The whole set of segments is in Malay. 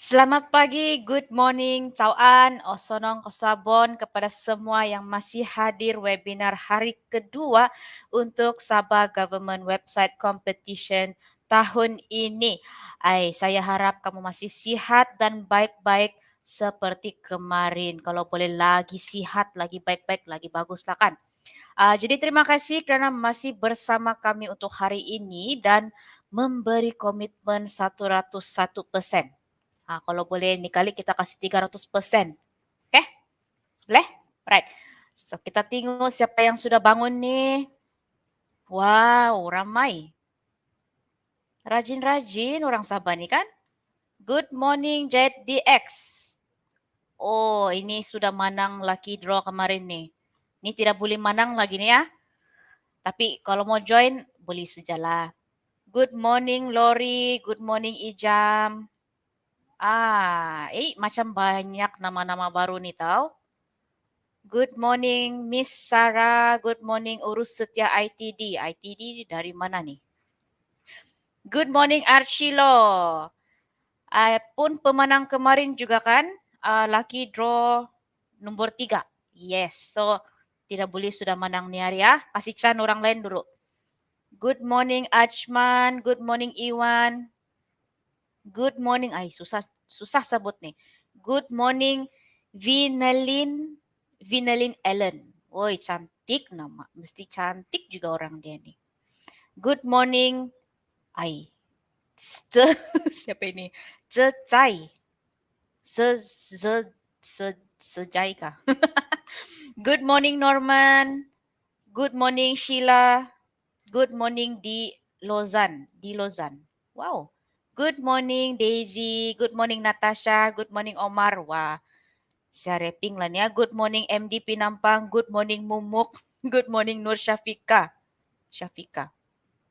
Selamat pagi, good morning, cauan, osonong kosabon kepada semua yang masih hadir webinar hari kedua untuk Sabah Government Website Competition tahun ini. Saya harap kamu masih sihat dan baik-baik seperti kemarin. Kalau boleh lagi sihat, lagi baik-baik, lagi baguslah kan. Jadi terima kasih kerana masih bersama kami untuk hari ini dan memberi komitmen 101%. Kalau boleh ni kali kita kasih 300%. Okay? Boleh? Right. So kita tengok siapa yang sudah bangun ni. Wow, ramai. Rajin-rajin orang Sabah ni kan? Good morning Jet DX. Oh, ini sudah manang lucky draw kemarin ni. Ni tidak boleh manang lagi ni ya. Tapi kalau mau join, boleh sajalah. Good morning Lori, good morning Ijam. Macam banyak nama-nama baru ni tau. Good morning Miss Sarah, good morning Urus Setia ITD. ITD dari mana ni? Good morning Archilo. Pun pemenang kemarin juga kan, lucky draw nombor 3. Yes, so tidak boleh sudah menang ni hari ya. Kasih can orang lain dulu. Good morning Ajman, good morning Iwan. Good morning, susah sebut ni. Good morning Vinalin Ellen. Woi, cantik nama. Mesti cantik juga orang dia ni. Good morning, siapa ini? Zecai. Sejai kah? Good morning Norman. Good morning Sheila. Good morning Di Lozan. Wow. Good morning Daisy. Good morning Natasha. Good morning Omar. Wah. Saya rapping lah ni ya. Good morning MD Pinampang. Good morning Mumuk. Good morning Nur Syafika.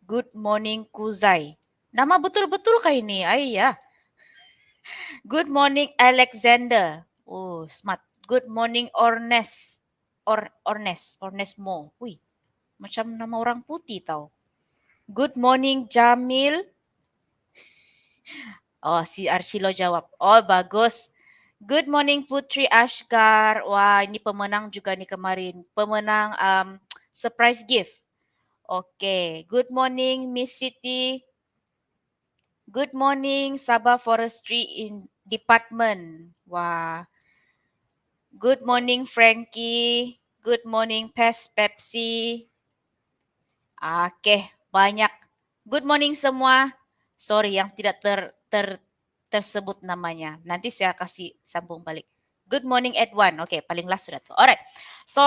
Good morning Kuzai. Nama betul-betul kah ini? Ya. Good morning Alexander. Oh, smart. Good morning Ornesmo. Ui, macam nama orang putih tau. Good morning Jamil. Oh, si Archilo jawab. Oh, bagus. Good morning Putri Ashgar. Wah, ini pemenang juga ni kemarin. Pemenang surprise gift. Okay. Good morning Miss Siti. Good morning Sabah Forestry Department. Wah. Good morning Frankie. Good morning Pepsi. Okay, banyak. Good morning semua. Sorry yang tidak tersebut namanya. Nanti saya kasih sambung balik. Good morning Edwan. Okay, paling last sudah tu. Alright. So,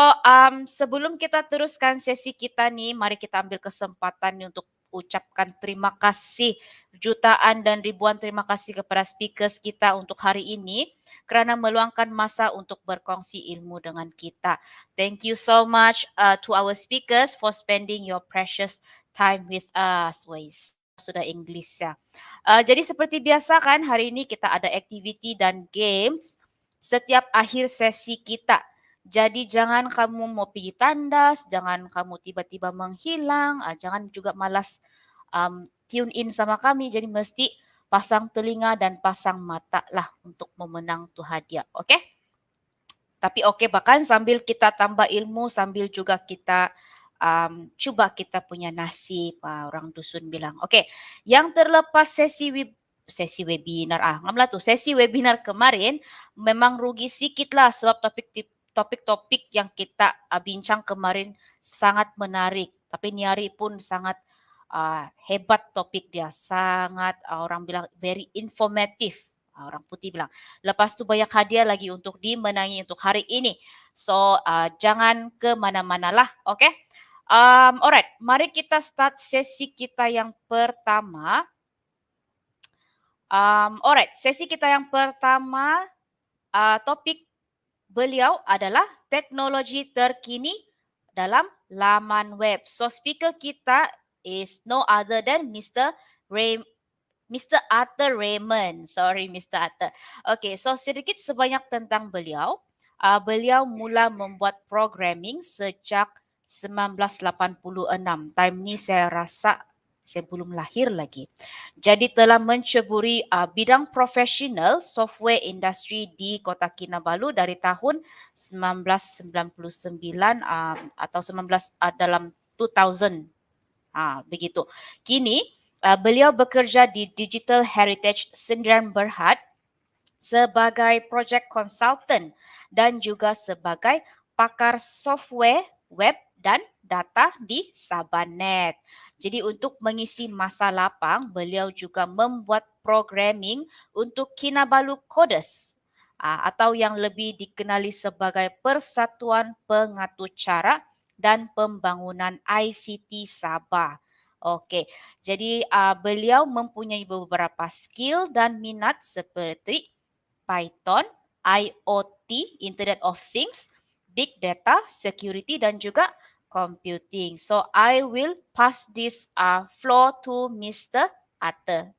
sebelum kita teruskan sesi kita ni, mari kita ambil kesempatan ni untuk ucapkan terima kasih jutaan dan ribuan terima kasih kepada speakers kita untuk hari ini kerana meluangkan masa untuk berkongsi ilmu dengan kita. Thank you so much to our speakers for spending your precious time with us. Wais, sudah English ya. Jadi seperti biasa kan, hari ini kita ada aktiviti dan games setiap akhir sesi kita. Jadi jangan kamu mau pergi tandas, jangan kamu tiba-tiba menghilang, jangan juga malas tune in sama kami. Jadi mesti pasang telinga dan pasang mata lah untuk memenang tu hadiah. Okay? Tapi okay bahkan sambil kita tambah ilmu, sambil juga kita cuba kita punya nasib, orang dusun bilang. Okay, yang terlepas sesi webinar, sesi webinar kemarin memang rugi sikit lah sebab topik-topik yang kita bincang kemarin sangat menarik. Tapi ni hari pun sangat hebat topik dia, sangat orang bilang very informative. Orang putih bilang. Lepas tu banyak hadiah lagi untuk dimenangi untuk hari ini. So jangan ke mana-mana lah, okay? Alright, mari kita start sesi kita yang pertama. Alright, sesi kita yang pertama, topik beliau adalah teknologi terkini dalam laman web. So speaker kita is no other than Mr. Arthur Raymond. Sorry, Mr. Arthur. Okay, so sedikit sebanyak tentang beliau. Beliau mula membuat programming sejak 1986. Time ni saya rasa Saya belum lahir lagi. Jadi telah menceburi bidang profesional software industri di Kota Kinabalu dari tahun 1999 atau 19 dalam 2000. Begitu. Kini beliau bekerja di Digital Heritage Sdn Berhad sebagai project consultant dan juga sebagai pakar software web dan data di Sabahnet. Jadi untuk mengisi masa lapang, beliau juga membuat programming untuk Kinabalu Coders atau yang lebih dikenali sebagai Persatuan Pengatur Cara dan Pembangunan ICT Sabah. Okey, jadi beliau mempunyai beberapa skill dan minat seperti Python, IoT, Internet of Things, Big Data, Security dan juga Computing. So I will pass this floor to Mr. Atta.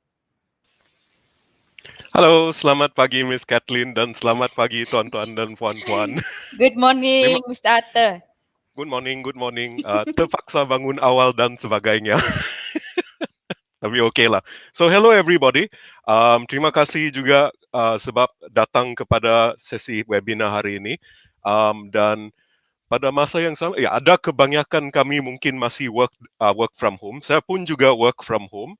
Halo, selamat pagi Miss Kathleen dan selamat pagi tuan-tuan dan puan-puan. Good morning, Memang Mr. Atta. good morning. Terpaksa bangun awal dan sebagainya. Tapi okey lah. So hello everybody. Terima kasih juga sebab datang kepada sesi webinar hari ini. Dan pada masa yang sama, ya ada kebanyakan kami mungkin masih work from home. Saya pun juga work from home.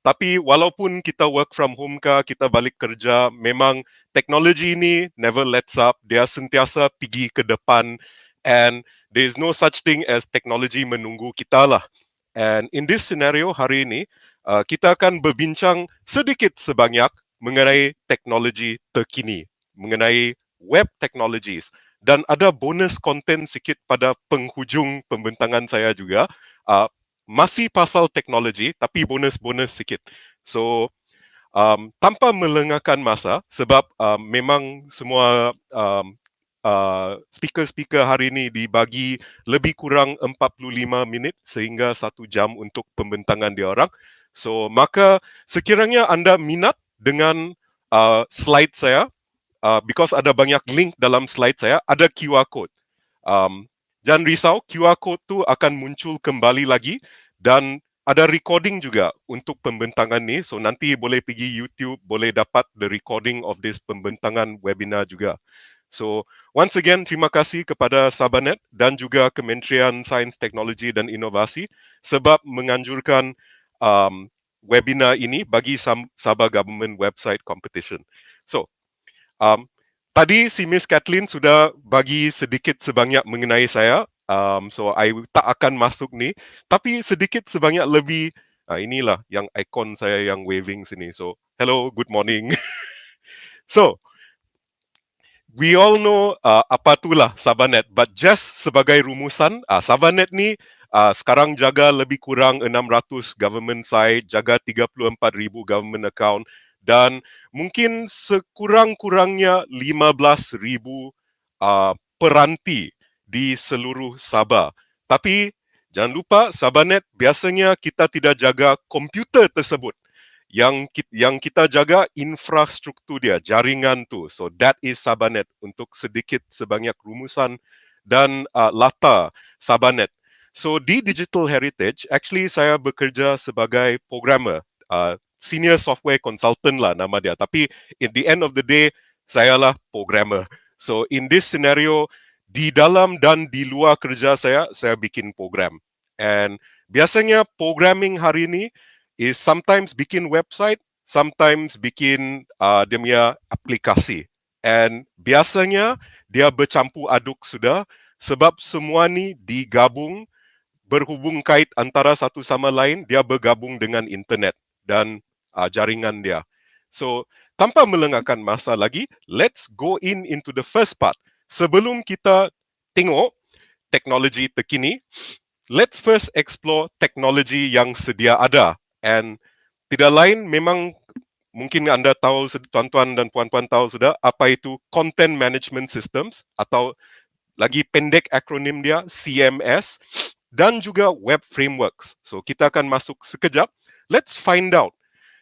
Tapi walaupun kita work from home kita balik kerja, memang teknologi ini never lets up. Dia sentiasa pergi ke depan, and there is no such thing as teknologi menunggu kita lah. And in this scenario hari ini, kita akan berbincang sedikit sebanyak mengenai teknologi terkini, mengenai web technologies. Dan ada bonus konten sikit pada penghujung pembentangan saya juga. Masih pasal teknologi, tapi bonus-bonus sikit. So, tanpa melengahkan masa, sebab memang semua speaker-speaker hari ini dibagi lebih kurang 45 minit sehingga 1 jam untuk pembentangan dia orang. So, maka sekiranya anda minat dengan slide saya, because ada banyak link dalam slide saya, ada QR code. Jangan risau, QR code tu akan muncul kembali lagi dan ada recording juga untuk pembentangan ni. So nanti boleh pergi YouTube, boleh dapat the recording of this pembentangan webinar juga. So once again, terima kasih kepada Sabahnet dan juga Kementerian Sains, Teknologi dan Inovasi sebab menganjurkan webinar ini bagi Sabah Government Website Competition. So, tadi si Miss Kathleen sudah bagi sedikit sebanyak mengenai saya. So I tak akan masuk ni, tapi sedikit sebanyak lebih. Inilah yang ikon saya yang waving sini. So hello, good morning. So we all know apa itulah Sabahnet, but just sebagai rumusan, Sabahnet ni sekarang jaga lebih kurang 600 government site, jaga 34,000 government account dan mungkin sekurang-kurangnya 15,000 peranti di seluruh Sabah. Tapi jangan lupa Sabahnet biasanya kita tidak jaga komputer tersebut. Yang kita jaga infrastruktur dia, jaringan tu. So that is Sabahnet untuk sedikit sebanyak rumusan dan latar Sabahnet. So di Digital Heritage, actually saya bekerja sebagai programmer, senior software consultant lah nama dia. Tapi in the end of the day, saya lah programmer. So in this scenario, di dalam dan di luar kerja saya bikin program. And biasanya programming hari ini is sometimes bikin website, sometimes bikin dia punya aplikasi. And biasanya dia bercampur aduk sudah sebab semua ni digabung berhubung kait antara satu sama lain, dia bergabung dengan internet dan jaringan dia. So, tanpa melengahkan masa lagi, let's go into the first part. Sebelum kita tengok teknologi terkini, let's first explore teknologi yang sedia ada. And tidak lain memang mungkin anda tahu, tuan-tuan dan puan-puan tahu sudah, apa itu Content Management Systems atau lagi pendek akronim dia CMS dan juga Web Frameworks. So kita akan masuk sekejap. Let's find out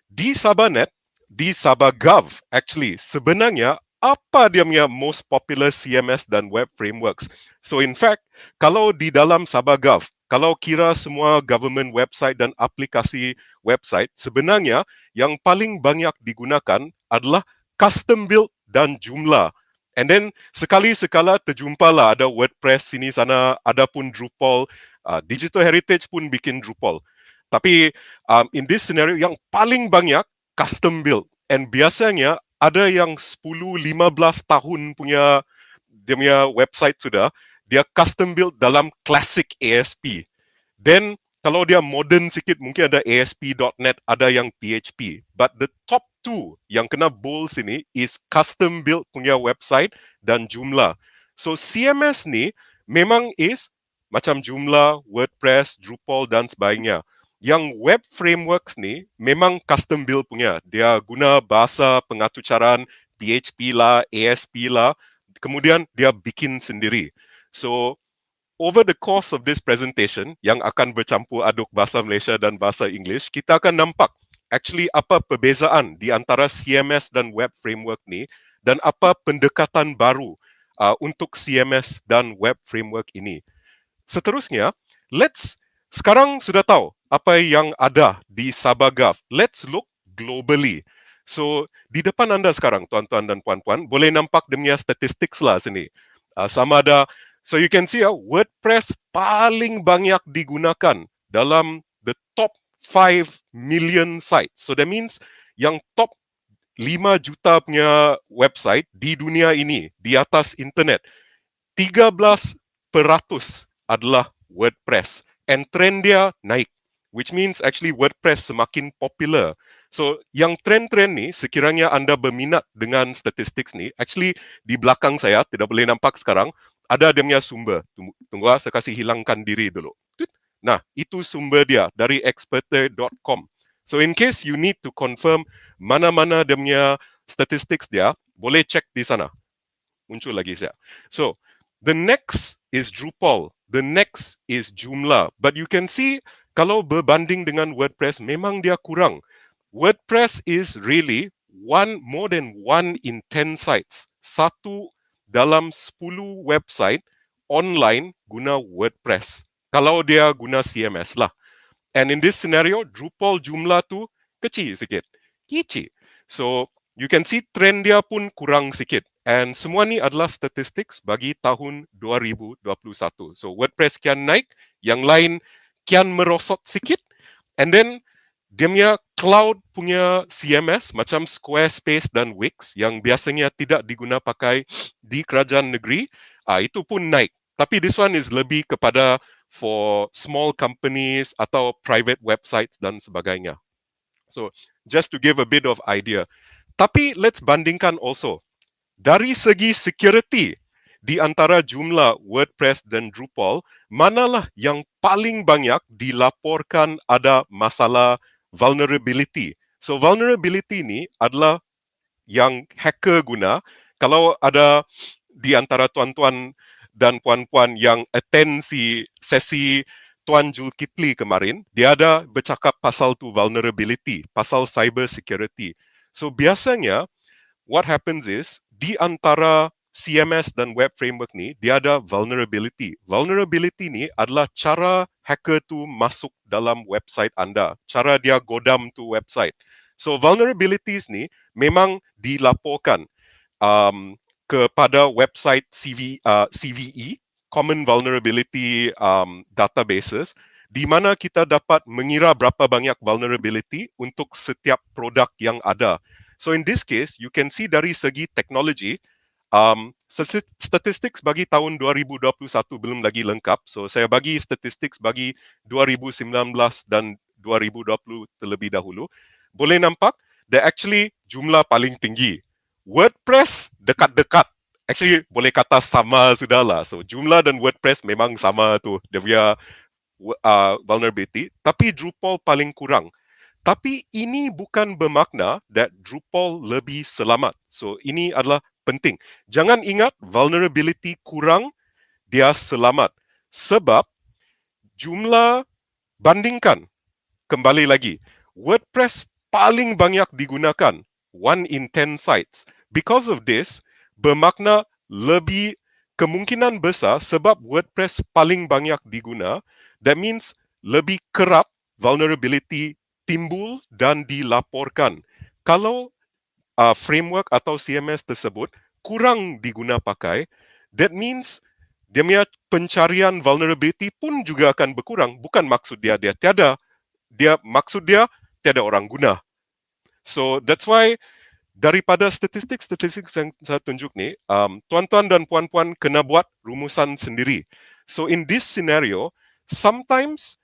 di Sabahnet, di Sabah Gov actually sebenarnya apa dia punya most popular CMS dan Web Frameworks. So in fact, kalau di dalam Sabah Gov, Kalau kira semua government website dan aplikasi website, sebenarnya yang paling banyak digunakan adalah custom build dan Joomla. And then sekali-sekala terjumpalah ada WordPress sini sana, ada pun Drupal, Digital Heritage pun bikin Drupal. Tapi in this scenario yang paling banyak custom build. And biasanya ada yang 10-15 tahun punya dia punya website sudah, dia custom build dalam classic ASP. Then kalau dia modern sikit mungkin ada ASP.NET, ada yang PHP. But the top two yang kena bold sini is custom build punya website dan Joomla. So CMS ni memang is macam Joomla, WordPress, Drupal dan sebagainya. Yang web frameworks ni memang custom build punya. Dia guna bahasa pengatucaran PHP lah, ASP lah. Kemudian dia bikin sendiri. So over the course of this presentation yang akan bercampur aduk bahasa Malaysia dan bahasa English, kita akan nampak actually apa perbezaan di antara CMS dan web framework ni dan apa pendekatan baru untuk CMS dan web framework ini. Seterusnya, sekarang sudah tahu apa yang ada di Sabah Gov. Let's look globally. So, di depan anda sekarang, tuan-tuan dan puan-puan, boleh nampak demi statistik lah sini. Sama ada, so you can see WordPress paling banyak digunakan dalam the top 5 million sites. So that means yang top 5 juta punya website di dunia ini, di atas internet, 13% adalah WordPress. And trend dia naik. Which means actually WordPress semakin popular. So yang trend-trend ni, sekiranya anda berminat dengan statistik ni, actually di belakang saya, tidak boleh nampak sekarang, ada dia punya sumber. Tunggu saya kasih hilangkan diri dulu. Nah, itu sumber dia dari experter.com. So in case you need to confirm mana-mana dia punya statistik dia, boleh cek di sana. Muncul lagi saya. So, the next is Drupal. The next is Joomla. But you can see, kalau berbanding dengan WordPress, memang dia kurang. WordPress is really more than 1 in 10 sites. 1 dalam 10 website online guna WordPress. Kalau dia guna CMS lah. And in this scenario, Drupal Joomla tu kecil sikit. Kecil. So, you can see trend dia pun kurang sikit. And semua ni adalah statistik bagi tahun 2021. So, WordPress kian naik, yang lain kian merosot sikit. And then, dia punya cloud punya CMS macam Squarespace dan Wix yang biasanya tidak diguna pakai di kerajaan negeri, itu pun naik. Tapi this one is lebih kepada for small companies atau private websites dan sebagainya. So, just to give a bit of idea. Tapi let's bandingkan also. Dari segi security, di antara jumlah WordPress dan Drupal, manalah yang paling banyak dilaporkan ada masalah vulnerability. So, vulnerability ni adalah yang hacker guna. Kalau ada di antara tuan-tuan dan puan-puan yang attend sesi Tuan Zulkifli kemarin, dia ada bercakap pasal tu vulnerability, pasal cyber security. So biasanya, what happens is, di antara CMS dan web framework ni, dia ada vulnerability. Vulnerability ni adalah cara hacker tu masuk dalam website anda. Cara dia godam tu website. So vulnerabilities ni memang dilaporkan kepada website CVE, Common Vulnerability Databases, di mana kita dapat mengira berapa banyak vulnerability untuk setiap produk yang ada. So in this case, you can see dari segi teknologi, statistik bagi tahun 2021 belum lagi lengkap. So saya bagi statistik bagi 2019 dan 2020 terlebih dahulu. Boleh nampak, dia actually jumlah paling tinggi. WordPress dekat-dekat. Actually boleh kata sama sudahlah. So jumlah dan WordPress memang sama tu dia punya vulnerability. Tapi Drupal paling kurang. Tapi ini bukan bermakna that Drupal lebih selamat. So ini adalah penting. Jangan ingat vulnerability kurang, dia selamat. Sebab jumlah bandingkan, kembali lagi, WordPress paling banyak digunakan, 1 in 10 sites. Because of this, bermakna lebih kemungkinan besar sebab WordPress paling banyak diguna That means lebih kerap vulnerability timbul dan dilaporkan. Kalau framework atau CMS tersebut kurang diguna pakai, that means dia punya pencarian vulnerability pun juga akan berkurang. Bukan maksud dia tiada, dia maksud dia tiada orang guna. So that's why daripada statistik-statistik yang saya tunjuk ni, tuan-tuan dan puan-puan kena buat rumusan sendiri. So in this scenario, sometimes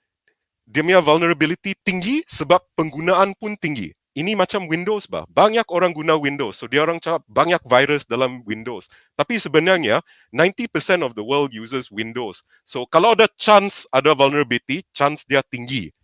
dia punya vulnerability tinggi sebab penggunaan pun tinggi. Ini macam Windows bah. Banyak orang guna Windows. So dia orang cakap banyak virus dalam Windows. Tapi sebenarnya 90% of the world uses Windows. So kalau ada chance ada vulnerability, chance dia tinggi.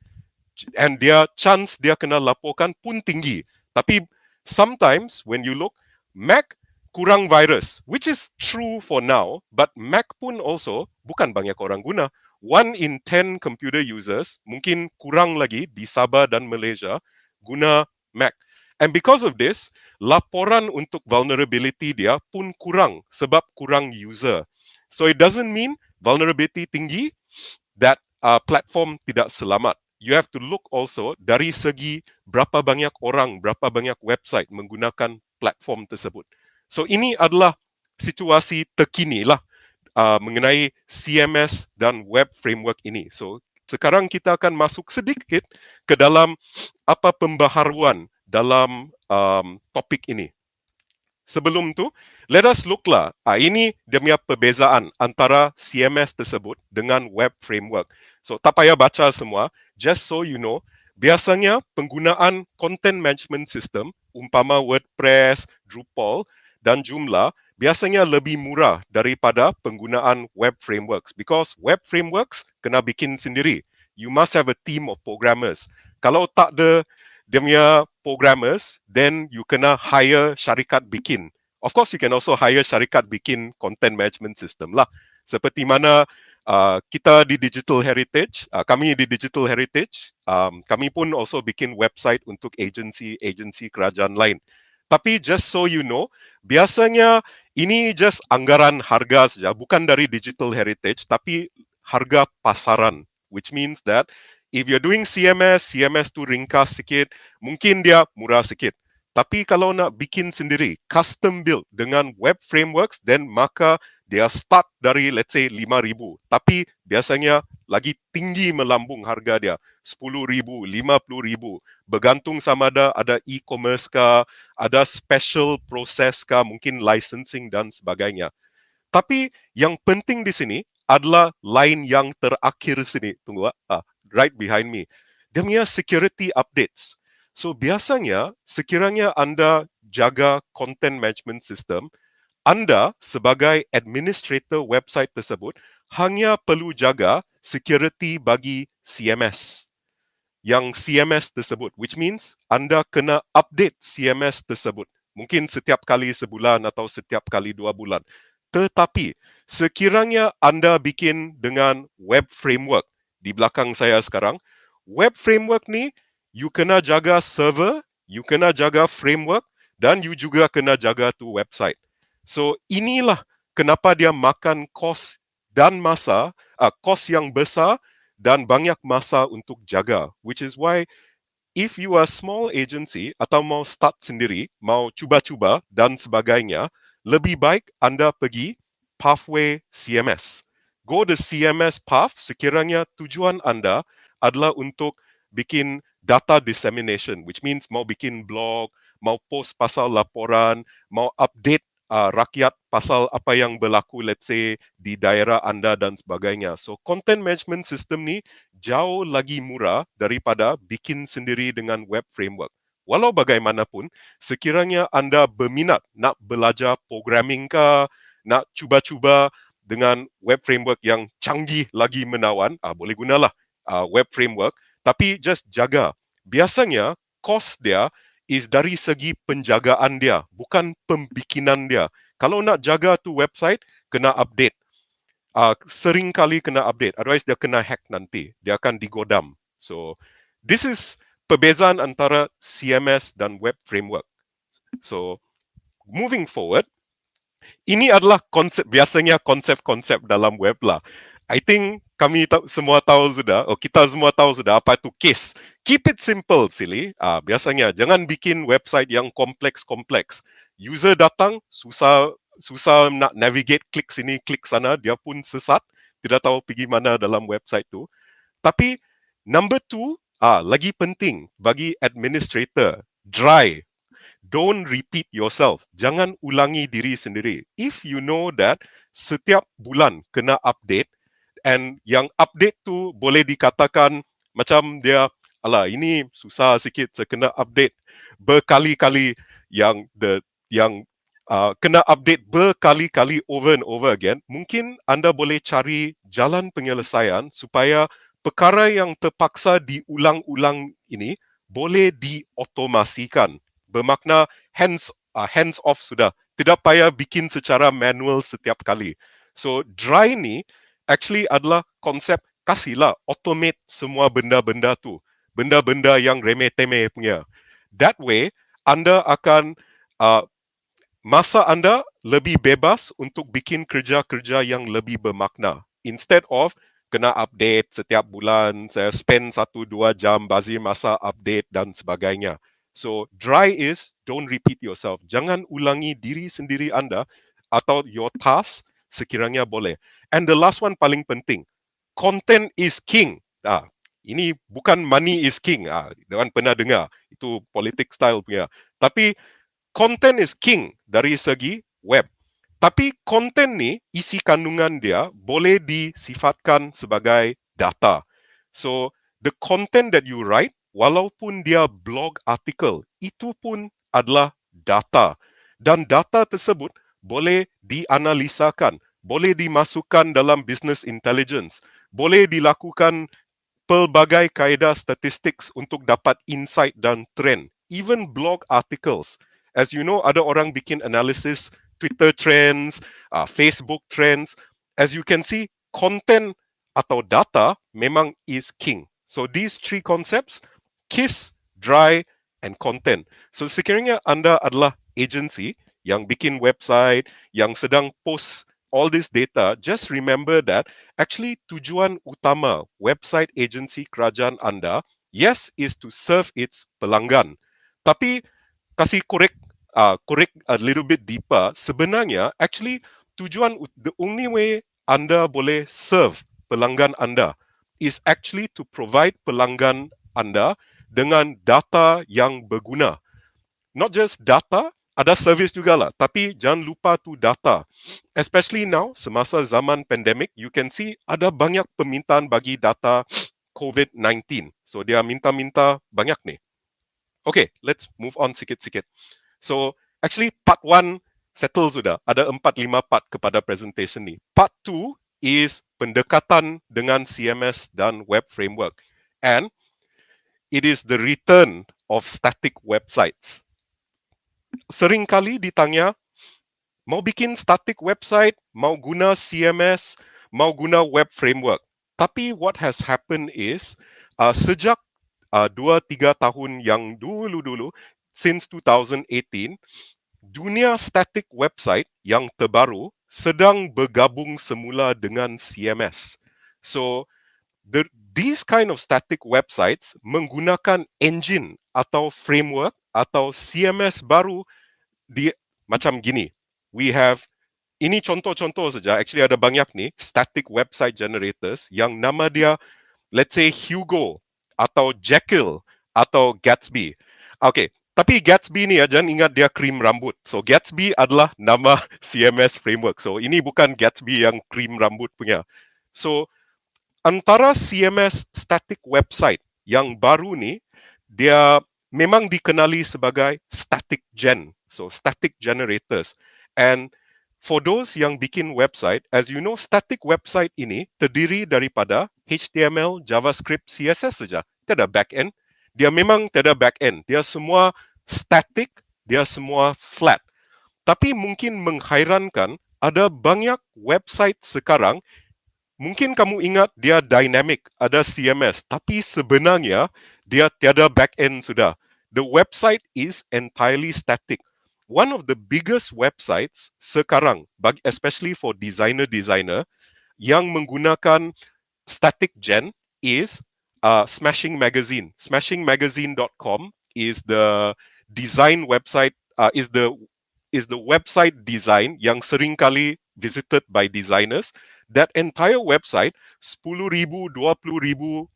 And dia chance dia kena laporkan pun tinggi. Tapi sometimes when you look, Mac kurang virus, which is true for now, but Mac pun also bukan banyak orang guna. 1 in 10 computer users, mungkin kurang lagi di Sabah dan Malaysia, guna Mac. And because of this, laporan untuk vulnerability dia pun kurang sebab kurang user. So it doesn't mean vulnerability tinggi, that platform tidak selamat. You have to look also dari segi berapa banyak orang, berapa banyak website menggunakan platform tersebut. So ini adalah situasi terkini lah mengenai CMS dan web framework ini. So sekarang kita akan masuk sedikit ke dalam apa pembaharuan dalam topik ini. Sebelum tu, let us look lah. Ini dia punya perbezaan antara CMS tersebut dengan web framework. So, tak payah baca semua. Just so you know, biasanya penggunaan content management system, umpama WordPress, Drupal dan Joomla, biasanya lebih murah daripada penggunaan web frameworks. Because web frameworks kena bikin sendiri. You must have a team of programmers. Kalau tak ada dia punya programmers, then you kena hire syarikat bikin. Of course, you can also hire syarikat bikin content management system lah. Seperti mana kita di Digital Heritage, kami di Digital Heritage, kami pun also bikin website untuk agensi kerajaan lain. Tapi just so you know, biasanya ini just anggaran harga saja, bukan dari Digital Heritage, tapi harga pasaran. Which means that if you're doing CMS tu ringkas sikit, mungkin dia murah sikit. Tapi kalau nak bikin sendiri, custom build dengan web frameworks, then maka dia start dari let's say 5,000. Tapi biasanya lagi tinggi melambung harga dia. 10,000, 50,000. Bergantung sama ada e-commerce kah, ada special process kah, mungkin licensing dan sebagainya. Tapi yang penting di sini adalah line yang terakhir sini. Tunggu, right behind me. Dia punya security updates. So biasanya sekiranya anda jaga content management system, anda sebagai administrator website tersebut hanya perlu jaga security bagi CMS. Yang CMS tersebut, which means anda kena update CMS tersebut. Mungkin setiap kali sebulan atau setiap kali 2 bulan. Tetapi sekiranya anda bikin dengan web framework di belakang saya sekarang, web framework ni you kena jaga server, you kena jaga framework dan you juga kena jaga tu website. So inilah kenapa dia makan kos dan masa, kos yang besar dan banyak masa untuk jaga. Which is why if you are small agency atau mau start sendiri, mau cuba-cuba dan sebagainya, lebih baik anda pergi pathway CMS. Go the CMS path sekiranya tujuan anda adalah untuk bikin data dissemination, which means mau bikin blog, mau post pasal laporan, mau update rakyat pasal apa yang berlaku let's say di daerah anda dan sebagainya. So content management system ni jauh lagi murah daripada bikin sendiri dengan web framework. Walau bagaimanapun, sekiranya anda berminat nak belajar programming kah, nak cuba-cuba dengan web framework yang canggih lagi menawan, boleh gunalah web framework, tapi just jaga. Biasanya kos dia is dari segi penjagaan dia, bukan pembikinan dia. Kalau nak jaga tu website, kena update. Sering kali kena update, otherwise dia kena hack nanti. Dia akan digodam. So, this is perbezaan antara CMS dan web framework. So, moving forward, ini adalah konsep, biasanya konsep-konsep dalam web lah. I think semua tahu sudah, kita semua tahu sudah apa itu case. Keep it simple, silly. Biasanya jangan bikin website yang kompleks-kompleks. User datang susah nak navigate, klik sini, klik sana, dia pun sesat, tidak tahu pergi mana dalam website tu. Tapi number two, lagi penting bagi administrator, dry. Don't repeat yourself. Jangan ulangi diri sendiri. If you know that setiap bulan kena update, and yang update tu boleh dikatakan macam dia, alah ini susah sikit saya kena update berkali-kali, yang kena update berkali-kali over and over again. Mungkin anda boleh cari jalan penyelesaian supaya perkara yang terpaksa diulang-ulang ini boleh diotomasikan. Bermakna hands off sudah. Tidak payah bikin secara manual setiap kali. So dry ni actually adalah konsep kasihlah automate semua benda-benda tu. Benda-benda yang remeh-temeh punya. That way, anda akan masa anda lebih bebas untuk bikin kerja-kerja yang lebih bermakna. Instead of kena update setiap bulan, saya spend 1-2 jam bazir masa update dan sebagainya. So, dry is don't repeat yourself. Jangan ulangi diri sendiri anda atau your task sekiranya boleh. And the last one paling penting, content is king. Ini bukan money is king. Jangan pernah dengar. Itu politik style punya. Tapi content is king dari segi web. Tapi konten ni, isi kandungan dia boleh disifatkan sebagai data. So, the content that you write, walaupun dia blog artikel, itu pun adalah data. Dan data tersebut boleh dianalisakan, boleh dimasukkan dalam business intelligence, boleh dilakukan pelbagai kaedah statistik untuk dapat insight dan trend. Even blog articles. As you know, ada orang bikin analysis Twitter trends, Facebook trends. As you can see, content atau data memang is king. So these three concepts, KISS, dry, and content. So sekiranya anda adalah agency yang bikin website, yang sedang post all this data, just remember that actually tujuan utama website agency kerajaan anda, yes, is to serve its pelanggan. Tapi kasih korek a little bit deeper, sebenarnya actually the only way anda boleh serve pelanggan anda is actually to provide pelanggan anda dengan data yang berguna. Not just data, ada service juga lah. Tapi jangan lupa tu data. Especially now, semasa zaman pandemic, you can see ada banyak permintaan bagi data COVID-19. So dia minta-minta banyak ni. Okay, let's move on sikit-sikit. So actually part 1 settle sudah. Ada 4-5 part kepada presentation ni. Part 2 is pendekatan dengan CMS dan web framework. And it is the return of static websites. Seringkali ditanya, mau bikin static website, mau guna CMS, mau guna web framework. Tapi what has happened is, sejak 2-3 tahun yang dulu, since 2018, dunia static website yang terbaru sedang bergabung semula dengan CMS. So, these kind of static websites menggunakan engine atau framework atau CMS baru macam gini. We have, ini contoh-contoh saja, actually ada banyak ni, static website generators yang nama dia, let's say Hugo atau Jekyll atau Gatsby. Okay, tapi Gatsby ni jangan ingat dia krim rambut. So Gatsby adalah nama CMS framework. So ini bukan Gatsby yang krim rambut punya. So antara CMS static website yang baru ni, dia memang dikenali sebagai static gen. So static generators. And for those yang bikin website, as you know, static website ini terdiri daripada HTML, JavaScript, CSS saja. Tiada back-end. Dia memang tiada back-end. Dia semua static, dia semua flat. Tapi mungkin menghairankan, ada banyak website sekarang, mungkin kamu ingat dia dynamic, ada CMS, tapi sebenarnya dia tiada back-end sudah. The website is entirely static. One of the biggest websites sekarang, especially for designer-designer, yang menggunakan static gen is Smashing Magazine. Smashingmagazine.com is the design website, is the website design yang sering kali visited by designers. That entire website 10,000 20,000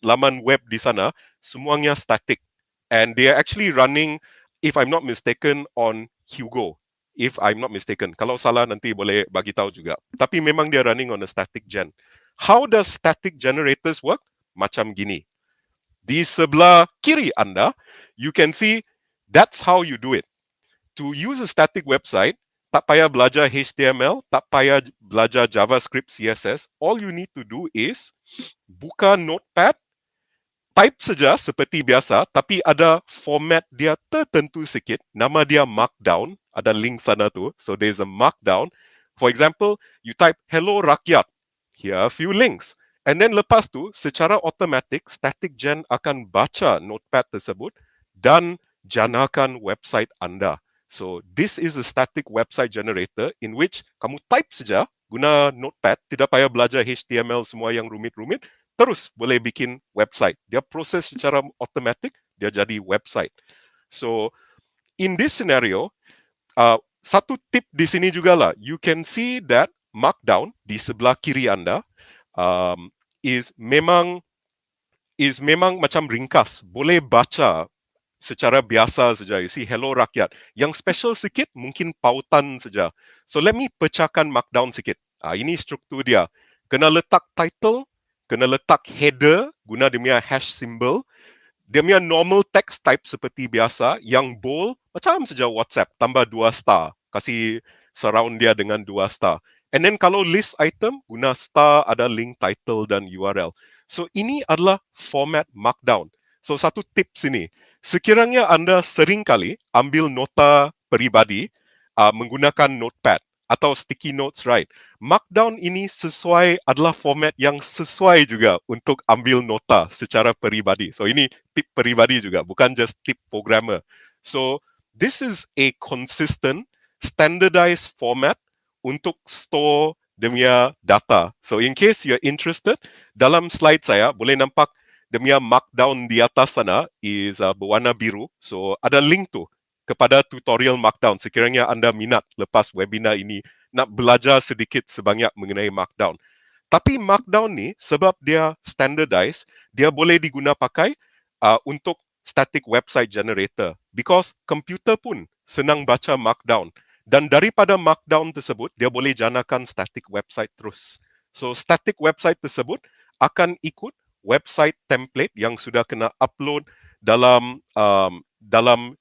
laman web di sana semuanya static, and they are actually running, if I'm not mistaken, on Hugo. If I'm not mistaken, kalau salah nanti boleh bagi tahu juga. Tapi memang dia running on a static gen. How does static generators work? Macam gini. Di sebelah kiri anda, you can see that's how you do it. To use a static website, tak payah belajar HTML, tak payah belajar JavaScript, CSS. All you need to do is buka Notepad, type saja seperti biasa, tapi ada format dia tertentu sikit. Nama dia Markdown. Ada link sana tu. So there's a Markdown. For example, you type Hello Rakyat. Here are a few links. And then lepas tu, secara automatik, Static Gen akan baca notepad tersebut dan janakan website anda. So this is a static website generator in which kamu type saja guna notepad, tidak payah belajar HTML semua yang rumit-rumit, terus boleh bikin website. Dia proses secara automatik, dia jadi website. So in this scenario, satu tip di sini juga lah, you can see that Markdown di sebelah kiri anda is memang macam ringkas, boleh baca secara biasa saja. You see, hello rakyat. Yang special sikit mungkin pautan saja. So let me pecahkan Markdown sikit. Ini struktur dia. Kena letak title, kena letak header guna dia punya hash symbol. Dia punya normal text type seperti biasa, yang bold macam saja WhatsApp, tambah 2 star. Kasih surround dia dengan 2 star. And then kalau list item, guna star, ada link, title dan URL. So ini adalah format Markdown. So satu tips ini, sekiranya anda sering kali ambil nota peribadi menggunakan notepad atau sticky notes, right? Markdown ini adalah format yang sesuai juga untuk ambil nota secara peribadi. So ini tip peribadi juga, bukan just tip programmer. So this is a consistent, standardized format untuk store dia punya data. So in case you're interested, dalam slide saya boleh nampak dia punya Markdown di atas sana is berwarna biru. So ada link tu kepada tutorial Markdown sekiranya anda minat lepas webinar ini nak belajar sedikit sebanyak mengenai Markdown. Tapi Markdown ni sebab dia standardized, dia boleh diguna pakai untuk static website generator, because komputer pun senang baca Markdown, dan daripada Markdown tersebut dia boleh janakan static website terus. So static website tersebut akan ikut website template yang sudah kena upload dalam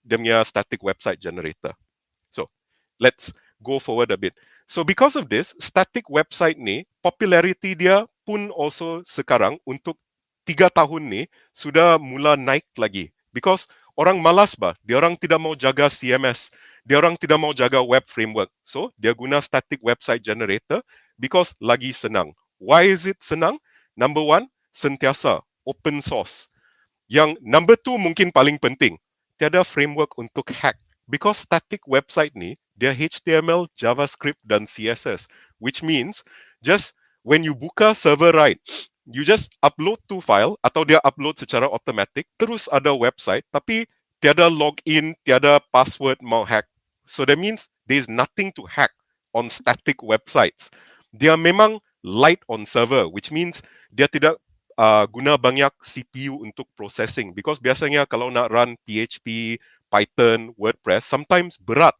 dia punya static website generator. So let's go forward a bit. So because of this, static website ni, popularity dia pun also sekarang untuk 3 tahun ni sudah mula naik lagi. Because orang malas bah, dia orang tidak mau jaga CMS, dia orang tidak mau jaga web framework. So dia guna static website generator because lagi senang. Why is it senang? Number one, sentiasa open source. Yang number two mungkin paling penting, tiada framework untuk hack. Because static website ni, dia HTML, JavaScript dan CSS. Which means, just when you buka server right, you just upload to file atau dia upload secara automatic, terus ada website, tapi tiada login, tiada password mau hack. So that means there's nothing to hack on static websites. Dia memang light on server, which means dia tidak guna banyak CPU untuk processing, because biasanya kalau nak run PHP, Python, WordPress, sometimes berat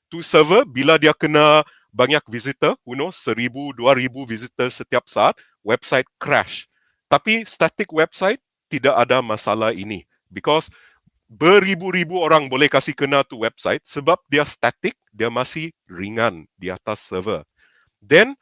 to server bila dia kena banyak visitor, 1,000, 2,000 visitor setiap saat, website crash. Tapi static website tidak ada masalah ini, because beribu-ribu orang boleh kasih kena tu website sebab dia static, dia masih ringan di atas server. Then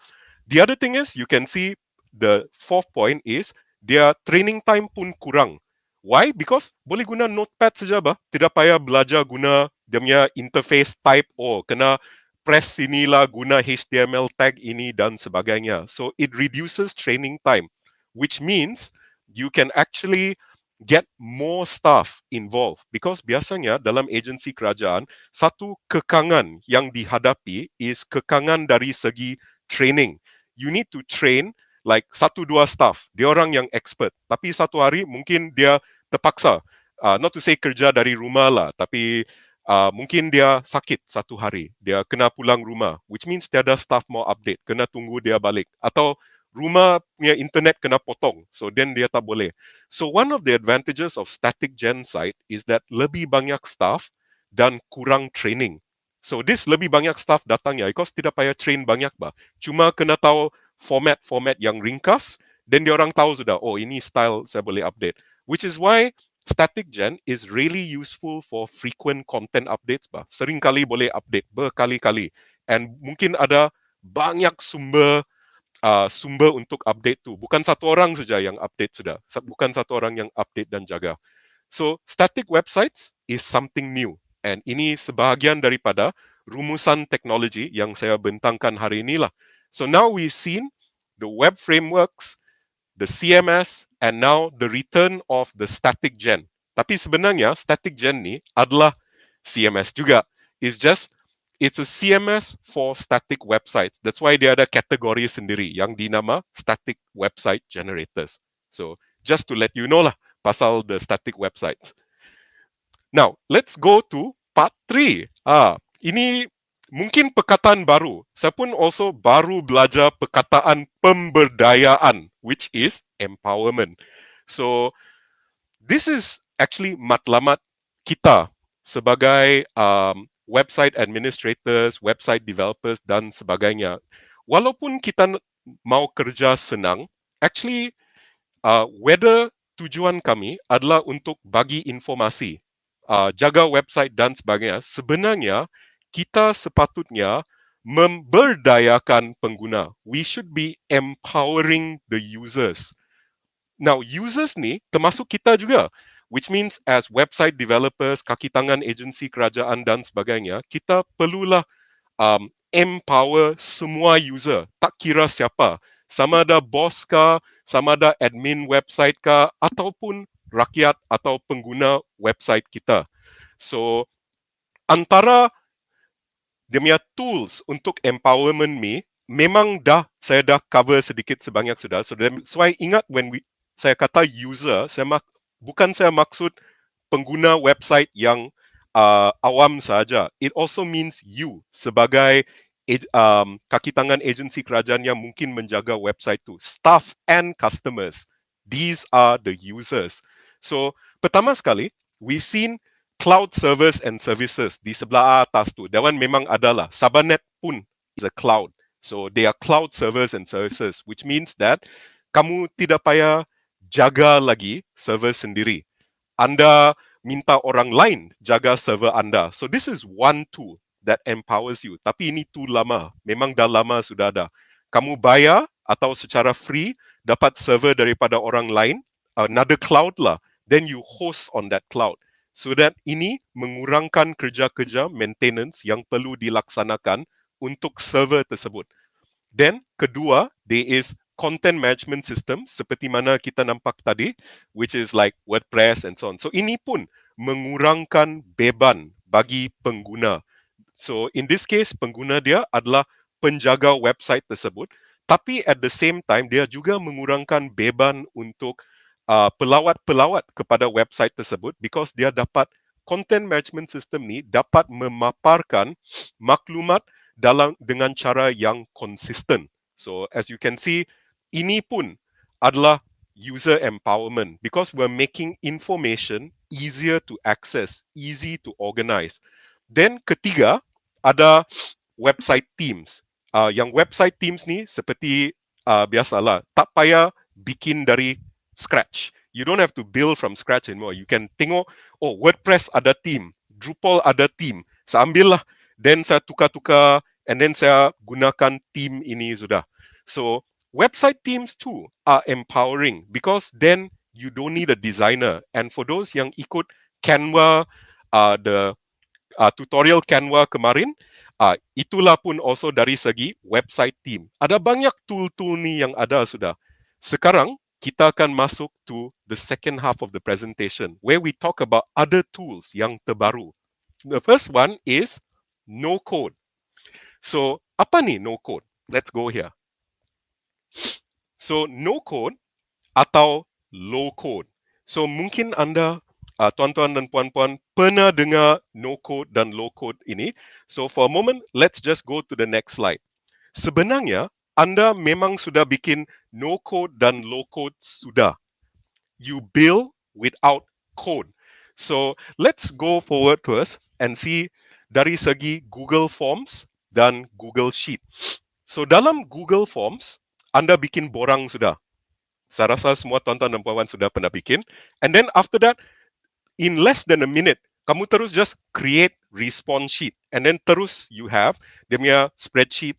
the other thing is, you can see the fourth point is dia training time pun kurang. Why? Because boleh guna notepad saja bah. Tidak payah belajar guna dia punya interface type, kena press inilah, guna HTML tag ini dan sebagainya. So it reduces training time, which means you can actually get more staff involved, because biasanya dalam agensi kerajaan satu kekangan yang dihadapi is kekangan dari segi training. You need to train like satu dua staff, dia orang yang expert. Tapi satu hari mungkin dia terpaksa, not to say kerja dari rumah lah, tapi mungkin dia sakit satu hari, dia kena pulang rumah, which means tiada staff mau update, kena tunggu dia balik. Atau rumah punya internet kena potong, so then dia tak boleh. So one of the advantages of static gen site is that lebih banyak staff dan kurang training. So this lebih banyak staff datangnya because tidak payah train banyak bah. Cuma kena tahu format-format yang ringkas, then dia orang tahu sudah, oh ini style saya boleh update. Which is why static gen is really useful for frequent content updates bah. Sering kali boleh update berkali-kali. And mungkin ada banyak sumber untuk update tu. Bukan satu orang saja yang update sudah. Bukan satu orang yang update dan jaga. So static websites is something new. And ini sebahagian daripada rumusan teknologi yang saya bentangkan hari inilah. So now we've seen the web frameworks, the CMS, and now the return of the static gen. Tapi sebenarnya static gen ni adalah CMS juga. It's a CMS for static websites. That's why dia ada kategori sendiri yang dinama static website generators. So just to let you know lah pasal the static websites. Now, let's go to part 3. Ini mungkin perkataan baru. Saya pun also baru belajar perkataan pemberdayaan, which is empowerment. So, this is actually matlamat kita sebagai website administrators, website developers dan sebagainya. Walaupun kita mau kerja senang, actually whether tujuan kami adalah untuk bagi informasi, jaga website dan sebagainya, sebenarnya kita sepatutnya memberdayakan pengguna. We should be empowering the users. Now, users ni termasuk kita juga, which means as website developers, kaki tangan agensi kerajaan dan sebagainya, kita perlulah empower semua user, tak kira siapa. Sama ada bos kah, sama ada admin website kah, ataupun rakyat atau pengguna website kita. So, antara dia punya tools untuk empowerment ni, memang saya dah cover sedikit sebanyak sudah. So, saya ingat saya kata user, bukan saya maksud pengguna website yang awam saja. It also means you sebagai kaki tangan agensi kerajaan yang mungkin menjaga website tu. Staff and customers. These are the users. So, pertama sekali, we've seen cloud servers and services di sebelah atas tu. That one memang adalah. Sabahnet pun is a cloud. So, they are cloud servers and services, which means that kamu tidak payah jaga lagi server sendiri. Anda minta orang lain jaga server anda. So this is one tool that empowers you. Tapi ini tool lama. Memang dah lama sudah ada. Kamu bayar atau secara free dapat server daripada orang lain, another cloud lah. Then you host on that cloud. So that ini mengurangkan kerja-kerja maintenance yang perlu dilaksanakan untuk server tersebut. Then kedua, there is content management system seperti mana kita nampak tadi, which is like WordPress and so on. So ini pun mengurangkan beban bagi pengguna. So in this case, pengguna dia adalah penjaga website tersebut, tapi at the same time dia juga mengurangkan beban untuk pelawat-pelawat kepada website tersebut because dia dapat content management system ni dapat memaparkan maklumat dengan cara yang konsisten. So as you can see, ini pun adalah user empowerment because we're making information easier to access, easy to organize. Then ketiga, ada website teams. Yang website teams ni seperti biasalah, tak payah bikin dari scratch. You don't have to build from scratch anymore. You can tengok, oh WordPress ada team, Drupal ada team. Saya ambil lah, then saya tukar-tukar, and then saya gunakan team ini sudah. So website teams too are empowering because then you don't need a designer. And for those yang ikut Canva, the tutorial Canva kemarin, itulah pun also dari segi website team. Ada banyak tool-tool ni yang ada sudah. Sekarang kita akan masuk to the second half of the presentation where we talk about other tools yang terbaru. The first one is no code. So, apa ni no code? Let's go here. So no code atau low code. So mungkin anda tuan-tuan dan puan-puan pernah dengar no code dan low code ini. So for a moment, let's just go to the next slide. Sebenarnya anda memang sudah bikin no code dan low code sudah. You build without code. So let's go forward first and see dari segi Google Forms dan Google Sheet. So dalam Google Forms, anda bikin borang sudah. Saya rasa semua tuan-tuan dan puan-puan sudah pernah bikin. And then after that, in less than a minute, kamu terus just create response sheet. And then terus you have dia punya spreadsheet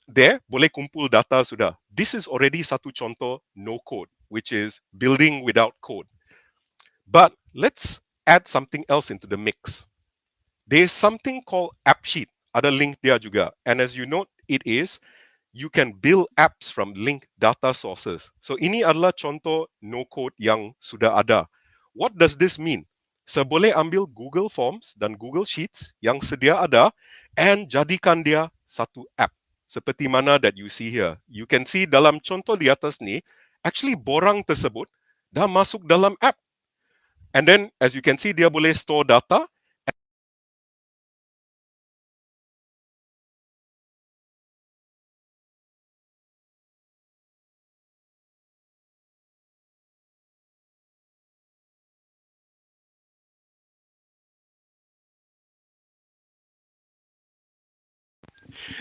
there, boleh kumpul data sudah. This is already satu contoh no code, which is building without code. But let's add something else into the mix. There's something called app sheet. Ada link dia juga. And as you note, it is you can build apps from linked data sources. So ini adalah contoh no code yang sudah ada. What does this mean? Saya boleh ambil Google Forms dan Google Sheets yang sedia ada and jadikan dia satu app. Seperti mana that you see here. You can see dalam contoh di atas ni, actually borang tersebut dah masuk dalam app. And then as you can see, dia boleh store data.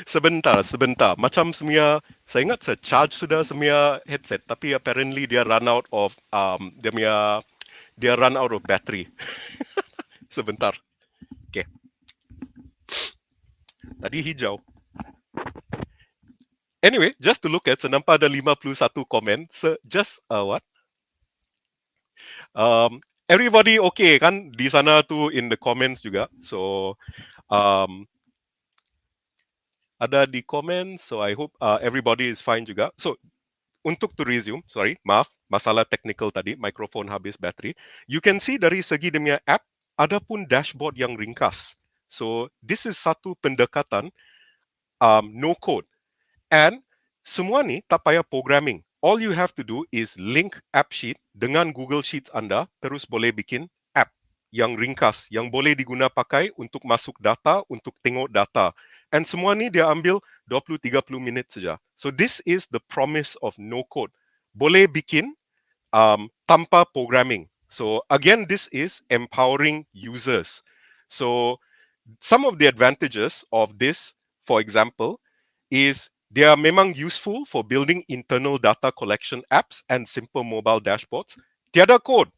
Sebentar. Macam semua, saya ingat saya charge sudah semua headset, tapi apparently dia run out of dia run out of battery. Sebentar. Okay. Tadi hijau. Anyway, just to look at, saya nampak ada 51 komen. So just what? Everybody okay kan di sana tu in the comments juga. So ada di comments. So I hope everybody is fine juga. So untuk to resume, sorry, maaf, masalah technical tadi, mikrofon habis bateri. You can see dari segi dia punya app, ada pun dashboard yang ringkas. So, this is satu pendekatan no code. And semua ni tak payah programming. All you have to do is link app sheet dengan Google Sheets anda, terus boleh bikin app yang ringkas, yang boleh diguna pakai untuk masuk data, untuk tengok data. And semua ni dia ambil 20-30 minit saja. So this is the promise of no code. Boleh bikin tanpa programming. So again, this is empowering users. So some of the advantages of this, for example, is they are memang useful for building internal data collection apps and simple mobile dashboards. Tiada code,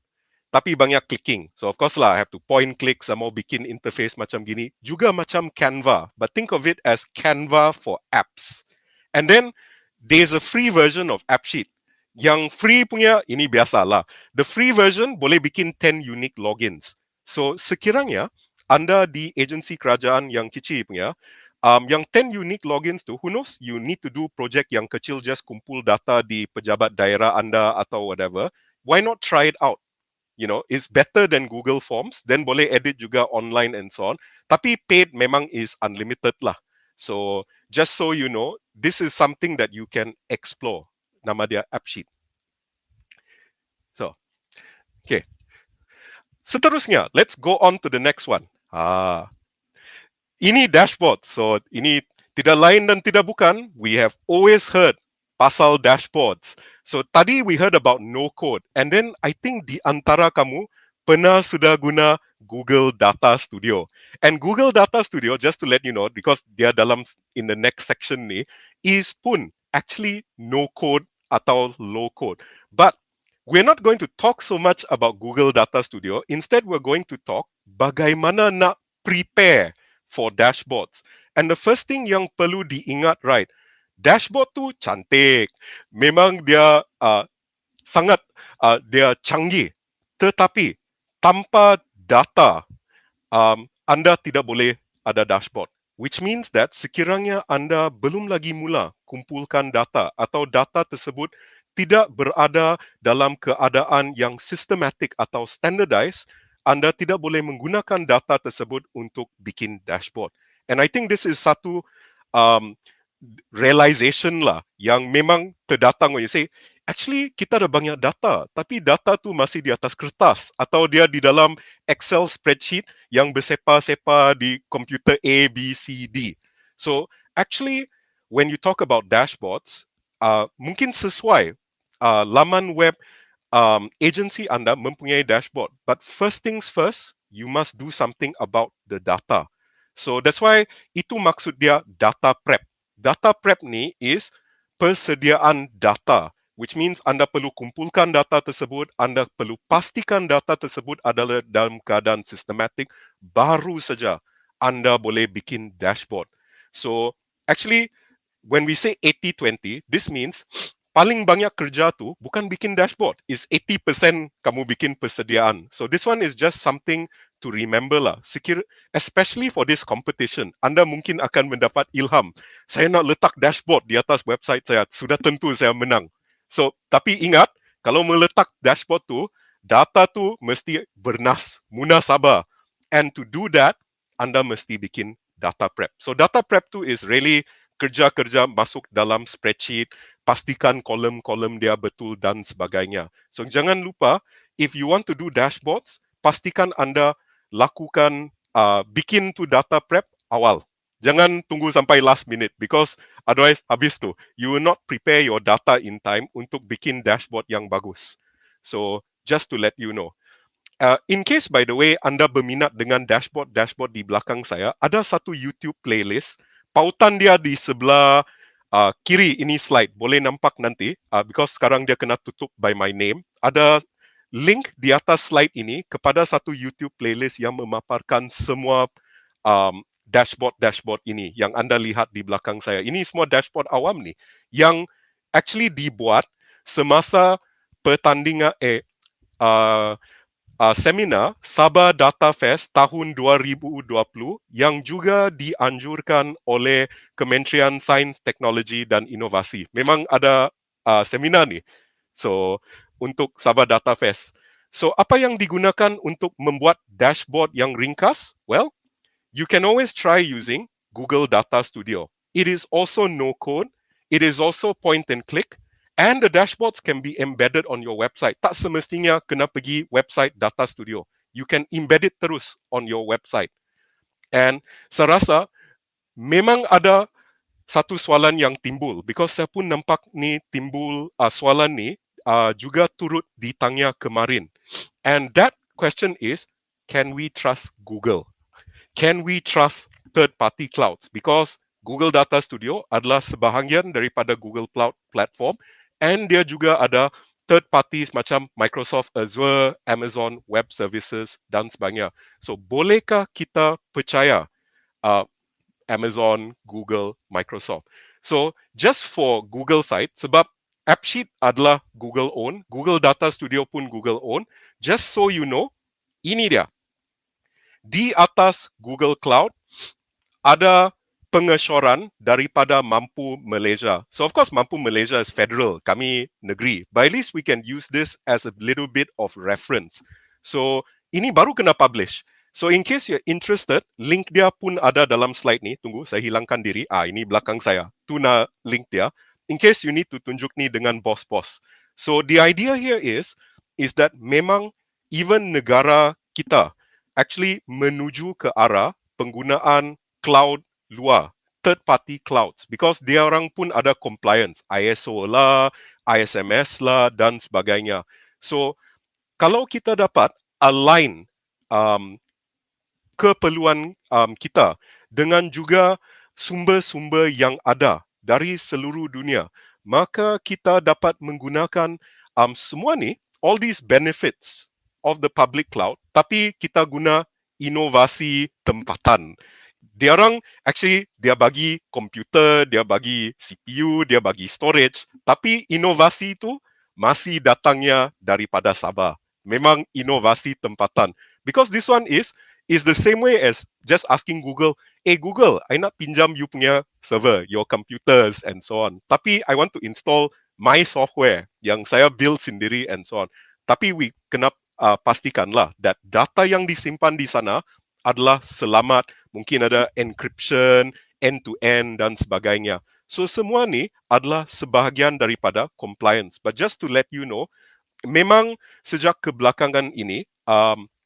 tapi banyak clicking. So of course lah, I have to point click, saya mau bikin interface macam gini. Juga macam Canva, but think of it as Canva for apps. And then there's a free version of AppSheet. Yang free punya, ini biasa lah. The free version boleh bikin 10 unique logins. So sekiranya anda di agensi kerajaan yang kecil punya, yang 10 unique logins tu, who knows, you need to do project yang kecil, just kumpul data di pejabat daerah anda atau whatever. Why not try it out? You know, it's better than Google Forms. Then boleh edit juga online and so on. Tapi paid memang is unlimited lah. So just so you know, this is something that you can explore. Nama dia AppSheet. So, okay. Seterusnya, let's go on to the next one. Ini dashboard. So ini tidak lain dan tidak bukan. We have always heard pasal dashboards. So tadi we heard about no code, and then I think di antara kamu pernah sudah guna Google Data Studio. And Google Data Studio, just to let you know, because dia dalam in the next section ni, is pun actually no code atau low code. But we're not going to talk so much about Google Data Studio. Instead, we're going to talk bagaimana nak prepare for dashboards. And the first thing yang perlu diingat, right, dashboard tu cantik. Memang dia sangat dia canggih. Tetapi tanpa data, anda tidak boleh ada dashboard. Which means that sekiranya anda belum lagi mula kumpulkan data atau data tersebut tidak berada dalam keadaan yang sistematik atau standardized, anda tidak boleh menggunakan data tersebut untuk bikin dashboard. And I think this is satu realization lah yang memang terdatang when you say, actually kita ada banyak data, tapi data tu masih di atas kertas atau dia di dalam Excel spreadsheet yang bersepa-sepa di komputer A, B, C, D. So actually when you talk about dashboards, mungkin sesuai laman web agency anda mempunyai dashboard. But first things first, you must do something about the data. So that's why itu maksud dia data prep. Data prep ni is persediaan data, which means anda perlu kumpulkan data tersebut, anda perlu pastikan data tersebut adalah dalam keadaan sistematik, baru saja anda boleh bikin dashboard. So actually when we say 80-20, this means paling banyak kerja tu bukan bikin dashboard, is 80% kamu bikin persediaan. So this one is just something to remember lah. Especially for this competition, anda mungkin akan mendapat ilham. Saya nak letak dashboard di atas website saya, sudah tentu saya menang. So, tapi ingat, kalau meletak dashboard tu, data tu mesti munasabah. And to do that, anda mesti bikin data prep. So data prep tu is really kerja-kerja masuk dalam spreadsheet, pastikan kolom-kolom dia betul dan sebagainya. So jangan lupa, if you want to do dashboards, pastikan anda lakukan bikin tu data prep awal. Jangan tunggu sampai last minute because otherwise habis tu. You will not prepare your data in time untuk bikin dashboard yang bagus. So just to let you know. In case by the way anda berminat dengan dashboard di belakang saya, ada satu YouTube playlist. Pautan dia di sebelah kiri ini slide. Boleh nampak nanti because sekarang dia kena tutup by my name. Ada link di atas slide ini kepada satu YouTube playlist yang memaparkan semua dashboard ini yang anda lihat di belakang saya. Ini semua dashboard awam ni yang actually dibuat semasa pertandingan seminar Sabah Data Fest tahun 2020 yang juga dianjurkan oleh Kementerian Sains, Teknologi dan Inovasi. Memang ada seminar ni. So untuk Sabah Data Fest. So apa yang digunakan untuk membuat dashboard yang ringkas? Well, you can always try using Google Data Studio. It is also no code. It is also point and click. And the dashboards can be embedded on your website. Tak semestinya kena pergi website Data Studio. You can embed it terus on your website. And saya rasa memang ada satu soalan yang timbul. Because saya pun nampak ni timbul soalan ni juga turut ditanya kemarin. And that question is, can we trust Google? Can we trust third-party clouds? Because Google Data Studio adalah sebahagian daripada Google Cloud Platform and dia juga ada third parties macam Microsoft Azure, Amazon Web Services dan sebagainya. So, bolehkah kita percaya Amazon, Google, Microsoft? So, just for Google side, sebab AppSheet adalah Google own, Google Data Studio pun Google own, just so you know, ini dia. Di atas Google Cloud, ada pengesyuaran daripada Mampu Malaysia. So of course Mampu Malaysia is federal, kami negeri. But at least we can use this as a little bit of reference. So ini baru kena publish. So in case you're interested, link dia pun ada dalam slide ni. Tunggu, saya hilangkan diri. Ini belakang saya. Tuna link dia. In case you need to tunjuk ni dengan bos-bos. So the idea here is that memang even negara kita actually menuju ke arah penggunaan cloud luar, third party clouds, because dia orang pun ada compliance, ISO lah, ISMS lah dan sebagainya. So kalau kita dapat align keperluan kita dengan juga sumber-sumber yang ada dari seluruh dunia, maka kita dapat menggunakan semua ni, all these benefits of the public cloud, tapi kita guna inovasi tempatan. Dia orang actually dia bagi komputer, dia bagi CPU, dia bagi storage, tapi inovasi itu masih datangnya daripada Sabah. Memang inovasi tempatan. Because this one is the same way as just asking Google, Google, I nak pinjam you punya server, your computers and so on. Tapi I want to install my software yang saya build sendiri and so on. Tapi we kena pastikanlah that data yang disimpan di sana adalah selamat, mungkin ada encryption, end-to-end dan sebagainya. So semua ni adalah sebahagian daripada compliance. But just to let you know, memang sejak kebelakangan ini,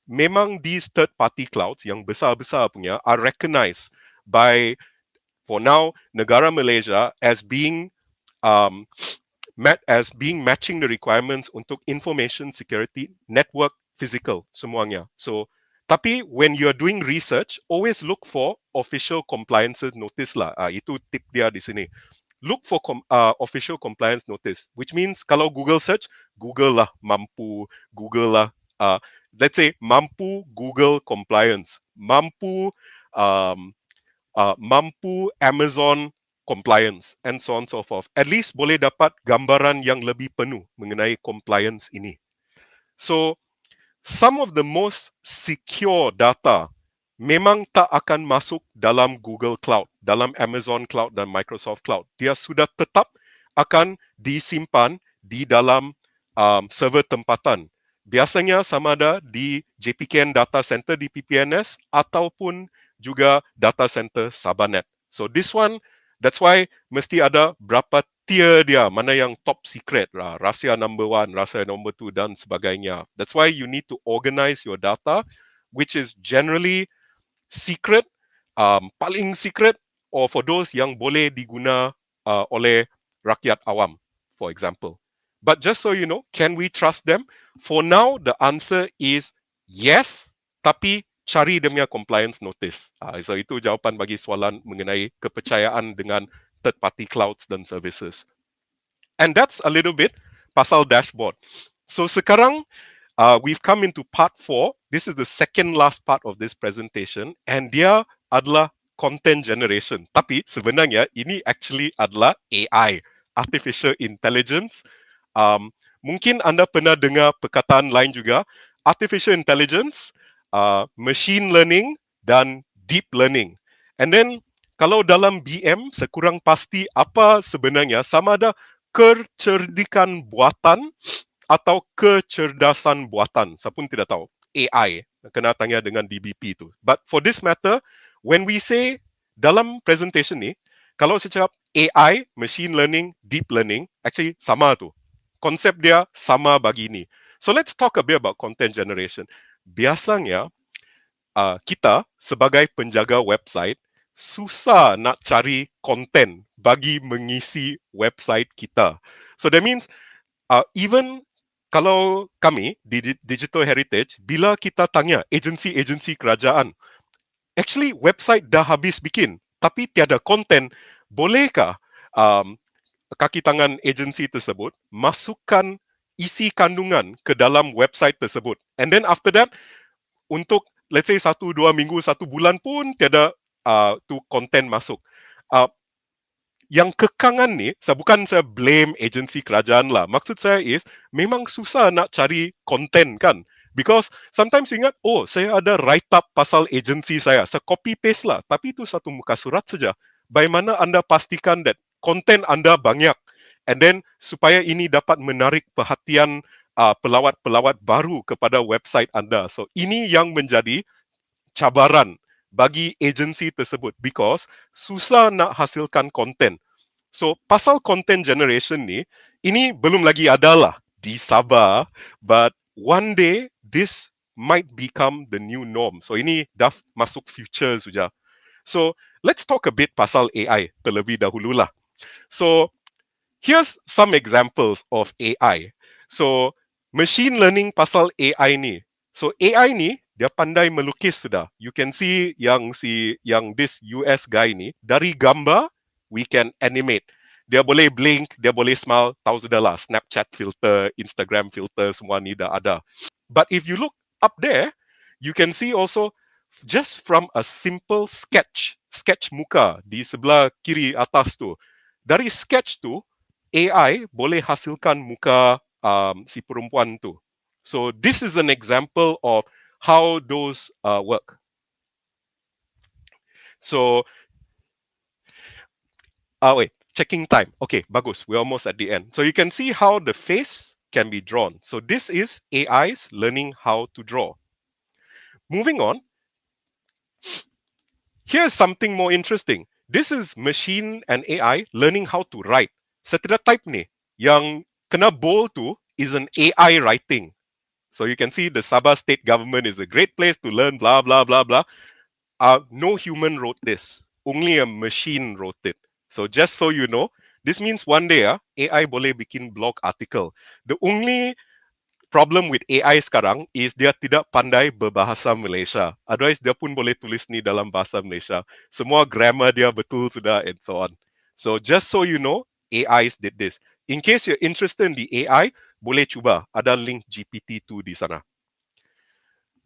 memang these third party clouds yang besar-besar punya are recognized by, for now, negara Malaysia as being um, matching the requirements untuk information security, network, physical, semuanya. So, tapi when you are doing research, always look for official compliance notice lah. Itu tip dia di sini. Look for official compliance notice, which means kalau Google search, Google lah mampu, Google lah, let's say mampu Google compliance, mampu Amazon compliance, and so on so forth. At least boleh dapat gambaran yang lebih penuh mengenai compliance ini. So, some of the most secure data memang tak akan masuk dalam Google Cloud, dalam Amazon Cloud dan Microsoft Cloud. Dia sudah tetap akan disimpan di dalam server tempatan. Biasanya sama ada di JPKN Data Center di PPNS ataupun juga data center Sabahnet. So this one, that's why mesti ada berapa tier dia, mana yang top secret lah, rahsia number 1, rahsia number 2 dan sebagainya. That's why you need to organize your data, which is generally secret, paling secret, or for those yang boleh diguna oleh rakyat awam, for example. But just so you know, can we trust them? For now, the answer is yes, tapi cari dia punya compliance notice. So itu jawapan bagi soalan mengenai kepercayaan dengan third party clouds dan services. And that's a little bit pasal dashboard. So sekarang we've come into part 4. This is the second last part of this presentation, and dia adalah content generation. Tapi sebenarnya ini actually adalah AI, artificial intelligence. Mungkin anda pernah dengar perkataan lain juga, artificial intelligence, machine learning dan deep learning. And then kalau dalam BM sekurang pasti apa sebenarnya, sama ada kecerdikan buatan atau kecerdasan buatan. Saya pun tidak tahu. AI. Kena tanya dengan DBP tu. But for this matter, when we say dalam presentation ni, kalau saya cakap AI, machine learning, deep learning, actually sama tu. Konsep dia sama bagi ni. So let's talk a bit about content generation. Biasanya, kita sebagai penjaga website, susah nak cari konten bagi mengisi website kita. So that means, even kalau kami di Digital Heritage, bila kita tanya agensi-agensi kerajaan, actually website dah habis bikin, tapi tiada konten, bolehkah kaki tangan agensi tersebut masukkan isi kandungan ke dalam website tersebut? And then after that, untuk let's say 1-2 minggu, 1 bulan pun tiada tu konten masuk. Yang kekangan ni, bukan saya blame agensi kerajaan lah. Maksud saya is, memang susah nak cari konten kan. Because sometimes you ingat, oh saya ada write up pasal agensi saya. Saya copy paste lah. Tapi itu satu muka surat saja. Bagaimana anda pastikan that konten anda banyak. And then supaya ini dapat menarik perhatian pelawat-pelawat baru kepada website anda. So ini yang menjadi cabaran bagi agensi tersebut because susah nak hasilkan konten. So, pasal content generation ni, ini belum lagi ada lah di Sabah, but one day this might become the new norm. So, ini dah masuk future suja. So, let's talk a bit pasal AI terlebih dahulu lah. So, here's some examples of AI. So, machine learning pasal AI ni. So, AI ni, dia pandai melukis sudah. You can see yang this US guy ni, dari gambar, we can animate. Dia boleh blink, dia boleh smile, tahu sudah lah. Snapchat filter, Instagram filter, semua ni dah ada. But if you look up there, you can see also just from a simple sketch muka di sebelah kiri atas tu. Dari sketch tu, AI boleh hasilkan muka si perempuan tu. So this is an example of how those work. So, wait, checking time. Okay, bagus. We're almost at the end. So you can see how the face can be drawn. So this is AI's learning how to draw. Moving on. Here's something more interesting. This is machine and AI learning how to write. Setiap type ni yang kena bold tu is an AI writing. So you can see the Sabah state government is a great place to learn blah blah blah blah. No human wrote this. Only a machine wrote it. So just so you know, this means one day AI boleh bikin blog article. The only problem with AI sekarang is dia tidak pandai berbahasa Malaysia. Otherwise dia pun boleh tulis ni dalam bahasa Malaysia. Semua grammar dia betul sudah and so on. So just so you know, AIs did this. In case you're interested in the AI, boleh cuba. Ada link GPT-2 di sana.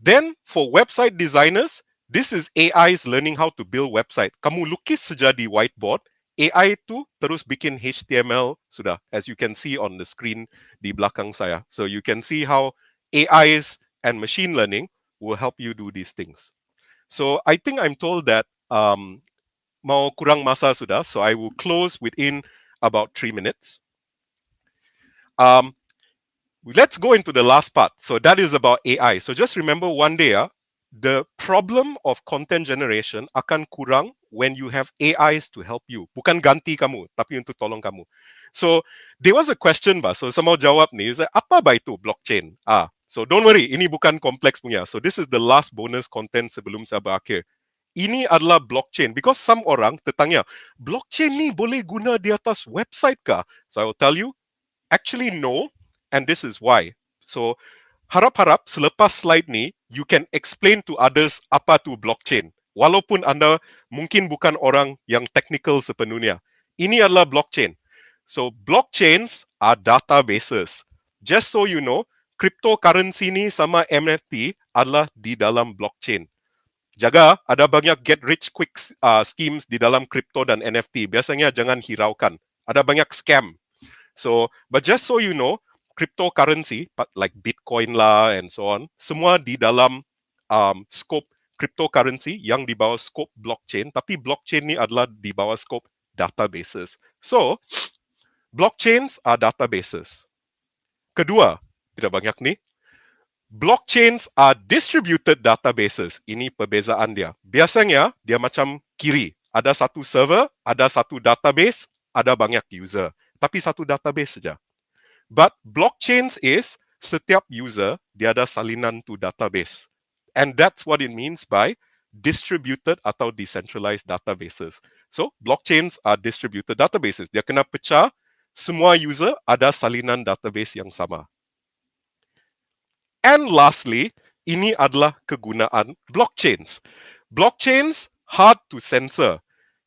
Then for website designers, this is AI's learning how to build website. Kamu lukis saja di whiteboard, AI tu terus bikin HTML sudah, as you can see on the screen di belakang saya. So you can see how AIs and machine learning will help you do these things. So I think I'm told that mau kurang masa sudah, so I will close within about 3 minutes. Let's go into the last part. So that is about AI. So just remember one day, the problem of content generation akan kurang when you have AIs to help you. Bukan ganti kamu, tapi untuk tolong kamu. So there was a question, so saya mau jawab ni, apa itu blockchain? So don't worry, ini bukan kompleks punya. So this is the last bonus content sebelum saya berakhir. Ini adalah blockchain because some orang tertanya, blockchain ni boleh guna di atas website kah? So I will tell you, actually no, and this is why. So harap-harap selepas slide ni you can explain to others apa tu blockchain. Walaupun anda mungkin bukan orang yang technical sepenuhnya. Ini adalah blockchain. So blockchains are databases. Just so you know, cryptocurrency ni sama NFT adalah di dalam blockchain. Jaga, ada banyak get rich quick schemes di dalam crypto dan NFT. Biasanya jangan hiraukan. Ada banyak scam. So, but just so you know, cryptocurrency like Bitcoin lah and so on, semua di dalam scope cryptocurrency yang di bawah scope blockchain, tapi blockchain ni adalah di bawah scope databases. So, blockchains are databases. Kedua, tidak banyak ni, blockchains are distributed databases. Ini perbezaan dia. Biasanya dia macam kiri. Ada satu server, ada satu database, ada banyak user. Tapi satu database saja. But blockchains is setiap user dia ada salinan to database. And that's what it means by distributed atau decentralized databases. So blockchains are distributed databases. Dia kena pecah, semua user ada salinan database yang sama. And lastly, ini adalah kegunaan blockchains. Blockchains hard to censor.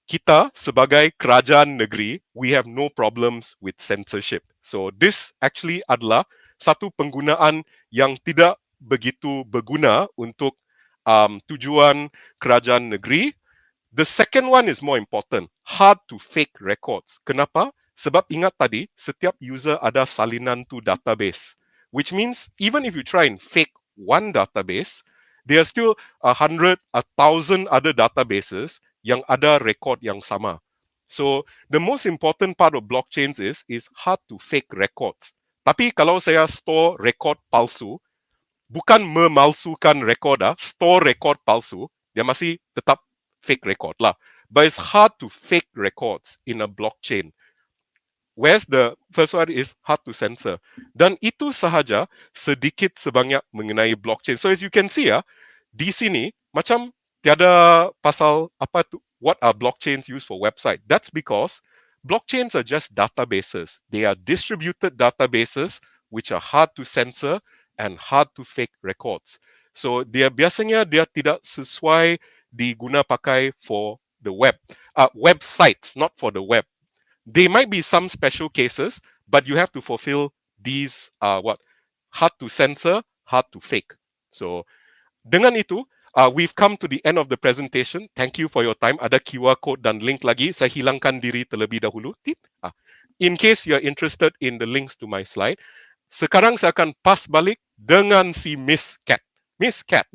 Kita sebagai kerajaan negeri, we have no problems with censorship. So this actually adalah satu penggunaan yang tidak begitu berguna untuk tujuan kerajaan negeri. The second one is more important, hard to fake records. Kenapa? Sebab ingat tadi, setiap user ada salinan to database. Which means even if you try and fake one database, there are still 100, 1,000 other databases yang ada record yang sama. So the most important part of blockchains is hard to fake records. Tapi kalau saya store record palsu, bukan memalsukan record, store record palsu, dia masih tetap fake record lah. But it's hard to fake records in a blockchain. Whereas the first one is hard to censor. Dan itu sahaja sedikit sebanyak mengenai blockchain. So as you can see di sini macam tiada pasal apa tu, what are blockchains used for website. That's because blockchains are just databases. They are distributed databases which are hard to censor and hard to fake records. So biasanya dia tidak sesuai diguna pakai for the web. Websites, not for the web. There might be some special cases, but you have to fulfill these hard to censor, hard to fake. So dengan itu, we've come to the end of the presentation. Thank you for your time. Ada QR code dan link lagi. Saya hilangkan diri terlebih dahulu. In case you're interested in the links to my slide, sekarang saya akan pas balik dengan si Miss Cat. Miss Cat,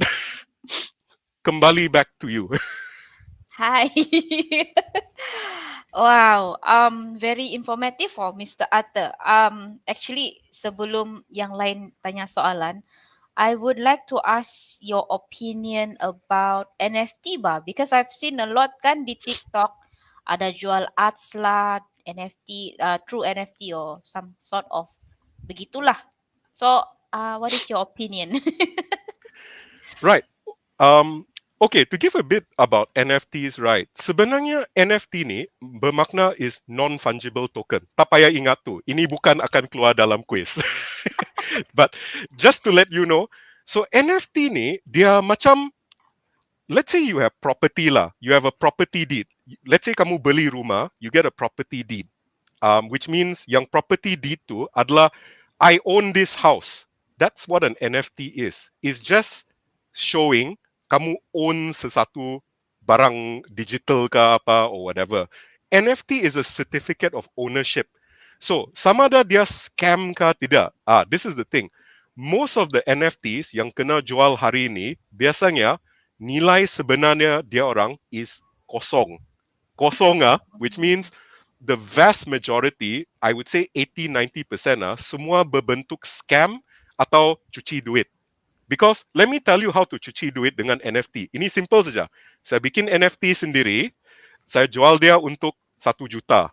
kembali back to you. Hi. Wow, very informative for Mr. Arthur. Actually, sebelum yang lain tanya soalan, I would like to ask your opinion about NFT, because I've seen a lot kan di TikTok. ada jual arts lah, NFT, true NFT or some sort of begitulah. So, what is your opinion? Right. Okay, to give a bit about NFTs, right? Sebenarnya NFT ni bermakna is non-fungible token. Tak payah ingat tu. Ini bukan akan keluar dalam quiz. But just to let you know, so NFT ni dia macam, let's say you have property lah. You have a property deed. Let's say kamu beli rumah, you get a property deed. Which means yang property deed tu adalah I own this house. That's what an NFT is. It's just showing kamu own sesuatu barang digital ke apa or whatever. NFT is a certificate of ownership. So, sama ada dia scam ke tidak. This is the thing. Most of the NFTs yang kena jual hari ini, biasanya nilai sebenarnya dia orang is kosong. Kosong which means the vast majority, I would say 80-90% semua berbentuk scam atau cuci duit. Because let me tell you how to cuci duit dengan NFT. Ini simple saja. Saya bikin NFT sendiri, saya jual dia untuk 1 juta.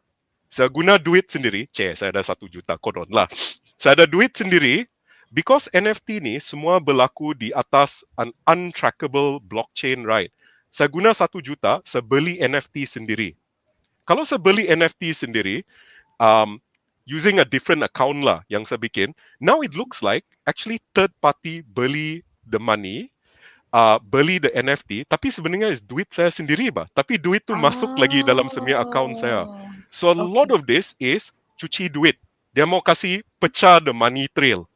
Saya guna duit sendiri, saya ada 1 juta, konon lah. Saya ada duit sendiri, because NFT ni semua berlaku di atas an untrackable blockchain, right? Saya guna 1 juta, saya beli NFT sendiri. Kalau saya beli NFT sendiri, using a different account lah yang saya bikin, now it looks like actually third party beli the money, beli the NFT, tapi sebenarnya is duit saya sendiri bah. Tapi duit tu masuk lagi dalam semua account saya. So a lot Okay. of this is cuci duit. Dia mau kasih pecah the money trail.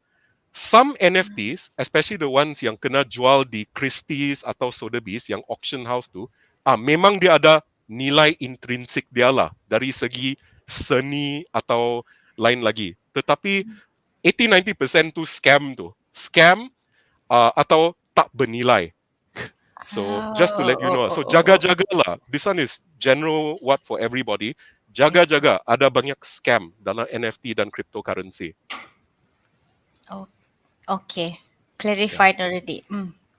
Some NFTs, especially the ones yang kena jual di Christie's atau Sotheby's, yang auction house tu, memang dia ada nilai intrinsik dia lah dari segi seni atau lain lagi. Tetapi 80-90% tu scam tu. Scam atau tak bernilai. So just to let you know. So jaga-jagalah. This one is general what for everybody. Jaga-jaga. Ada banyak scam dalam NFT dan cryptocurrency. Okay, clarified already.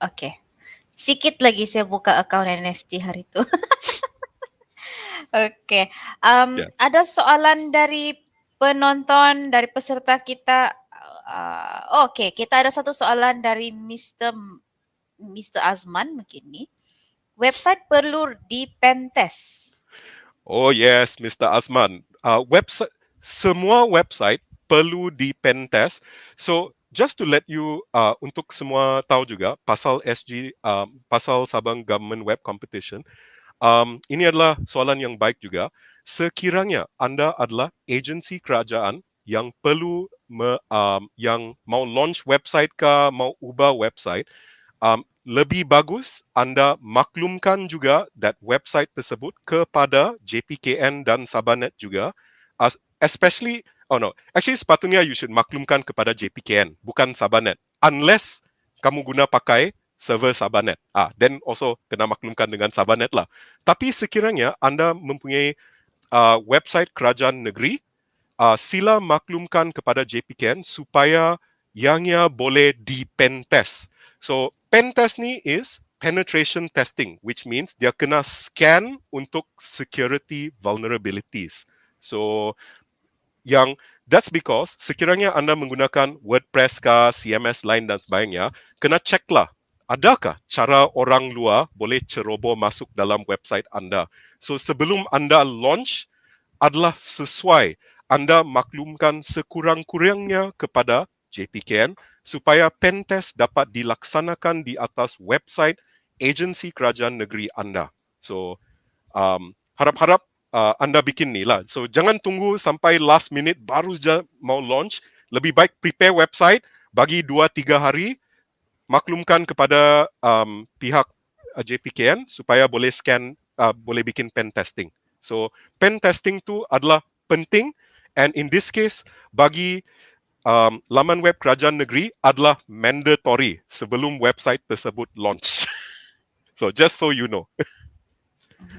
Okay. Sikit lagi saya buka account NFT hari tu. Okay. Yeah. Ada soalan dari penonton, dari peserta kita. Okay, kita ada satu soalan dari Mr. Azman mungkin ni. Website perlu di pentest. Oh yes, Mr. Azman. Website, semua website perlu di pen test. So just to let you, untuk semua tahu juga pasal pasal Sabah Government Web Competition. Ini adalah soalan yang baik juga. Sekiranya anda adalah agensi kerajaan yang perlu yang mau launch website ke, mau ubah website, lebih bagus anda maklumkan juga that website tersebut kepada JPKN dan Sabahnet juga, especially, actually sepatutnya you should maklumkan kepada JPKN, bukan Sabahnet, unless kamu guna pakai server Sabahnet. Then also kena maklumkan dengan Sabahnet lah. Tapi sekiranya anda mempunyai website kerajaan negeri, sila maklumkan kepada JPKN supaya ianya boleh di pen test. So pen test ni is penetration testing, which means dia kena scan untuk security vulnerabilities. So that's because sekiranya anda menggunakan WordPress ke, CMS lain dan sebagainya, kena check lah, adakah cara orang luar boleh ceroboh masuk dalam website anda. So sebelum anda launch, adalah sesuai anda maklumkan sekurang-kurangnya kepada JPKN supaya pen test dapat dilaksanakan di atas website agensi kerajaan negeri anda. So harap-harap anda bikin ni lah. So jangan tunggu sampai last minute baru saja mau launch. Lebih baik prepare website, bagi 2-3 hari, maklumkan kepada pihak JPKN supaya boleh scan, boleh bikin pen testing. So pen testing tu adalah penting, and in this case bagi laman web kerajaan negeri adalah mandatory sebelum website tersebut launch. So just so you know.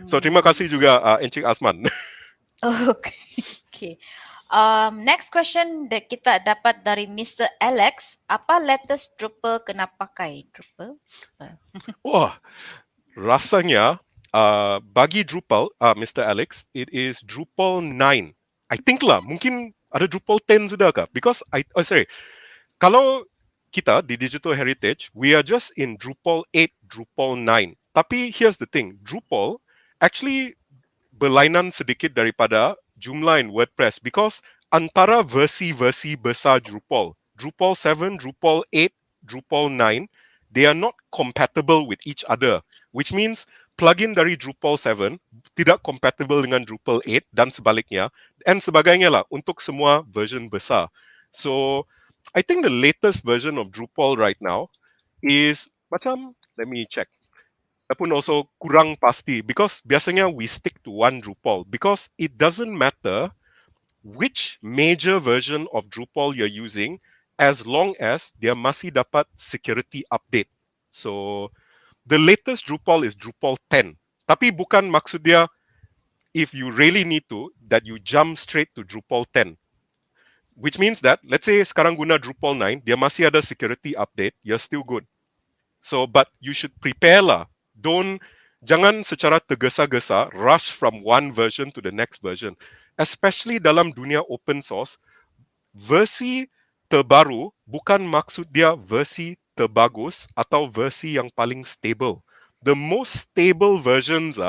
So terima kasih juga Encik Azman. Okay. Next question that kita dapat dari Mr. Alex. Apa latest Drupal kena pakai? Drupal? Wah, rasanya bagi Drupal, Mr. Alex, it is Drupal 9. I think lah, mungkin ada Drupal 10 sudah kah? Because sorry, kalau kita di Digital Heritage, we are just in Drupal 8, Drupal 9. Tapi here's the thing, Drupal actually berlainan sedikit daripada jumlah in WordPress because antara versi-versi besar Drupal, Drupal 7, Drupal 8, Drupal 9, they are not compatible with each other, which means plugin dari Drupal 7 tidak compatible dengan Drupal 8 dan sebaliknya, dan sebagainya lah untuk semua version besar. So, I think the latest version of Drupal right now is macam, let me check. Pun also kurang pasti because biasanya we stick to one Drupal because it doesn't matter which major version of Drupal you're using as long as dia masih dapat security update. So the latest Drupal is Drupal 10. Tapi bukan maksud dia if you really need to that you jump straight to Drupal 10. Which means that let's say sekarang guna Drupal 9, dia masih ada security update, you're still good. So, but you should prepare lah. Jangan secara tergesa-gesa rush from one version to the next version. Especially dalam dunia open source, versi terbaru bukan maksud dia versi terbagus atau versi yang paling stable. The most stable versions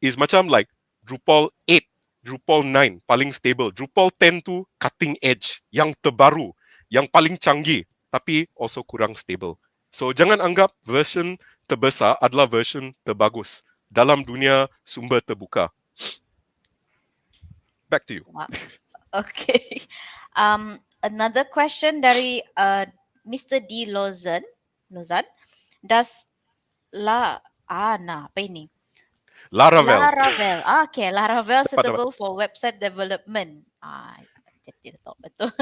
is macam like Drupal 8, Drupal 9 paling stable. Drupal 10 tu cutting edge, yang terbaru, yang paling canggih, tapi also kurang stable. So jangan anggap version terbesar adalah version terbagus dalam dunia sumber terbuka. Back to you. Okay. Another question dari Mr. D. Lozan. Does apa ini? Laravel. Okay, Laravel suitable for website development. Tidak tahu betul.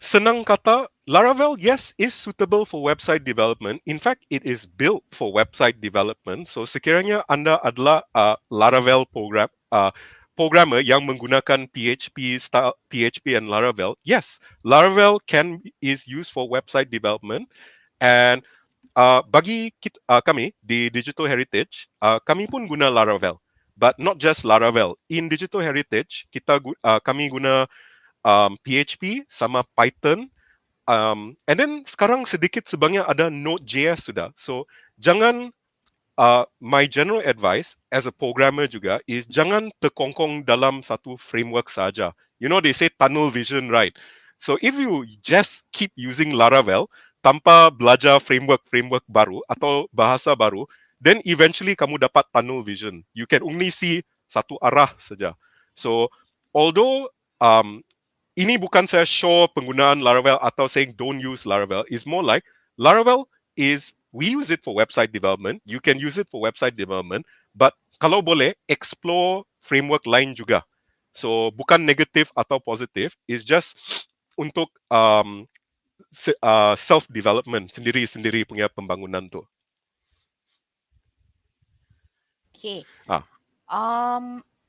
Senang kata, Laravel, yes, is suitable for website development. In fact, it is built for website development. So, sekiranya anda adalah Laravel programmer yang menggunakan PHP and Laravel, yes, Laravel is used for website development. And bagi kami di Digital Heritage, kami pun guna Laravel. But not just Laravel. In Digital Heritage, kami guna PHP sama Python, and then sekarang sedikit sebanyak ada Node.js sudah. So jangan, my general advice as a programmer juga is jangan terkongkong dalam satu framework saja. You know they say tunnel vision, right? So if you just keep using Laravel tanpa belajar framework baru atau bahasa baru, then eventually kamu dapat tunnel vision. You can only see satu arah saja. So although ini bukan saya show penggunaan Laravel atau saying don't use Laravel. It's more like Laravel is, we use it for website development. You can use it for website development. But kalau boleh, explore framework lain juga. So bukan negatif atau positif. It's just untuk self-development, sendiri-sendiri punya pembangunan tu. Okay.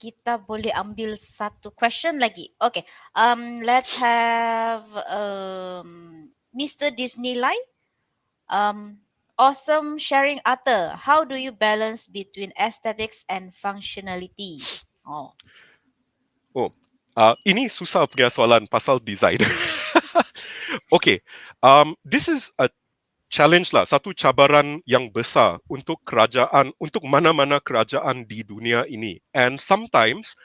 Kita boleh ambil satu question lagi. Okay. Let's have Mr. Disney Lai. Awesome sharing, Arthur. How do you balance between aesthetics and functionality? Ini susah punya soalan pasal design. Okay. This is a challenge lah, satu cabaran yang besar untuk kerajaan, untuk mana-mana kerajaan di dunia ini. And sometimes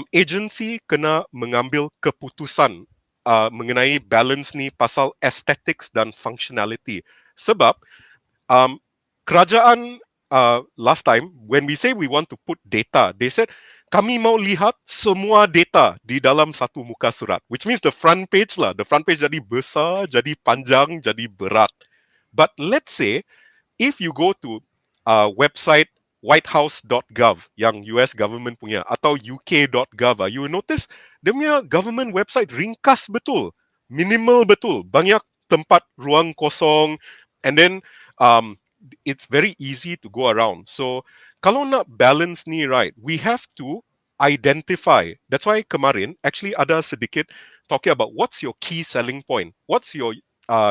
agency kena mengambil keputusan mengenai balance ni pasal aesthetics dan functionality. Sebab kerajaan last time when we say we want to put data, they said kami mau lihat semua data di dalam satu muka surat, which means the front page lah. The front page jadi besar, jadi panjang, jadi berat. But let's say, if you go to website whitehouse.gov yang US government punya atau UK.gov, you will notice dia punya government website ringkas betul, minimal betul, banyak tempat ruang kosong, and then it's very easy to go around. So kalau nak balance ni right, we have to identify. That's why kemarin actually ada sedikit talking about what's your key selling point, what's your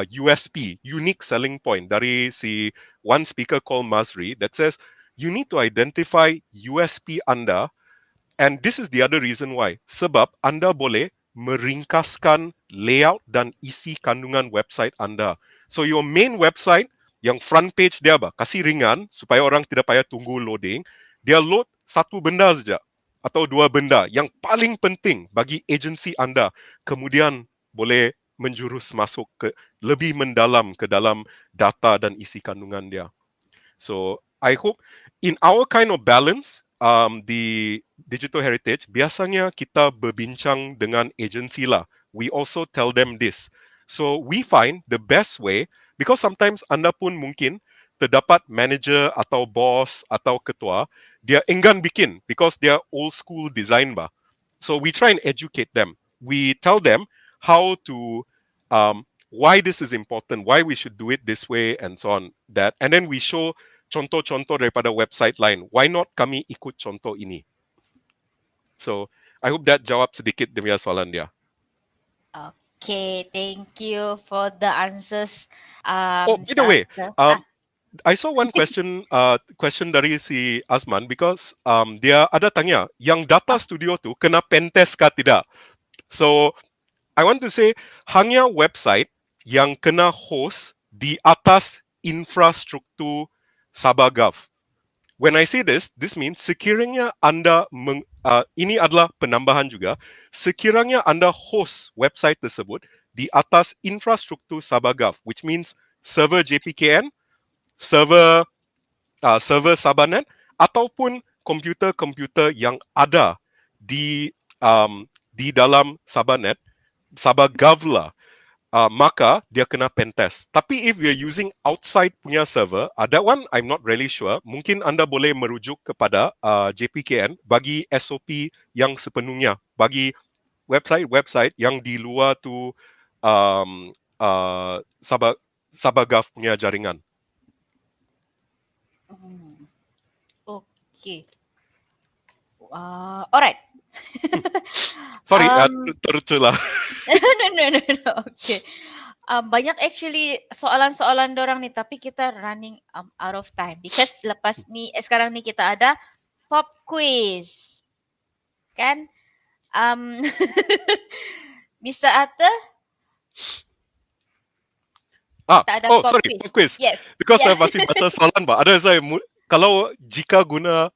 USP, unique selling point, dari si one speaker called Masri that says you need to identify USP anda. And this is the other reason why. Sebab anda boleh meringkaskan layout dan isi kandungan website anda. So your main website, yang front page dia apa? Kasih ringan supaya orang tidak payah tunggu loading. Dia load satu benda saja atau dua benda yang paling penting bagi agensi anda. Kemudian boleh menjurus masuk ke lebih mendalam ke dalam data dan isi kandungan dia. So I hope in our kind of balance, the digital heritage, biasanya kita berbincang dengan agensi lah. We also tell them this. So we find the best way, because sometimes anda pun mungkin terdapat manager atau boss atau ketua, dia enggan bikin because they are old school design bah. So we try and educate them. We tell them how to why this is important, why we should do it this way, and so on. That, and then we show contoh-contoh daripada website lain. Why not kami ikut contoh ini? So I hope that jawab sedikit demi soalan dia. Okay, thank you for the answers. Oh, by the way, Ah, I saw one question dari si Azman, because dia ada tanya yang data studio tu kena pentest kah tidak. So I want to say hanya website yang kena host di atas infrastruktur Sabah Gov. When I say this means sekiranya anda ini adalah penambahan juga, sekiranya anda host website tersebut di atas infrastruktur Sabah Gov, which means server JPKN, server Sabahnet, ataupun komputer-komputer yang ada di dalam Sabahnet, Sabah Gov lah, maka dia kena pentest. Tapi if you're using outside punya server, that one I'm not really sure. Mungkin anda boleh merujuk kepada JPKN bagi SOP yang sepenuhnya, bagi website-website yang di luar tu Sabah Gov punya jaringan. Okay. Alright. Sorry, tercelah. No. Okay. Banyak actually soalan-soalan dorang ni, tapi kita running out of time because lepas ni sekarang ni kita ada pop quiz, kan? Mr. Atta? Tak ada pop Sorry, quiz. pop quiz. Yes. Because saya masih baca soalan, Pak. Ada saya kalau jika guna,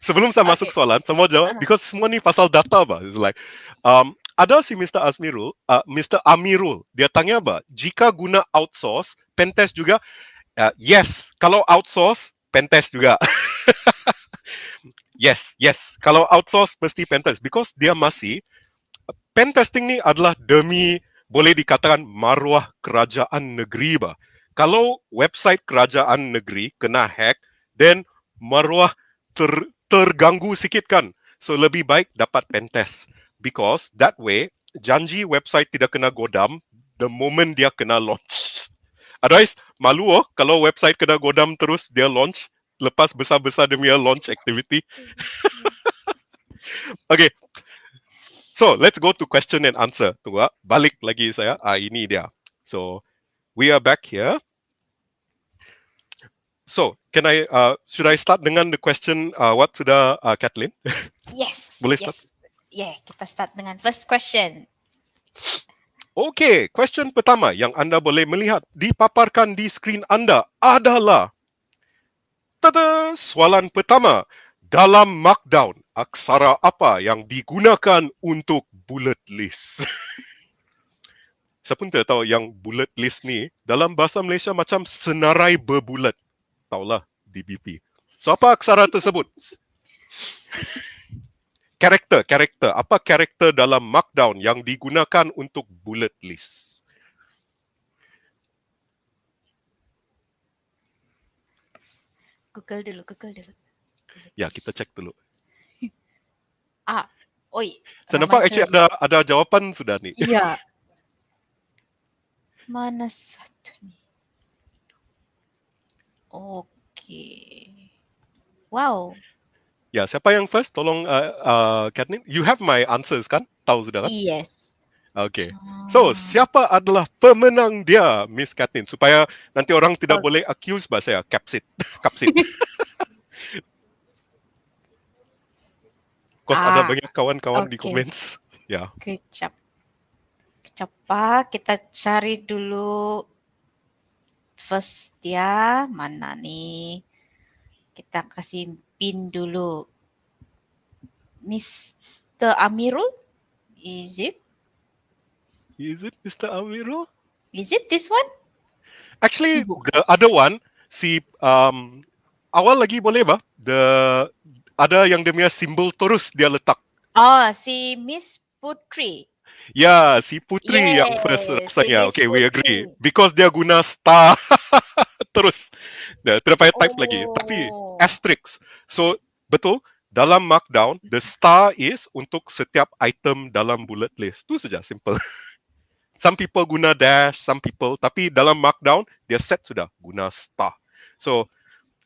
sebelum saya masuk soalan, saya mau jawab, because semua ni pasal data, Pak. It's like, ada si Mr. Mr. Amirul, dia tanya, Pak, jika guna outsource, pentest juga? Yes, kalau outsource, pentest juga. Yes, kalau outsource mesti pentest, because dia masih, pentesting ni adalah demi, boleh dikatakan maruah kerajaan negeri, bah. Kalau website kerajaan negeri kena hack, then maruah terganggu sikit kan. So lebih baik dapat pentest, because that way janji website tidak kena godam the moment dia kena launch. Otherwise malu kalau website kena godam terus dia launch lepas besar-besar demi launch activity. Okay. So, let's go to question and answer. Tunggu, balik lagi saya. Ini dia. So, we are back here. So, should I start dengan the question, what sudah Kathleen? Yes. Boleh start? Yeah, kita start dengan first question. Okay, question pertama yang anda boleh melihat dipaparkan di skrin anda adalah soalan pertama. Dalam Markdown, aksara apa yang digunakan untuk bullet list? Saya pun tidak tahu yang bullet list ni dalam bahasa Malaysia macam senarai berbulat. Taulah DBP. So apa aksara tersebut? Karakter. Apa karakter dalam Markdown yang digunakan untuk bullet list? Google dulu. Ya, kita cek dulu. Saya nampak actually ada jawapan sudah ni. Iya. Mana satu ni? Okay. Wow. Ya, siapa yang first? Tolong Kathleen. You have my answers kan? Tahu sudah kan? Yes. Okay. So, siapa adalah pemenang dia, Miss Kathleen? Supaya nanti orang tidak boleh accuse bahasa saya. Kapsit. Cause ada banyak kawan-kawan di Okay. comments. Ya. Kejap. Kita cari dulu first ya. Mana nih? Kita kasih pin dulu. Mr. Amirul? Is it? Is it Mr. Amirul? Is it this one? Actually, Bukan. the other one, si awal lagi boleh ba? Ada yang dia punya simbol terus dia letak. Oh, si Miss Putri. Ya, si Putri yang first Yes, si rasanya. Miss Okay, we agree. Putri. Because dia guna star terus. Dia tidak payah type lagi. Tapi Oh. asterisk. So, betul, dalam markdown, the star is untuk setiap item dalam bullet list. Itu saja, simple. Some people guna dash, some people. Tapi dalam markdown, dia set sudah guna star. So,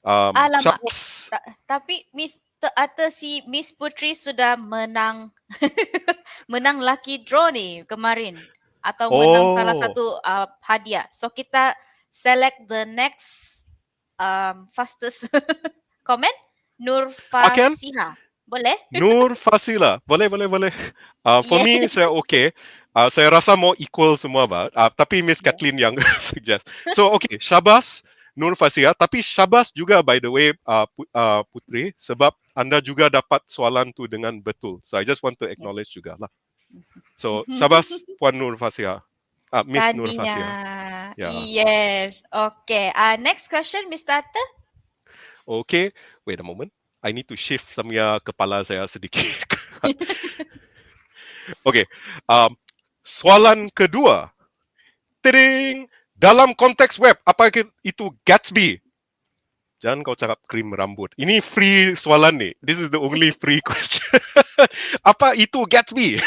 Alamak. Syabas. Tapi si Miss Putri sudah menang menang lucky draw ni kemarin atau menang salah Oh, satu hadiah. So kita select the next fastest comment Nur Akan? Fasiha. Boleh? Nur Fasila. Boleh. For me, Yes. saya okay. Saya rasa mau equal semua, ba. Tapi Miss Yeah. Kathleen yang suggest. So, okay. Syabas Nur Fasila. Tapi syabas juga, by the way, Putri. Sebab anda juga dapat soalan tu dengan betul. So, I just want to acknowledge juga lah. So, syabas Puan Nur Fasila. Miss Nur Fasila. Tahniah. Yeah. Yes. Okay. Next question, Mr. Atta. Okay. Wait a moment. I need to shift samnya kepala saya sedikit. Okay. Soalan kedua. Tering. Dalam konteks web, apakah itu Gatsby? Jangan kau cakap krim rambut. Ini free soalan ni. This is the only free question. Apa itu Gatsby?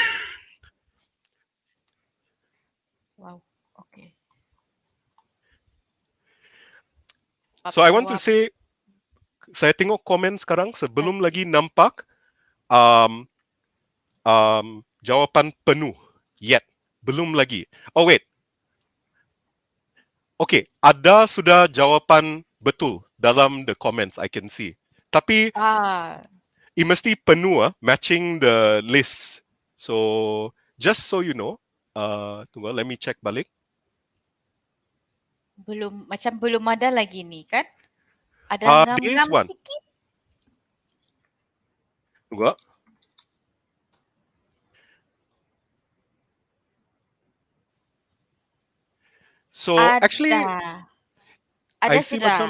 Wow. Okay. So I want to say, saya tengok komen sekarang sebelum lagi nampak jawapan penuh. Yet. Belum lagi. Oh wait. Okay, ada sudah jawapan betul dalam the comments I can see. Tapi it mesti penuh matching the list. So just so you know, tunggu let me check balik. Belum ada lagi ni kan? Ada ngam-ngam sikit. Tunggu. So actually ada I see sudah. macam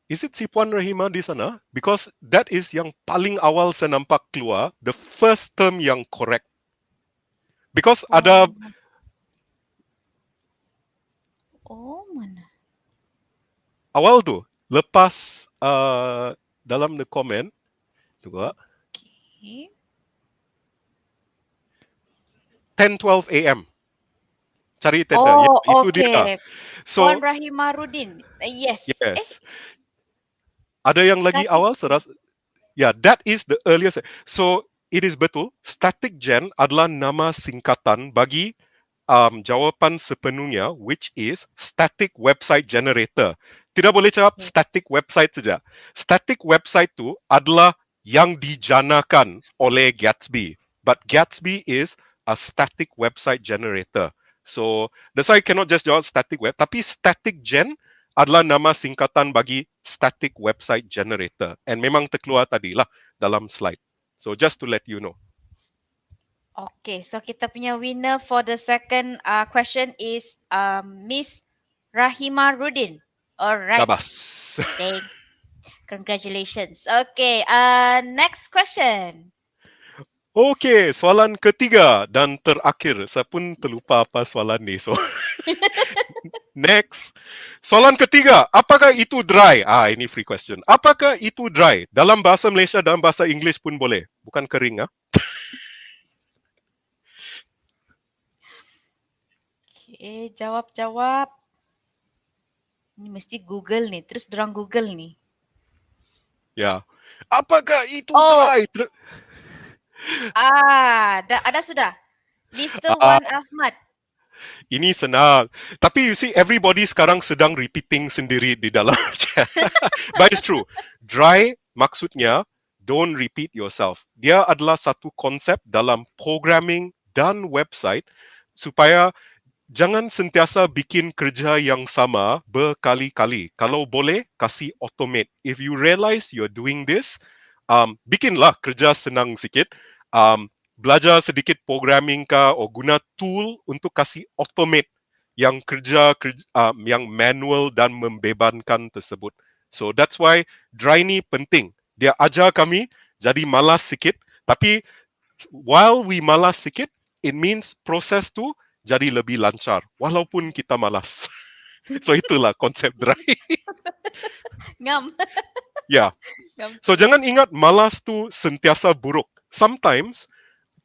is it si Puan Rahima di sana? Because that is yang paling awal saya nampak keluar, the first term yang correct. Because ada mana? Awal tu, lepas dalam the comment, tunggu. Okay. 10:12 AM. Cari tenda. Ya, itu dia. So, Puan Rahimarudin. Yes. Yes. Ada yang lagi awal serasa. Yeah, that is the earliest. So, it is betul. Static gen adalah nama singkatan bagi jawapan sepenuhnya, which is static website generator. Tidak boleh cakap static website saja. Static website tu adalah yang dijanakan oleh Gatsby. But Gatsby is a static website generator. So, that's why I cannot just jawab static web. Tapi static gen adalah nama singkatan bagi static website generator. And memang terkeluar tadi lah dalam slide. So, just to let you know. Okay, so kita punya winner for the second question is Miss Rahima Rudin. Alright. Syabas. Congratulations. Okay, next question. Okay, soalan ketiga dan terakhir. Saya pun terlupa apa soalan ni. So, next. Soalan ketiga, apakah itu dry? Ini free question. Apakah itu dry? Dalam bahasa Malaysia, dalam bahasa Inggeris pun boleh. Bukan kering, Okay, jawab. Ini mesti Google ni. Terus dorang Google ni. Ya. Apakah itu dry? Ada sudah. Mr. Wan Ahmad. Ini senang. Tapi you see, everybody sekarang sedang repeating sendiri di dalam chat. But it's true. Dry maksudnya don't repeat yourself. Dia adalah satu konsep dalam programming dan website supaya jangan sentiasa bikin kerja yang sama berkali-kali. Kalau boleh, kasih automate. If you realize you're doing this, bikinlah kerja senang sikit. Belajar sedikit programming kah, atau guna tool untuk kasih automate yang kerja yang manual dan membebankan tersebut. So that's why Dry ni penting. Dia ajar kami jadi malas sikit, tapi while we malas sikit, it means proses tu jadi lebih lancar walaupun kita malas. So itulah konsep Dry. Ngam. Ya. Ngam. So jangan ingat malas tu sentiasa buruk. Sometimes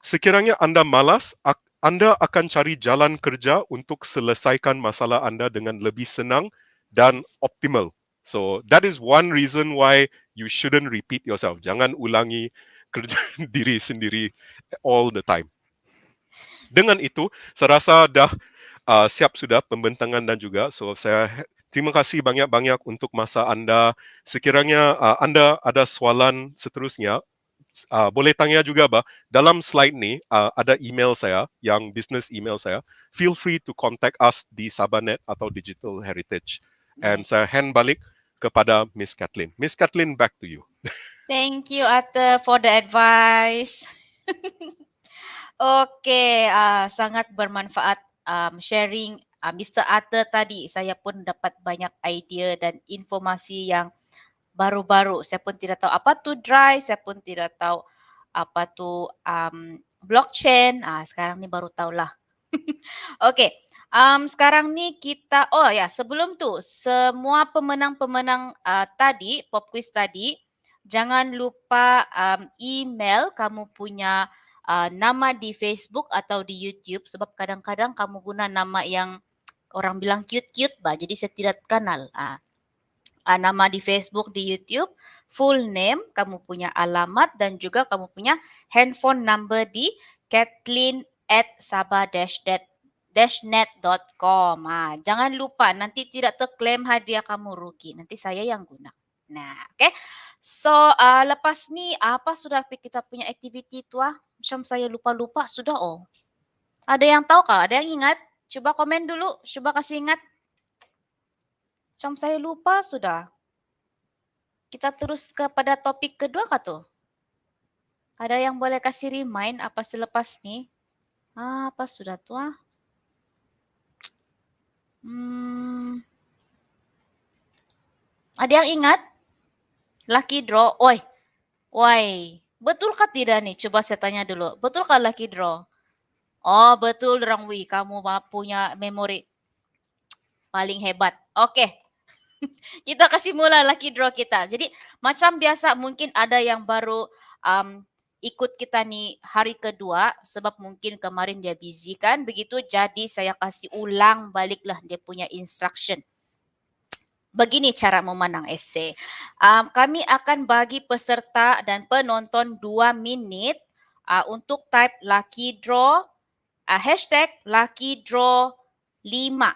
sekiranya anda malas, anda akan cari jalan kerja untuk selesaikan masalah anda dengan lebih senang dan optimal. So that is one reason why you shouldn't repeat yourself. Jangan ulangi kerja diri sendiri all the time. Dengan itu, saya rasa dah siap sudah pembentangan dan juga. So saya terima kasih banyak-banyak untuk masa anda. Sekiranya anda ada soalan seterusnya, boleh tanya juga bah. Dalam slide ni ada email saya, yang business email saya. Feel free to contact us di Sabahnet atau Digital Heritage. And saya hand balik kepada Miss Kathleen. Miss Kathleen, back to you. Thank you, Atta, for the advice. Okey, sangat bermanfaat sharing Mr. Atta tadi. Saya pun dapat banyak idea dan informasi yang baru-baru. Saya pun tidak tahu apa tu Dry, saya pun tidak tahu apa tu blockchain. Sekarang ni baru tahulah. Okey, sekarang ni kita, sebelum tu, semua pemenang-pemenang tadi, pop quiz tadi, jangan lupa email kamu punya nama di Facebook atau di YouTube, sebab kadang-kadang kamu guna nama yang orang bilang cute-cute bah, jadi saya tidak kenal. Nama di Facebook, di YouTube, full name, kamu punya alamat dan juga kamu punya handphone number di kathleen@sabah-net.com. Jangan lupa, nanti tidak terklaim hadiah kamu rugi. Nanti saya yang guna. Nah, okay. So, lepas ni, apa sudah kita punya aktiviti tu? Macam saya lupa-lupa sudah. Ada yang tahu kah? Ada yang ingat? Cuba komen dulu. Cuba kasih ingat. Macam saya lupa sudah. Kita terus kepada topik kedua kah tu? Ada yang boleh kasih remind apa selepas ni? Apa sudah tu? Ada yang ingat? Lucky draw. Oi. Betulkah tidak ni? Coba saya tanya dulu. Betulkah lucky draw? Oh, betul Rangwi. Kamu punya memori paling hebat. Okey. Kita kasih mula lucky draw kita. Jadi macam biasa mungkin ada yang baru ikut kita ni hari kedua sebab mungkin kemarin dia busy kan. Begitu jadi saya kasih ulang baliklah dia punya instruction. Begini cara memenang esei. Kami akan bagi peserta dan penonton 2 minit untuk type lucky draw, hashtag lucky draw 5.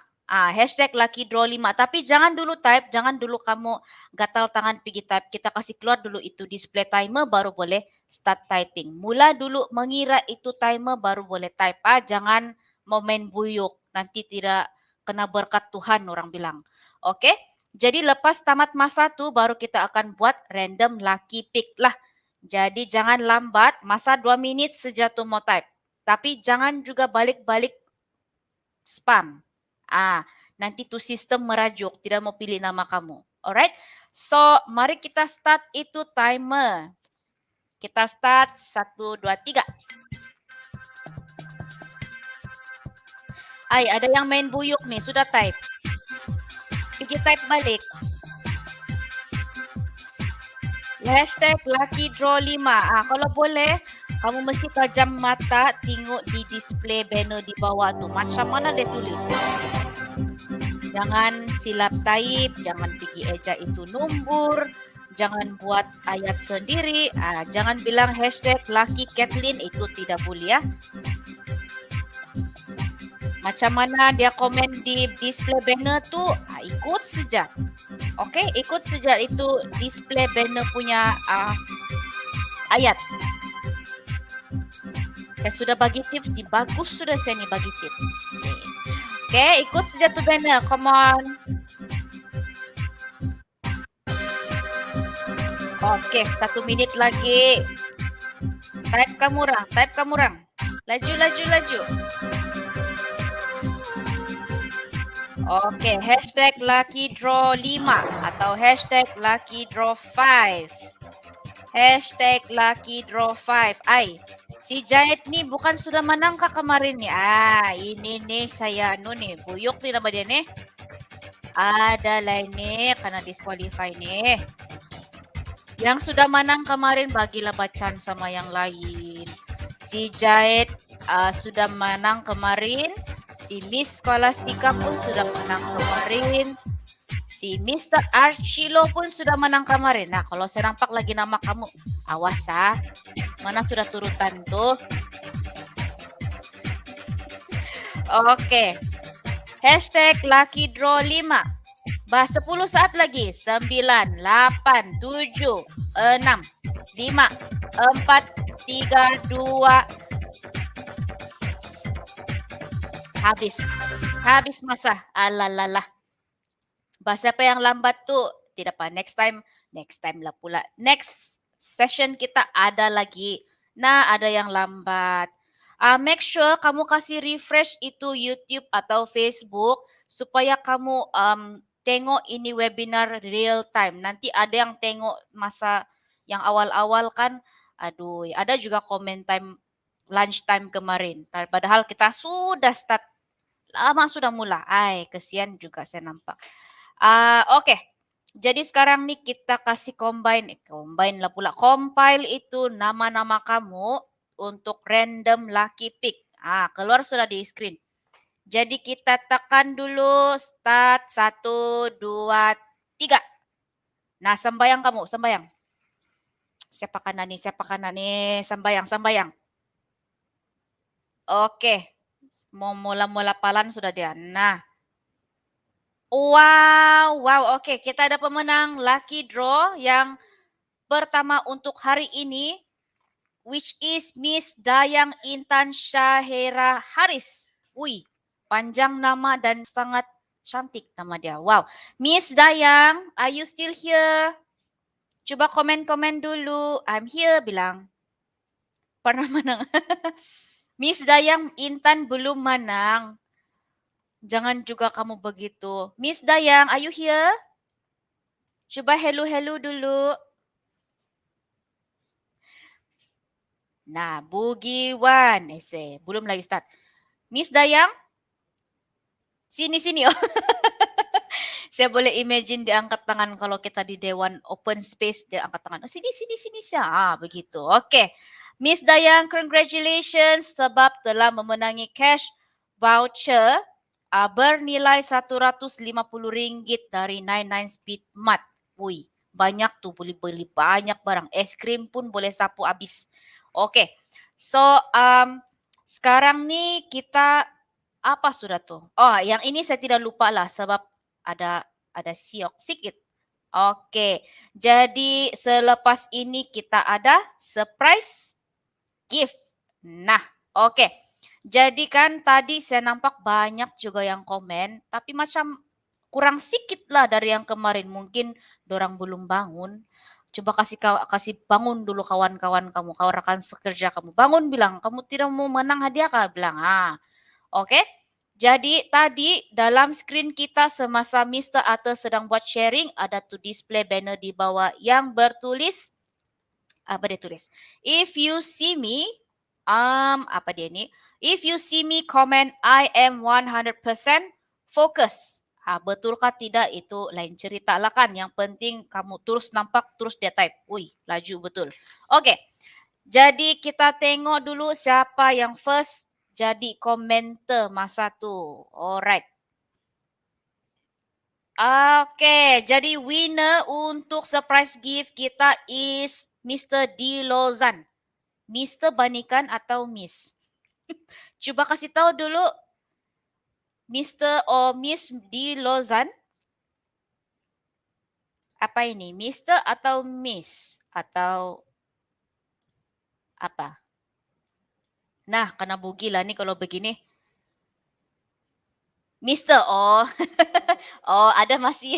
Hashtag lucky draw 5. Tapi jangan dulu type, jangan dulu kamu gatal tangan pergi type. Kita kasih keluar dulu itu display timer baru boleh start typing. Mula dulu mengira itu timer baru boleh type. Jangan mau main buyuk. Nanti tidak kena berkat Tuhan orang bilang. Okey? Jadi lepas tamat masa tu baru kita akan buat random lucky pick lah. Jadi jangan lambat, masa 2 minit saja tu mau type. Tapi jangan juga balik-balik spam. Nanti tu sistem merajuk, tidak mau pilih nama kamu. Alright? So, mari kita start itu timer. Kita start 1, 2, 3. Ada yang main buyuk nih, sudah type. Pergi type balik. Hashtag lucky draw 5. Kalau boleh, kamu mesti tajam mata tengok di display banner di bawah tu. Macam mana dia tulis. Jangan silap type, jangan pergi eja itu nombor, jangan buat ayat sendiri, jangan bilang hashtag lucky Kathleen, itu tidak boleh ya. Macam mana dia komen di display banner tu, ikut saja. Okey, ikut saja itu display banner punya Ayat. Saya sudah bagi tips nih. Bagus sudah saya nih bagi tips. Oke, ikut saja tuh banner. Come on. Oke, 1 menit lagi. Type kamu orang, type kamu orang. Laju, laju, laju. Oke, hashtag lucky draw 5 atau hashtag lucky draw 5. Hashtag lucky draw 5. Ay, si Jahit nih bukan sudah menang kah kemarin nih? Ah, ini nih saya nih, buyuk nih nama dia nih. Ada lain nih, karena disqualify nih. Yang sudah menang kemarin bagilah bacaan sama yang lain. Si Jahit sudah menang kemarin. Si Miss Scholastica pun sudah menang kemarin. Si Mr. Archilo pun sudah menang kemarin. Nah, kalau saya nampak lagi nama kamu, awas ah. Mana sudah turutan tuh? Oke. Hashtag lucky draw 5. Bah 10 saat lagi. 9, 8, 7, 6, 5, 4, 3, 2. Habis. Habis masa. Alalalah. Bah siapa yang lambat tuh? Tidak apa. Next time lah pula. Next session kita ada lagi. Nah, ada yang lambat. Make sure kamu kasih refresh itu YouTube atau Facebook supaya kamu tengok ini webinar real time. Nanti ada yang tengok masa yang awal-awal kan. Aduh, ada juga comment time lunch time kemarin. Padahal kita sudah start lama sudah mulai. Ay, kesian juga saya nampak. Oke. Jadi sekarang nih kita kasih combine lah pula. Compile itu nama-nama kamu untuk random lucky pick. Keluar sudah di screen. Jadi kita tekan dulu start 1, 2, 3. Nah, sembayang kamu, sembayang. Siapa kanan nih, sembayang. Oke. Mau mula-mula palan sudah dia. Nah. Wow. Oke, kita ada pemenang lucky draw yang pertama untuk hari ini, which is Miss Dayang Intan Syahera Haris. Wih, panjang nama dan sangat cantik nama dia. Wow. Miss Dayang, are you still here? Coba komen-komen dulu. I'm here bilang. Pernah menang. Miss Dayang Intan belum menang. Jangan juga kamu begitu. Miss Dayang, are you here? Coba hello dulu. Nah, Bugiwan. Belum lagi start. Miss Dayang? Sini. Oh. Saya boleh imagine dia angkat tangan kalau kita di Dewan Open Space, dia angkat tangan. Oh, sini. Begitu. Oke. Miss Dayang, congratulations sebab telah memenangi cash voucher bernilai RM150 dari 99 Speed Mart. Wih, banyak tuh, boleh beli banyak barang. Es krim pun boleh sapu habis. Oke. So, sekarang nih kita apa sudah tuh? Oh, yang ini saya tidak lupa lah sebab ada siok sikit. Oke. Jadi selepas ini kita ada surprise gift. Nah, oke. Jadi kan tadi saya nampak banyak juga yang komen, tapi macam kurang sikit lah dari yang kemarin. Mungkin dorang belum bangun. Coba kasih bangun dulu kawan-kawan kamu, kawan rekan sekerja kamu. Bangun bilang, kamu tidak mau menang hadiah kah? Bilang, oke. Jadi tadi dalam screen kita semasa Mr. Arthur sedang buat sharing, ada tuh display banner di bawah yang bertulis, apa dia tulis? If you see me, apa dia ni? If you see me comment, I am 100% focus. Betulkah tidak itu lain cerita lah kan. Yang penting kamu terus nampak, terus dia type. Wih, laju betul. Oke, jadi kita tengok dulu siapa yang first jadi komentar masa tu. Alright. Oke, jadi winner untuk surprise gift kita is Mr. D. Lozan. Mr. Banikan atau Miss? Coba kasih tahu dulu Mr. or Miss D. Lozan. Apa ini? Mr. atau Miss? Atau Apa? Nah, kena bugi lah ni kalau begini. Mister, oh. Oh, ada masih.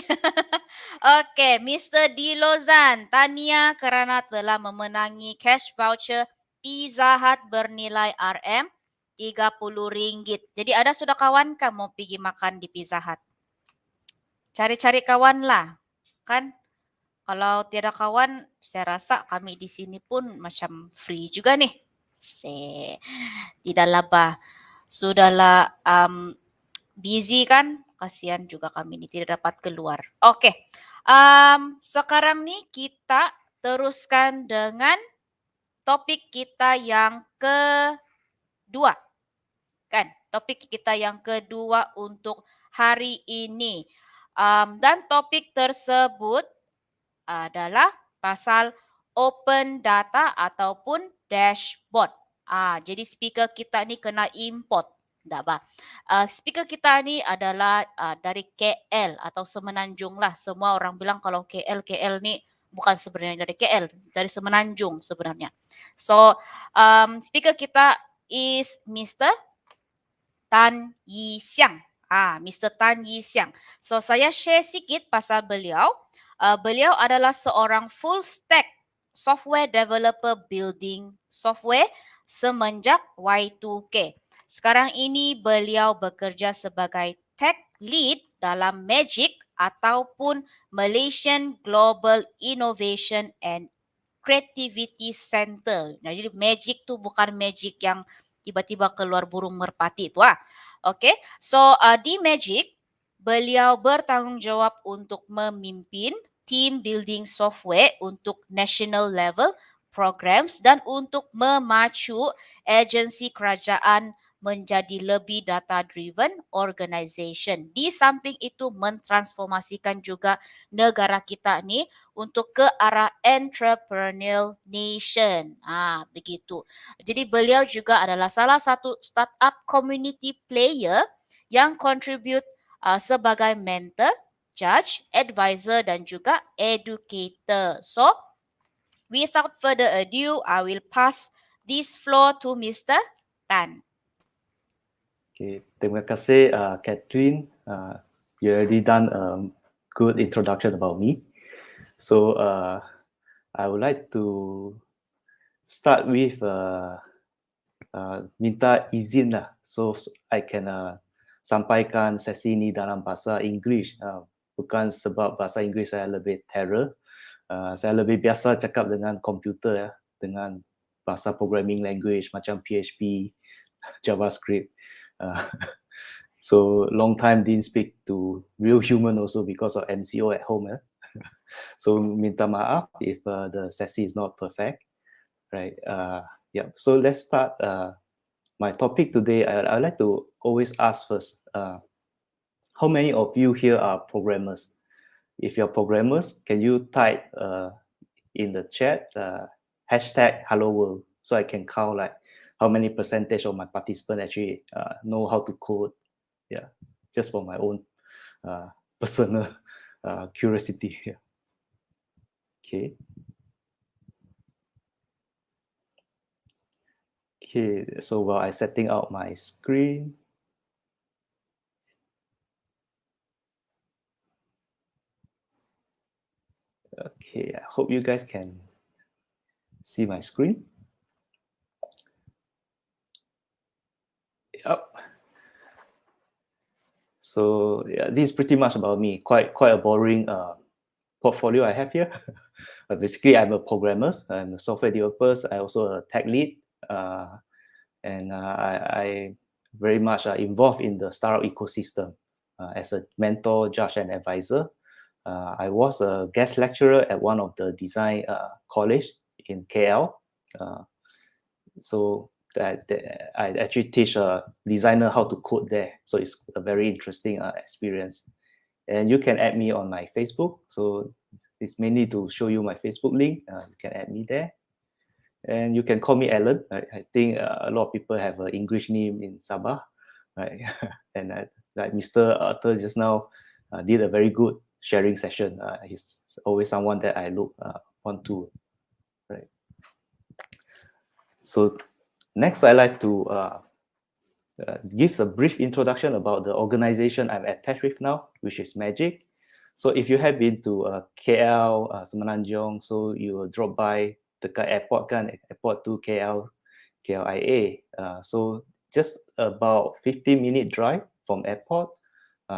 Okey, Mr. Dilozan, tahniah kerana telah memenangi cash voucher Pizza Hut bernilai RM30. Jadi ada sudah kawan kan mau pergi makan di Pizza Hut? Cari-cari kawan lah. Kan? Kalau tiada kawan, saya rasa kami di sini pun macam free juga nih. Tidaklah bah. Sudahlah busy kan? Kasihan juga kami ini tidak dapat keluar. Okey. Sekarang ni kita teruskan dengan topik kita yang kedua. Kan? Topik kita yang kedua untuk hari ini. Dan topik tersebut adalah pasal open data ataupun dashboard. Jadi speaker kita ni kena import. Tak apa. Speaker kita ni adalah dari KL atau Semenanjung lah. Semua orang bilang kalau KL ni bukan sebenarnya dari KL, dari Semenanjung sebenarnya. So, speaker kita is Mr. Tan Yi Xiang. Mr. Tan Yi Xiang. So, saya share sikit pasal beliau. Beliau adalah seorang full stack software developer building software semenjak Y2K. Sekarang ini beliau bekerja sebagai tech lead dalam Magic ataupun Malaysian Global Innovation and Creativity Center. Jadi Magic tu bukan Magic yang tiba-tiba keluar burung merpati tu Okay, so di Magic beliau bertanggungjawab untuk memimpin team building software untuk national level programs dan untuk memacu agensi kerajaan menjadi lebih data-driven organization. Di samping itu mentransformasikan juga negara kita ni untuk ke arah entrepreneurial nation. Begitu. Jadi beliau juga adalah salah satu startup community player yang contribute sebagai mentor, judge, advisor dan juga educator. So, without further ado, I will pass this floor to Mr. Tan. Okay, terima kasih Catherine. You already done a good introduction about me. So I would like to start with minta izin lah, so I can sampaikan sesi ni dalam bahasa Inggeris. Bukan sebab bahasa Inggeris saya lebih terror. Saya lebih biasa cakap dengan komputer ya, dengan bahasa programming language macam PHP, JavaScript. So long time didn't speak to real human also because of MCO at home. So minta maaf if the sesi is not perfect, right? Yeah. So let's start. My topic today. I'd like to always ask first. How many of you here are programmers? If you're programmers, can you type in the chat hashtag Hello World, so I can count like how many percentage of my participants actually know how to code. Yeah, just for my own personal curiosity. Yeah. Okay. Okay, so while I'm setting out my screen, okay, I hope you guys can see my screen. Yep. So yeah, this is pretty much about me. Quite a boring portfolio I have here. But basically, I'm a programmer. I'm a software developer. I also a tech lead, and I very much involved in the startup ecosystem as a mentor, judge, and advisor. I was a guest lecturer at one of the design college in KL. So that I actually teach a designer how to code there. So it's a very interesting experience. And you can add me on my Facebook. So it's mainly to show you my Facebook link. You can add me there. And you can call me Alan. I think a lot of people have an English name in Sabah. Right? And like Mr. Arthur just now did a very good sharing session. He's always someone that I look onto. Right. So next, I'd like to give a brief introduction about the organization I'm attached with now, which is Magic. So if you have been to KL, Semenanjung, so you will drop by the airport kan, airport to KL, KLIA. So just about 15-minute drive from airport,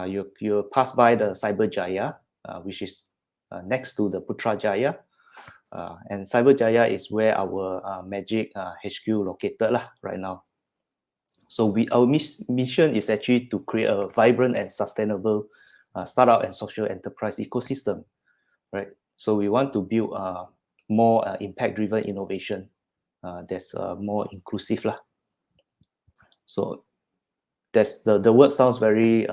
you pass by the Cyberjaya, which is next to the Putrajaya. And Cyberjaya is where our Magic HQ located lah, right now. So our mission is actually to create a vibrant and sustainable startup and social enterprise ecosystem, right? So we want to build more impact-driven innovation that's more inclusive lah. So that's the word sounds very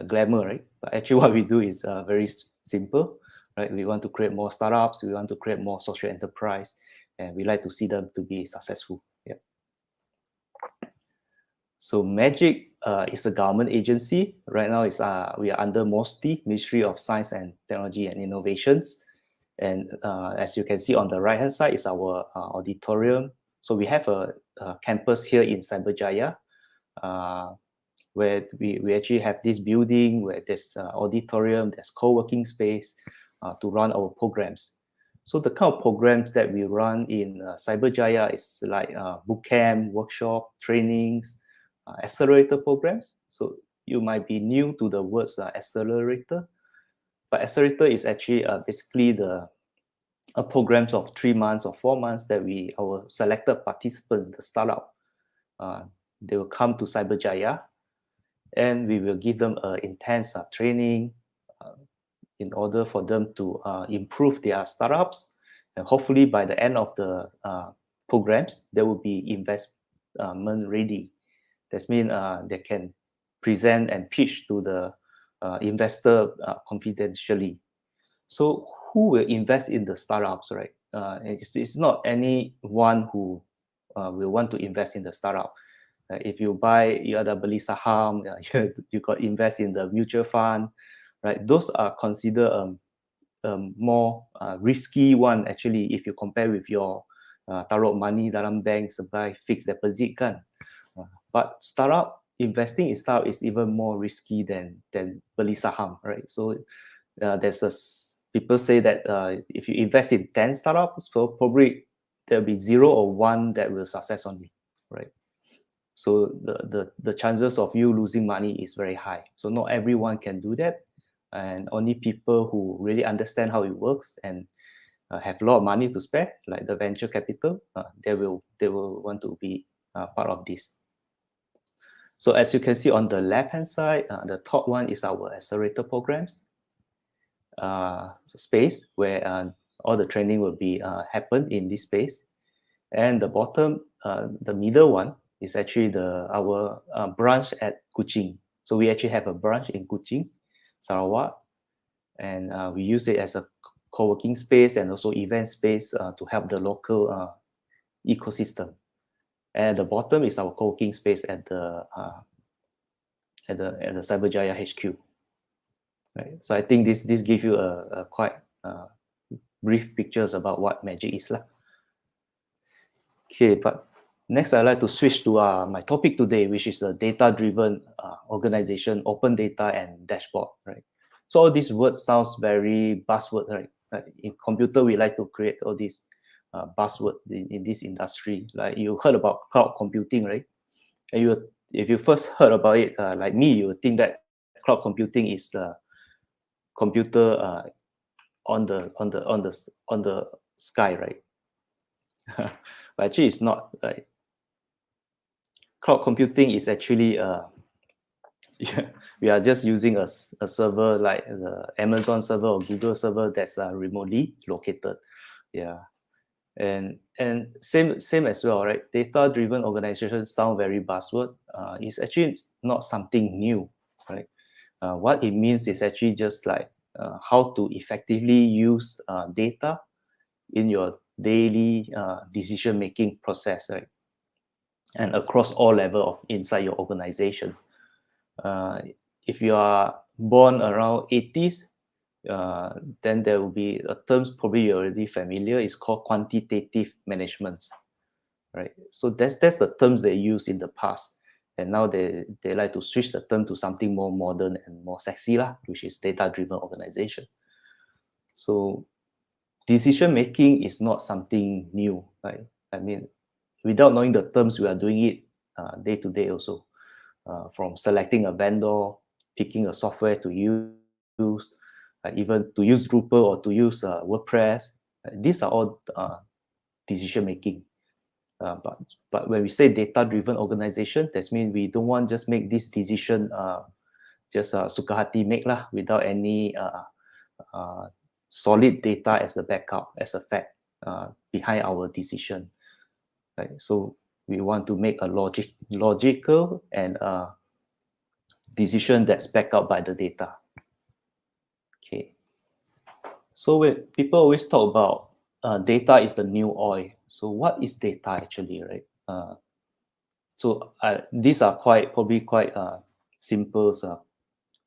glamour, right? But actually what we do is very simple, right? We want to create more startups, we want to create more social enterprise, and we like to see them to be successful. Yeah. So Magic is a government agency. Right now, we are under MOSTI, Ministry of Science and Technology and Innovations. And as you can see on the right-hand side is our auditorium. So we have a campus here in Cyberjaya, where we actually have this building where there's auditorium, there's co-working space to run our programs. So the kind of programs that we run in Cyberjaya is like bootcamp, workshop, trainings, accelerator programs. So you might be new to the words accelerator, but accelerator is actually basically the programs of 3 months or 4 months that our selected participants, the startup, they will come to Cyberjaya, and we will give them intense training in order for them to improve their startups. And hopefully by the end of the programs, they will be investment ready. That means they can present and pitch to the investor confidentially. So who will invest in the startups, right? It's not anyone who will want to invest in the startup. If you buy, you ada beli saham, you got invest in the mutual fund, right? Those are considered more risky one actually if you compare with your taruh money dalam bank sebagai fixed deposit kan. But startup investing in startup is even more risky than beli saham, right? So people say that if you invest in 10 startups, so probably there'll be 0 or 1 that will success only, right? So the chances of you losing money is very high. So not everyone can do that, and only people who really understand how it works and have a lot of money to spare, like the venture capital, they will want to be part of this. So as you can see on the left-hand side, the top one is our accelerator programs space, where all the training will be happen in this space. And the bottom, the middle one is actually our branch at Kuching. So we actually have a branch in Kuching, Sarawak, and we use it as a co-working space and also event space to help the local ecosystem. And at the bottom is our co-working space at the Cyberjaya HQ. Right. So I think this gives you a quite brief pictures about what Magic is lah. Okay, but next I'd like to switch to my topic today, which is a data-driven organization, open data and dashboard, right? So all these words sounds very buzzword, right? Like in computer, we like to create all these buzzword in this industry. Like you heard about cloud computing, right? And if you first heard about it, like me, you would think that cloud computing is the computer on the sky, right? But actually, it's not. Right? Cloud computing is actually we are just using a server like the Amazon server or Google server that's remotely located. Yeah, and same as well, right? Data-driven organizations sound very buzzword. It's actually not something new, right? What it means is actually just like how to effectively use data in your daily decision-making process, right? And across all levels of inside your organization. If you are born around 80s, then there will be a term probably you're already familiar. It's called quantitative management. right? So that's the terms they use in the past, and now they like to switch the term to something more modern and more sexy lah, which is data-driven organization. So decision making is not something new, right? I mean, without knowing the terms, we are doing it day to day also, from selecting a vendor, picking a software to use, even to use Drupal or to use WordPress. These are all decision making. But when we say data-driven organization, that means we don't want just make this decision just suka hati make lah, without any solid data as the backup, as a fact behind our decision. Right? So we want to make a logical and decision that's backed up by the data. Okay. So when people always talk about data is the new oil. So what is data actually, right? So these are probably quite simple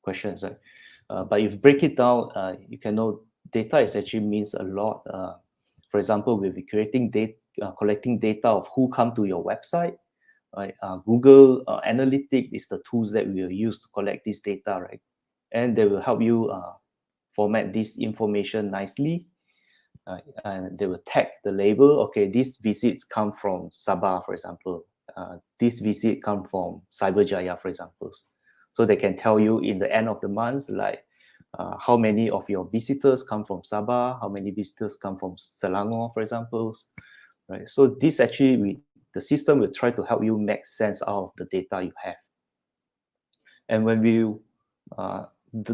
questions, right? But if you break it down, you can know data is actually means a lot. For example, we'll be creating data, collecting data of who come to your website. Right? Google Analytics is the tools that we will use to collect this data, right? And they will help you format this information nicely. And they will tag the label. Okay, these visits come from Sabah, for example. This visit come from Cyberjaya, for example. So they can tell you in the end of the month, like how many of your visitors come from Sabah, how many visitors come from Selangor, for example. Right. So this actually, the system will try to help you make sense out of the data you have. And when we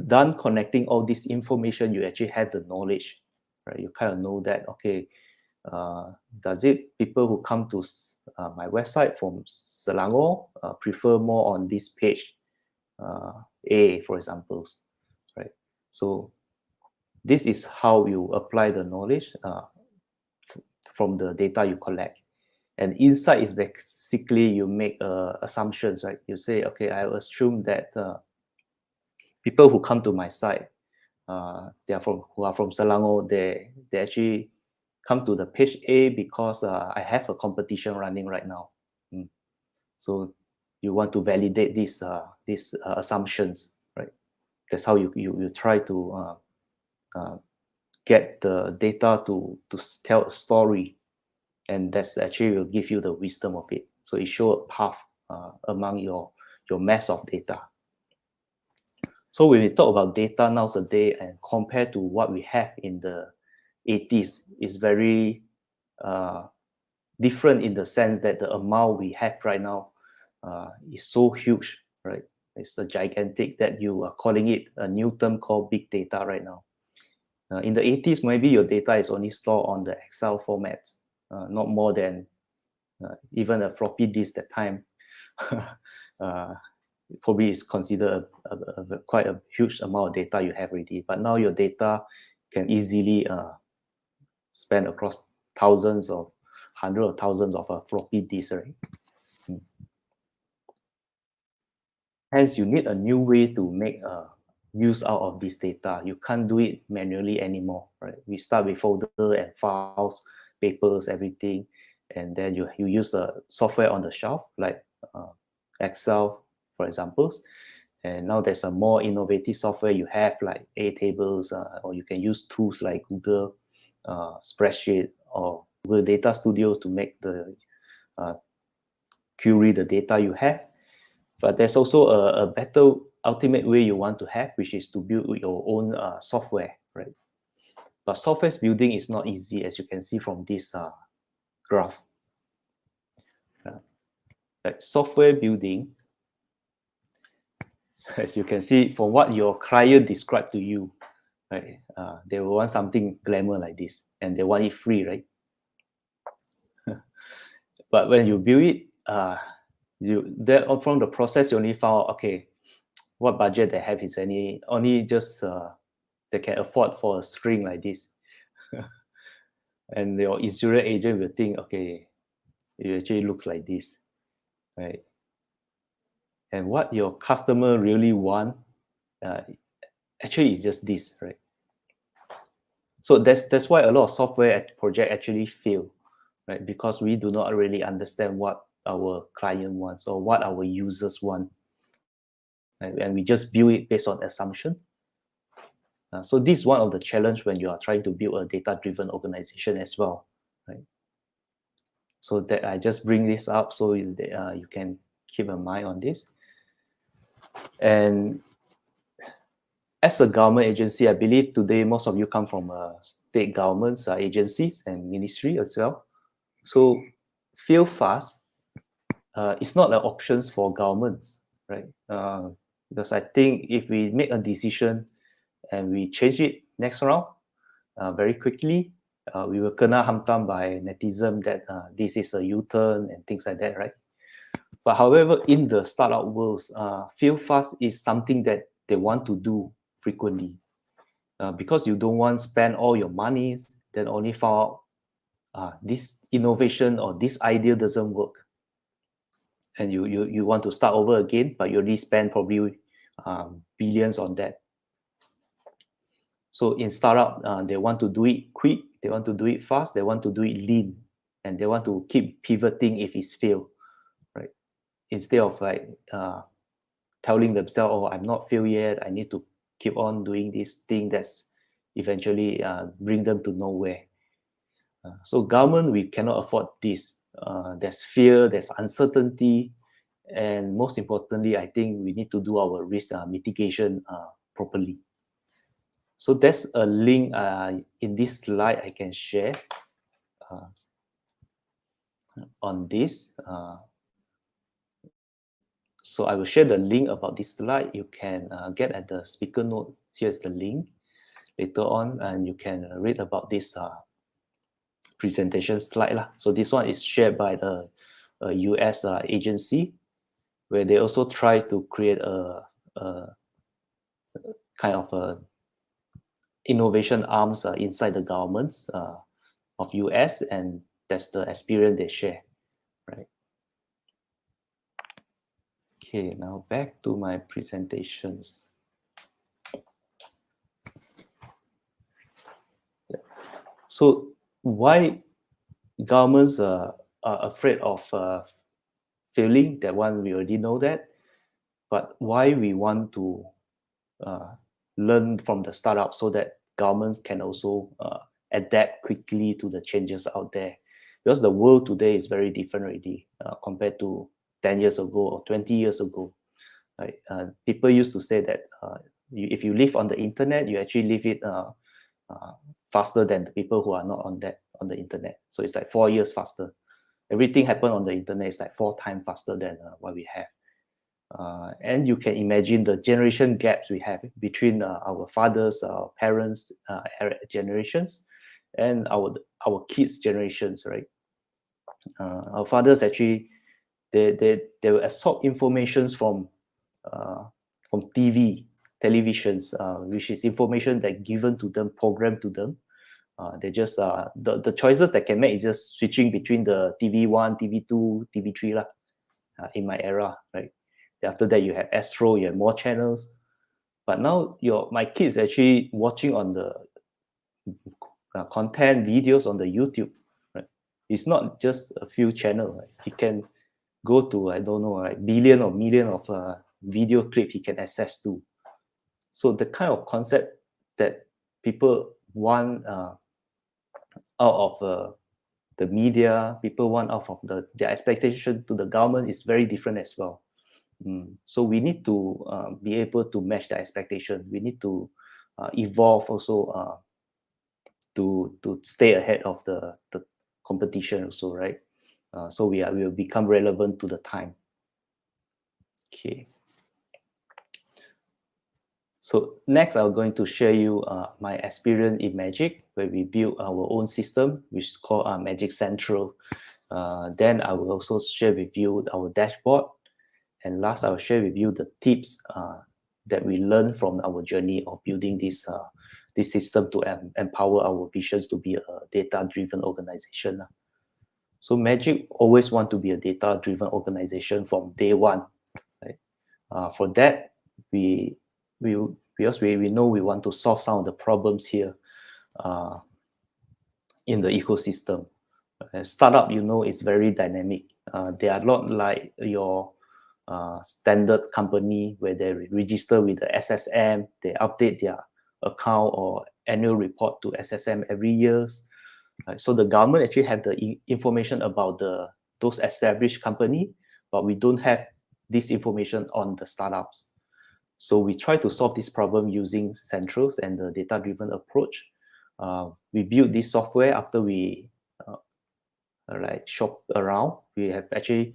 done connecting all this information, you actually have the knowledge, right? You kind of know that, okay, does it people who come to my website from Selangor prefer more on this page A, for example, right? So this is how you apply the knowledge from the data you collect. And insight is basically you make assumptions, right? You say, okay, I assume that people who come to my site, who are from Selangor, they actually come to the page A because I have a competition running right now. So you want to validate these assumptions, right? That's how you try to get the data to tell a story, and that's actually will give you the wisdom of it. So it shows a path among your mass of data. So when we talk about data nowadays and compared to what we have in the 80s, is very different in the sense that the amount we have right now is so huge, right? It's a gigantic that you are calling it a new term called big data right now. In the 80s, maybe your data is only stored on the Excel formats, not more than even a floppy disk that time. Probably is considered quite a huge amount of data you have already. But now your data can easily span across hundreds of thousands of floppy disks, right? Hence, you need a new way to make use out of this data. You can't do it manually anymore, right? We start with folder and files, papers, everything, and then you use the software on the shelf, like Excel, for example. And now there's a more innovative software you have, like Airtables, or you can use tools like Google Spreadsheet or Google Data Studio to make the query the data you have. But there's also a better ultimate way you want to have, which is to build your own software, right? But software building is not easy, as you can see from this graph. Like software building, as you can see from what your client described to you, right? They will want something glamour like this, and they want it free, right? But when you build it, from the process you only found, okay, what budget they have is only just they can afford for a string like this. And your insurance agent will think, okay, it actually looks like this, right? And what your customer really want actually is just this, right? So that's why a lot of software project actually fail, right? Because we do not really understand what our client wants or what our users want, right? And we just build it based on assumption. So this is one of the challenge when you are trying to build a data-driven organization as well, right? So that I just bring this up so you can keep a mind on this. And as a government agency, I believe today most of you come from state governments, agencies, and ministry as well. So fail fast is not an option for governments, right? Because I think if we make a decision and we change it next round very quickly, we will kena hantam by netizen that this is a U-turn and things like that, right? But however, in the startup world, fail fast is something that they want to do frequently because you don't want to spend all your money, then only found out this innovation or this idea doesn't work. And you want to start over again, but you already spend probably billions on that. So in startup, they want to do it quick, they want to do it fast, they want to do it lean, and they want to keep pivoting if it's failed, right? Instead of like telling themselves, oh, I'm not failed yet, I need to keep on doing this thing that's eventually bring them to nowhere. So government, we cannot afford this. There's fear, there's uncertainty, and most importantly, I think we need to do our risk mitigation properly. So there's a link in this slide I can share on this. So I will share the link about this slide. You can get at the speaker note. Here's the link later on, and you can read about this presentation slide. So this one is shared by the US agency, where they also try to create a kind of a innovation arms inside the governments of US, and that's the experience they share, right? Okay, now back to my presentations. So why governments are afraid of failing? That one we already know that, but why we want to learn from the startup so that governments can also adapt quickly to the changes out there, because the world today is very different already compared to 10 years ago or 20 years ago, right? People used to say that if you live on the internet, you actually live it faster than the people who are not on the internet. So it's like 4 years faster. Everything happen on the internet is like 4 times faster than what we have. And you can imagine the generation gaps we have between our fathers, our parents' generations, and our kids' generations, right? Our fathers actually they will absorb informations from televisions, which is information that given to them, programmed to them. They just the choices they can make is just switching between the TV1, TV2, TV3 lah. In my era, right? After that, you have Astro, you have more channels. But now my kids actually watching on the content videos on the YouTube, right? It's not just a few channels. Right? He can go to, I don't know, like billion or million of video clip he can access to. So the kind of concept that people want out of the media, people want out of their expectation to the government is very different as well. So we need to be able to match the expectation. We need to evolve also to stay ahead of the competition also, right? So we will become relevant to the time. Okay. So next, I'm going to share you my experience in Magic, where we built our own system, which is called Magic Central. Then I will also share with you our dashboard. And last, I'll share with you the tips that we learned from our journey of building this system to empower our visions to be a data-driven organization. So Magic always want to be a data-driven organization from day one. Right? For that, we know we want to solve some of the problems here in the ecosystem. Startup, you know, is very dynamic. They are not like your standard company where they register with the SSM, they update their account or annual report to SSM every year. So the government actually have the information about those established company, but we don't have this information on the startups. So we try to solve this problem using centrals and the data-driven approach. We built this software after we like shop around. We have actually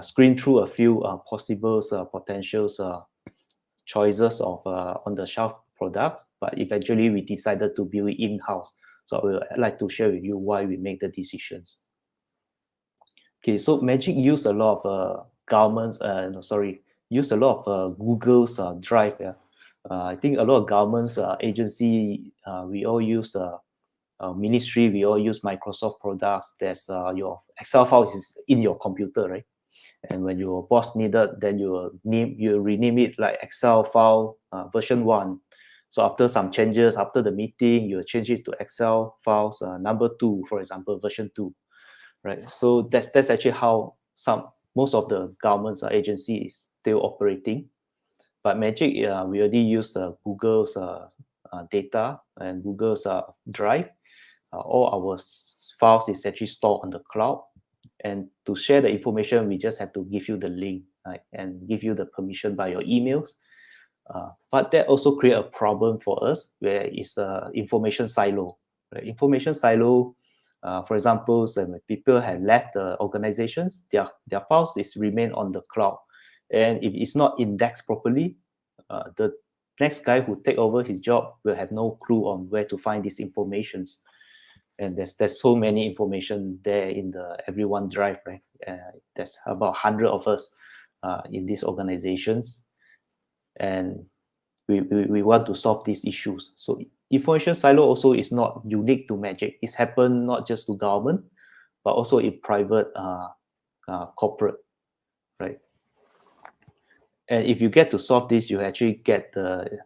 screened through a few possible potentials choices of on-the-shelf products, but eventually we decided to build it in-house. So I would like to share with you why we make the decisions. Okay, so Magic use a lot of use a lot of Google's Drive. Yeah, I think a lot of governments agency we all use ministry. We all use Microsoft products. There's your Excel file is in your computer, right? And when your boss needed, then you rename it like Excel file version 1. So after some changes, after the meeting, you change it to Excel files number 2, for example, version 2, right? So that's actually how most of the government's agency is still operating. But Magic, we already use Google's data and Google's Drive. All our files is actually stored on the cloud. And to share the information, we just have to give you the link, right, and give you the permission by your emails. But that also create a problem for us where it's information silo. Right? Information silo, for example, when people have left the organizations, their files is remain on the cloud. And if it's not indexed properly, the next guy who take over his job will have no clue on where to find these informations. And there's so many information there in the everyone drive, right? There's about 100 of us in these organizations, and we want to solve these issues. So information silo also is not unique to Magic. It's happened not just to government, but also in private corporate, right? And if you get to solve this, you actually get the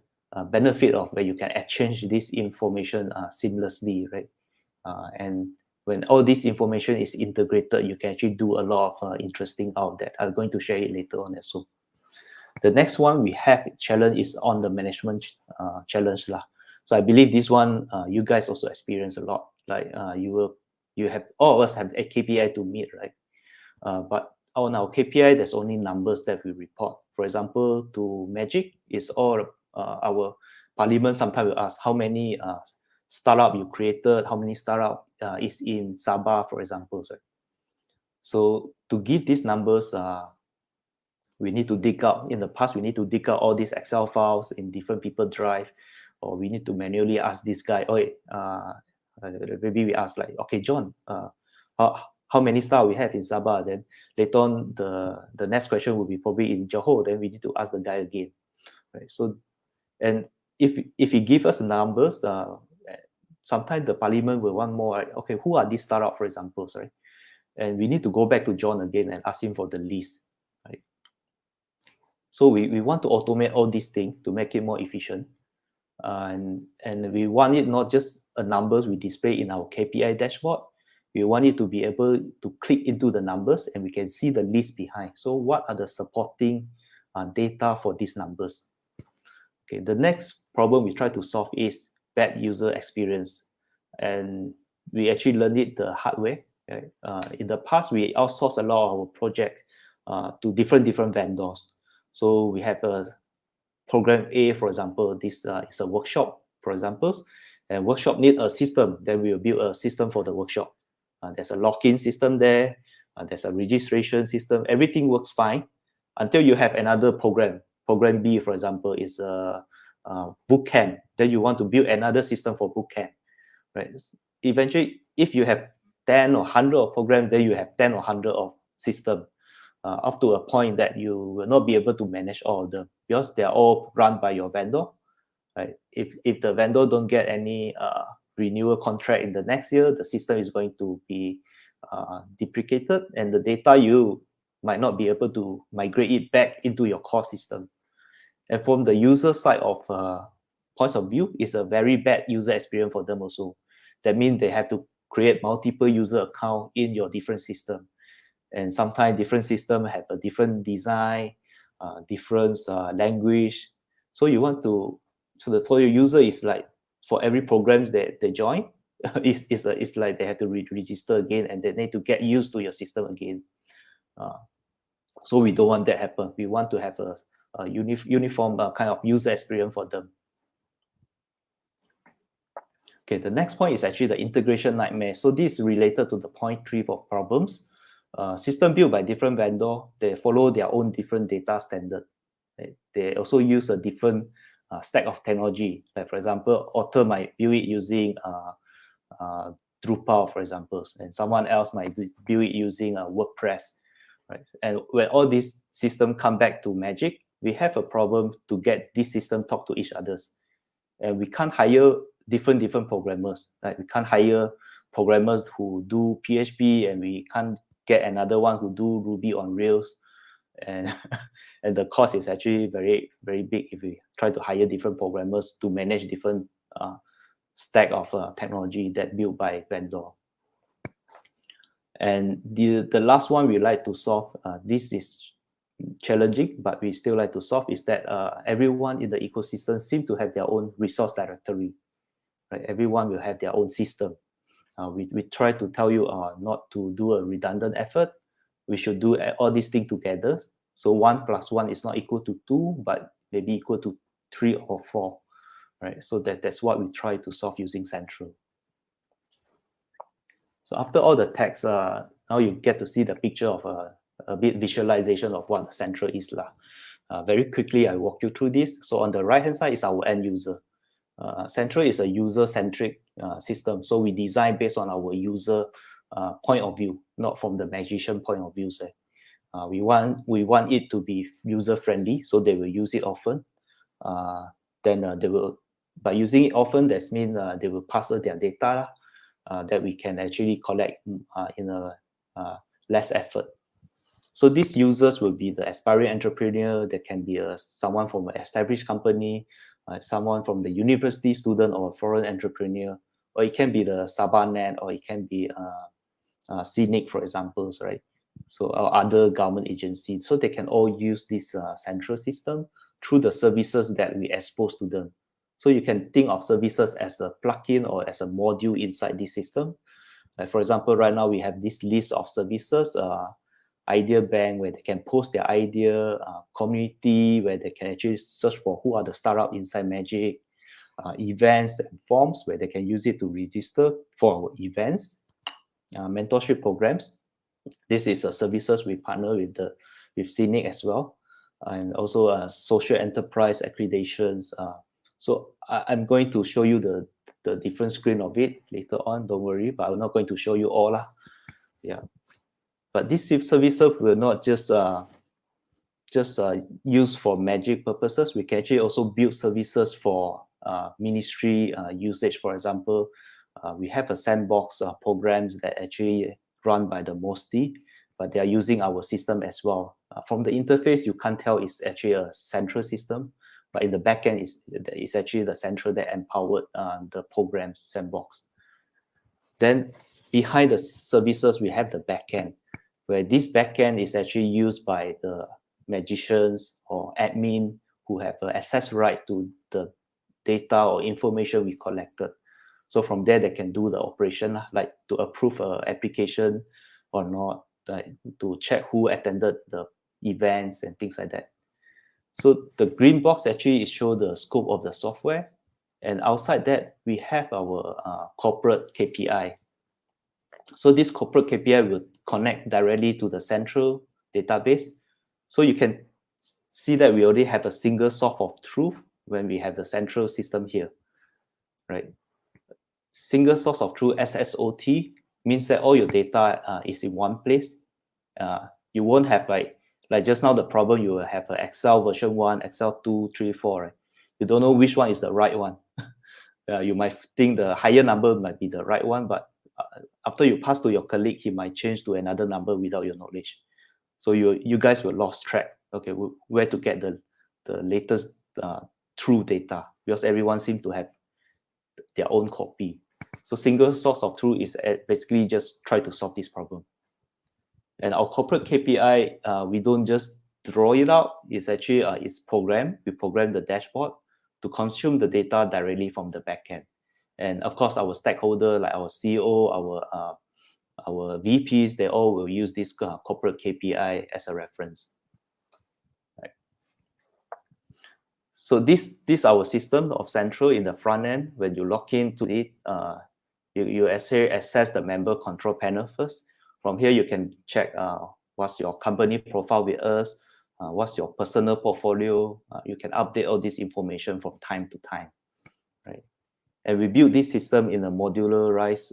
benefit of where you can exchange this information seamlessly, right? And when all this information is integrated, you can actually do a lot of interesting out of that. I'm going to share it later on as well. The next one we have challenge is on the management challenge lah. So I believe this one you guys also experience a lot. Like you have all of us have a KPI to meet, right? But on our KPI, there's only numbers that we report. For example, to Magic is all our parliament sometimes will ask how many startup you created, how many startup is in Sabah, for example. Right? So to give these numbers, we need to dig out. In the past, we need to dig out all these Excel files in different people drive, or we need to manually ask this guy, maybe we ask like, okay, John, how many stars we have in Sabah? Then later on, the next question will be probably in Johor. Then we need to ask the guy again, right? So, and if he give us numbers, sometimes the parliament will want more. Right? Okay, who are these startup, for example, right? And we need to go back to John again and ask him for the list, right? So we want to automate all these things to make it more efficient, and we want it not just a numbers we display in our KPI dashboard. We want it to be able to click into the numbers and we can see the list behind. So what are the supporting data for these numbers? Okay, the next problem we try to solve is bad user experience. And we actually learned it the hard way. Right? In the past, we outsourced a lot of our project to different vendors. So we have a program A, for example, this is a workshop, for example, and workshop need a system. Then we will build a system for the workshop. There's a login system there. There's a registration system. Everything works fine until you have another program. Program B, for example, is a boot camp. Then you want to build another system for boot camp, right? Eventually, if you have 10 or 100 of programs, then you have 10 or 100 of system. Up to a point that you will not be able to manage all of them because they are all run by your vendor, right? If the vendor don't get any renewal contract in the next year, the system is going to be deprecated, and the data you might not be able to migrate it back into your core system. And from the user side of points of view, it's a very bad user experience for them also. That means they have to create multiple user account in your different system. And sometimes different system have a different design, different language. So you want to, for your user, is like for every programs that they join, it's like they have to register again, and they need to get used to your system again. So we don't want that happen. We want to have a uniform kind of user experience for them. Okay, the next point is actually the integration nightmare. So this is related to the point 3 of problems. System built by different vendor, they follow their own different data standard. Right? They also use a different stack of technology. Like for example, Author might build it using Drupal, for example, and someone else might build it using WordPress. Right? And when all these systems come back to Magic, we have a problem to get this system talk to each other. And we can't hire different programmers. Like we can't hire programmers who do PHP, and we can't get another one who do Ruby on Rails. And and the cost is actually very, very big if we try to hire different programmers to manage different stack of technology that built by vendor. And the last one we like to solve, this is challenging, but we still like to solve, is that everyone in the ecosystem seems to have their own resource directory. Right? Everyone will have their own system. We try to tell you not to do a redundant effort. We should do all these things together. So 1 + 1 is not equal to 2, but maybe equal to 3 or 4. Right? So that's what we try to solve using Central. So after all the text, now you get to see the picture of a bit visualization of what the Central is. Very quickly, I walk you through this. So on the right-hand side is our end user. Central is a user-centric system. So we design based on our user point of view, not from the magician point of view. We want it to be user-friendly, so they will use it often. Then they will, by using it often, that means they will pass their data that we can actually collect in a less effort. So these users will be the aspiring entrepreneur. That can be someone from an established company, someone from the university student, or a foreign entrepreneur, or it can be the Sabah net, or it can be CNIC, for example, right? So or other government agencies. So they can all use this central system through the services that we expose to them. So you can think of services as a plugin or as a module inside this system. Like for example, right now we have this list of services, idea bank where they can post their idea, community where they can actually search for who are the startup inside Magic, events and forms where they can use it to register for our events, mentorship programs. This is services we partner with CNIC as well, and also social enterprise accreditations. So I'm going to show you the different screen of it later on. Don't worry, but I'm not going to show you all. Yeah, but these services will not just used for Magic purposes. We can actually also build services for ministry usage. For example, we have a sandbox programs that actually run by the MOSTI, but they are using our system as well. From the interface, you can't tell it's actually a central system, but in the backend, it's actually the central that empowered the programs sandbox. Then behind the services, we have the backend, where this backend is actually used by the magicians or admin who have access right to the data or information we collected. So from there, they can do the operation, like to approve an application or not, to check who attended the events and things like that. So the green box actually shows the scope of the software. And outside that, we have our corporate KPI. So this corporate KPI will connect directly to the central database. So you can see that we already have a single source of truth when we have the central system here, right? Single source of truth, SSOT, means that all your data is in one place. You won't have like just now the problem, you will have an Excel version 1, Excel 2, 3, 4, right? You don't know which one is the right one. You might think the higher number might be the right one, but after you pass to your colleague, he might change to another number without your knowledge. So you guys will lost track, okay, where to get the latest true data, because everyone seems to have their own copy. So single source of truth is basically just try to solve this problem. And our corporate KPI, we don't just draw it out. It's actually it's programmed. We program the dashboard to consume the data directly from the backend. And of course, our stakeholder, like our CEO, our VPs, they all will use this corporate KPI as a reference. Right. So this our system of Central in the front end. When you log into it, you access the member control panel first. From here, you can check what's your company profile with us, what's your personal portfolio. You can update all this information from time to time, right? And we built this system in a modularized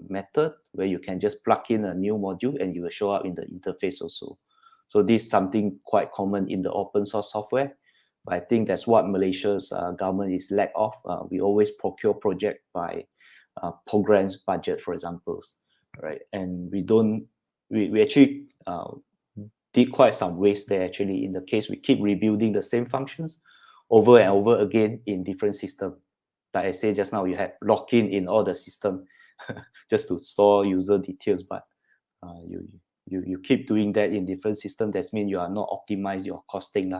method where you can just plug in a new module and you will show up in the interface also. So this is something quite common in the open source software. But I think that's what Malaysia's government is lack of. We always procure project by programs budget, for example, right? And we actually did quite some waste there actually. In the case, we keep rebuilding the same functions over and over again in different systems. Like I said just now, you have lock-in in all the system just to store user details, but you keep doing that in different systems. That means you are not optimize your costing.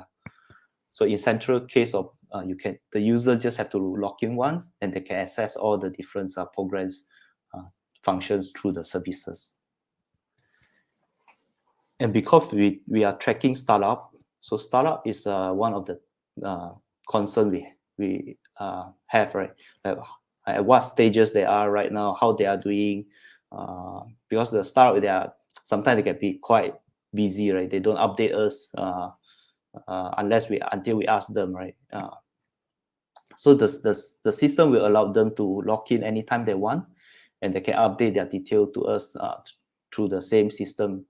So in central case of the user just have to log in once and they can access all the different programs functions through the services. And because we are tracking startup, so startup is one of the concern we have, right? Like at what stages they are right now, how they are doing. Because the startup, sometimes they can be quite busy, right? They don't update us until we ask them, right? So the system will allow them to log in anytime they want, and they can update their detail to us through the same system.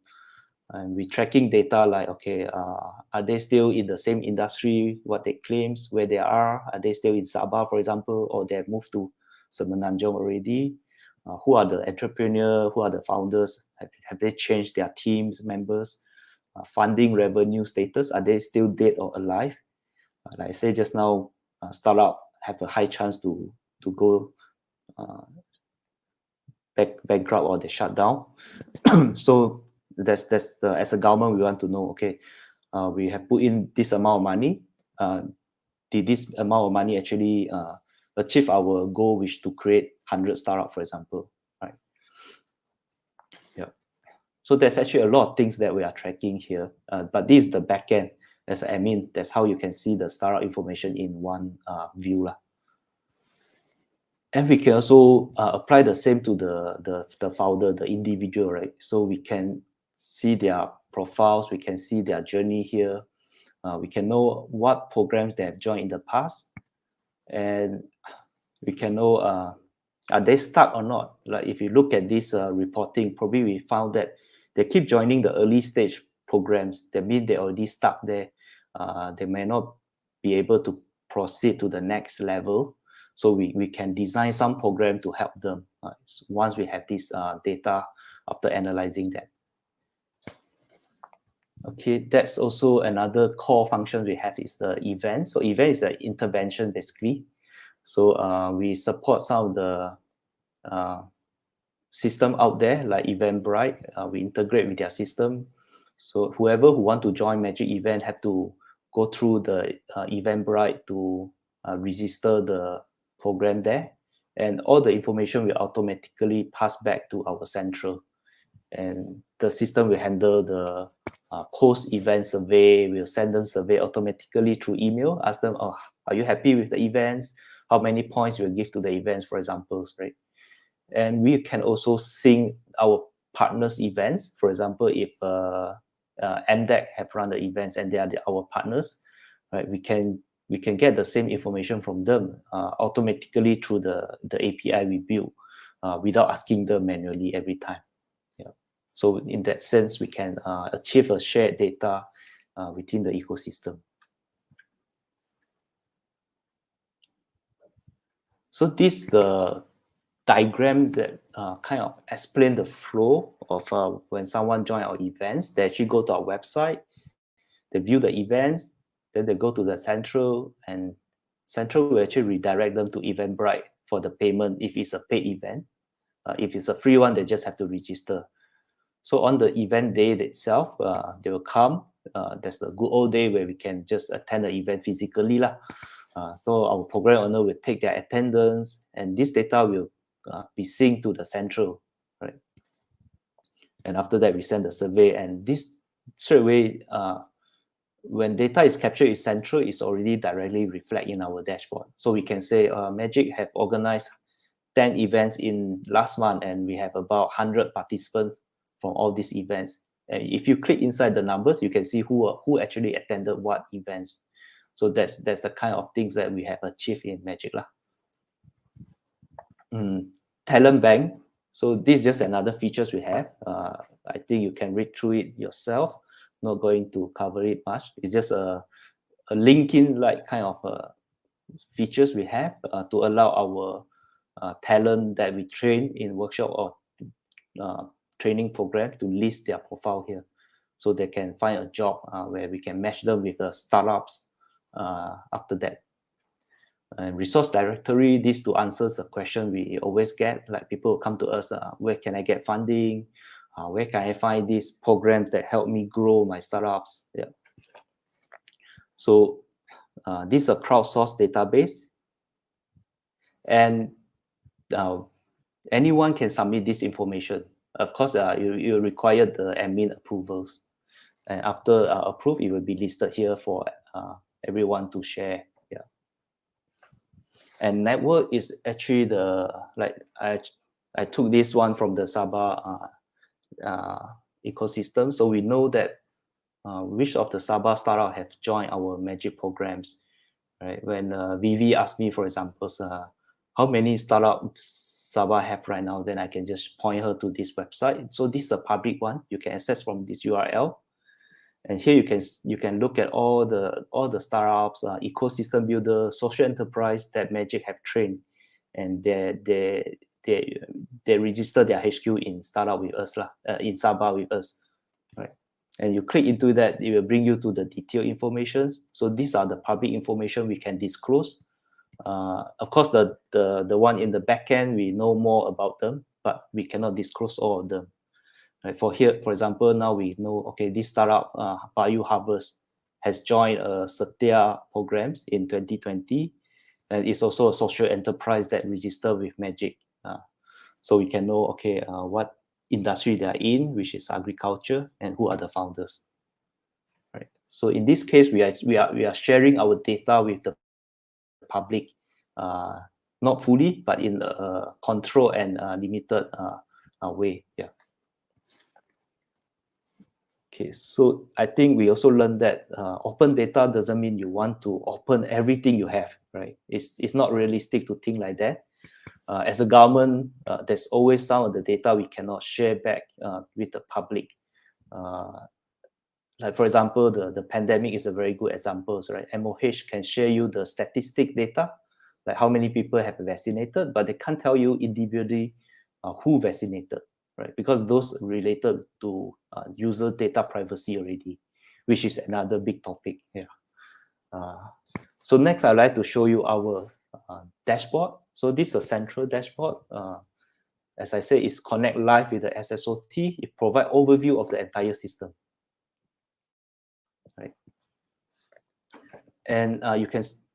And we're tracking data like, okay, are they still in the same industry, what they claims, where they are they still in Sabah, for example, or they have moved to Semenanjung already? Who are the entrepreneurs, who are the founders? Have they changed their teams, members? Funding, revenue status, are they still dead or alive? Like I said just now, startup have a high chance to go bankrupt or they shut down. So that's as a government, we want to know, okay, we have put in this amount of money. Did this amount of money actually achieve our goal, which to create 100 startups, for example, right? Yeah. So there's actually a lot of things that we are tracking here, but this is the backend. That's how you can see the startup information in one view. And we can also apply the same to the founder, the individual, right? So we can see their profiles, we can see their journey here. We can know what programs they have joined in the past, and we can know are they stuck or not. Like if you look at this reporting, probably we found that they keep joining the early stage programs. That means they're already stuck there. They may not be able to proceed to the next level. So we can design some program to help them once we have this data after analyzing that. Okay, that's also another core function we have is the event. So event is an intervention basically. So we support some of the system out there like Eventbrite. We integrate with their system. So whoever who want to join Magic Event have to go through the Eventbrite to register the program there, and all the information will automatically pass back to our central, and the system will handle the post-event survey. We'll send them survey automatically through email, ask them, oh, are you happy with the events? How many points you'll give to the events, for example, right? And we can also sync our partners' events. For example, if MDEC have run the events and they are our partners, right? We can get the same information from them automatically through the API we build without asking them manually every time. Yeah. So in that sense, we can achieve a shared data within the ecosystem. So this is the diagram that kind of explain the flow of when someone join our events. They actually go to our website, they view the events, then they go to the central, and central will actually redirect them to Eventbrite for the payment if it's a paid event. If it's a free one, they just have to register. So on the event day itself, they will come. That's the good old day where we can just attend the event physically lah. So our program owner will take their attendance, and this data will be synced to the central, right? And after that, we send the survey, and this straight away, when data is captured in central, it's already directly reflect in our dashboard. So we can say Magic have organized 10 events in last month, and we have about 100 participants from all these events. And if you click inside the numbers, you can see who actually attended what events. So that's the kind of things that we have achieved in Magic lah. Talent bank. So this is just another features we have. I think you can read through it yourself. Not going to cover it much. It's just a LinkedIn like kind of features we have to allow our talent that we train in workshop or training program to list their profile here, so they can find a job where we can match them with the startups after that. And resource directory, this to answer the question we always get, like people will come to us, where can I get funding? Where can I find these programs that help me grow my startups? Yeah. So this is a crowdsourced database, and anyone can submit this information. Of course, you require the admin approvals, and after approved, it will be listed here for everyone to share. Yeah. And network is actually I took this one from the Sabah ecosystem, so we know that which of the Sabah startup have joined our Magic programs. Right? When Vivi asked me, for example, how many startups Sabah have right now, then I can just point her to this website. So this is a public one. You can access from this URL, and here you can look at all the startups, ecosystem builder, social enterprise that Magic have trained, and they register their HQ in startup with us in Sabah with us, right? And you click into that, it will bring you to the detailed information. So these are the public information we can disclose. Of course, the one in the back end, we know more about them, but we cannot disclose all of them. Right? For example, now we know, okay, this startup, Bio Harvest, has joined Satya programs in 2020, and it's also a social enterprise that registered with Magic. So we can know, okay, what industry they are in, which is agriculture, and who are the founders. Right. So in this case, we are sharing our data with the public, not fully, but in a controlled and limited way. Yeah. Okay, so I think we also learned that open data doesn't mean you want to open everything you have, right? It's not realistic to think like that. As a government, there's always some of the data we cannot share back with the public. Like for example, the pandemic is a very good example, right? MOH can share you the statistic data, like how many people have vaccinated, but they can't tell you individually who vaccinated, right? Because those related to user data privacy already, which is another big topic here. So next, I'd like to show you our dashboard. So this is a central dashboard. As I say, it's connect live with the SSOT. It provides overview of the entire system. Right. And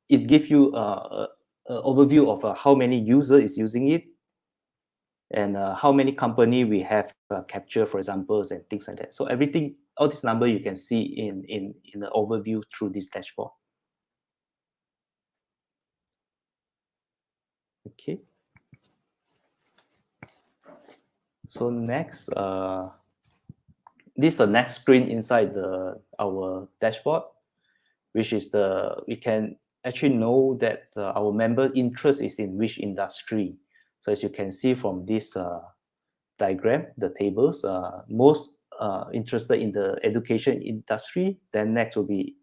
it gives you an overview of how many users is using it, and how many company we have captured, for example, and things like that. So everything, all this number you can see in the overview through this dashboard. Okay. So next, this is the next screen inside our dashboard, which is we can actually know that our member interest is in which industry. So as you can see from this diagram, the tables, most interested in the education industry, then next will be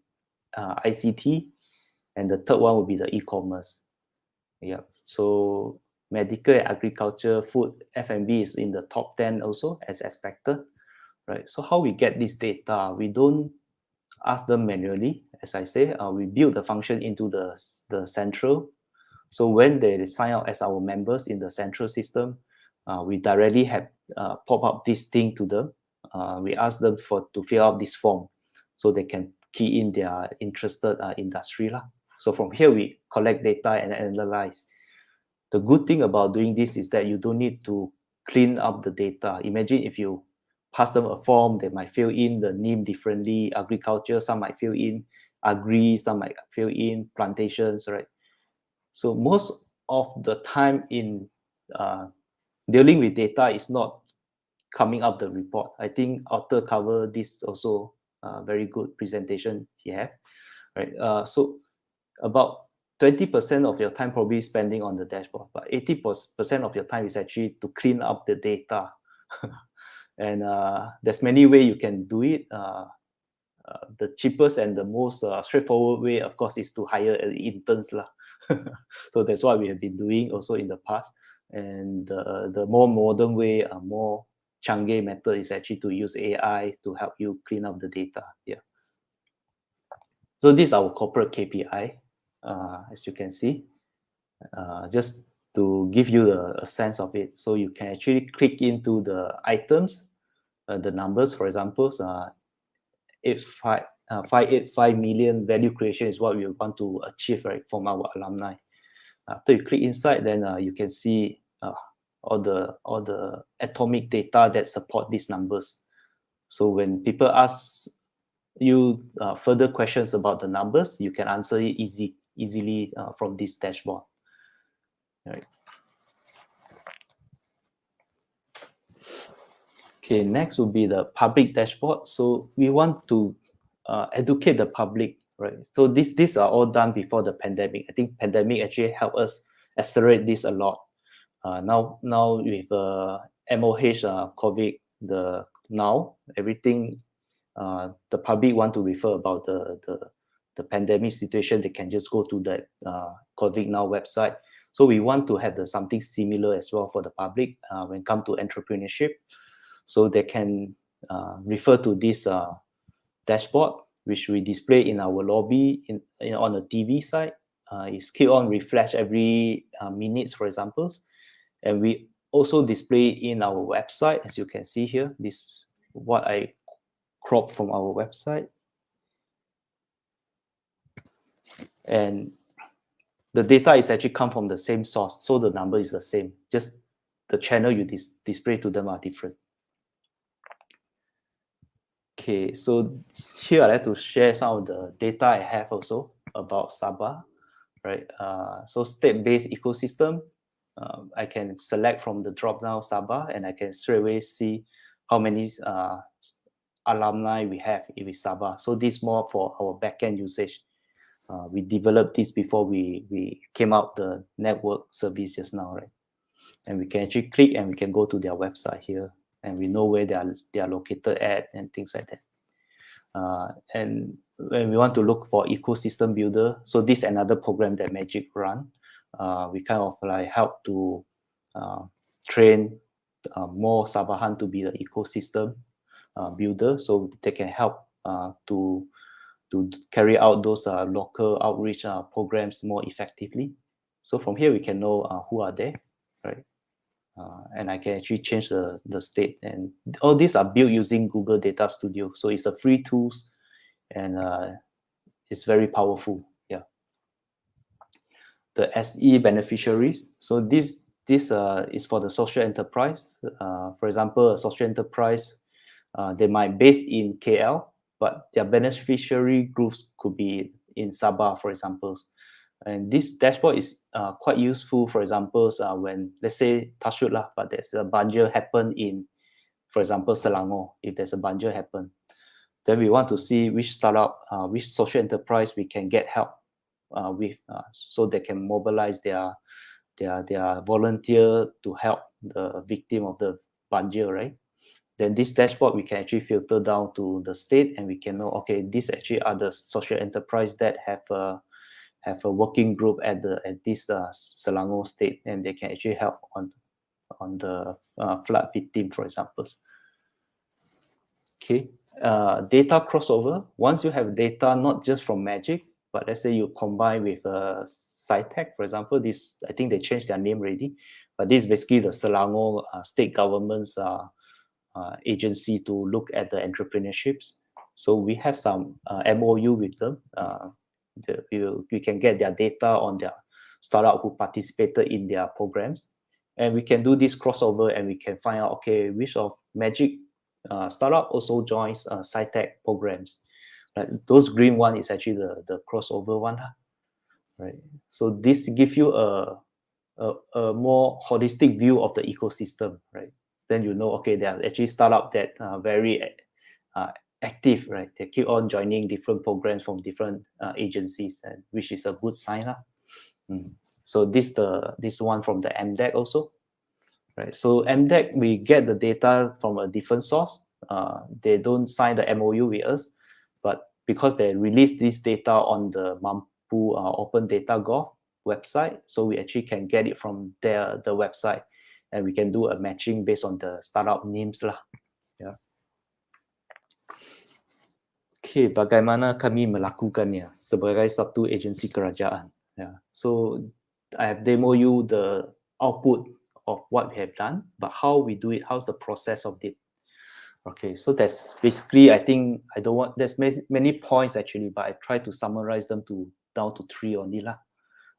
ICT, and the third one will be the e-commerce. Yeah, so medical, agriculture, food, F&B is in the top 10 also, as expected, right? So how we get this data? We don't ask them manually. As I say, we build the function into the central. So when they sign up as our members in the central system, we directly have pop up this thing to them. We ask them to fill out this form so they can key in their interested industry lah. So from here, we collect data and analyze. The good thing about doing this is that you don't need to clean up the data. Imagine if you pass them a form, they might fill in the name differently. Agriculture, some might fill in agri, some might fill in plantations, right? So most of the time in dealing with data is not coming up the report. I think Arthur covered this also, very good presentation he have, right? So about 20% of your time probably spending on the dashboard, but 80% of your time is actually to clean up the data. And there's many ways you can do it. The cheapest and the most straightforward way, of course, is to hire interns lah. So that's what we have been doing also in the past. And the more modern way, more Changi method is actually to use AI to help you clean up the data. Yeah. So this is our corporate KPI, as you can see. Just to give you a sense of it, so you can actually click into the items, the numbers, for example, 585 million value creation is what we want to achieve, right, from our alumni. After you click inside, then you can see all the atomic data that support these numbers. So when people ask you further questions about the numbers, you can answer it easily from this dashboard. All right. Okay, next will be the public dashboard. So we want to educate the public, right? So these are all done before the pandemic. I think pandemic actually helped us accelerate this a lot. Now with MOH COVID, now everything the public want to refer about the pandemic situation, they can just go to that COVID Now website. So we want to have something similar as well for the public when it comes to entrepreneurship. So they can refer to this dashboard, which we display in our lobby on the TV side. It's keep on refresh every minutes, for examples. And we also display in our website, as you can see here. This what I cropped from our website. And the data is actually come from the same source, so the number is the same. Just the channel you display to them are different. Okay, so here I'd like to share some of the data I have also about Sabah, right? So state-based ecosystem, I can select from the drop-down Sabah, and I can straight away see how many alumni we have with Sabah. So this is more for our backend usage. We developed this before we came out the network service just now, right? And we can actually click and we can go to their website here, and we know where they are located at and things like that. And when we want to look for ecosystem builder, so this is another program that Magic run. We kind of like help to train more Sabahan to be the ecosystem builder, so they can help to carry out those local outreach programs more effectively. So from here we can know who are there, right? And I can actually change the state, and all these are built using Google Data Studio. So it's a free tools, and it's very powerful. Yeah. The SE beneficiaries. So this is for the social enterprise. For example, a social enterprise, they might base in KL, but their beneficiary groups could be in Sabah, for example. And this dashboard is quite useful, for example, when, let's say, touch wood lah, but there's a banjir happen in, for example, Selangor. If there's a banjir happen, then we want to see which startup, which social enterprise we can get help with, so they can mobilize their volunteer to help the victim of the banjir, right? Then this dashboard, we can actually filter down to the state, and we can know, okay, these actually are the social enterprise that have a working group at this Selangor state, and they can actually help on the flood victim, for example. Okay, data crossover. Once you have data, not just from Magic, But let's say you combine with SciTech, for example, this, I think they changed their name already, but this is basically the Selangor state government's agency to look at the entrepreneurships. So we have some MOU with them. We can get their data on their startup who participated in their programs. And we can do this crossover and we can find out, okay, which of Magic startup also joins SciTech programs. Like those green one is actually the crossover one, right? So this gives you a more holistic view of the ecosystem, right? Then you know, okay, there are actually startups that are very active, right? They keep on joining different programs from different agencies, and which is a good sign. So this one from the MDEC also, right? So MDEC, we get the data from a different source. They don't sign the MOU with us, but because they release this data on the Mampu Open Data Gov website, so we actually can get it from the website, and we can do a matching based on the startup names lah. Yeah. Okay, bagaimana kami melakukannya sebagai satu agensi kerajaan? Yeah. So I have demo you the output of what we have done, but how we do it, how's the process of it? Okay, so that's basically, I think I don't want, there's many points actually, but I try to summarize them down to 3 only lah.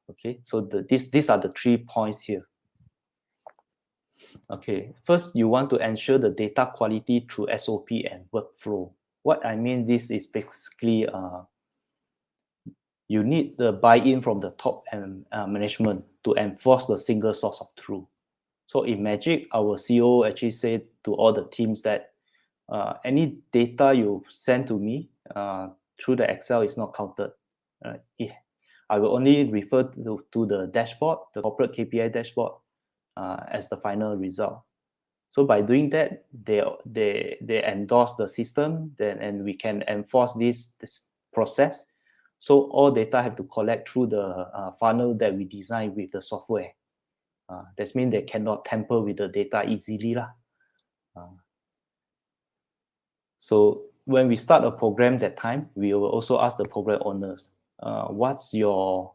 Okay, so these are the 3 points here. Okay, first you want to ensure the data quality through SOP and workflow. What I mean this is basically you need the buy-in from the top management to enforce the single source of truth. So in Magic, our CEO actually said to all the teams that any data you send to me through the Excel is not counted. I will only refer to the dashboard, the corporate KPI dashboard, as the final result. So by doing that, they endorse the system, and we can enforce this process. So all data have to collect through the funnel that we design with the software. That means they cannot tamper with the data easily lah. So when we start a program that time, we will also ask the program owners, what's your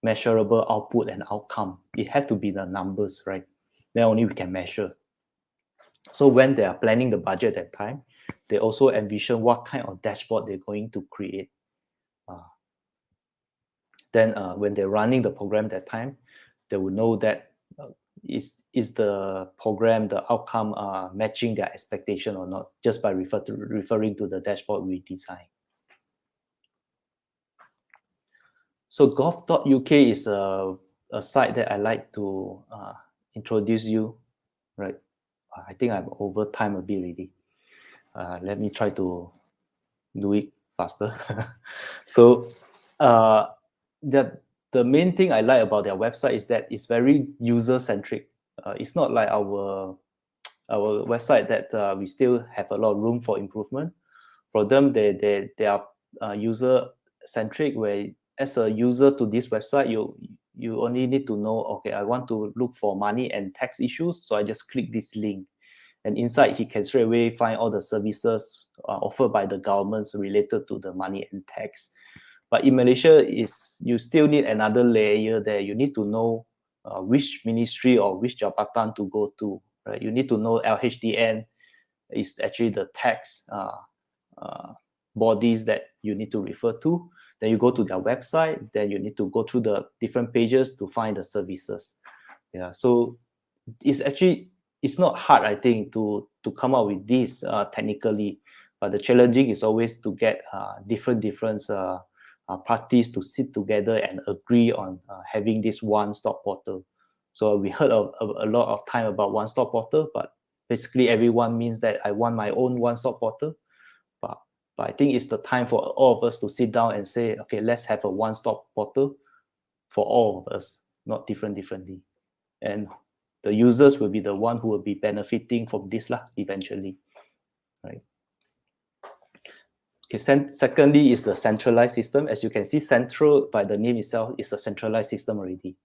measurable output and outcome? It has to be the numbers, right? Then only we can measure. So when they are planning the budget at that time, they also envision what kind of dashboard they're going to create. Then when they're running the program that time, they will know that is the program, the outcome matching their expectation or not, just by referring to the dashboard we design. So gov.uk is a site that I like to introduce you, right? I think I'm over time a bit already. Let me try to do it faster. So the main thing I like about their website is that it's very user-centric. It's not like our website that we still have a lot of room for improvement. For them, they are user-centric, where as a user to this website, you only need to know, okay, I want to look for money and tax issues, so I just click this link. And inside, he can straight away find all the services offered by the governments related to the money and tax. But in Malaysia, you still need another layer there. You need to know which ministry or which jabatan to go to. Right? You need to know LHDN is actually the tax bodies that you need to refer to. Then you go to their website. Then you need to go through the different pages to find the services. Yeah, so it's not hard, I think, to come up with this technically. But the challenging is always to get different parties to sit together and agree on having this one-stop portal. So we heard of a lot of time about one-stop portal, but basically everyone means that I want my own one-stop portal. But I think it's the time for all of us to sit down and say, okay, let's have a one-stop portal for all of us, not differently. And the users will be the one who will be benefiting from this eventually, right? Okay, secondly is the centralized system. As you can see, central by the name itself is a centralized system already.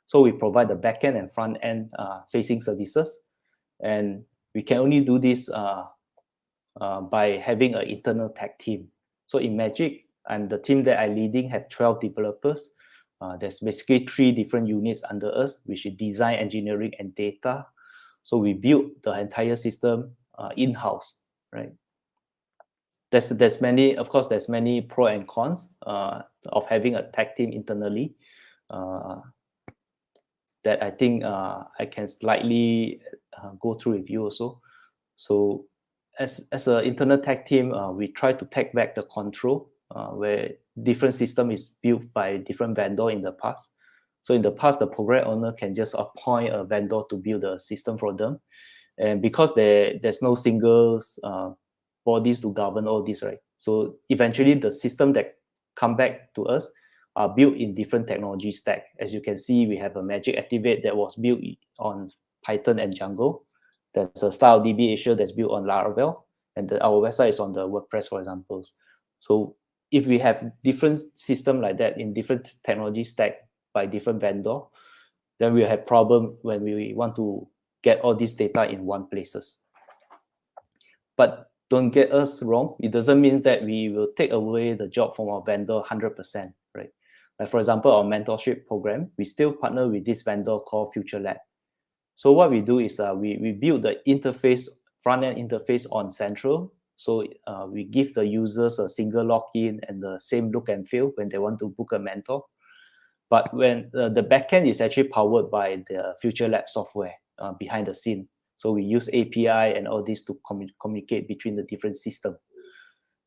So we provide the backend and front end facing services, and we can only do this by having an internal tech team. So in Magic, and the team that I'm leading have 12 developers. There's basically 3 different units under us, which is design, engineering, and data. So we built the entire system in-house, right? There's many, of course, there's many pro and cons of having a tech team internally that I think I can slightly go through with you also. So as an internal tech team, we try to take back the control where different system is built by different vendor in the past. So in the past, the program owner can just appoint a vendor to build a system for them. And because there's no single bodies to govern all this, right? So eventually the system that come back to us are built in different technology stack. As you can see, we have a Magic Activate that was built on Python and Django. There's a StyleDB Asia that's built on Laravel, and our website is on the WordPress, for example. So if we have different system like that in different technology stack by different vendor, then we'll have problem when we want to get all this data in one places. But don't get us wrong, it doesn't mean that we will take away the job from our vendor 100%, right? Like for example, our mentorship program, we still partner with this vendor called Future Lab. So what we do is we build the interface, front-end interface on Central. So we give the users a single login and the same look and feel when they want to book a mentor. But when the backend is actually powered by the Future Lab software behind the scene. So we use API and all this to communicate between the different systems,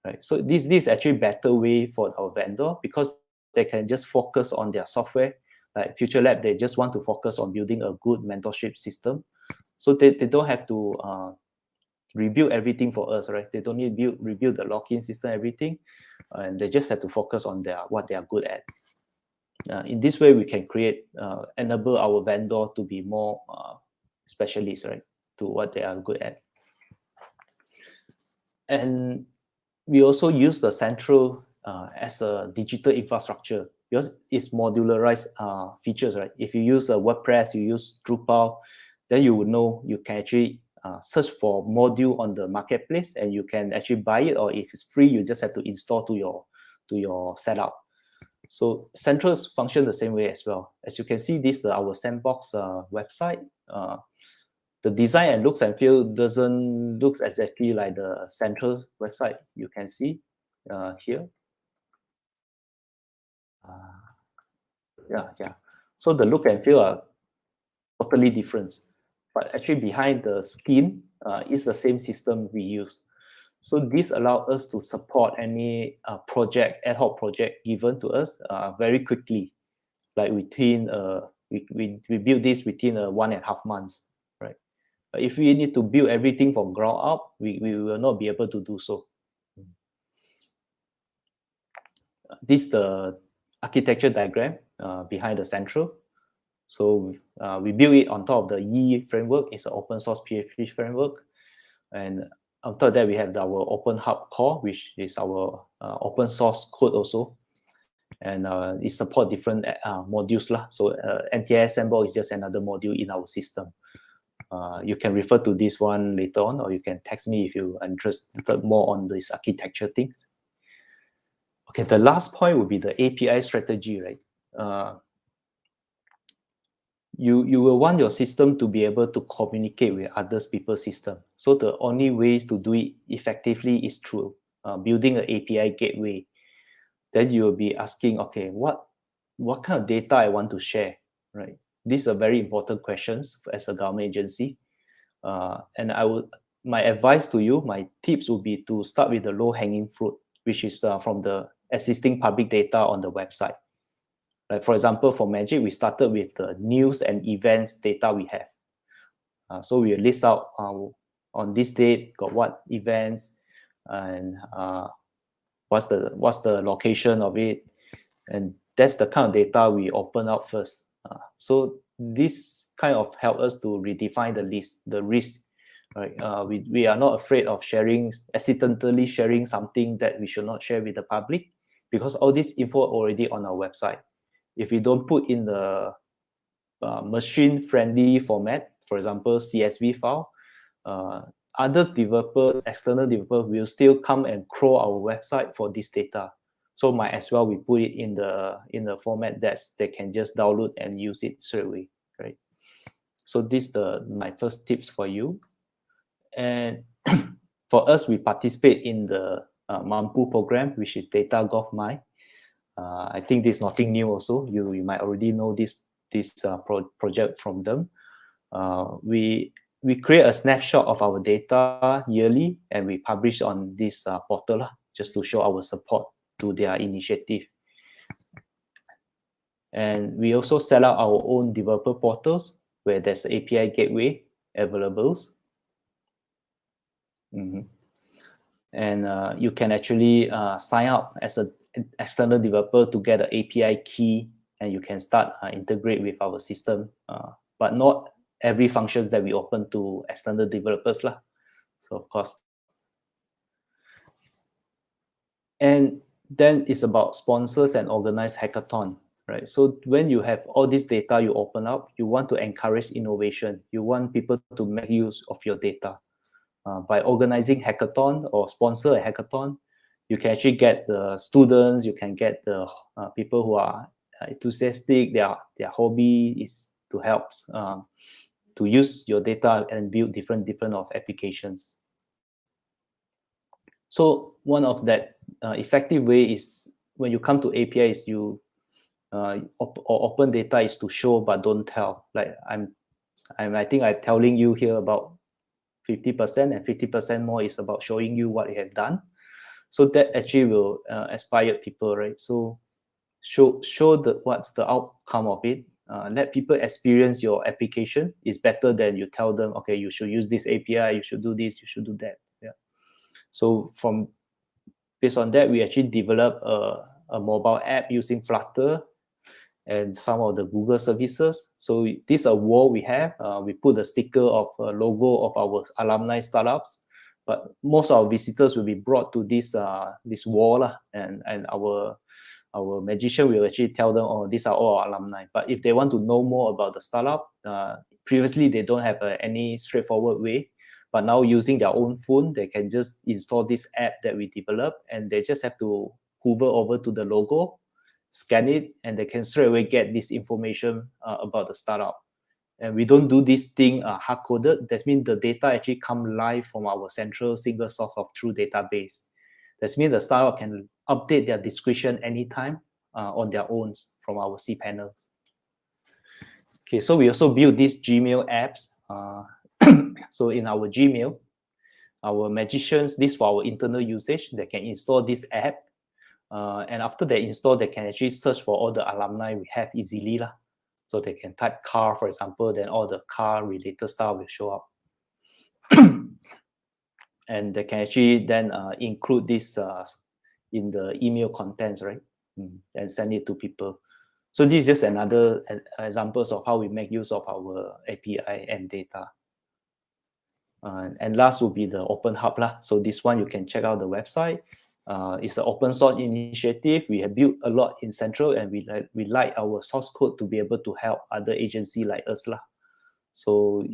right? So this is actually better way for our vendor because they can just focus on their software. Like Future Lab, they just want to focus on building a good mentorship system. So they don't have to rebuild everything for us, right? They don't need to rebuild the login system, everything. And they just have to focus on what they are good at. In this way, we can enable our vendor to be more specialist, right, to what they are good at. And we also use the Central as a digital infrastructure because it's modularized features, right? If you use WordPress, you use Drupal, then you would know you can actually search for module on the marketplace and you can actually buy it, or if it's free, you just have to install to your setup. So Centrals function the same way as well. As you can see, this is our sandbox website. The design and looks and feel doesn't look exactly like the Central website you can see here. Yeah. So the look and feel are totally different. But actually behind the skin is the same system we use. So this allows us to support any ad hoc project given to us very quickly. Like within, we build this within 1.5 months, right? If we need to build everything from ground up, we will not be able to do so. This is the architecture diagram behind the Central. So we build it on top of the Yi framework. It's an open source PHP framework. And on top of that, we have our Open Hub core, which is our open source code also. And it supports different modules. So NTS Sandbox is just another module in our system. You can refer to this one later on, or you can text me if you're interested more on these architecture things. Okay, the last point would be the API strategy, right? You will want your system to be able to communicate with other people's system. So the only way to do it effectively is through building an API gateway. Then you will be asking, okay, what kind of data I want to share, right? These are very important questions as a government agency. And my advice to you, my tips would be to start with the low-hanging fruit, which is from the existing public data on the website. Like for example, for Magic, we started with the news and events data we have. So we list out on this date, got what events, and what's the location of it, and that's the kind of data we open up first. So this kind of help us to redefine the risk. Right? We are not afraid of accidentally sharing something that we should not share with the public, because all this info already on our website. If we don't put in the machine-friendly format, for example, CSV file, other developers, external developers will still come and crawl our website for this data. So might as well we put it in the format that they can just download and use it straight away, right? So this my first tips for you. And for us, we participate in the Mampu program, which is Data Gov My. I think this is nothing new also. You might already know this project from them. We create a snapshot of our data yearly, and we publish on this portal just to show our support to their initiative. And we also set up our own developer portals where there's API gateway available. And you can actually sign up as an external developer to get an API key, and you can start integrate with our system. But not every functions that we open to external developers lah. So of course. And then it's about sponsors and organized hackathon, right? So when you have all this data you open up, you want to encourage innovation. You want people to make use of your data. By organizing hackathon or sponsor a hackathon, you can actually get the students, you can get the people who are enthusiastic, their hobby is to help to use your data and build different of applications. So one of that effective way is when you come to API is you or open data is to show but don't tell. Like I think I'm telling you here about 50% and 50% more is about showing you what you have done. So that actually will inspire people, right? So show what's the outcome of it. Let people experience your application is better than you tell them, okay, you should use this API, you should do this, you should do that. Yeah. So based on that, we actually develop a mobile app using Flutter and some of the Google services. So this is a wall we have. We put a sticker of a logo of our alumni startups, but most of our visitors will be brought to this wall, and our magician will actually tell them, oh, these are all our alumni. But if they want to know more about the startup, previously they don't have any straightforward way. But now using their own phone, they can just install this app that we developed, and they just have to hover over to the logo, scan it, and they can straight away get this information about the startup. And we don't do this thing hard-coded. That means the data actually come live from our central single source of truth database. That means the startup can update their description anytime on their own from our cPanels. Okay, so we also build these Gmail apps. So in our Gmail, our magicians, this for our internal usage, they can install this app. And after they install, they can actually search for all the alumni we have easily. So they can type car, for example, then all the car related stuff will show up. And they can actually then include this in the email contents, right? And send it to people. So this is just another examples of how we make use of our API and data. And last will be the Open Hub. So this one, you can check out the website. It's an open source initiative. We have built a lot in Central, and we like our source code to be able to help other agencies like us. So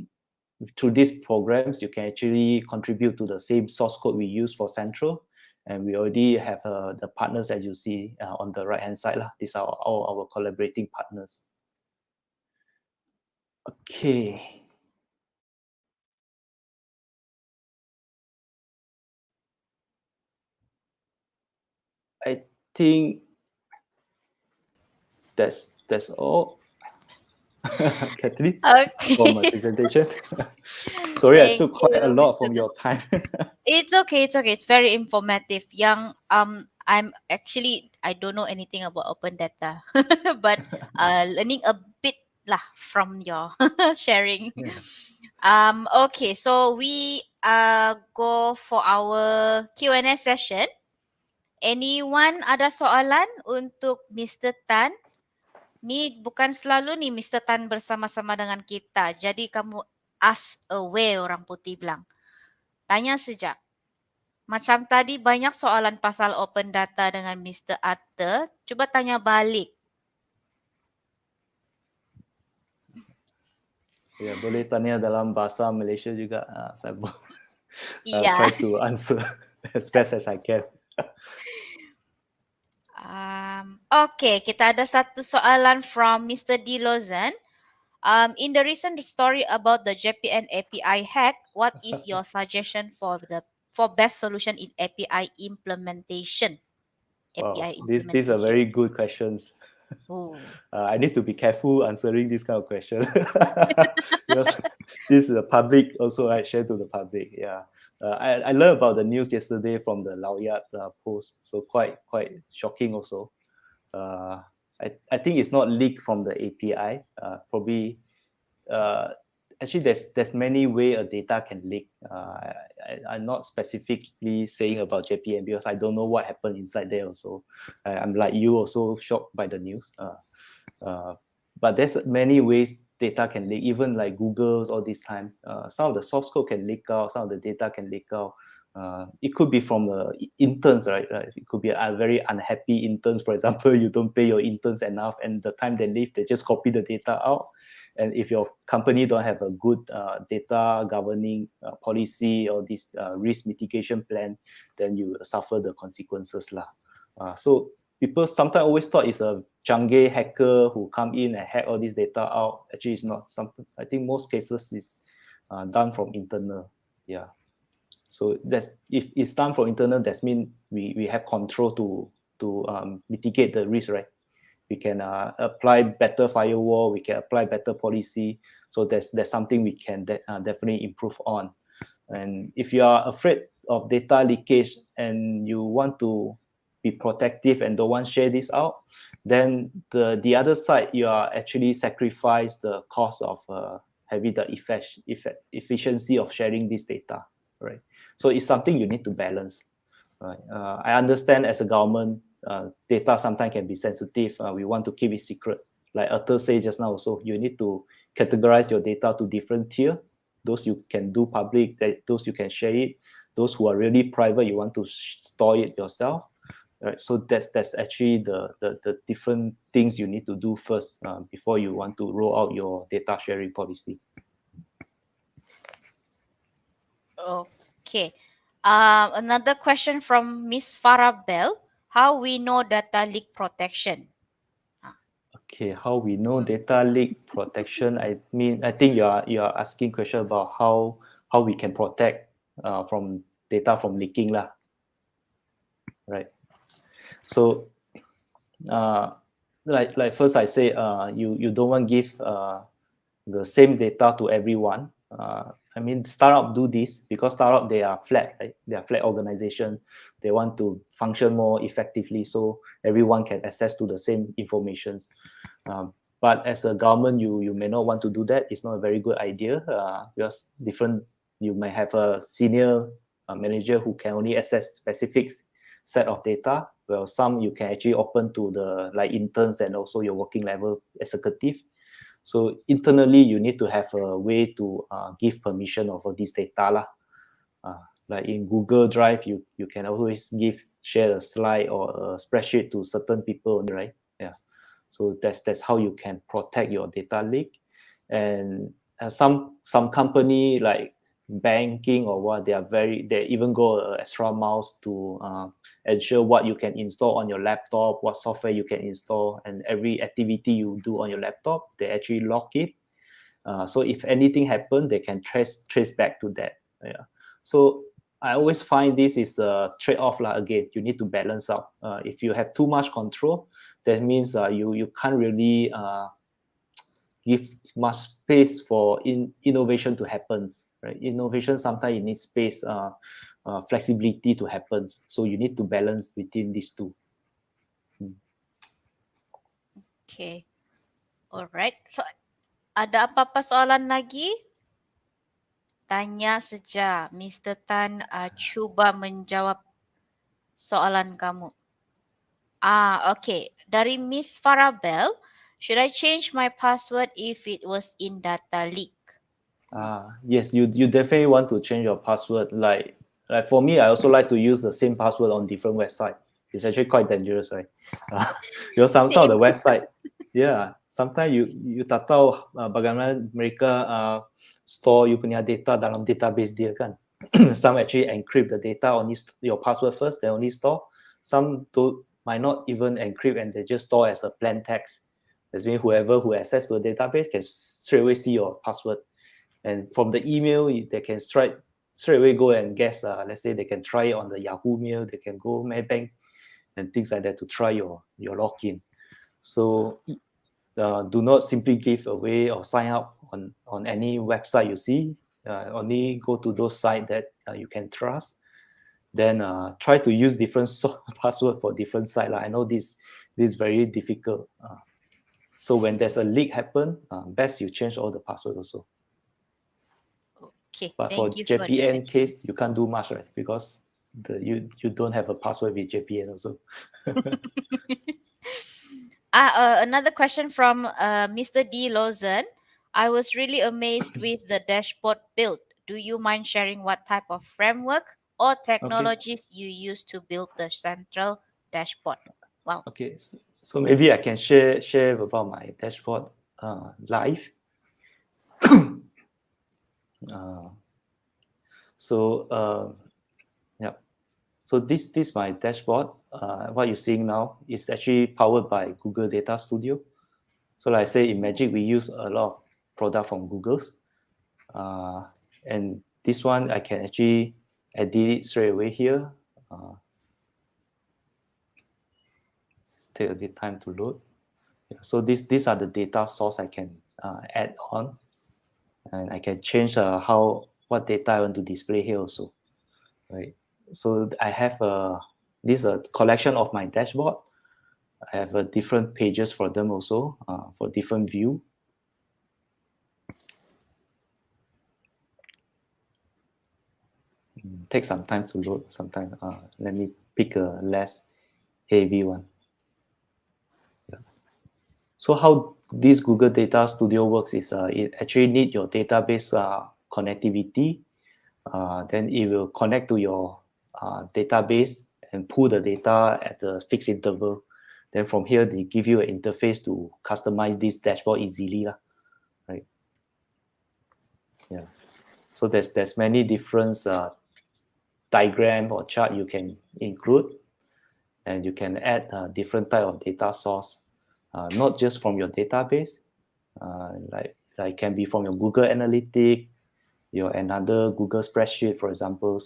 through these programs, you can actually contribute to the same source code we use for Central. And we already have the partners that you see on the right-hand side. These are all our collaborating partners. Okay. I think that's all. Kathleen, for my presentation. Sorry, I took quite a lot from your time. It's okay. It's very informative. I'm actually, I don't know anything about open data, but learning a bit lah from your sharing. Yeah. Okay, so we go for our Q&A session. Anyone ada soalan untuk Mr. Tan? Ni bukan selalu ni Mr. Tan bersama-sama dengan kita. Jadi kamu ask away, orang putih bilang. Tanya saja. Macam tadi banyak soalan pasal open data dengan Mr. Arthur. Cuba tanya balik. Ya, boleh tanya dalam bahasa Malaysia juga. Saya Yeah. try to answer as best as I can. Okay, kita ada satu soalan from Mr. D. Lozan. In the recent story about the JPN API hack, what is your suggestion for best solution in API implementation? Wow, API these are implementation. very good questions. Ooh. I need to be careful answering this kind of question because this is the public also. I share to the public. Yeah, I learned about the news yesterday from the Lawyat post, so quite shocking also. I think it's not leaked from the API. Probably, actually, there's many way a data can leak. I'm not specifically saying about JPM because I don't know what happened inside there. Also, I'm like you, also shocked by the news. But there's many ways data can leak. Even like Google's all this time, some of the source code can leak out. Some of the data can leak out. It could be from interns, right? It could be a very unhappy interns. For example, you don't pay your interns enough, and the time they leave, they just copy the data out. And if your company don't have a good data governing policy or this risk mitigation plan, then you suffer the consequences lah. So people sometimes always thought it's a jungle hacker who come in and hack all this data out. Actually, it's not something. I think most cases is done from internal. Yeah. So that's if it's done from internal, that means we have control to mitigate the risk, right? We can apply better firewall. We can apply better policy. So that's something we can definitely improve on. And if you are afraid of data leakage and you want to be protective and don't want to share this out, then the other side, you are actually sacrifice the cost of having the efficiency of sharing this data, right? So it's something you need to balance. Right? I understand as a government, data sometimes can be sensitive. We want to keep it secret. Like Arthur said just now, also you need to categorize your data to different tier. Those you can do public, those you can share it. Those who are really private, you want to store it yourself. Right? So that's actually the different things you need to do first before you want to roll out your data sharing policy. Okay. Another question from Miss Farah Bell. How we know data leak protection? Okay, how we know data leak protection? I think you are asking question about how we can protect from data from leaking lah, right? So, like first I say, you don't want to give the same data to everyone. I mean, startup do this because startup they are flat, right? They are flat organization. They want to function more effectively, so everyone can access to the same information. But as a government, you may not want to do that. It's not a very good idea because you may have a senior manager who can only access specific set of data. Well, some you can actually open to the like interns and also your working level executive. So internally, you need to have a way to give permission over this data lah. Like in Google Drive, you can always share a slide or a spreadsheet to certain people, right? Yeah. So that's how you can protect your data leak. And some company like banking or what, they even go extra miles to ensure what you can install on your laptop, what software you can install, and every activity you do on your laptop, they actually log it. So if anything happens, they can trace back to that. Yeah. So I always find this is a trade-off lah. Again, you need to balance out. If you have too much control, that means you can't really give much space for innovation to happen. Right? Innovation sometimes it needs space, flexibility to happen. So you need to balance between these two. Okay. Alright. So, ada apa-apa soalan lagi? Tanya saja. Mr. Tan cuba menjawab soalan kamu. Okay. Dari Miss Farah Bell, should I change my password if it was in data leak? Yes, you definitely want to change your password. Like for me, I also like to use the same password on different websites. It's actually quite dangerous, right? Because some of the website, yeah, sometimes you tak tahu bagaimana mereka store you punya data dalam database dia kan. Some actually encrypt the data on your password first, then only store. Some might not even encrypt and they just store as a plain text. That means whoever who access to the database can straight away see your password. And from the email, they can straight away go and guess. Let's say they can try it on the Yahoo Mail, they can go Maybank and things like that to try your login. So do not simply give away or sign up on any website you see. Only go to those sites that you can trust. Then try to use different password for different sites. I know this is very difficult. So when there's a leak happen, best you change all the password also. Okay, But for thank you for the JPN case, you can't do much, right? Because you don't have a password with JPN also. Another question from Mr. D. Lawson. I was really amazed with the dashboard build. Do you mind sharing what type of framework or technologies you use to build the central dashboard? Wow. Okay, so maybe I can share about my dashboard live. Yeah. So this my dashboard. What you're seeing now is actually powered by Google Data Studio. So like I say, in Magic, we use a lot of product from Google's. And this one, I can actually edit it straight away here. Take a bit time to load. Yeah, so these are the data source I can add on. And I can change what data I want to display here also. Right. So I have this is a collection of my dashboard. I have different pages for them also for different view. Take some time to load. Sometimes let me pick a less heavy one. Yeah. So how this Google Data Studio works is it actually need your database connectivity. Then it will connect to your database and pull the data at the fixed interval. Then from here, they give you an interface to customize this dashboard easily, right? Yeah. So there's many different diagram or chart you can include, and you can add different type of data source, not just from your database, like can be from your Google Analytics, your another Google spreadsheet, for example.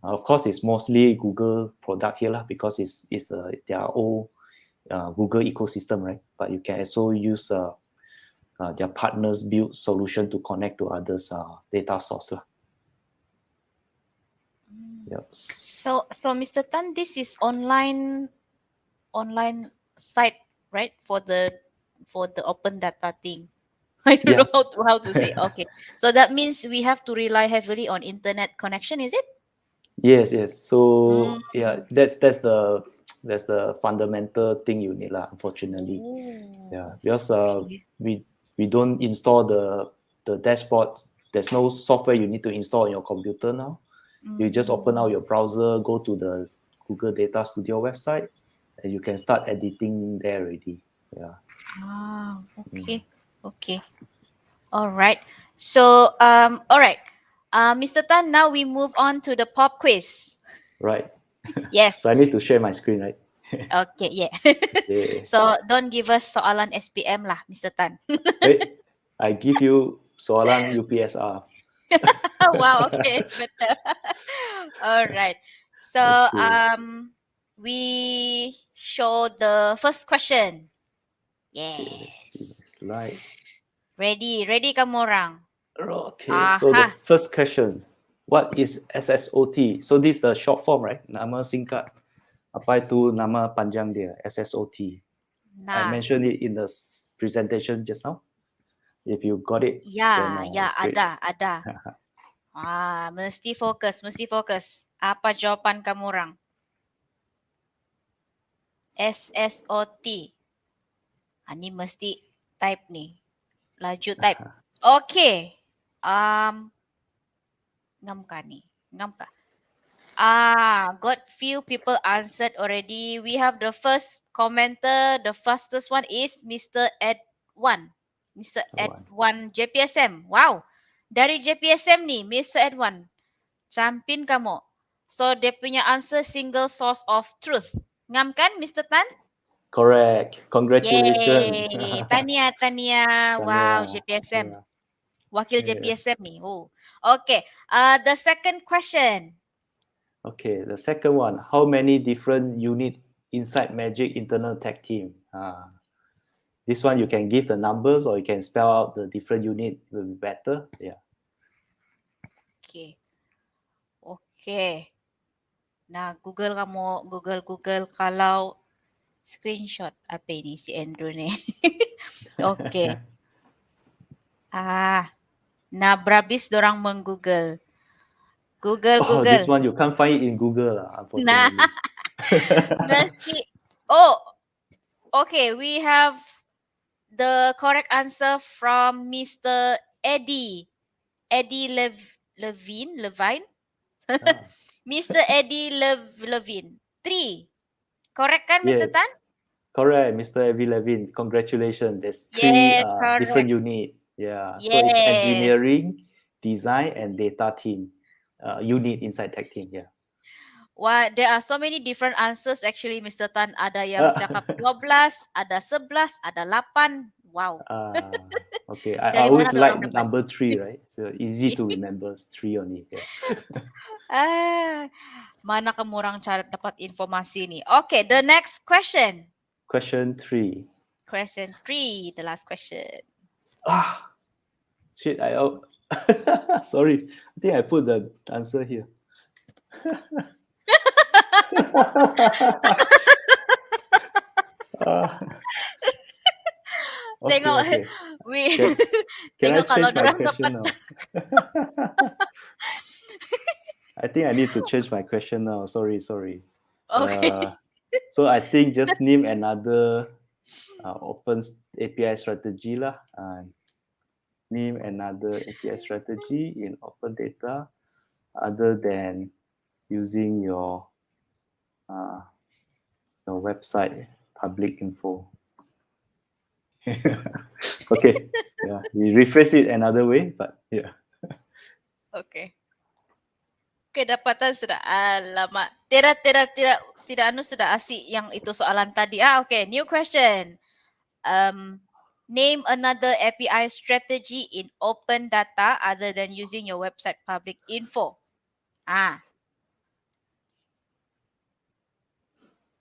Of course, it's mostly Google product here because it's their own Google ecosystem, right? But you can also use their partners build solution to connect to others data source. Yep. So Mr. Tan, this is online site, right? For the open data thing. I don't know how to say. Okay. So that means we have to rely heavily on internet connection, is it? Yes. So that's the fundamental thing you need, unfortunately. Ooh, Yeah, because okay. we don't install the dashboard. There's no software you need to install on your computer now. You just open out your browser, go to the Google Data Studio website, and you can start editing there already. Yeah. Okay. Okay. All right. So all right. Mr. Tan, now we move on to the pop quiz. Right. Yes. So I need to share my screen, right? Okay, yeah. Yeah. So don't give us soalan SPM lah, Mr. Tan. Hey, I give you soalan UPSR. Wow, okay, better. All right. So Okay. we show the first question. Okay, let's see Yes. the slide. Ready kamu orang? Okay, so the Aha. first question, what is SSOT? So this is the short form, right? Nama singkat. Apa itu nama panjang dia? SSOT. I Nah, mentioned it in the presentation just now. If you got it, then ya it's great. ada. Mesti fokus. Apa jawapan kamu orang? SSOT. Ini mesti type nih. Laju type. Okay. Ngam kah ni? Got few people answered already. We have the first commenter. The fastest one is Mr. Edwan. Mr. Edwan JPSM. Wow. Dari JPSM ni, Mr. Edwan. Champion kamu. So, dia punya answer single source of truth. Ngam kan, Mr. Tan? Correct. Congratulations. Yay! Tania. Wow, Tania. JPSM. Yeah. Wakil Yeah. JPSM nih. Oh. Okay. The second question. Okay, the second one. How many different unit inside Magic internal tech team? This one you can give the numbers or you can spell out the different unit, will be better. Yeah. Okay. Nah, Google kalau screenshot apa ini si Andrew nih. Okay. Nah berhabis dorang menggoogle. Google. Oh, this one you can't find it in Google, Nah, unfortunately. nasi. Okay. We have the correct answer from Mr. Eddie Levine. Mr. Eddie Levine. 3. Correct kan, Mr. Yes, Tan? correct, Mr. Evie Levin. Congratulations. There's 3 Yes, different correct. unit. Yeah. So it's Yes. engineering, design, and data team. Unit inside tech team. Yeah. Wah, there are so many different answers actually, Mr. Tan. Ada yang cakap 12, ada 11, ada 8. Wow. Okay. I Dari mana always like dorang dapat? number 3, right? So easy to remember. 3 only. Yeah. Mana kamu orang cara dapat informasi ni? Okay, the next question. Question 3. Question 3, the last question. Shit, sorry. I think I put the answer here. Tengok, Okay. Can I tengok kalau change my dorang question dapat. now? I think I need to change my question now. Sorry. Okay. So I think just name another open API strategy lah. Name another API strategy in open data other than using your website public info. Okay, yeah, we rephrase it another way, but yeah. Okay. Kedapatan sudah. Alamak. Tidak sudah asik yang itu soalan tadi. Okay. New question. Name another API strategy in open data other than using your website public info.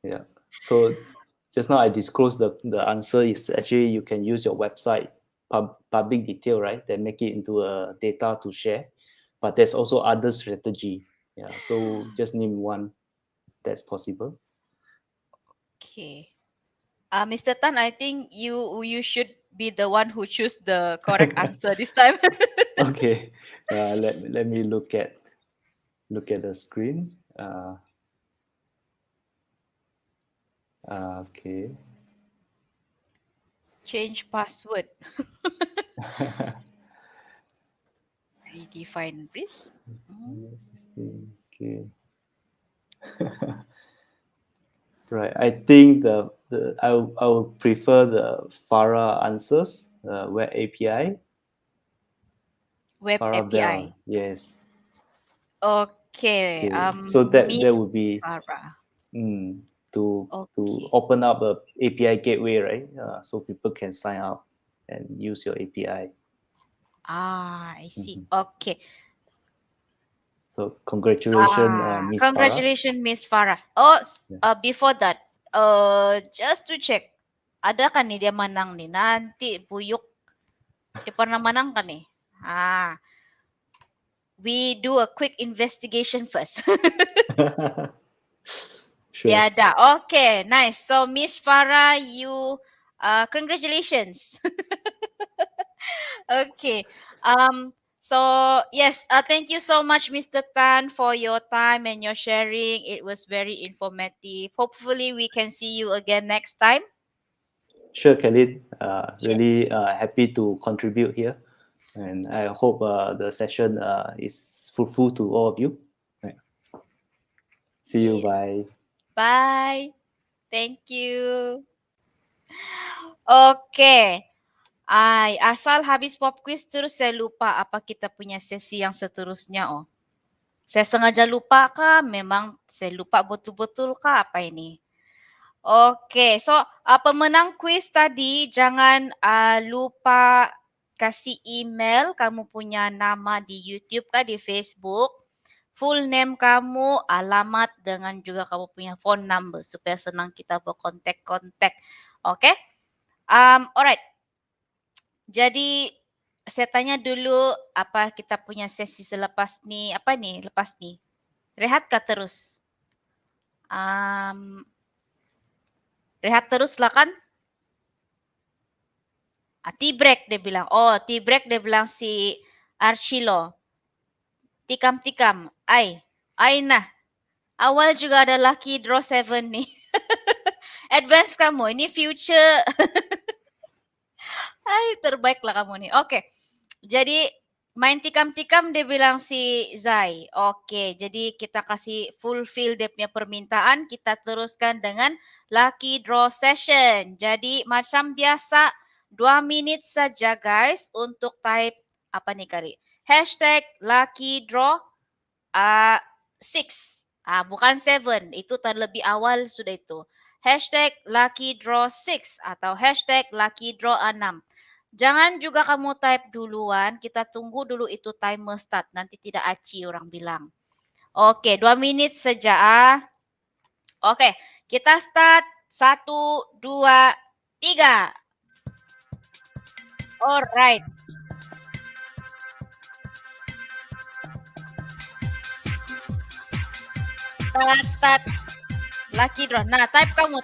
Yeah. So just now I disclosed the answer is actually you can use your website public detail, right? Then make it into a data to share. But there's also other strategy. Yeah. So just name one that's possible. Okay. Mr. Tan, I think you should be the one who choose the correct answer this time. Okay. Let me look at the screen. Okay. Change password. Redefine this. Okay. Right. I think I would prefer the Farah answers, web API. Web Farah API. Bell, yes. Okay. So that Miss would be Farah. to Okay. open up a API gateway, right? So people can sign up and use your API. I see. Okay. So congratulations, Miss Farah. Congratulations, Miss Farah. Before that, just to check, ada kan nih dia menang nih? Nanti Buyuk, dia pernah menang kan nih? We do a quick investigation first. Sure. Ya dah. Okay, nice. So Miss Farah, you congratulations. Okay. So yes, thank you so much, Mr. Tan, for your time and your sharing. It was very informative. Hopefully, we can see you again next time. Sure, Khalid. Really happy to contribute here. And I hope the session is fruitful to all of you. Right. See you. Bye. Bye. Thank you. Okay. Asal habis pop quiz terus saya lupa apa kita punya sesi yang seterusnya. Saya sengaja lupa kah? Memang saya lupa betul-betul kah apa ini? Oke, so pemenang kuis tadi jangan lupa kasih email kamu punya nama di YouTube kah, di Facebook, full name kamu, alamat dengan juga kamu punya phone number supaya senang kita berkontak-kontak. Oke? Alright. Jadi saya tanya dulu apa kita punya sesi selepas ni, apa nih lepas ni? Rehat kah terus? Rehat terus lah kan? Tea break dia bilang. Oh, tea break dia bilang si Archilo. Tikam-tikam. Ay nah. Awal juga ada lucky draw 7 nih. Advance kamu, ini future. Terbaik lah kamu nih. Oke. Jadi main tikam-tikam dia bilang si Zai. Oke, jadi kita kasih fulfill dia punya permintaan. Kita teruskan dengan lucky draw session. Jadi macam biasa 2 minit saja guys untuk type apa nih kali? Hashtag lucky draw 6. Bukan 7. Itu terlebih awal sudah itu. Hashtag lucky draw 6 atau hashtag lucky draw 6. Jangan juga kamu type duluan, kita tunggu dulu itu timer start, nanti tidak aci orang bilang. Oke, 2 menit saja. Oke, kita start. 1, 2, 3. Alright. Start. Lucky draw. Nah, type kamu.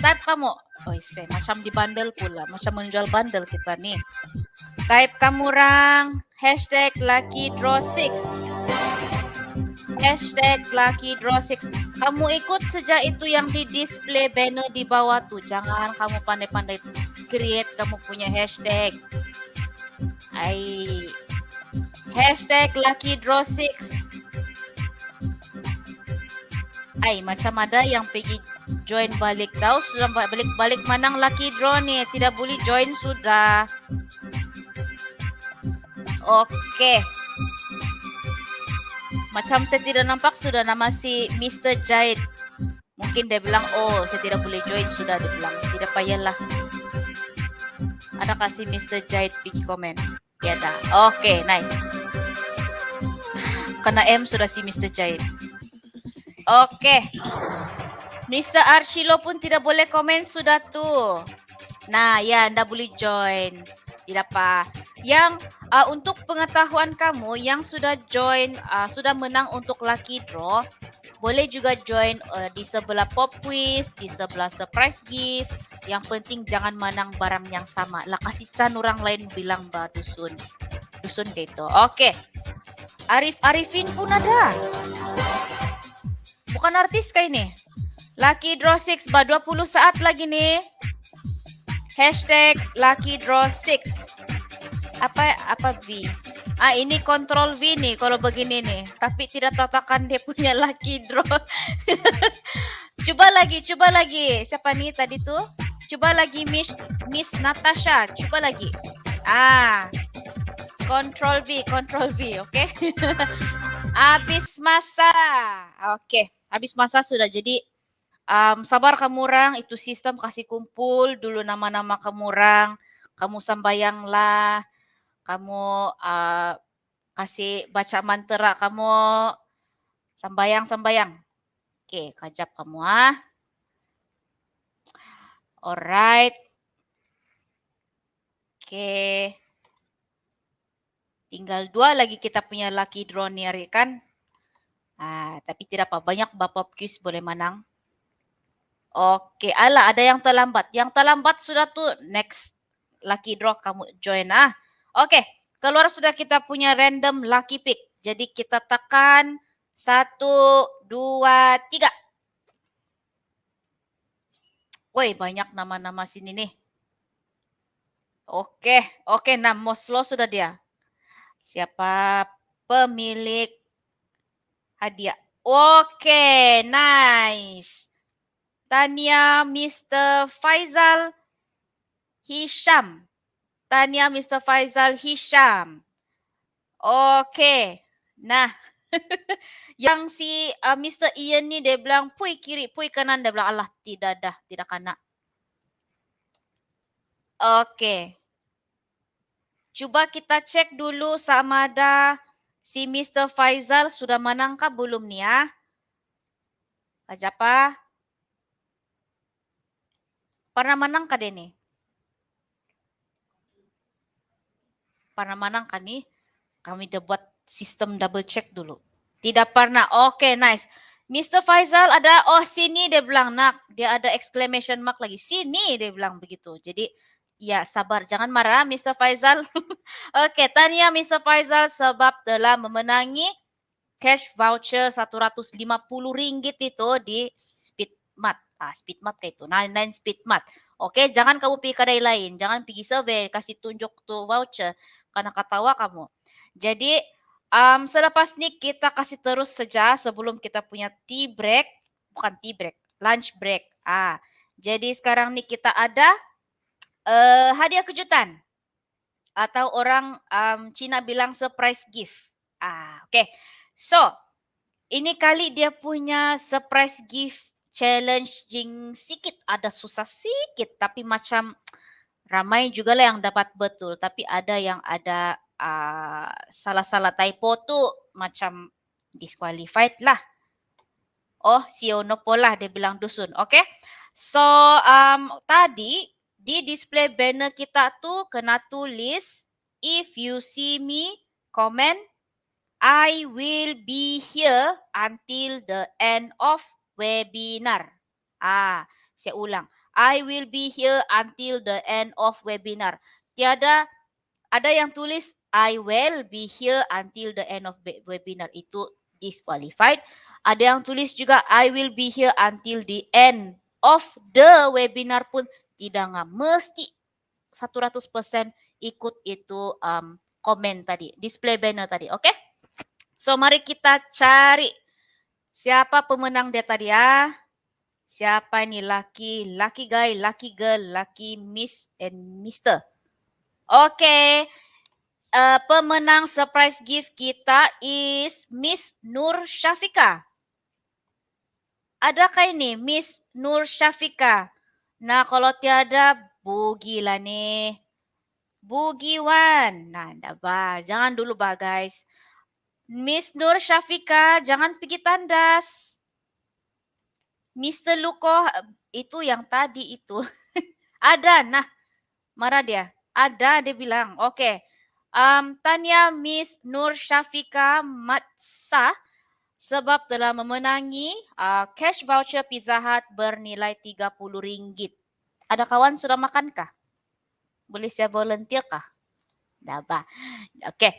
Oh, macam di bundle pula, macam menjual bundle kita nih. Type kamu orang hashtag lucky draw 6. Hashtag lucky draw 6. Kamu ikut saja itu yang di display banner di bawah tuh. Jangan kamu pandai-pandai create kamu punya hashtag. Hashtag lucky draw 6. Macam ada yang pergi join balik tau. Sudah balik manang lucky draw nih. Tidak boleh join sudah. Oke. Macam saya tidak nampak sudah nama si Mr. Jahid. Mungkin dia bilang, oh saya tidak boleh join sudah. Dia bilang, tidak payahlah. Ada kasih Mr. Jahid pergi komen. Ya dah. Oke, nice. Kena M sudah si Mr. Jahid. Oke. Mr. Archilo pun tidak boleh komen sudah tuh. Nah, ya anda boleh join. Tidak apa. Yang untuk pengetahuan kamu yang sudah join, sudah menang untuk lucky draw, boleh juga join di sebelah pop quiz, di sebelah surprise gift. Yang penting jangan menang barang yang sama. Lah kasih can orang lain bilang bah dusun gitu. Oke. Arifin pun ada. Bukan artis kayak ini. Lucky draw 6 bah 20 saat lagi nih. Hashtag lucky draw 6. Apa V? Ini control V nih kalau begini nih. Tapi tidak tatakan dia punya lucky draw. Coba lagi. Siapa nih tadi tuh? Coba lagi Miss Natasha. Coba lagi. Control V, oke? Habis masa. Oke, habis masa sudah. Jadi sabar kamu orang, itu sistem kasih kumpul dulu nama-nama kamu orang. Kamu sambayanglah. Kamu kasih baca mantra kamu. Sambayang. Oke, kajap kamu Alright. Oke. Tinggal 2 lagi kita punya lucky draw nih kan. Tapi tidak apa, banyak bapop quiz boleh menang. Oke, ada yang terlambat. Yang terlambat sudah tuh next lucky draw kamu join Oke, keluar sudah kita punya random lucky pick. Jadi kita tekan 1, 2, 3. Woi, banyak nama-nama sini nih. Oke, nah Moslo sudah dia. Siapa pemilik hadiah? Oke, nice. Tania Mr. Faizal Hisham. Oke. Nah, yang si Mr. Ian ni dia bilang, pui kiri, pui kanan. Dia bilang, Allah tidak kena. Oke. Coba kita cek dulu sama ada si Mr. Faizal sudah menangkap belum nih ya? Apa? Pernah menangkap deh nih? Pernah menangkap nih? Kami udah buat sistem double check dulu. Tidak pernah. Oke, nice. Mr. Faizal ada, oh sini dia bilang, nak, dia ada exclamation mark lagi. Sini dia bilang begitu. Jadi, ya sabar, jangan marah Mr. Faizal. Oke, tanya Mr. Faizal sebab telah memenangi cash voucher RM150 itu di Speedmart. Speedmart kayak itu. 99 Speedmart. Oke, jangan kamu pergi kedai lain. Jangan pergi survey, kasih tunjuk tuh voucher. Karena ketawa kamu. Jadi, selepas ini kita kasih terus saja sebelum kita punya tea break. Bukan tea break, lunch break. Jadi sekarang nih kita ada hadiah kejutan. Atau orang Cina bilang surprise gift. Okay. So, ini kali dia punya surprise gift challenging sikit. Ada susah sikit. Tapi macam ramai juga lah yang dapat betul. Tapi ada yang ada salah-salah typo tu macam disqualified lah. Oh, Sionopo lah dia bilang dusun. Okay. So, tadi di display banner kita tu kena tulis, if you see me, comment, I will be here until the end of webinar. Saya ulang. I will be here until the end of webinar. Tiada, ada yang tulis I will be here until the end of webinar. Itu disqualified. Ada yang tulis juga I will be here until the end of the webinar pun tidak mesti 100% ikut itu komen tadi, display banner tadi. Oke? So mari kita cari siapa pemenang dia tadi ya. Siapa ini lucky guy, lucky girl, lucky miss and mister. Oke. Pemenang surprise gift kita is Miss Nur Syafika. Adakah ini Miss Nur Syafika? Nah, kalau tiada, bugilah nih. Bugiwan. Nah, enggak bah. Jangan dulu bah, guys. Miss Nur Syafika, jangan pergi tandas. Mr. Luko, itu yang tadi itu. Ada, nah. Marah dia. Ada, dia bilang. Oke. Tanya Miss Nur Syafika Matsa sebab telah memenangi cash voucher Pizza Hut bernilai RM30. Ada kawan sudah makankah? Boleh saya volunteer kah? Dah bah. Okey.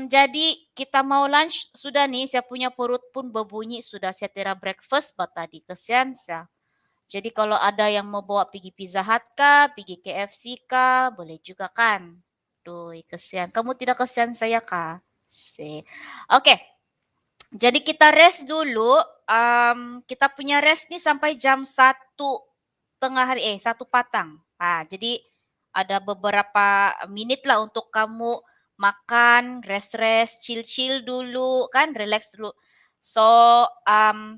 Jadi kita mau lunch sudah nih. Saya punya perut pun berbunyi sudah. Saya tera breakfast tadi. Kesian saya. Jadi kalau ada yang mau bawa pergi Pizza Hut kah, pergi KFC kah, boleh juga kan? Duh, kesian. Kamu tidak kesian saya kah? Okey. Jadi kita rest dulu. Kita punya rest ni sampai jam 1 patang. Jadi ada beberapa minit lah untuk kamu makan, rest, chill dulu kan, relax dulu. So,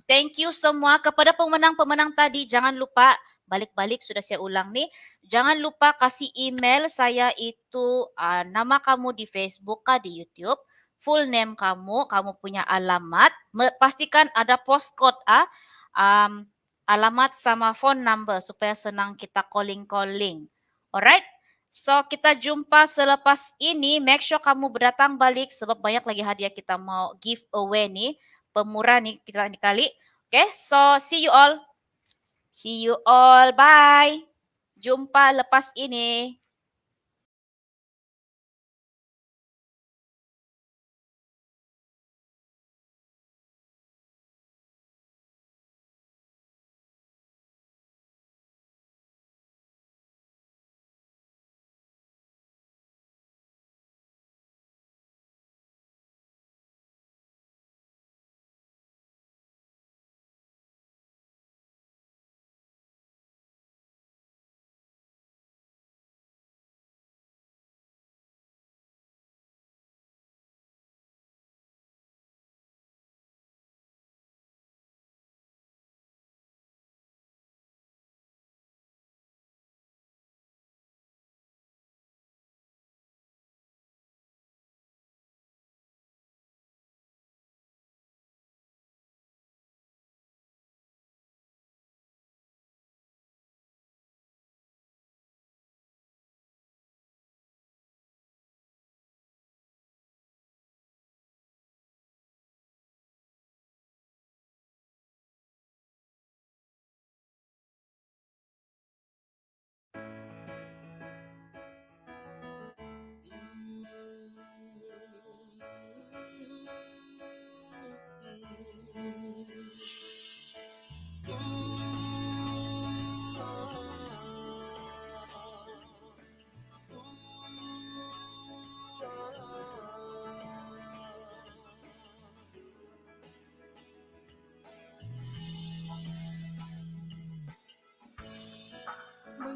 thank you semua kepada pemenang-pemenang tadi. Jangan lupa, balik-balik sudah saya ulang nih. Jangan lupa kasih email saya itu nama kamu di Facebook kah, di YouTube. Full name kamu, kamu punya alamat. Pastikan ada postcode alamat sama phone number supaya senang kita calling. Alright? So, kita jumpa selepas ini. Make sure kamu berdatang balik sebab banyak lagi hadiah kita mau give away nih. Pemurah nih kita ini kali. Okay, so see you all. See you all. Bye. Jumpa lepas ini.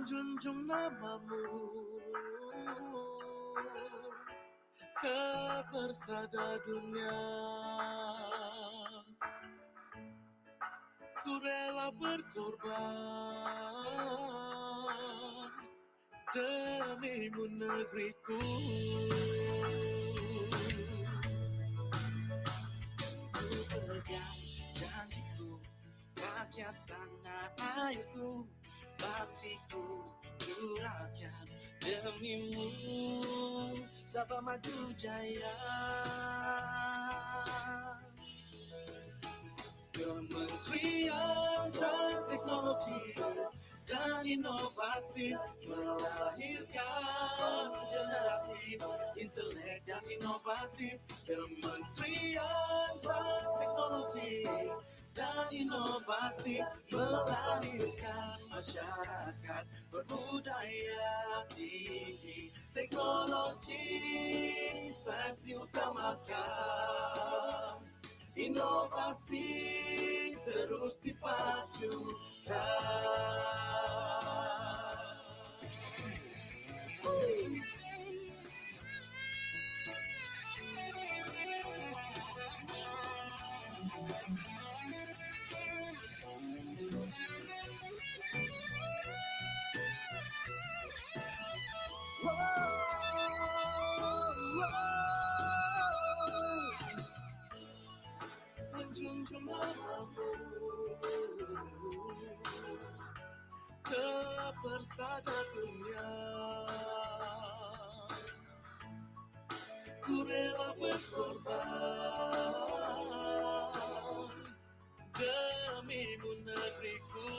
menjunjung namamu ke bersada dunia. Ku rela berkorban demimu negeriku. Ku pegang janjiku, rakyat tanah airku, baktiku curahkan demimu. Sabah maju jaya. Kementerian Sains Teknologi dan Inovasi melahirkan generasi intelek dan inovatif. Kementerian Sains Teknologi dan Inovasi melahirkan masyarakat berbudaya tinggi. Teknologi sains diutamakan, inovasi terus dipajukan. Menjunjung namamu ke bersada dunia. Ku rela berkorban demimu negeriku.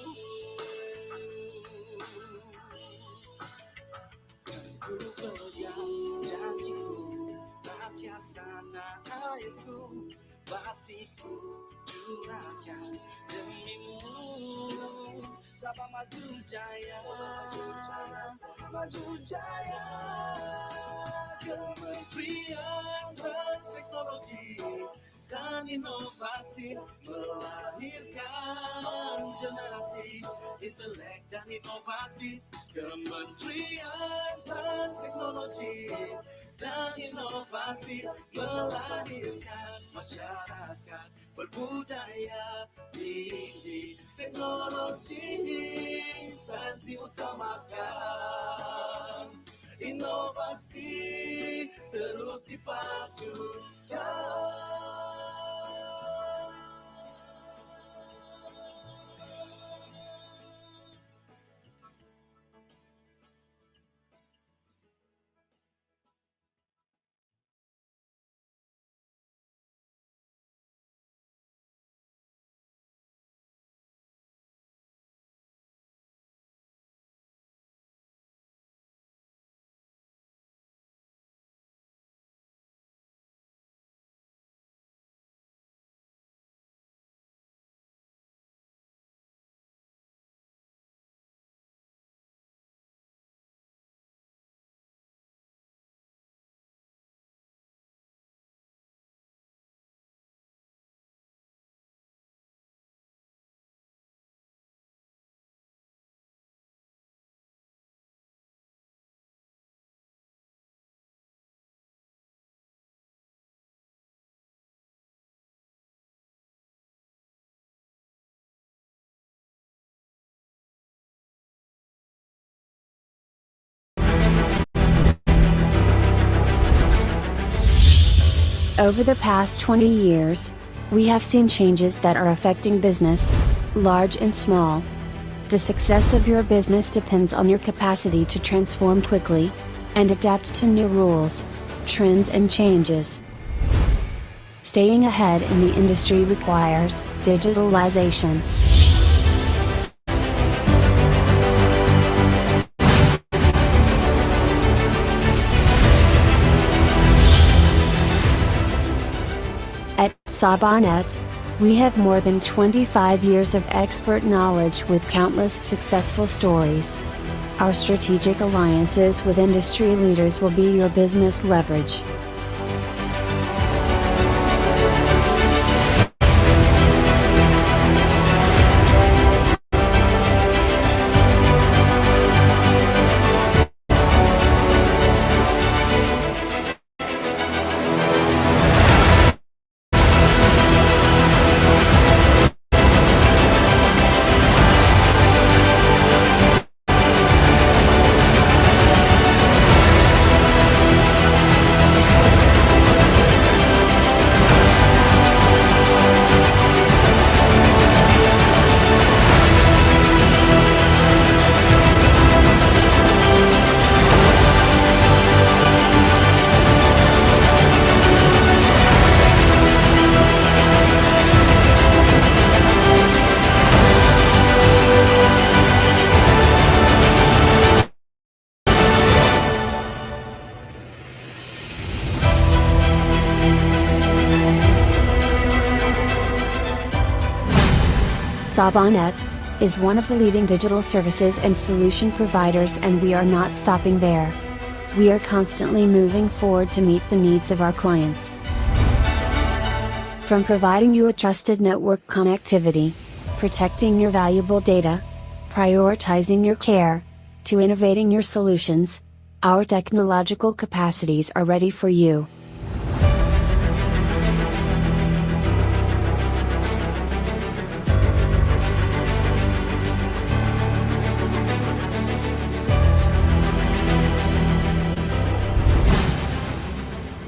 Ku pegang janjiku, rakyat tanah airku, baktiku curahkan demimu. Sabah maju jaya, maju jaya. Kementerian Sains Teknologi dan Inovasi melahirkan generasi intelek dan inovatif. Kementerian Sains Teknologi dan Inovasi melahirkan masyarakat berbudaya tinggi. Teknologi sains diutamakan, inovasi terus dipajukan. Over the past 20 years, we have seen changes that are affecting business, large and small. The success of your business depends on your capacity to transform quickly and adapt to new rules, trends and changes. Staying ahead in the industry requires digitalization. At SabahNet, we have more than 25 years of expert knowledge with countless successful stories. Our strategic alliances with industry leaders will be your business leverage. SabahNet is one of the leading digital services and solution providers, and we are not stopping there. We are constantly moving forward to meet the needs of our clients. From providing you a trusted network connectivity, protecting your valuable data, prioritizing your care, to innovating your solutions, our technological capacities are ready for you.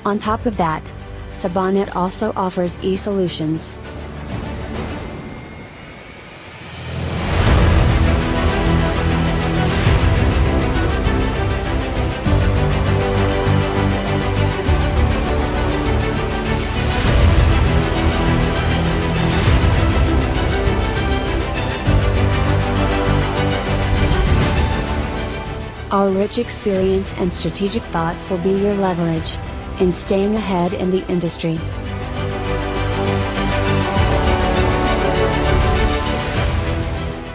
On top of that, SabahNet also offers e-solutions. Our rich experience and strategic thoughts will be your leverage in staying ahead in the industry.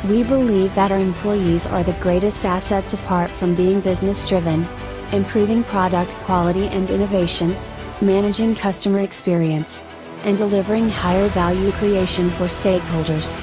We believe that our employees are the greatest assets apart from being business driven, improving product quality and innovation, managing customer experience, and delivering higher value creation for stakeholders.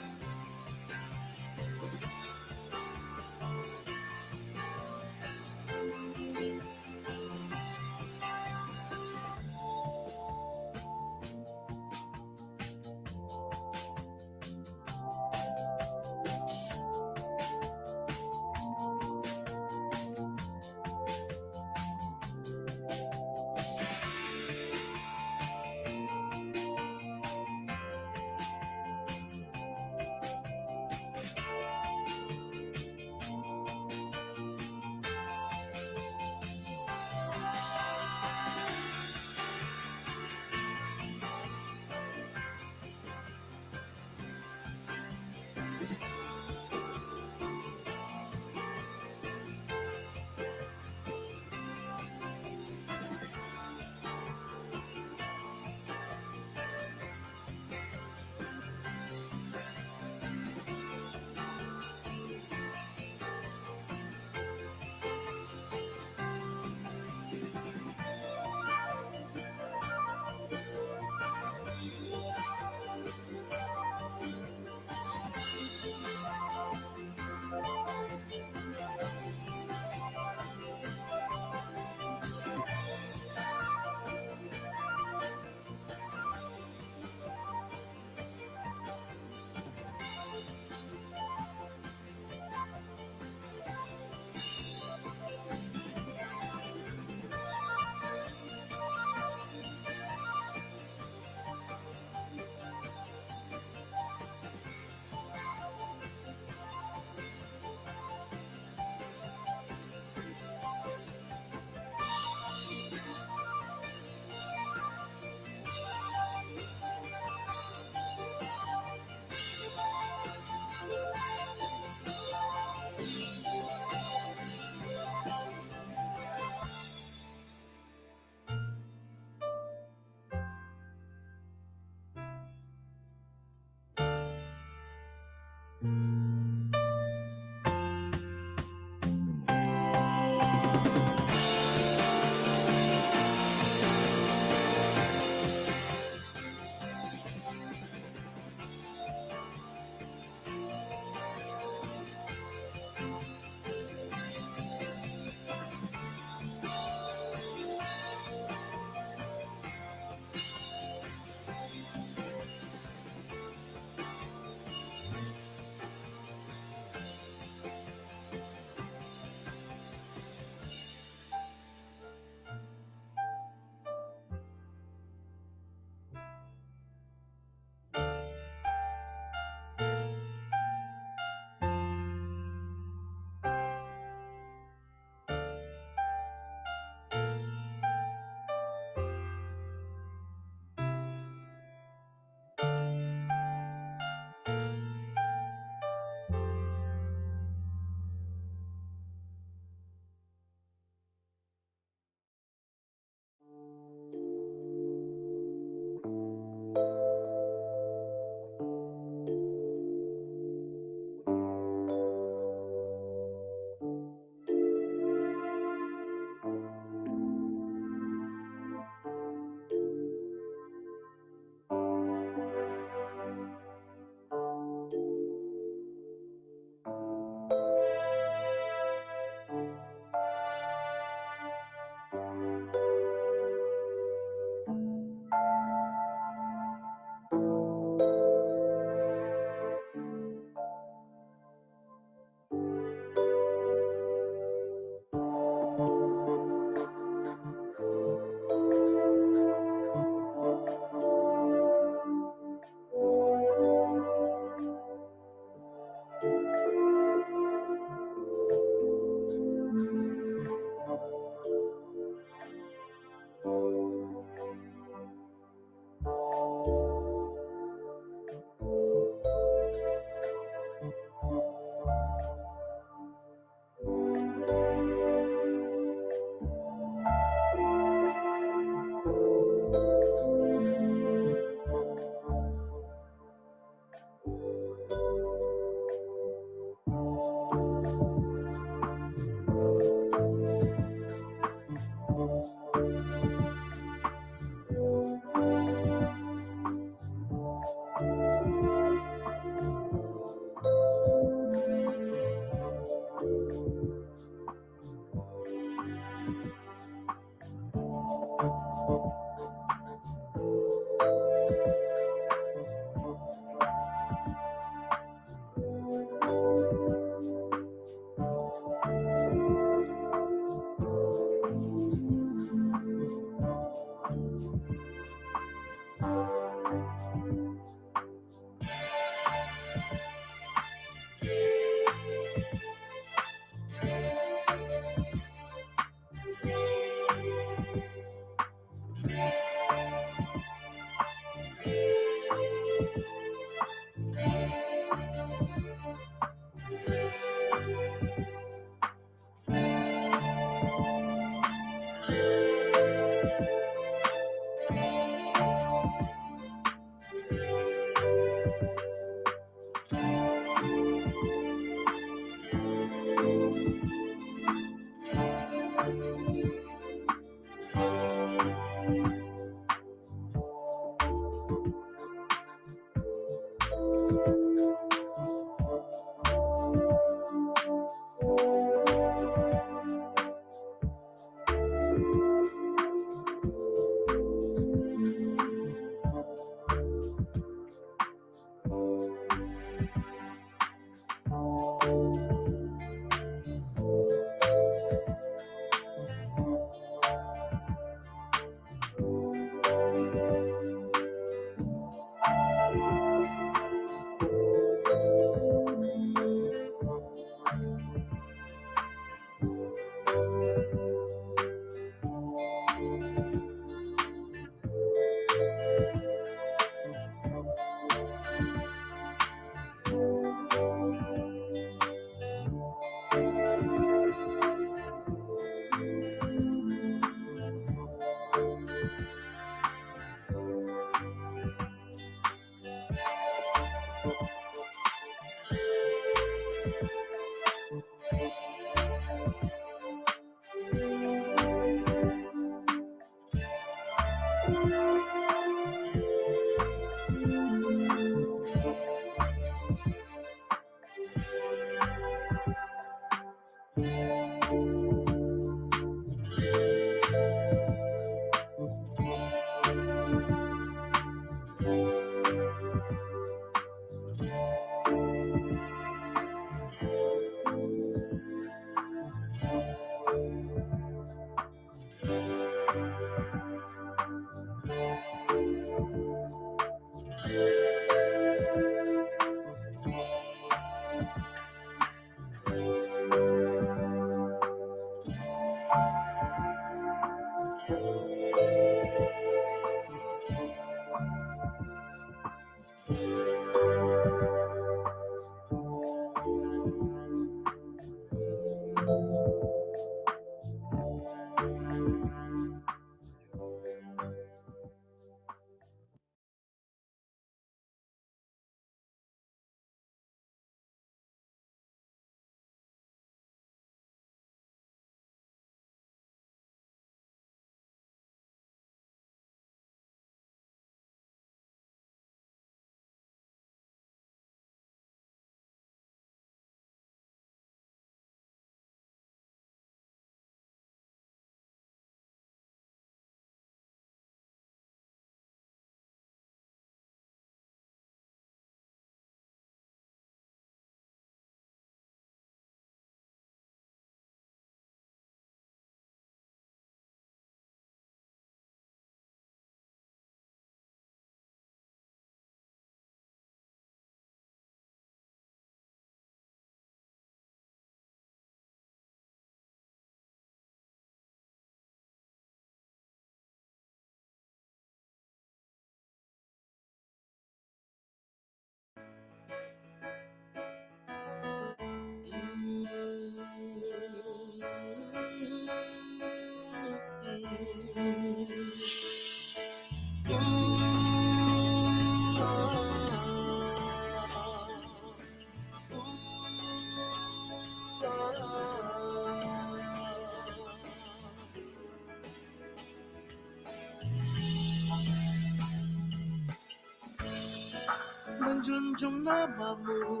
Menjunjung namamu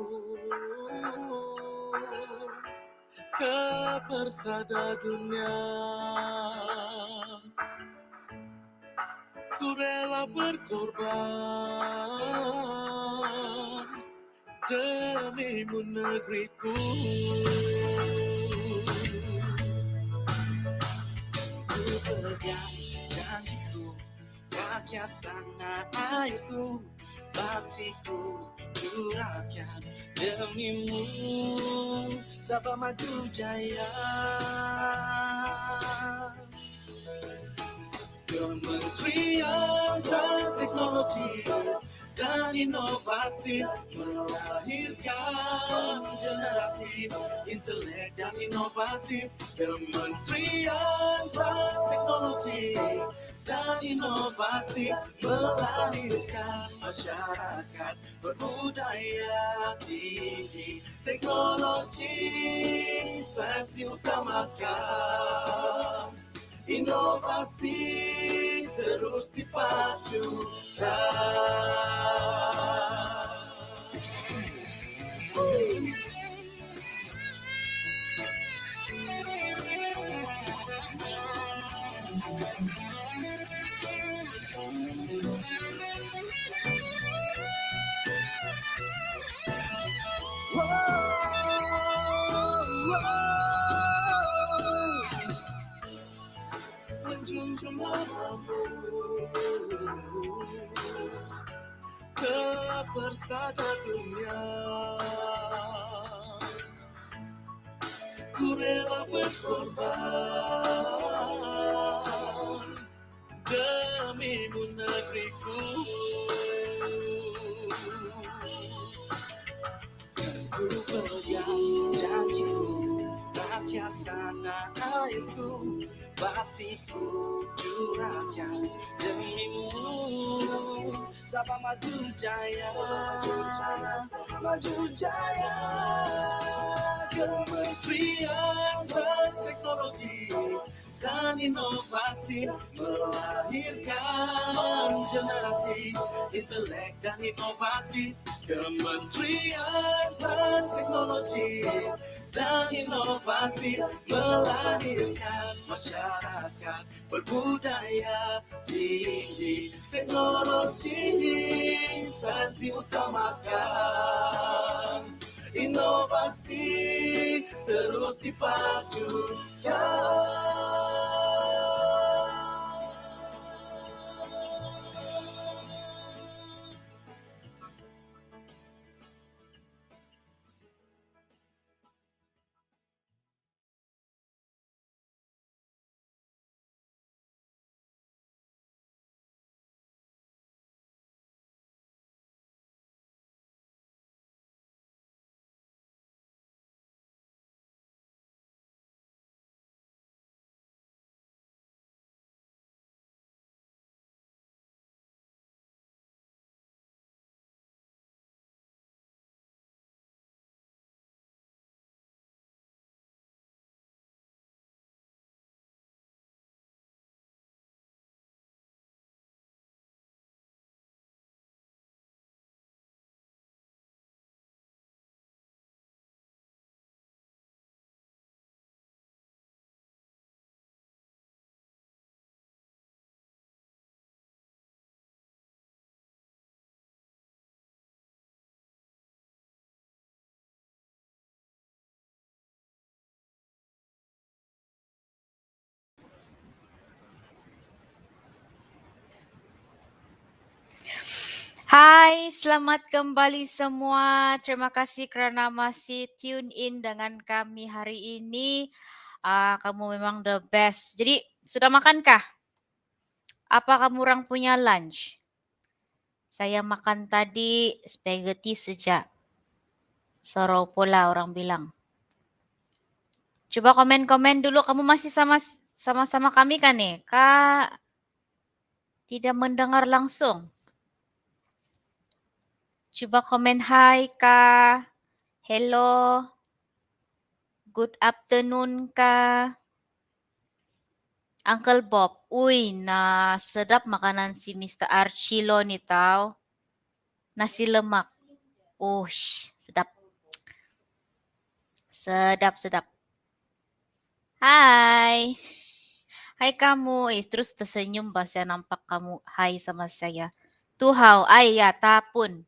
ke persada dunia, ku rela berkorban demimu negeriku. Ku pegang janjiku, rakyat tanah airku, baktiku curahkan demimu. Sabah maju jaya. Kementerian Sains Teknologi dan Inovasi melahirkan generasi intelek dan inovatif. Kementerian Sains Teknologi dan Inovasi melahirkan masyarakat berbudaya tinggi. Teknologi sains diutamakan, inovasi terus dipajukan. Menjunjung namamu ke persada dunia, ku rela berkorban demimu negeriku. Ku pegang janjiku, rakyat tanah airku, baktiku curahkan demimu. Sabah maju jaya, maju jaya. Kementerian Sains Teknologi dan Inovasi melahirkan generasi intelek dan inovatif. Kementerian Sains Teknologi dan Inovasi melahirkan masyarakat berbudaya tinggi. Teknologi sains diutamakan, inovasi terus dipajukan. Hai, selamat kembali semua. Terima kasih kerana masih tune in dengan kami hari ini. Kamu memang the best. Jadi, sudah makankah? Apa kamu orang punya lunch? Saya makan tadi spaghetti sejak. Sorrow pula orang bilang. Coba komen-komen dulu. Kamu masih sama-sama kami kan nih? Kak, tidak mendengar langsung. Coba komen hai Kak. Hello. Good afternoon Kak. Uncle Bob. Uy, sedap makanan si Mr. Archilo ni tau. Nasi lemak. Sedap. Sedap. Hai. Hai kamu. Terus tersenyum pas saya nampak kamu hai sama saya. Tuhau. Ya, tapun.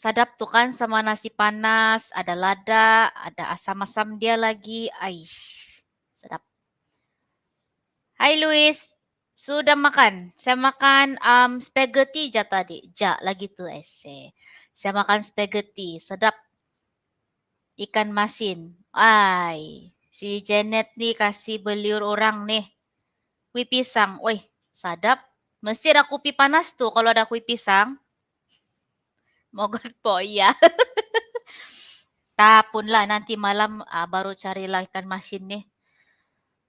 Sadap tuh kan sama nasi panas, ada lada, ada asam-asam dia lagi. Sedap. Hai Luis, sudah makan? Saya makan spaghetti aja tadi. Lagi tuh ese. Saya makan spaghetti, sedap. Ikan masin. Si Janet nih kasih beliur orang nih. Kue pisang. Wih, sadap. Mesti ada kopi panas tuh kalau ada kue pisang. Mogot po, iya. Tapun lah nanti malam baru carilah ikan masin nih.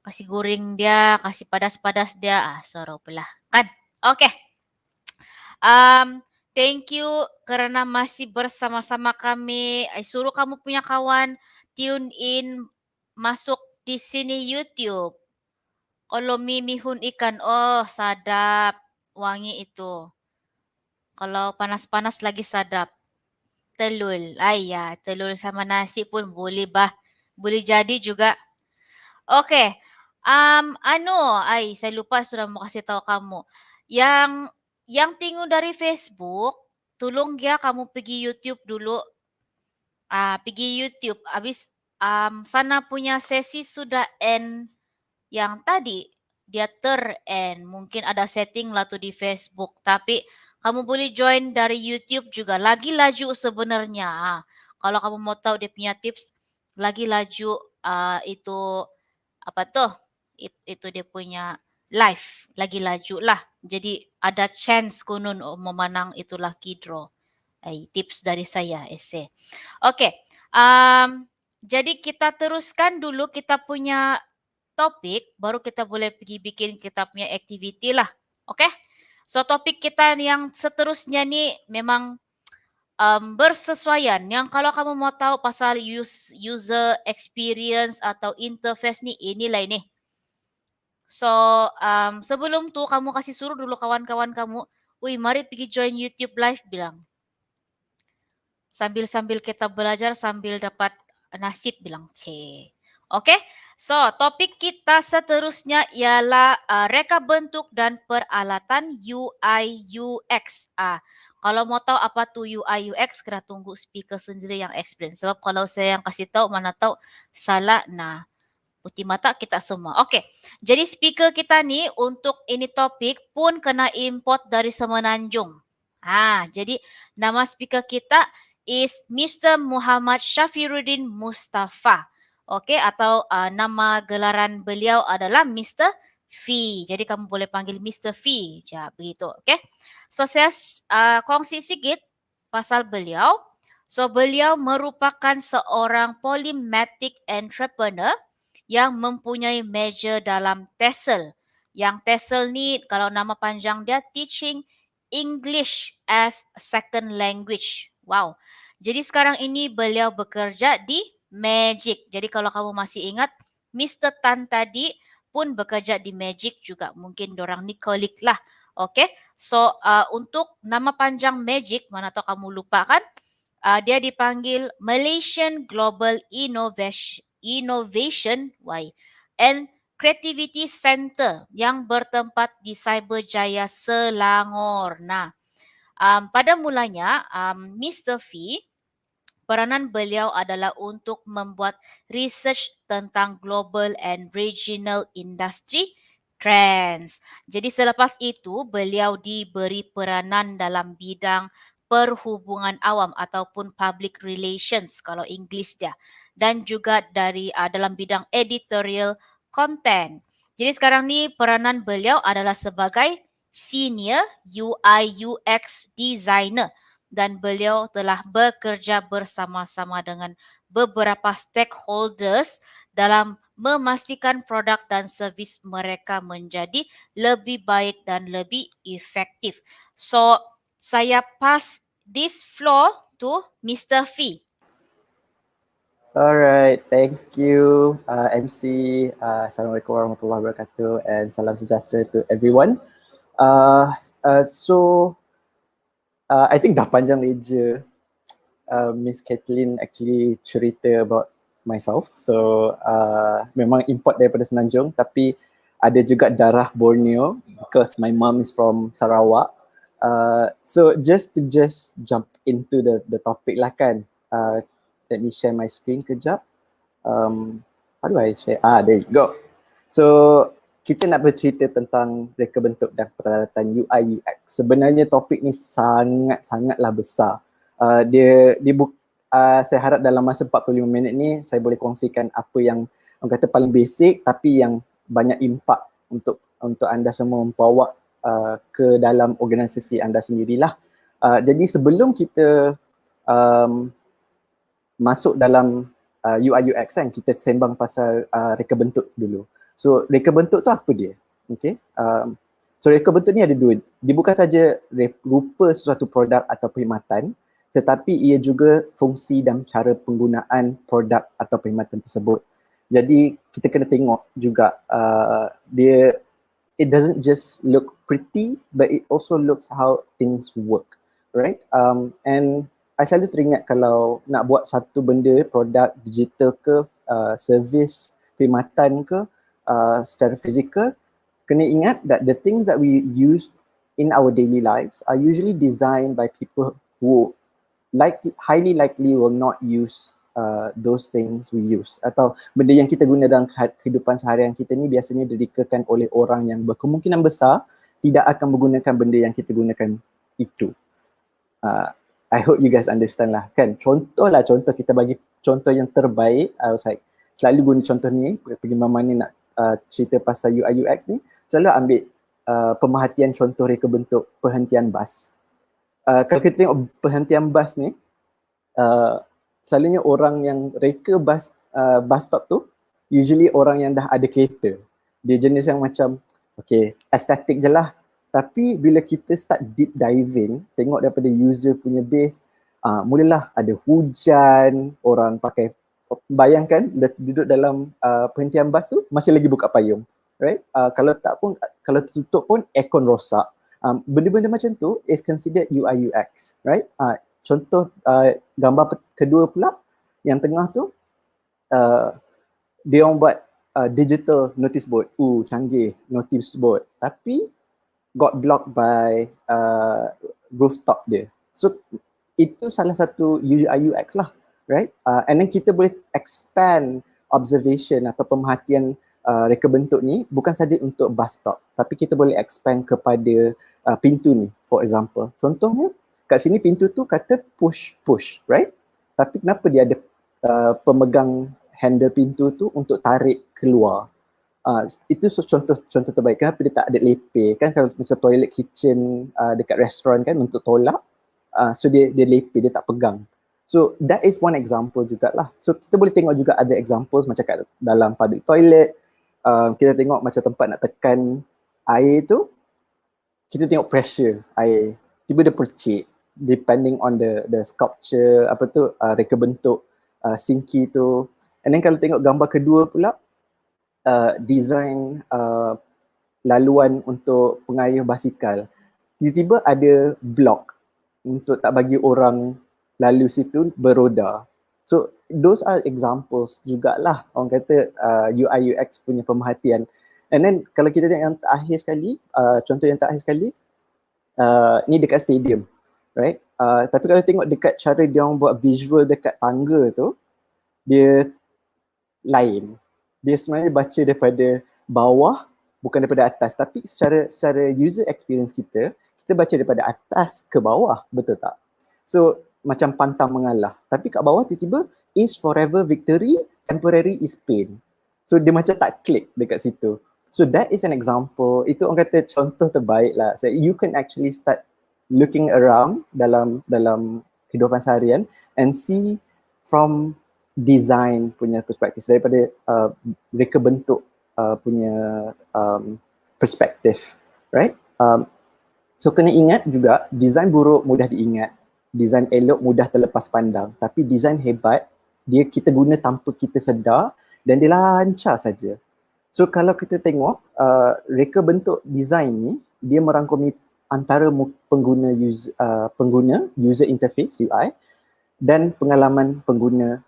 Kasih goreng dia, kasih padas-padas dia. Sorrow pula. Kan? Oke. Thank you karena masih bersama-sama kami. Suruh kamu punya kawan tune in masuk di sini YouTube. Kalau mihun ikan, sadap. Wangi itu. Kalau panas-panas lagi sadap. Telur. Telur sama nasi pun boleh boleh jadi juga. Oke. Saya lupa sudah mau kasih tahu kamu. Yang tengok dari Facebook, tolong ya kamu pergi YouTube dulu. Pergi YouTube. Habis sana punya sesi sudah end yang tadi dia ter-end. Mungkin ada setting lah tuh di Facebook. Tapi kamu boleh join dari YouTube juga. Lagi laju sebenarnya. Kalau kamu mau tahu dia punya tips, lagi laju itu apa tuh? Itu dia punya live. Lagi laju lah. Jadi ada chance kunun memenang itu lucky draw. Tips dari saya, ese. Oke. Jadi kita teruskan dulu kita punya topik, baru kita boleh pergi bikin kita punya activity lah. Oke? So topik kita yang seterusnya ni memang bersesuaian. Yang kalau kamu mau tahu pasal user experience atau interface ni, inilah ini. So sebelum tu kamu kasih suruh dulu kawan-kawan kamu, mari pergi join YouTube live bilang. Sambil-sambil kita belajar, sambil dapat nasib bilang. Oke, so topik kita seterusnya ialah reka bentuk dan peralatan UI UX. Kalau mau tahu apa tu UI UX, kena tunggu speaker sendiri yang explain. Sebab kalau saya yang kasih tahu, mana tahu salah, putih mata kita semua. Oke, jadi speaker kita ni untuk ini topik pun kena import dari Semenanjung. Jadi nama speaker kita is Mr. Muhammad Syafiruddin Mustafa. Okey, atau nama gelaran beliau adalah Mr. V. Jadi kamu boleh panggil Mr. V. Begitu, okey. So saya kongsi sikit pasal beliau. So beliau merupakan seorang polymath entrepreneur yang mempunyai major dalam TESOL. Yang TESOL ni kalau nama panjang dia Teaching English as Second Language. Wow. Jadi sekarang ini beliau bekerja di Magic. Jadi kalau kamu masih ingat, Mr. Tan tadi pun bekerja di Magic juga. Mungkin dorang ni colleague lah. Okay. So untuk nama panjang Magic, mana tahu kamu lupa kan? Dia dipanggil Malaysian Global Innovation and Creativity Center yang bertempat di Cyberjaya Selangor. Pada mulanya Mr. V, peranan beliau adalah untuk membuat research tentang global and regional industry, trends. Jadi selepas itu beliau diberi peranan dalam bidang perhubungan awam ataupun public relations kalau English dia, dan juga dalam bidang editorial content. Jadi sekarang ni peranan beliau adalah sebagai senior UI UX designer dan beliau telah bekerja bersama-sama dengan beberapa stakeholders dalam memastikan produk dan servis mereka menjadi lebih baik dan lebih efektif. So, saya pass this floor to Mr. Fee. Alright, thank you MC. Assalamualaikum warahmatullahi wabarakatuh and salam sejahtera to everyone. I think dah panjang leja Miss Kathleen actually cerita about myself. So memang import daripada Semenanjung tapi ada juga darah Borneo because my mom is from Sarawak. So just jump into the topic lah kan. Let me share my screen kejap. How do I share? There you go. So kita nak bercerita tentang reka bentuk dan peralatan UI UX. Sebenarnya topik ni sangatlah besar. Saya harap dalam masa 45 minit ni saya boleh kongsikan apa yang orang kata paling basic tapi yang banyak impak untuk anda semua membawa ke dalam organisasi anda sendirilah. Jadi sebelum kita masuk dalam UI UX kan, kita sembang pasal reka bentuk dulu. So reka bentuk tu apa dia? Okay. So reka bentuk ni ada dua. Dia bukan saja rupa sesuatu produk atau perkhidmatan, tetapi ia juga fungsi dan cara penggunaan produk atau perkhidmatan tersebut. Jadi kita kena tengok juga it doesn't just look pretty but it also looks how things work, right? And I selalu teringat kalau nak buat satu benda, produk digital ke, servis, perkhidmatan ke, secara fizikal, kena ingat that the things that we use in our daily lives are usually designed by people who highly likely will not use those things we use, atau benda yang kita guna dalam kehidupan seharian kita ni biasanya direkakan oleh orang yang berkemungkinan besar tidak akan menggunakan benda yang kita gunakan itu. I hope you guys understand lah kan. Contoh kita bagi contoh yang terbaik. I was like selalu guna contoh ni pergi mana-mana nak cerita pasal UI UX ni, selalu ambil pemerhatian contoh reka bentuk perhentian bas. Kalau kita tengok perhentian bas ni, selalunya orang yang reka bus stop tu usually orang yang dah ada kereta. Dia jenis yang macam okay, estetik je lah. Tapi bila kita start deep diving, tengok daripada user punya base, mulalah ada hujan, orang pakai, bayangkan duduk dalam perhentian bas tu masih lagi buka payung, right? Kalau tak pun, kalau tutup pun aircon rosak. Benda-benda macam tu is considered UI UX, right? Contoh gambar kedua pula, yang tengah tu, dia orang buat digital notice board. Canggih notice board. Tapi got blocked by rooftop dia. So itu salah satu UI UX lah, right? And then kita boleh expand observation atau pemerhatian reka bentuk ni bukan saja untuk bus stop, tapi kita boleh expand kepada pintu ni, for example. Contohnya kat sini pintu tu kata push, right? Tapi kenapa dia ada pemegang handle pintu tu untuk tarik keluar? Itu contoh terbaik. Kenapa dia tak ada lepeh? Kan kalau macam toilet kitchen dekat restoran kan untuk tolak, so dia lepeh, dia tak pegang. So that is one example jugalah. So kita boleh tengok juga ada examples macam kat dalam public toilet. Kita tengok macam tempat nak tekan air tu, kita tengok pressure air, tiba dia percik depending on the sculpture, apa tu, reka bentuk sinki tu. And then kalau tengok gambar kedua pula, design laluan untuk pengayuh basikal, tiba-tiba ada block untuk tak bagi orang lalu situ beroda. So those are examples jugalah orang kata UI UX punya pemerhatian. And then kalau kita tengok yang terakhir sekali, contoh yang terakhir sekali, ni dekat stadium, right? Tapi kalau tengok dekat cara dia orang buat visual dekat tangga tu, dia lain. Dia sebenarnya baca daripada bawah bukan daripada atas, tapi secara user experience kita baca daripada atas ke bawah, betul tak? So macam pantang mengalah, tapi kat bawah tiba-tiba is forever victory, temporary is pain. So dia macam tak klik dekat situ. So that is an example, itu orang kata contoh terbaik lah. So you can actually start looking around dalam kehidupan seharian and see from design punya perspektif, daripada reka bentuk punya perspektif, right? So kena ingat juga, design buruk mudah diingat, design elok mudah terlepas pandang, tapi design hebat dia kita guna tanpa kita sedar dan dia lancar saja. So kalau kita tengok reka bentuk design ni, dia merangkumi antara pengguna user interface UI dan pengalaman pengguna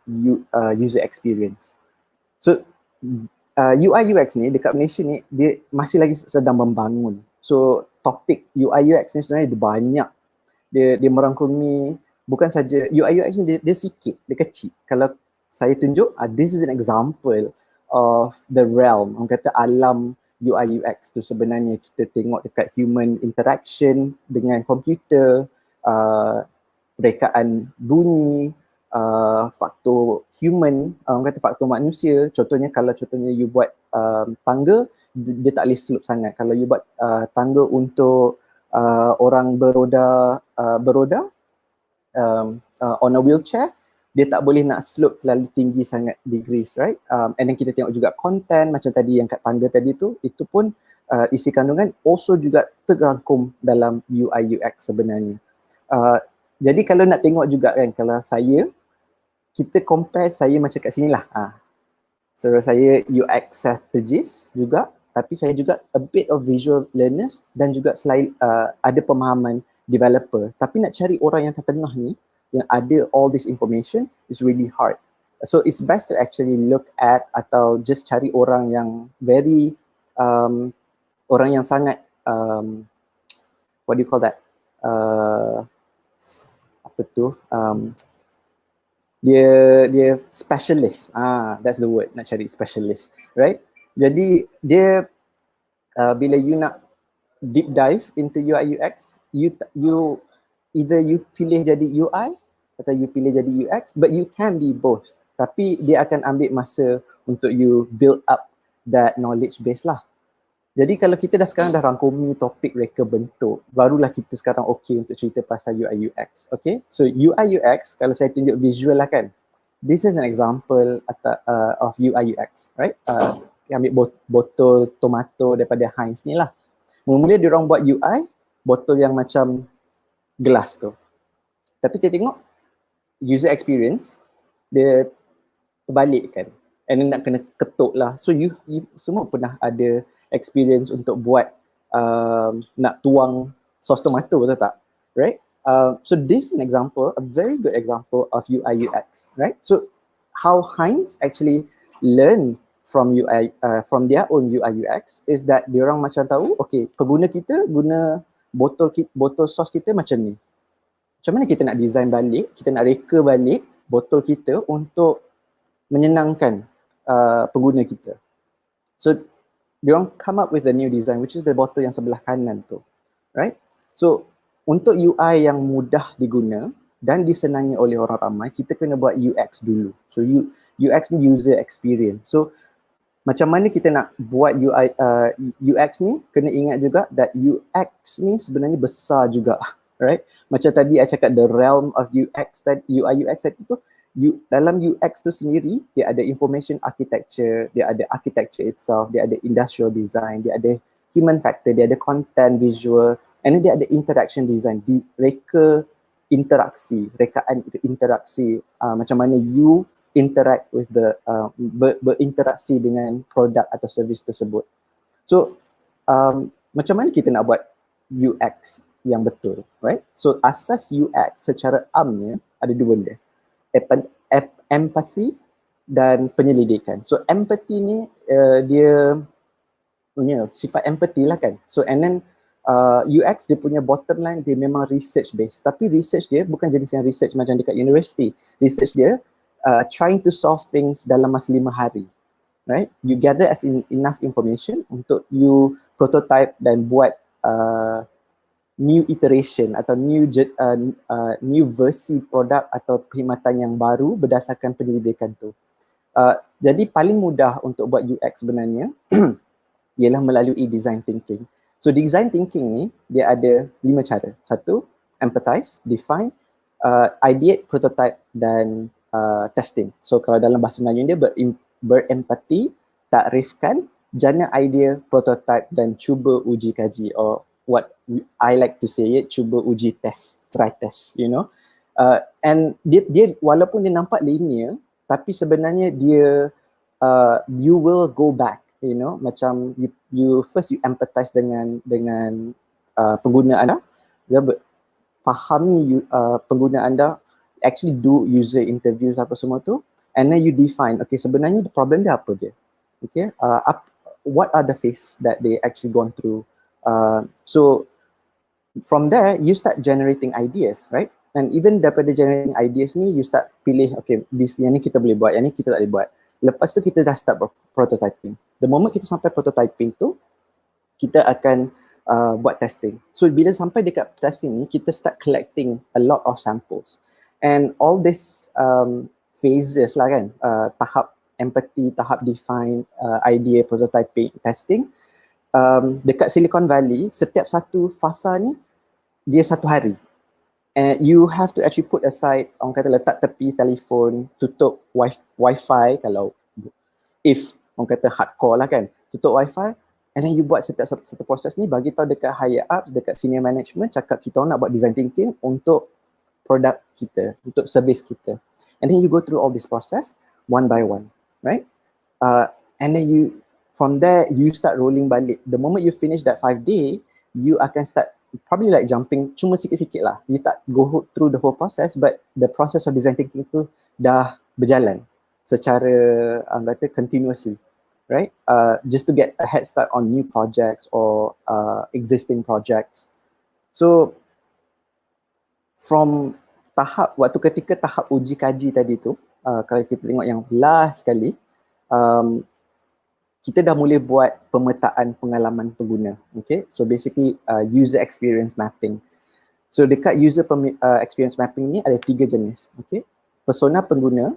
user experience. So UI UX ni dekat Malaysia ni dia masih lagi sedang membangun. So topik UI UX ni sebenarnya dia banyak. Dia merangkumi bukan saja UI UX ni dia sikit, dia kecil. Kalau saya tunjuk, this is an example of the realm, orang kata alam UI UX tu sebenarnya kita tengok dekat human interaction dengan komputer, rekaan bunyi, faktor human, orang kata faktor manusia. Contohnya kalau you buat tangga, dia tak boleh slope sangat. Kalau you buat tangga untuk orang beroda on a wheelchair, dia tak boleh nak slope terlalu tinggi sangat degrees, right? And then kita tengok juga content macam tadi yang kat tangga tadi tu, itu pun isi kandungan also juga terrangkum dalam UI UX sebenarnya. Jadi kalau nak tengok juga kan, kalau kita compare saya macam kat sini lah. So saya UX strategist juga, tapi saya juga a bit of visual learners dan juga ada pemahaman developer. Tapi nak cari orang yang tengah ni, yang ada all this information is really hard. So it's best to actually look at atau just cari orang yang very orang yang sangat what do you call that? Dia specialist. That's the word, nak cari specialist, right? Jadi dia bila you nak deep dive into UI UX, you either you pilih jadi UI atau you pilih jadi UX, but you can be both. Tapi dia akan ambil masa untuk you build up that knowledge base lah. Jadi kalau kita sekarang dah rangkumi topik reka bentuk, barulah kita sekarang okay untuk cerita pasal UI UX. Okay, so UI UX, kalau saya tunjuk visual lah kan, this is an example of UI UX, right? Ambil botol tomato daripada Heinz ni lah. Mula-mula dia orang buat UI, botol yang macam gelas tu. Tapi kita tengok user experience, dia terbalik kan. And then nak kena ketuk lah. So you semua pernah ada experience untuk buat nak tuang sos tomato, betul tak? Right? So this is an example, a very good example of UI UX, right? So how Heinz actually learn from from their own UI UX is that diorang macam tahu, okay, pengguna kita guna botol sos kita macam ni. Macam mana kita nak design balik, kita nak reka balik botol kita untuk menyenangkan pengguna kita. So diorang come up with the new design, which is the botol yang sebelah kanan tu, right? So untuk UI yang mudah diguna dan disenangi oleh orang ramai, kita kena buat UX dulu. So UX ni user experience. So macam mana kita nak buat UX ni, kena ingat juga that UX ni sebenarnya besar juga, right? Macam tadi I cakap the realm of UX tadi, UI UX tadi tu, dalam UX tu sendiri, dia ada information architecture, dia ada architecture itself, dia ada industrial design, dia ada human factor, dia ada content visual, and then dia ada interaction design, rekaan interaksi, macam mana you interact with berinteraksi dengan produk atau servis tersebut. So macam mana kita nak buat UX yang betul, right? So asas UX secara amnya ada dua benda, empathy dan penyelidikan. So empathy ni dia punya sifat empathy lah kan. So and then UX dia punya bottom line dia memang research based, tapi research dia bukan jenis yang research macam dekat university. Research dia trying to solve things dalam masa 5 hari. right? You gather enough information untuk you prototype dan buat new iteration atau new versi produk atau perkhidmatan yang baru berdasarkan penyelidikan tu. Jadi paling mudah untuk buat UX sebenarnya ialah melalui design thinking. So design thinking ni dia ada 5 cara. Satu, empathize, define, ideate, prototype dan testing. So kalau dalam bahasa Melayu dia berempati, takrifkan, jana idea, prototype dan cuba uji kaji, or what I like to say it, cuba uji test, try test, you know. And dia walaupun dia nampak linear, tapi sebenarnya dia you will go back, you know, macam you first you empathize dengan pengguna anda, fahami pengguna anda, actually do user interviews apa semua tu, and then you define, okay, sebenarnya the problem dia apa dia, okay, what are the phase that they actually gone through. So from there you start generating ideas, right? And even daripada generating ideas ni you start pilih, okay, yang ni kita boleh buat, yang ni kita tak boleh buat. Lepas tu kita dah start prototyping. The moment kita sampai prototyping tu, kita akan buat testing. So bila sampai dekat testing ni, kita start collecting a lot of samples. And all this phases lah kan, tahap empathy, tahap define, idea, prototyping, testing, dekat Silicon Valley, setiap satu fasa ni dia 1 hari. And you have to actually put aside, orang kata letak tepi telefon, tutup wifi kalau if orang kata hardcore lah kan, tutup wifi, and then you buat setiap satu proses ni, bagi tahu dekat higher ups, dekat senior management, cakap kita nak buat design thinking untuk produk kita, untuk service kita. And then you go through all this process one by one, right? And then from there you start rolling balik. The moment you finish that 5 day, you akan start probably like jumping cuma sikit-sikit lah. You tak go through the whole process, but the process of design thinking tu dah berjalan secara kata continuously, right? Just to get a head start on new projects or existing projects. So from waktu ketika tahap uji kaji tadi tu, kalau kita tengok yang last sekali, kita dah mula buat pemetaan pengalaman pengguna. Okay, so basically user experience mapping. So dekat user experience mapping ni ada 3 jenis. Okay, persona pengguna,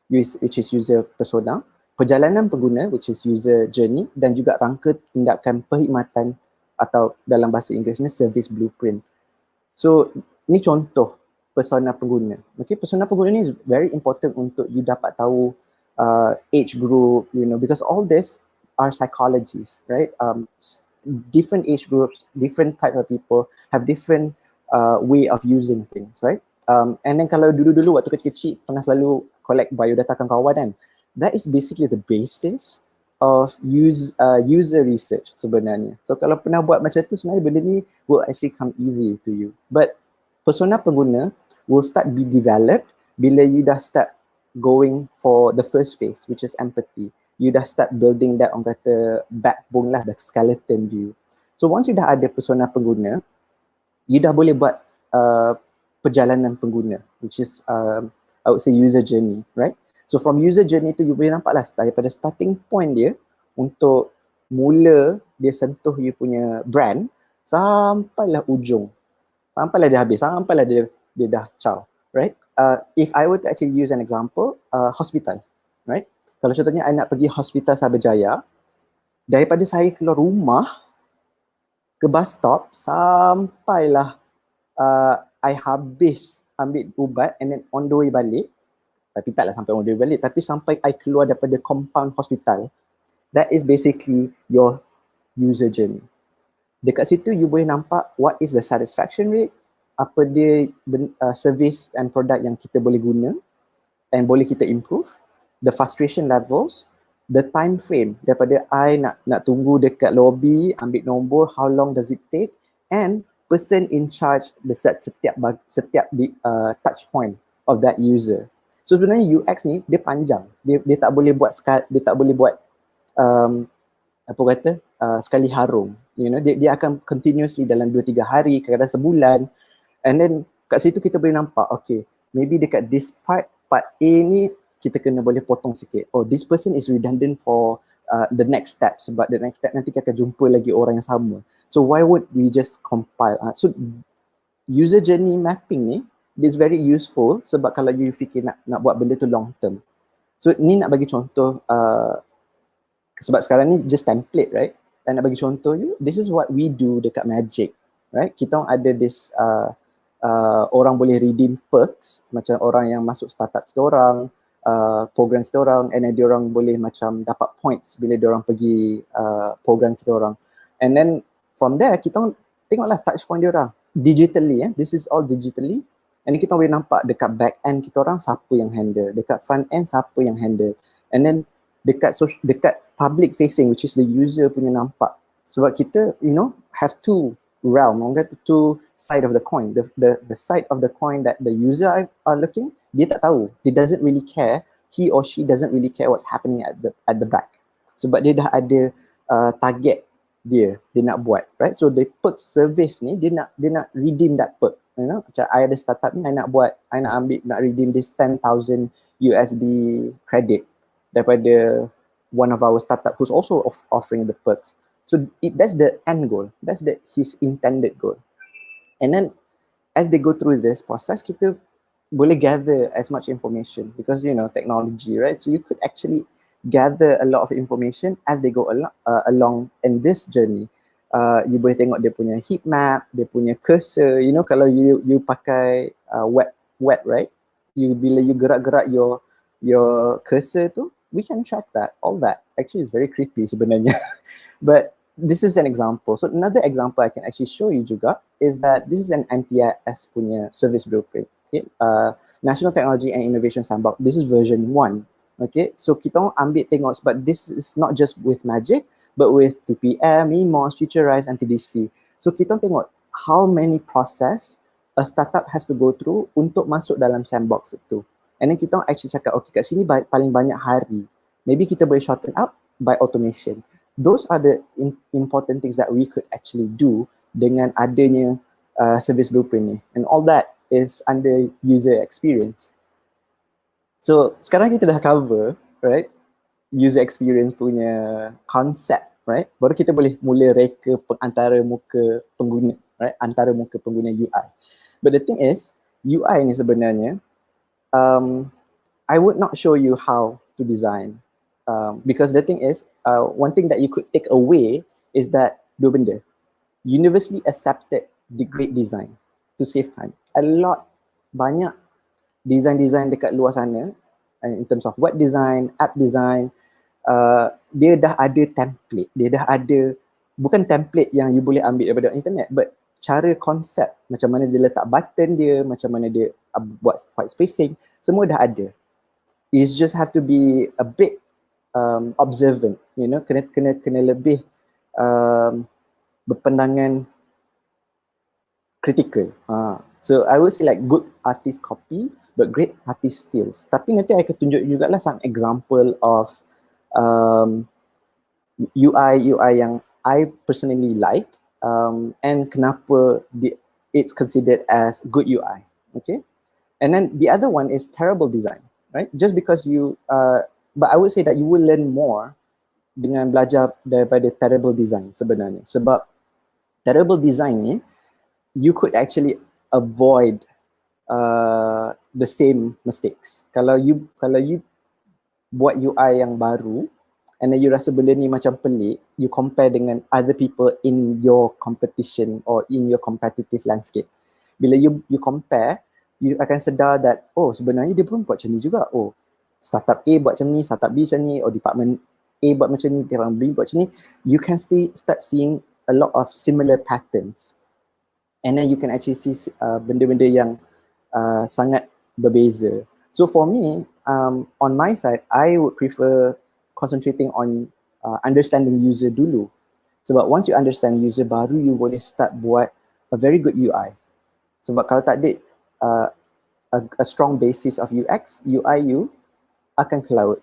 which is user persona, perjalanan pengguna, which is user journey, dan juga rangka tindakan perkhidmatan atau dalam bahasa Inggerisnya service blueprint. So ni contoh persona pengguna. Okay, persona pengguna ni is very important untuk you dapat tahu age group, you know, because all this are psychologies, right? Different age groups, different type of people have different way of using things, right? And then kalau dulu-dulu waktu kecil-kecil pernah selalu collect biodata kawan kan, that is basically the basis of user research sebenarnya. So kalau pernah buat macam tu, sebenarnya benda ni will actually come easy to you. But persona pengguna will start be developed bila you dah start going for the first phase, which is empathy. You dah start building that, orang kata backbone lah, the skeleton view. So once you dah ada persona pengguna, you dah boleh buat perjalanan pengguna, which is I would say user journey, right? So from user journey tu you boleh nampak lah daripada starting point dia untuk mula dia sentuh you punya brand sampailah ujung, sampailah dia habis, sampailah dia dah caw, right? If I were to actually use an example, hospital, right? Kalau contohnya I nak pergi hospital Sabah Jaya, daripada saya keluar rumah ke bus stop sampailah I habis ambil ubat, and then on the way balik, tapi taklah sampai on the way balik, tapi sampai I keluar daripada compound hospital, that is basically your user journey. Dekat situ you boleh nampak what is the satisfaction rate, apa dia service and product yang kita boleh guna and boleh kita improve, the frustration levels, the time frame daripada I nak tunggu dekat lobby, ambil nombor, how long does it take, and person in charge setiap touch point of that user. So sebenarnya UX ni dia panjang. Dia tak boleh buat apa kata sekali harum. You know, dia akan continuously dalam 2-3 hari, kadang-kadang sebulan. And then kat situ kita boleh nampak, okay, maybe dekat this part A ni kita kena boleh potong sikit. Oh, this person is redundant for the next step, sebab the next step nanti kita akan jumpa lagi orang yang sama. So why would we just compile? So user journey mapping ni is very useful sebab kalau you fikir nak buat benda tu long term. So ni nak bagi contoh sebab sekarang ni just template, right? Dan nak bagi contoh you, this is what we do dekat Magic, right? Kita ada this orang boleh redeem perks, macam orang yang masuk startup kita orang, program kita orang, and then dia orang boleh macam dapat points bila dia orang pergi program kita orang. And then from there kita tengoklah touch point dia orang digitally, this is all digitally. And then kita boleh nampak dekat back end kita orang siapa yang handle, dekat front end siapa yang handle, and then dekat public facing, which is the user punya nampak. Sebab kita have two realm, orang kata two side of the coin. The side of the coin that the user are looking, dia tak tahu, he doesn't really care, he or she doesn't really care what's happening at the back. Sebab dia dah ada target dia nak buat, right? So the perk service ni dia nak redeem that perk. Macam I ada startup ni, I nak redeem this 10,000 USD credit daripada one of our startup who's also offering the perks. So that's the end goal. That's his intended goal. And then as they go through this process, kita boleh gather as much information because technology, right? So you could actually gather a lot of information as they go along in this journey. You boleh tengok dia punya heat map, dia punya cursor. Kalau you pakai web, right? Bila you gerak-gerak your cursor tu, we can track that, all that. Actually, it's very creepy sebenarnya. But this is an example. So another example I can actually show you juga is that this is an NTIS punya service blueprint. Okay? National Technology and Innovation Sandbox. This is version 1. Okay, so kita ambil tengok sebab this is not just with Magic, but with TPM, EMOS, Futurize, and TDC. So kita tengok how many process a startup has to go through untuk masuk dalam sandbox itu. And then kita actually cakap, okay, kat sini paling banyak hari. Maybe kita boleh shorten up by automation. Those are the important things that we could actually do dengan adanya service blueprint ni. And all that is under user experience. So sekarang kita dah cover, right, user experience punya konsep, right? Baru kita boleh mula reka antara muka pengguna, right? Antara muka pengguna UI. But the thing is, UI ni sebenarnya, I would not show you how to design. Because the thing is, one thing that you could take away is that dua benda. Universally accepted great design to save time. Banyak design dekat luar sana, in terms of web design, app design, dia dah ada template, dia dah ada, bukan template yang you boleh ambil daripada internet, but cara konsep, macam mana dia letak button dia, macam mana dia buat white spacing, semua dah ada. You just have to be a bit observant, kena lebih berpandangan critical. So I would say like good artist copy, but great artist skills. Tapi nanti I akan tunjuk jugalah some example of UI yang I personally like, and kenapa it's considered as good UI. Okay, and then the other one is terrible design, right? Just because but I would say that you will learn more dengan belajar daripada terrible design sebenarnya. Sebab terrible design ni, you could actually avoid the same mistakes. Kalau you buat UI yang baru and then you rasa benda ni macam pelik, you compare dengan other people in your competition or in your competitive landscape. Bila you compare, you akan sedar that sebenarnya dia pun buat macam ni juga. Startup A buat macam ni, startup B macam ni, department A buat macam ni, department B buat macam ni. You can start seeing a lot of similar patterns. And then you can actually see benda-benda yang sangat berbeza. So for me, on my side, I would prefer concentrating on understanding user dulu. Sebab once you understand user, baru you boleh start buat a very good UI. Sebab kalau tak ada a strong basis of UX, UI you akan cloud.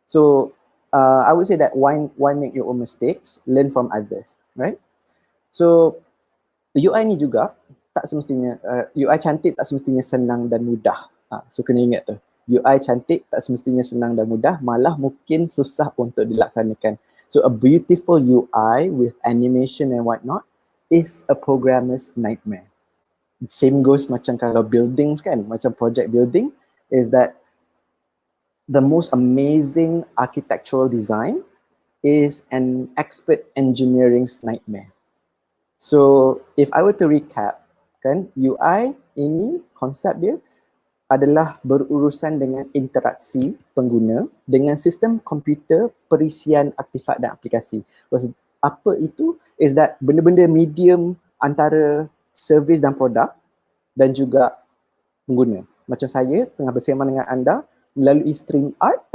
So I would say that why make your own mistakes, learn from others, right? So UI ni juga tak semestinya UI cantik tak semestinya senang dan mudah. So kena ingat tu. UI cantik tak semestinya senang dan mudah, malah mungkin susah untuk dilaksanakan. So a beautiful UI with animation and whatnot is a programmer's nightmare. Same goes macam kalau buildings kan, macam project building, is that the most amazing architectural design is an expert engineering's nightmare. So if I were to recap, kan, UI ini konsep dia adalah berurusan dengan interaksi pengguna dengan sistem komputer perisian artifak dan aplikasi. Apa itu? Is that benda-benda medium antara servis dan produk dan juga pengguna. Macam saya tengah bersama dengan anda melalui StreamYard.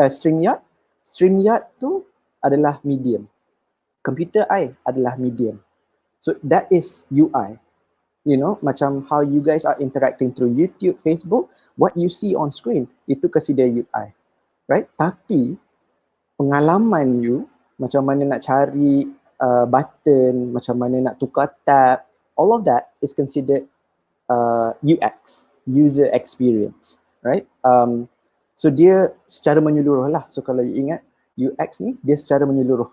StreamYard tu adalah medium. Computer I adalah medium. So that is UI. You know, macam how you guys are interacting through YouTube, Facebook, what you see on screen, itu consider UI. Right? Tapi pengalaman you, macam mana nak cari button, macam mana nak tukar tab, all of that is considered UX, user experience, right? So dia secara menyeluruh lah. So kalau you ingat, UX ni dia secara menyeluruh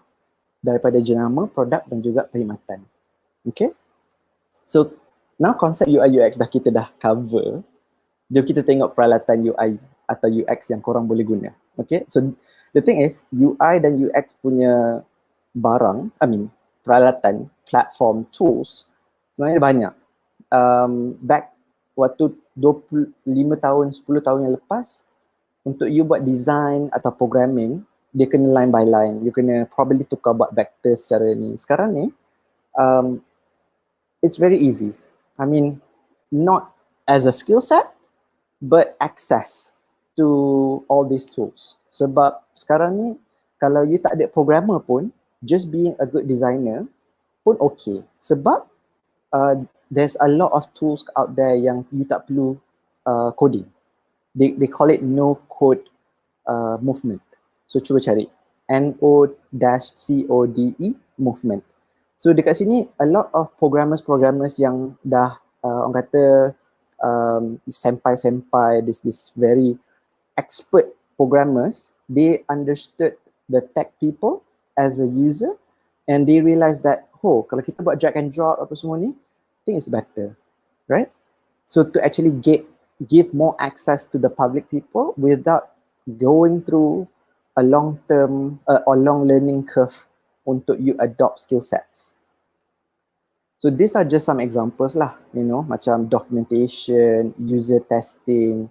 daripada jenama, produk dan juga perkhidmatan. Okay? So now konsep UI UX kita dah cover. Jom kita tengok peralatan UI atau UX yang korang boleh guna. Okay? So the thing is, UI dan UX punya barang, peralatan, platform, tools sebenarnya banyak. Back waktu 25 tahun, 10 tahun yang lepas, untuk you buat design atau programming, dia kena line by line. You kena probably tukar buat vector secara ni. Sekarang ni, it's very easy. I mean, not as a skill set, but access to all these tools. Sebab sekarang ni, kalau you tak ada programmer pun, just being a good designer pun okay. Sebab there's a lot of tools out there yang you tak perlu coding. They call it no code movement. So cuba cari NO-CODE movement. So dekat sini a lot of programmers yang dah orang kata senpai, this very expert programmers, they understood the tech people as a user and they realized that kalau kita buat drag and drop apa semua ni, I think it's better, right? So to actually give more access to the public people without going through a long term or long learning curve untuk you adopt skill sets. So these are just some examples lah, you know, macam documentation, user testing,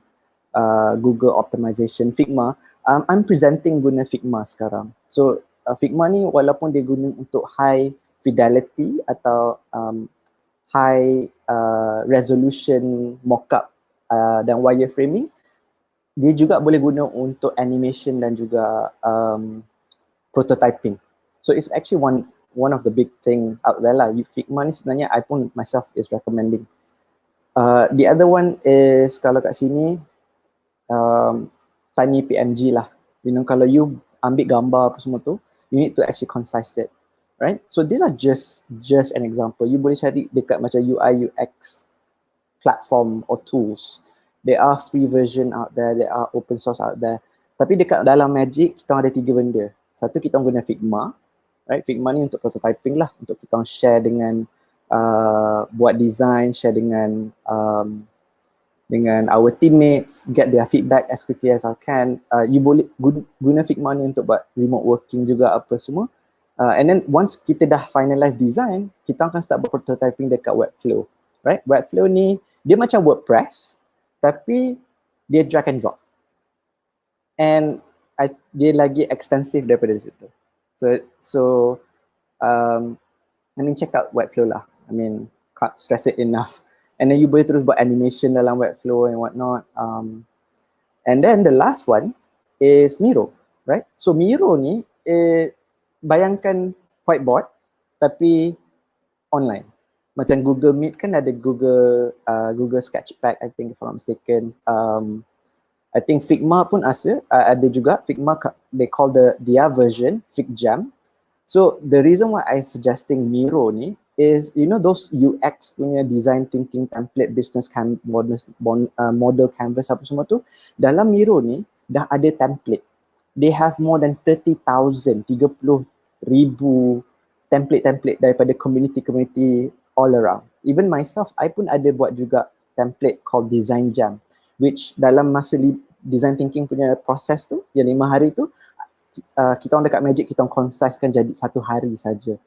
Google optimization, Figma. I'm presenting guna Figma sekarang. So Figma ni walaupun dia guna untuk high fidelity atau high resolution mockup dan wireframing, dia juga boleh guna untuk animation dan juga prototyping. So it's actually one of the big thing out there lah. Figma ni sebenarnya I pun myself is recommending. The other one is kalau kat sini tiny PMG lah. You know, kalau you ambil gambar apa semua tu, you need to actually concise it, right? So these are just an example. You boleh cari dekat macam UI UX platform or tools. There are free version out there, there are open source out there. Tapi dekat dalam Magic kita ada 3 benda. Satu, kita guna Figma, right? Figma ni untuk prototyping lah, untuk kita share dengan buat design, share dengan our teammates, get their feedback as quickly as I can. You boleh guna Figma ni untuk buat remote working juga apa semua. And then once kita dah finalize design, kita akan start buat prototyping dekat Webflow, right? Webflow ni dia macam WordPress tapi dia drag and drop. And dia lagi extensive daripada situ. So I mean check out Webflow lah. I mean can't stress it enough. And then you boleh terus buat animation dalam Webflow and whatnot. And then the last one is Miro, right? So Miro ni bayangkan whiteboard tapi online. Macam Google Meet kan ada Google Sketchpad, I think if I'm not mistaken. I think Figma pun ada juga. Figma, they call their version FigJam. So the reason why I suggesting Miro ni is, you know, those UX punya design thinking template, business model canvas apa semua tu, dalam Miro ni dah ada template. They have more than 30,000 ribu template daripada community all around. Even myself, I pun ada buat juga template called Design Jam, which dalam masa design thinking punya proses tu, yang 5 hari tu, kita orang dekat Magic, kita orang concise-kan jadi 1 hari saja.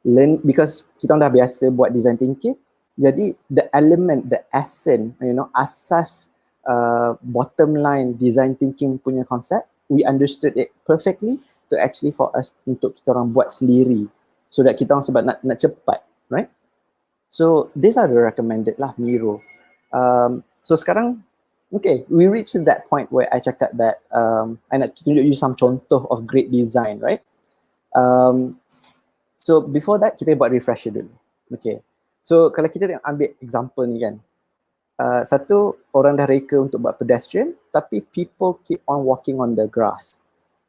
Learn, because kita orang dah biasa buat design thinking, jadi the element, the essence, you know, asas bottom line design thinking punya konsep, we understood it perfectly to actually for us untuk kita orang buat sendiri, so that kita orang sebab nak cepat, right? So these are the recommended lah Miro. So sekarang, okay, we reached to that point where I cakap that I nak tunjuk you some contoh of great design, right? So before that, kita buat refresher dulu. Okay, so kalau kita ambil example ni kan, satu, orang dah reka untuk buat pedestrian, tapi people keep on walking on the grass.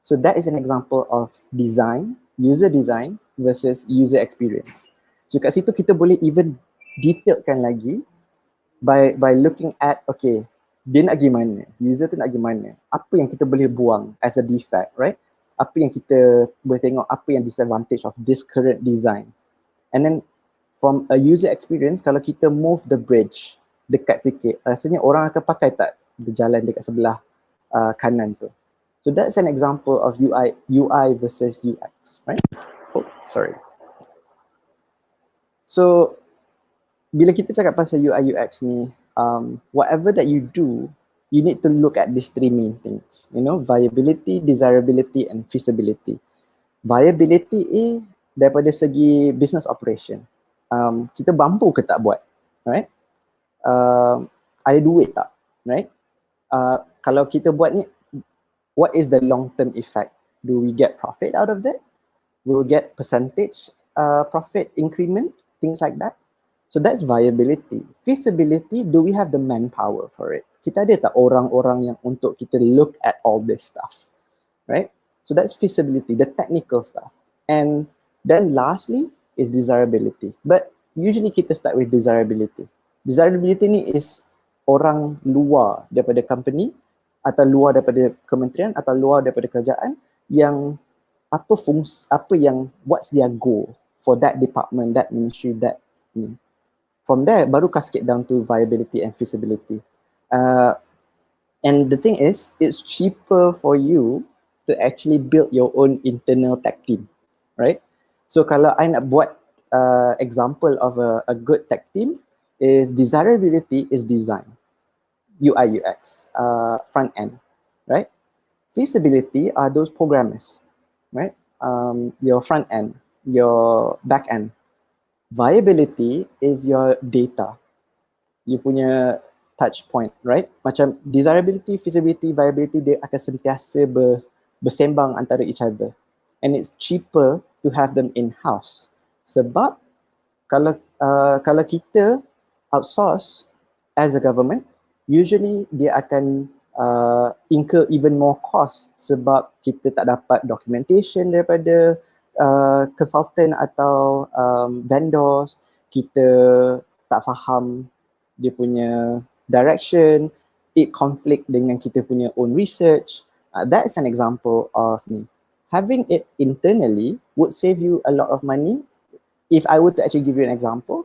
So that is an example of design, user design versus user experience. So kat situ kita boleh even detailkan lagi by looking at, okay, dia nak pergi mana, user tu nak pergi mana, apa yang kita boleh buang as a defect, right? Apa yang kita boleh tengok, apa yang disadvantage of this current design. And then from a user experience, kalau kita move the bridge dekat sikit, rasanya orang akan pakai tak jalan dekat sebelah kanan tu. So that's an example of UI versus UX, right? Oh, sorry. So bila kita cakap pasal UI UX ni, whatever that you do, you need to look at these 3 main things, you know, viability, desirability and feasibility. Viability daripada segi business operation. Kita mampu ke tak buat, right? Ada duit tak, right? Kalau kita buat ni, what is the long term effect? Do we get profit out of that? We'll get percentage profit increment, things like that. So that's viability. Feasibility, do we have the manpower for it? Kita ada tak orang-orang yang untuk kita look at all this stuff, right? So that's feasibility, the technical stuff. And then lastly is desirability. But usually kita start with desirability. Desirability ni is orang luar daripada company atau luar daripada kementerian atau luar daripada kerajaan yang what's their goal for that department, that ministry, that ni. From there, baru cascade down to viability and feasibility. And the thing is, it's cheaper for you to actually build your own internal tech team, right? So kalau I nak buat example of a good tech team, is desirability is design, UI UX, front end, right? Feasibility are those programmers, right? Your front end, your back end. Viability is your data, you punya touch point, right? Macam desirability, feasibility, viability, dia akan sentiasa bersembang antara each other. And it's cheaper to have them in-house. Sebab kalau kita outsource as a government, usually dia akan incur even more cost sebab kita tak dapat documentation daripada consultant atau vendors, kita tak faham dia punya direction, it conflict dengan kita punya own research. That's an example of me. Having it internally would save you a lot of money. If I were to actually give you an example,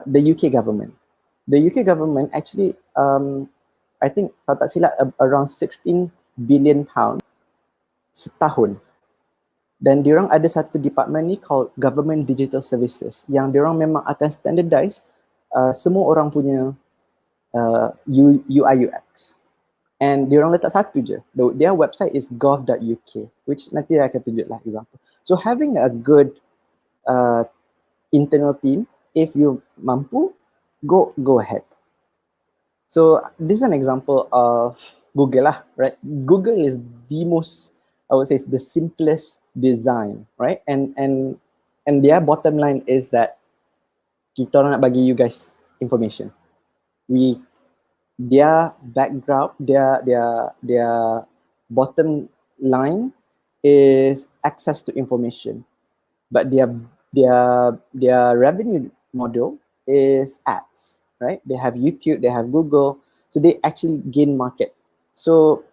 the UK government. The UK government actually, I think kalau tak silap, around 16 billion pound setahun. Dan diorang ada satu department ni called Government Digital Services yang diorang memang akan standardize semua orang punya UI UX. And diorang letak satu je. Their website is gov.uk, which nanti I akan tunjuk lah example. So having a good internal team, if you mampu, go ahead. So this is an example of Google lah, right? Google is the most, I would say, the simplest design, right? And their bottom line is that kita nak bagi you guys information. Their background, their bottom line is access to information, but their their revenue model is ads, right? They have YouTube, they have Google, so they actually gain market. So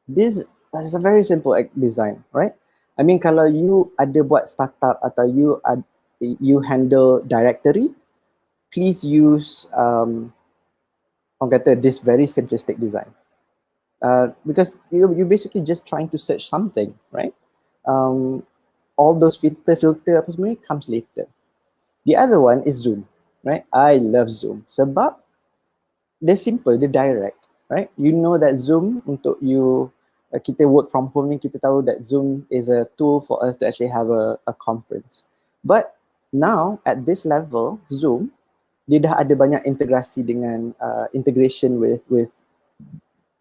this is a very simple design, right? I mean, kalau you ada buat startup atau you handle directory, please use orang kata this very simplistic design. Because you basically just trying to search something, right? All those filter apa semua ni comes later. The other one is Zoom, right? I love Zoom sebab they're simple, they're direct, right? You know that Zoom untuk you, kita work from home ni, kita tahu that Zoom is a tool for us to actually have a conference. But now at this level, Zoom, dia dah ada banyak integrasi dengan integration with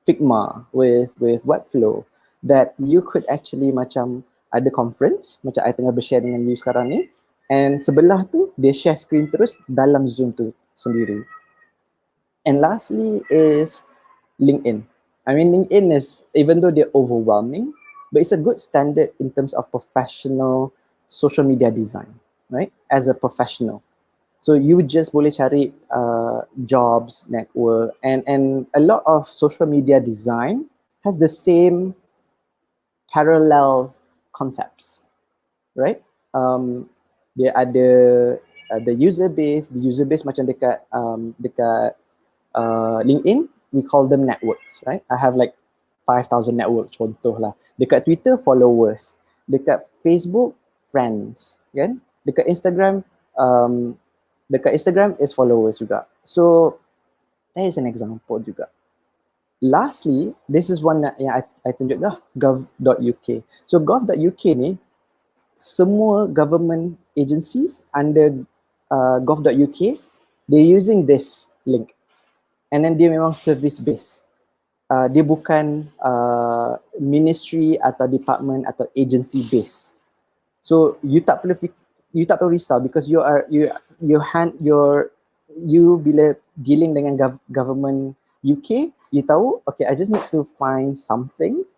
Figma, with Webflow, that you could actually macam ada conference, macam I tengah bershare dengan you sekarang ni, and sebelah tu dia share screen terus dalam Zoom tu sendiri. And lastly is LinkedIn. I mean, LinkedIn is, even though they're overwhelming, but it's a good standard in terms of professional social media design, right? As a professional. So you just boleh cari jobs, network, and a lot of social media design has the same parallel concepts, right? Dia ada the user base macam dekat LinkedIn, we call them networks, right? I have like 5,000 networks contoh lah. Dekat Twitter, followers. Dekat Facebook, friends, kan? Dekat Instagram is followers juga. So that is an example juga. Lastly, this is one yang I tunjuk dah, gov.uk. So gov.uk ni, semua government agencies under gov.uk, they're using this link. And then dia memang service based. Dia bukan ministry atau department atau agency based. So you tak perlu risau because you bila dealing dengan government UK, you tahu, okay, I just need to find something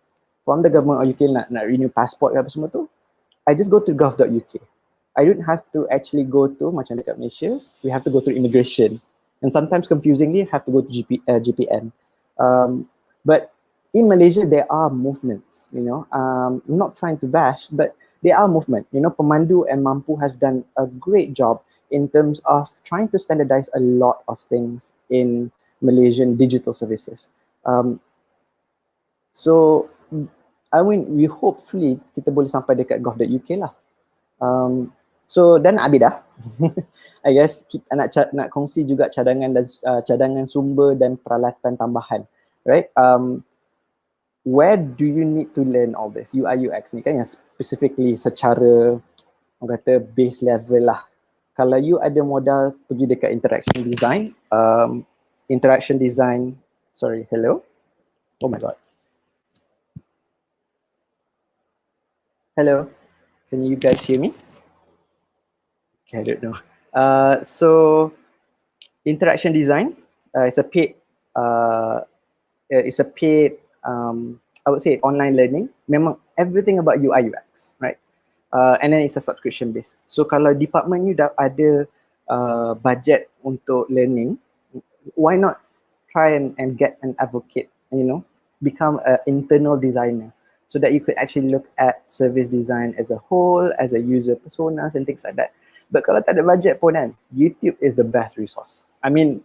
from the government of UK, nak renew passport ke apa semua tu, I just go to gov.uk. I don't have to actually go to, macam dekat Malaysia, we have to go through immigration. And sometimes confusingly, have to go to GPN. But in Malaysia, there are movements, you know. I'm not trying to bash, but there are movement. You know, Pemandu and Mampu has done a great job in terms of trying to standardize a lot of things in Malaysian digital services. So, I mean, we hopefully kita boleh sampai dekat gov.uk lah. So, dan habis dah. I guess nak kongsi juga cadangan sumber dan peralatan tambahan, right? Where do you need to learn all this? UI UX ni kan yang specifically secara orang kata base level lah. Kalau you ada modal pergi dekat interaction design, sorry, hello? Oh my god. Hello, can you guys hear me? Okay, I don't know. So interaction design is a paid I would say online learning. Memang everything about UI UX, right? And then it's a subscription based. So kalau department you dah ada budget untuk learning, why not try and get an advocate, you know, become an internal designer so that you could actually look at service design as a whole, as a user personas and things like that. But kalau tak ada budget pun kan, YouTube is the best resource. I mean,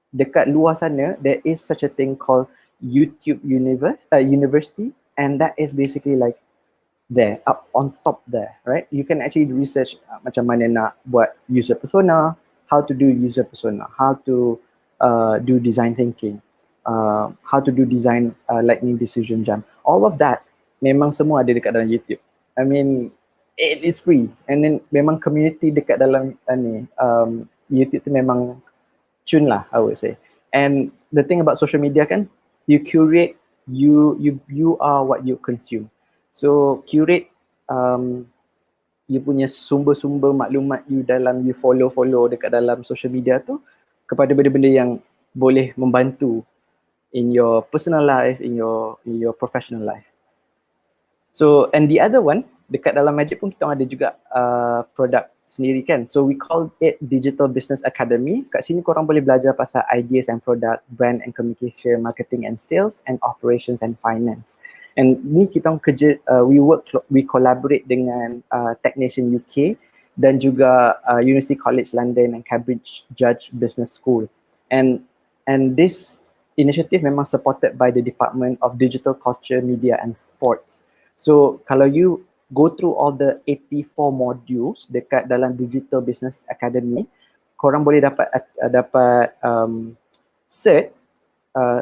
dekat luar sana, there is such a thing called YouTube University, and that is basically like there, up on top there, right? You can actually research macam mana nak buat user persona, how to do user persona, how to do design thinking, how to do design lightning decision jam. All of that memang semua ada dekat dalam YouTube. I mean, it is free, and then memang community dekat dalam YouTube tu memang cun lah, I would say. And the thing about social media kan, you curate, you are what you consume. So curate you punya sumber-sumber maklumat you dalam you follow dekat dalam social media tu kepada benda-benda yang boleh membantu in your personal life, in your professional life. So, and the other one, dekat dalam Magic pun kita ada juga product sendiri kan. So we call it Digital Business Academy. Kat sini korang boleh belajar pasal ideas and product, brand and communication, marketing and sales, and operations and finance. And ni kita orang kerja, we collaborate dengan Technician UK dan juga University College London and Cambridge Judge Business School. And this initiative memang supported by the Department of Digital Culture, Media and Sports. So kalau you go through all the 84 modules dekat dalam Digital Business Academy, korang boleh dapat cert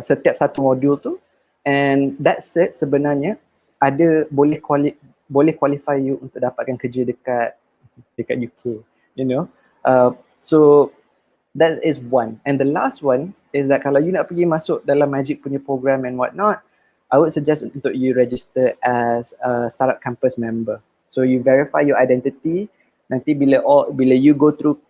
setiap satu modul tu, and that cert sebenarnya boleh qualify you untuk dapatkan kerja dekat UK, you know. So that is one. And the last one is that kalau you nak pergi masuk dalam Magic punya program and whatnot, I would suggest untuk you register as a startup campus member. So you verify your identity. Nanti bila you go through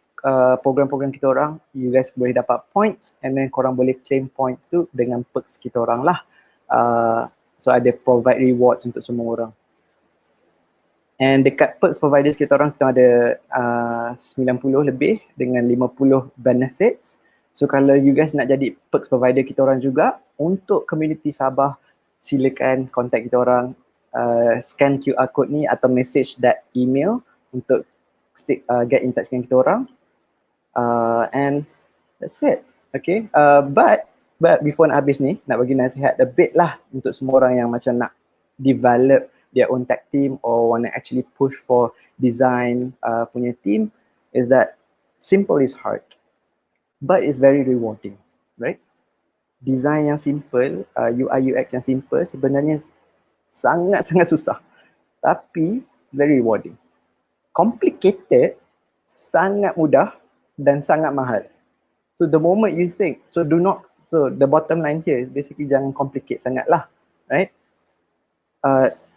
program-program kita orang, you guys boleh dapat points, and then korang boleh claim points tu dengan perks kita orang lah. So ada provide rewards untuk semua orang. And dekat perks providers kita orang ada 90 lebih dengan 50 benefits. So kalau you guys nak jadi perks provider kita orang juga, untuk community Sabah, silakan contact kita orang, scan QR code ni atau message that email untuk get in touch dengan kita orang, and that's it. Okay, but before nak habis ni, nak bagi nasihat a bit lah untuk semua orang yang macam nak develop their own tech team or want to actually push for design punya team, is that simple is hard but it's very rewarding, right? Design yang simple, UI UX yang simple sebenarnya sangat-sangat susah, tapi very rewarding. Complicated, sangat mudah dan sangat mahal. So the moment you think, so the bottom line here is basically jangan complicate sangat lah, right?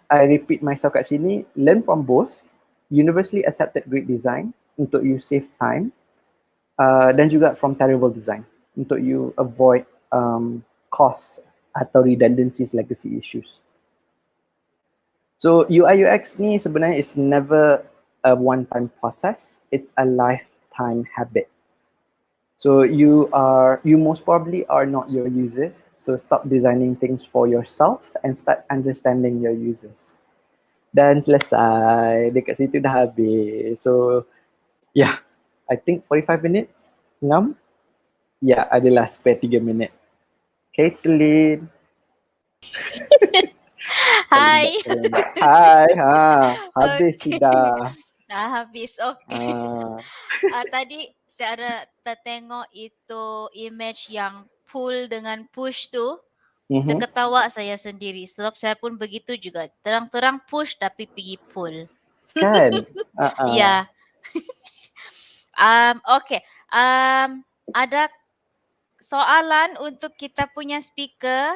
I repeat myself kat sini, learn from both, universally accepted great design untuk you save time, dan juga from terrible design untuk you avoid costs atau redundancies, legacy issues. So UI UX ni sebenarnya is never a one-time process, it's a lifetime habit. So you most probably are not your users, so stop designing things for yourself and start understanding your users. Dan selesai, dekat situ dah habis. So yeah, I think 45 minutes, 6. Ya, adalah spare 3 minit. Caitlin. Hai. Hai, habis sudah. Dah habis, okay. Tadi saya ada tertengok itu image yang pull dengan push tu. Terketawa saya sendiri sebab saya pun begitu juga. Terang-terang push tapi pergi pull. Kan? Ya. Okay. Ada soalan untuk kita punya speaker,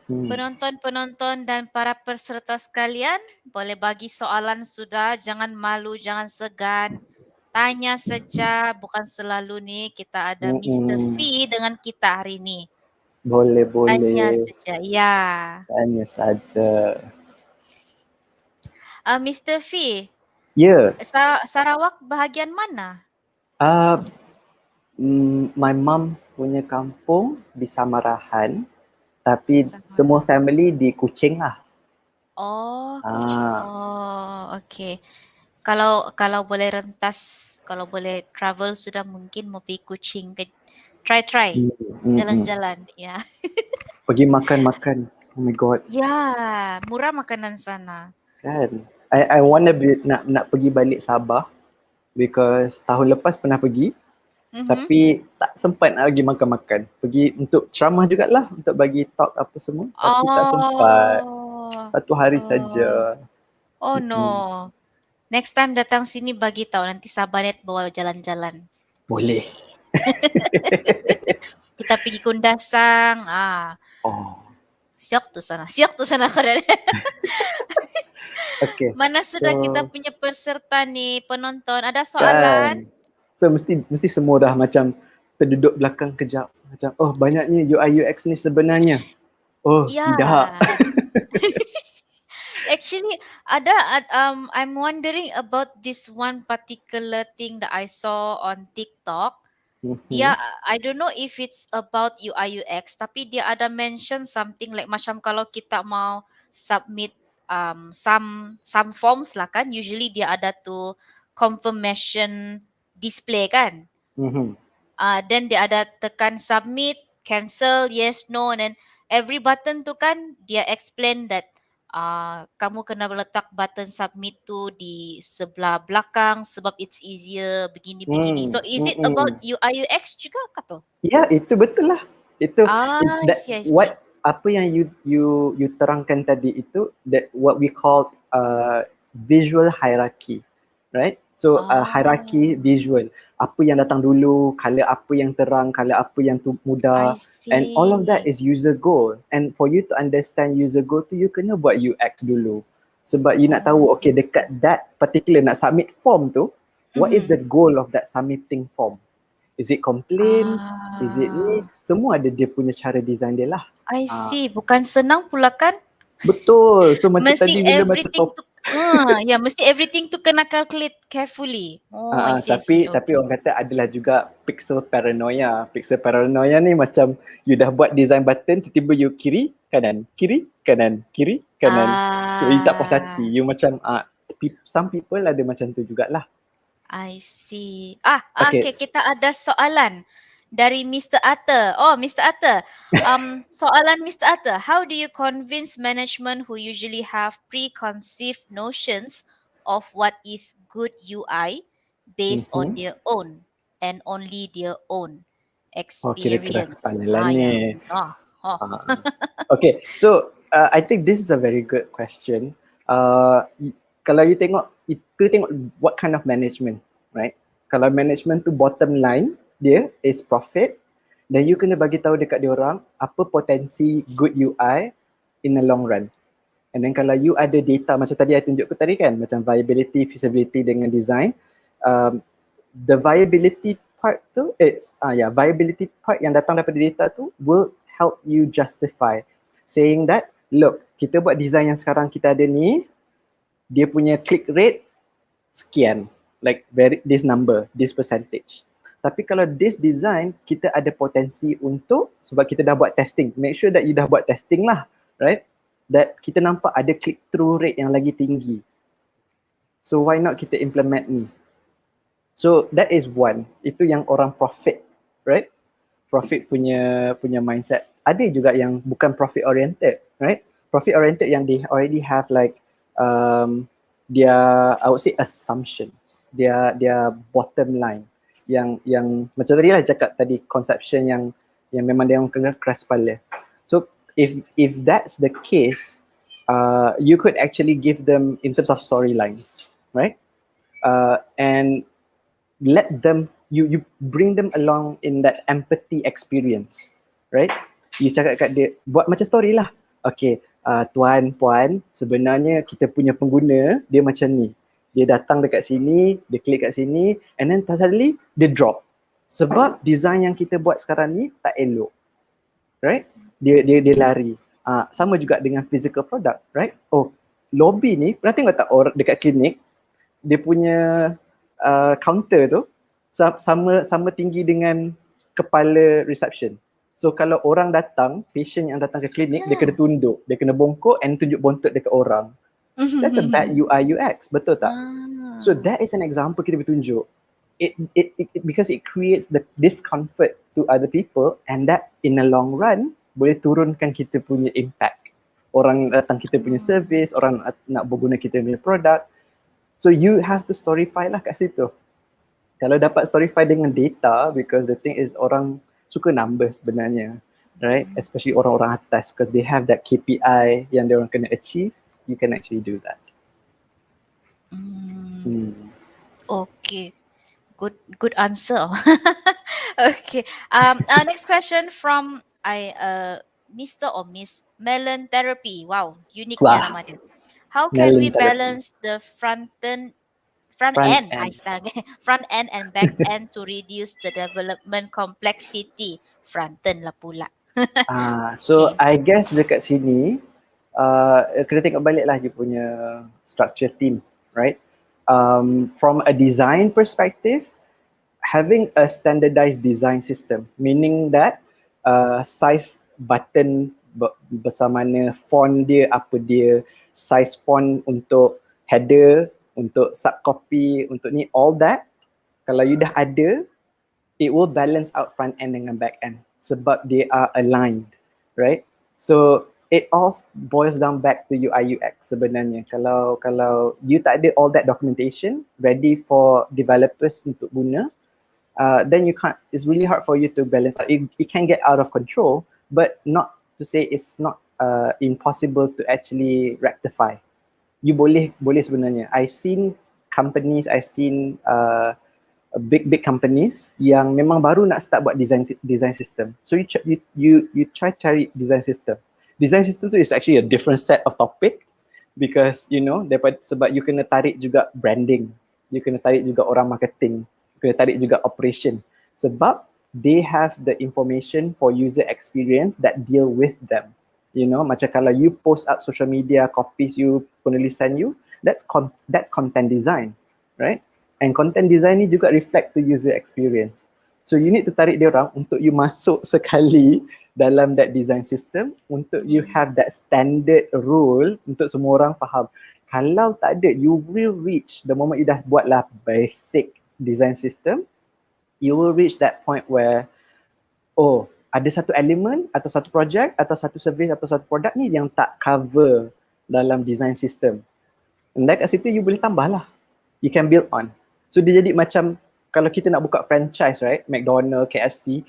penonton-penonton dan para peserta sekalian. Boleh bagi soalan sudah, jangan malu, jangan segan. Tanya saja, bukan selalu ni kita ada Mr. V dengan kita hari ni. Boleh. Tanya saja, ya. Tanya saja. Mr. V. Ya. Sarawak bahagian mana? My mum punya kampung di Samarahan, tapi semua family di Kuching lah. Oh, Kuching. Oh, okay. Kalau boleh rentas, kalau boleh travel sudah mungkin mau pergi Kuching. Try. Jalan-jalan, ya. Pergi makan. Oh my god. Ya, murah makanan sana. Kan. I wanna nak pergi balik Sabah because tahun lepas pernah pergi. Tapi tak sempat nak pergi makan-makan. Pergi untuk ceramah jugalah, untuk bagi talk apa semua. Tapi tak sempat. Satu hari saja. Oh no. Next time datang sini bagi tahu, nanti Sabanet bawa jalan-jalan. Boleh. Kita pergi Kundasang. Siap tu sana keren. Okay. Mana sudah kita punya peserta ni, penonton? Ada soalan? Kan. So mesti semua dah macam terduduk belakang kejap. Macam banyaknya UI UX ni sebenarnya. Ya. Tidak. Actually, I'm wondering about this one particular thing that I saw on TikTok. Dia, I don't know if it's about UI UX, tapi dia ada mention something like macam kalau kita mau submit some forms lah kan, usually dia ada tu confirmation display kan. Mhm. Then dia ada tekan submit, cancel, yes, no, and then every button tu kan dia explain that kamu kena letak button submit tu di sebelah belakang sebab it's easier begini-begini. So is it about UI UX juga kah tu? Ya, itu betul lah. Itu I see, I see. apa yang you terangkan tadi itu, that what we call visual hierarchy, right? So hierarchy visual. Apa yang datang dulu, color apa yang terang, color apa yang mudah, I and all of that see. is user goal. And for you to understand user goal tu, you kena buat UX dulu. Sebab you nak tahu, okay, dekat that particular nak submit form tu, what is the goal of that submitting form? Is it complain? Is it ni? Semua ada dia punya cara design dia lah. I see. Bukan senang pula kan? Betul. So macam Mesti tadi bila macam everything tu mesti everything tu kena calculate carefully. I see, I see. tapi orang kata adalah juga pixel paranoia. Pixel paranoia ni macam you dah buat design button, tiba-tiba you kiri, kanan, kiri, kanan, kiri, kanan. So you tak puas hati. You macam some people ada macam tu jugalah. I see. Okay. Okay, kita ada soalan dari Mr. Arthur. Oh, Mr. Arthur. Soalan Mr. Arthur. How do you convince management who usually have preconceived notions of what is good UI based on their own and only their own Kira keras experience? kepala lah ni. Yeah. Okay, so I think this is a very good question. Kalau you tengok what kind of management, right? Kalau management tu bottom line dia is profit, then you kena bagi tahu dekat dia orang apa potensi good UI in the long run. And then kalau you ada data macam tadi I tunjuk tadi kan, macam viability, feasibility dengan design, the viability part tu viability part yang datang daripada data tu will help you justify saying that, look, kita buat design yang sekarang kita ada ni, dia punya click rate sekian, like this number, this percentage. Tapi kalau this design, kita ada potensi untuk, sebab kita dah buat testing, make sure that you dah buat testing lah, right? That kita nampak ada click through rate yang lagi tinggi. So why not kita implement ni? So that is one, itu yang orang profit, right? Profit punya mindset. Ada juga yang bukan profit oriented, right? Profit oriented yang they already have like I would say assumptions, their bottom line yang macam tadi lah cakap tadi, conception yang memang dia orang kena keras kepala. So if that's the case, you could actually give them in terms of storylines, right? And let them, you bring them along in that empathy experience, right? You cakap kat dia, buat macam story lah. Okay, tuan, puan, sebenarnya kita punya pengguna dia macam ni. Dia datang dekat sini, dia klik kat sini, and then suddenly dia drop. Sebab design yang kita buat sekarang ni tak elok, right? Dia lari. Sama juga dengan physical product, right? Oh, lobby ni, pernah tengok tak orang dekat klinik, dia punya counter tu sama tinggi dengan kepala reception. So kalau orang datang, patient yang datang ke klinik, dia kena tunduk, dia kena bongkok and tunjuk bontot dekat orang. That's a bad UI UX, betul tak? So that is an example kita bertunjuk. It because it creates the discomfort to other people, and that in the long run boleh turunkan kita punya impact. Orang datang kita punya service, orang nak berguna kita punya produk. So you have to storify lah kat situ. Kalau dapat storify dengan data, because the thing is orang suka numbers sebenarnya, right? Especially orang-orang atas, because they have that KPI yang dia orang kena achieve, you can actually do that. Okay, good answer. Okay, next question from Mr. or Miss Melon Therapy. Wow, unique nama dia. How can we balance the front end and back end to reduce the development complexity? Front end lah pula. So I guess dekat sini kena tengok balik lah you punya structure team, right? From a design perspective, having a standardized design system, meaning that size button besar mana, font dia apa dia, size font untuk header, untuk subcopy, untuk ni, all that, kalau you dah ada, it will balance out front end dengan back end sebab they are aligned, right? So it all boils down back to UI UX sebenarnya. Kalau you tak ada all that documentation ready for developers untuk guna, then you can't. It's really hard for you to balance out. It can get out of control, but not to say it's not impossible to actually rectify. You boleh sebenarnya. I've seen companies, I've seen big companies yang memang baru nak start buat design system. So you try cari design system. Design system tu is actually a different set of topic because you know sebab you kena tarik juga branding, you kena tarik juga orang marketing, you kena tarik juga operation sebab they have the information for user experience that deal with them. You know, macam kalau you post up social media, copies you, penulisan you, that's content design, right? And content design ni juga reflect to user experience. So you need to tarik dia orang untuk you masuk sekali dalam that design system, untuk you have that standard rule untuk semua orang faham. Kalau tak ada, you will reach, the moment you dah buatlah basic design system, you will reach that point where, oh, ada satu elemen atau satu project atau satu service atau satu produk ni yang tak cover dalam design system. And then kat situ you boleh tambah lah. You can build on. So dia jadi macam kalau kita nak buka franchise, right? McDonald, KFC,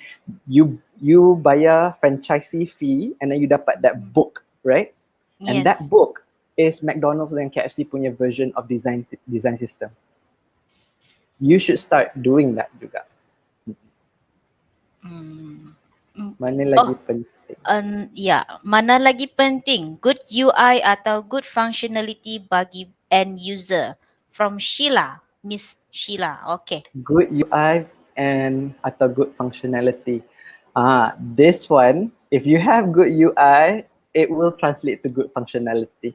you bayar franchisee fee and then you dapat that book, right? And that book is McDonald's dan KFC punya version of design system. You should start doing that juga. Mana lagi penting? Mana lagi penting? Good UI atau good functionality bagi end user? From Sheila, Miss Sheila. Okay. Good UI and atau good functionality. This one, if you have good UI, it will translate to good functionality.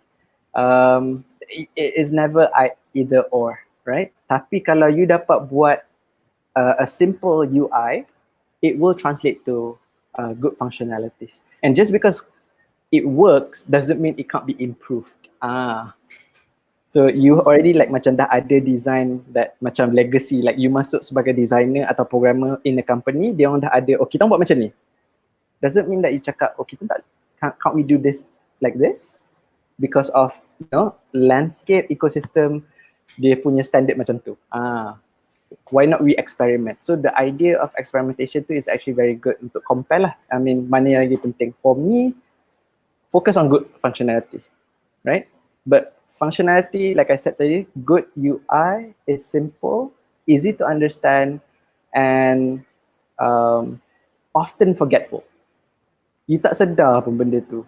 It is never either or, right? Tapi kalau you dapat buat a simple UI, it will translate to good functionalities. And just because it works doesn't mean it can't be improved. So you already like macam dah ada design that macam legacy, like you masuk sebagai designer atau programmer in a company, dia orang dah ada, oh kita buat macam ni. Doesn't mean that you cakap, oh kita tak, can't we do this like this? Because of, you know, landscape, ecosystem, dia punya standard macam tu. Why not we experiment? So the idea of experimentation tu is actually very good untuk compare lah. I mean, mana yang lagi penting? For me, focus on good functionality, right? But functionality, like I said tadi, good UI is simple, easy to understand, and often forgetful. You tak sedar pun benda tu.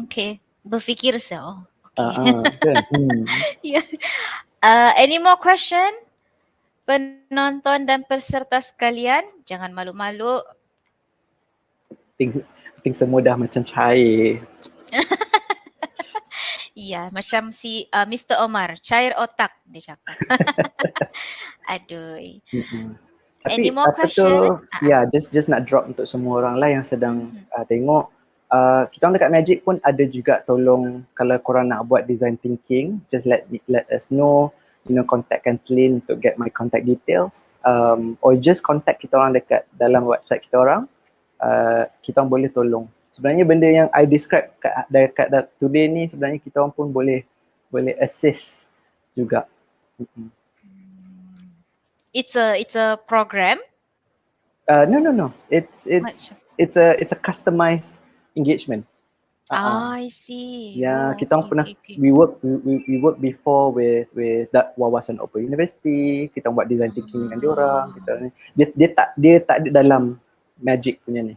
Okay, berfikir saya. Yeah. Any more question? Penonton dan peserta sekalian, jangan malu-malu. Think semua dah macam cair. Ya, macam si Mr. Omar, cair otak dia cakap. Aduh. Any more question? Just nak drop untuk semua orang lah yang sedang tengok. Kita orang dekat Magic pun ada juga tolong kalau korang nak buat design thinking, just let us know, you know, contact Kathleen to get my contact details, or just contact kita orang dekat dalam website kita orang. Kita orang boleh tolong. Sebenarnya benda yang I describe dekat today ni sebenarnya kita orang pun boleh assist juga. It's a program. No. It's a customized engagement. I see. Yeah, kita orang pernah we work before with that Wawasan Open University. Kita buat design thinking dengan diorang. Dia tak ada dalam Magic punya ni.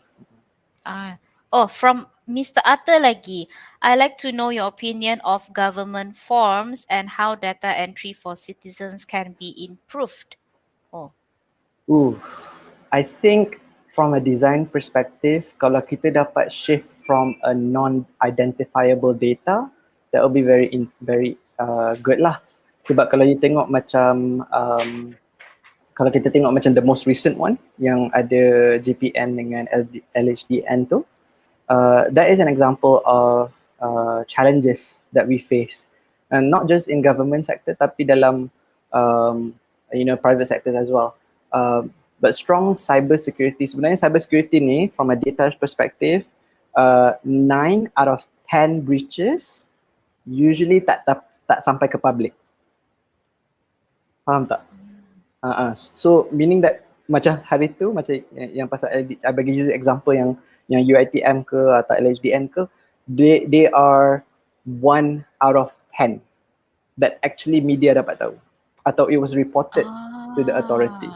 From Mr. Atta lagi. I like to know your opinion of government forms and how data entry for citizens can be improved. I think from a design perspective, kalau kita dapat shift from a non-identifiable data, that will be very good lah. Sebab kalau you tengok macam kalau kita tengok macam the most recent one yang ada GPN dengan LHDN tu, that is an example of challenges that we face, and not just in government sector tapi dalam private sector as well. But strong cyber security, sebenarnya cyber security ni from a data perspective, 9 out of 10 breaches usually tak sampai ke public. Faham tak? So meaning that macam hari tu, macam yang pasal I bagi you example yang UiTM ke atau LHDN ke, they are 1 out of 10 that actually media dapat tahu atau it was reported to the authority.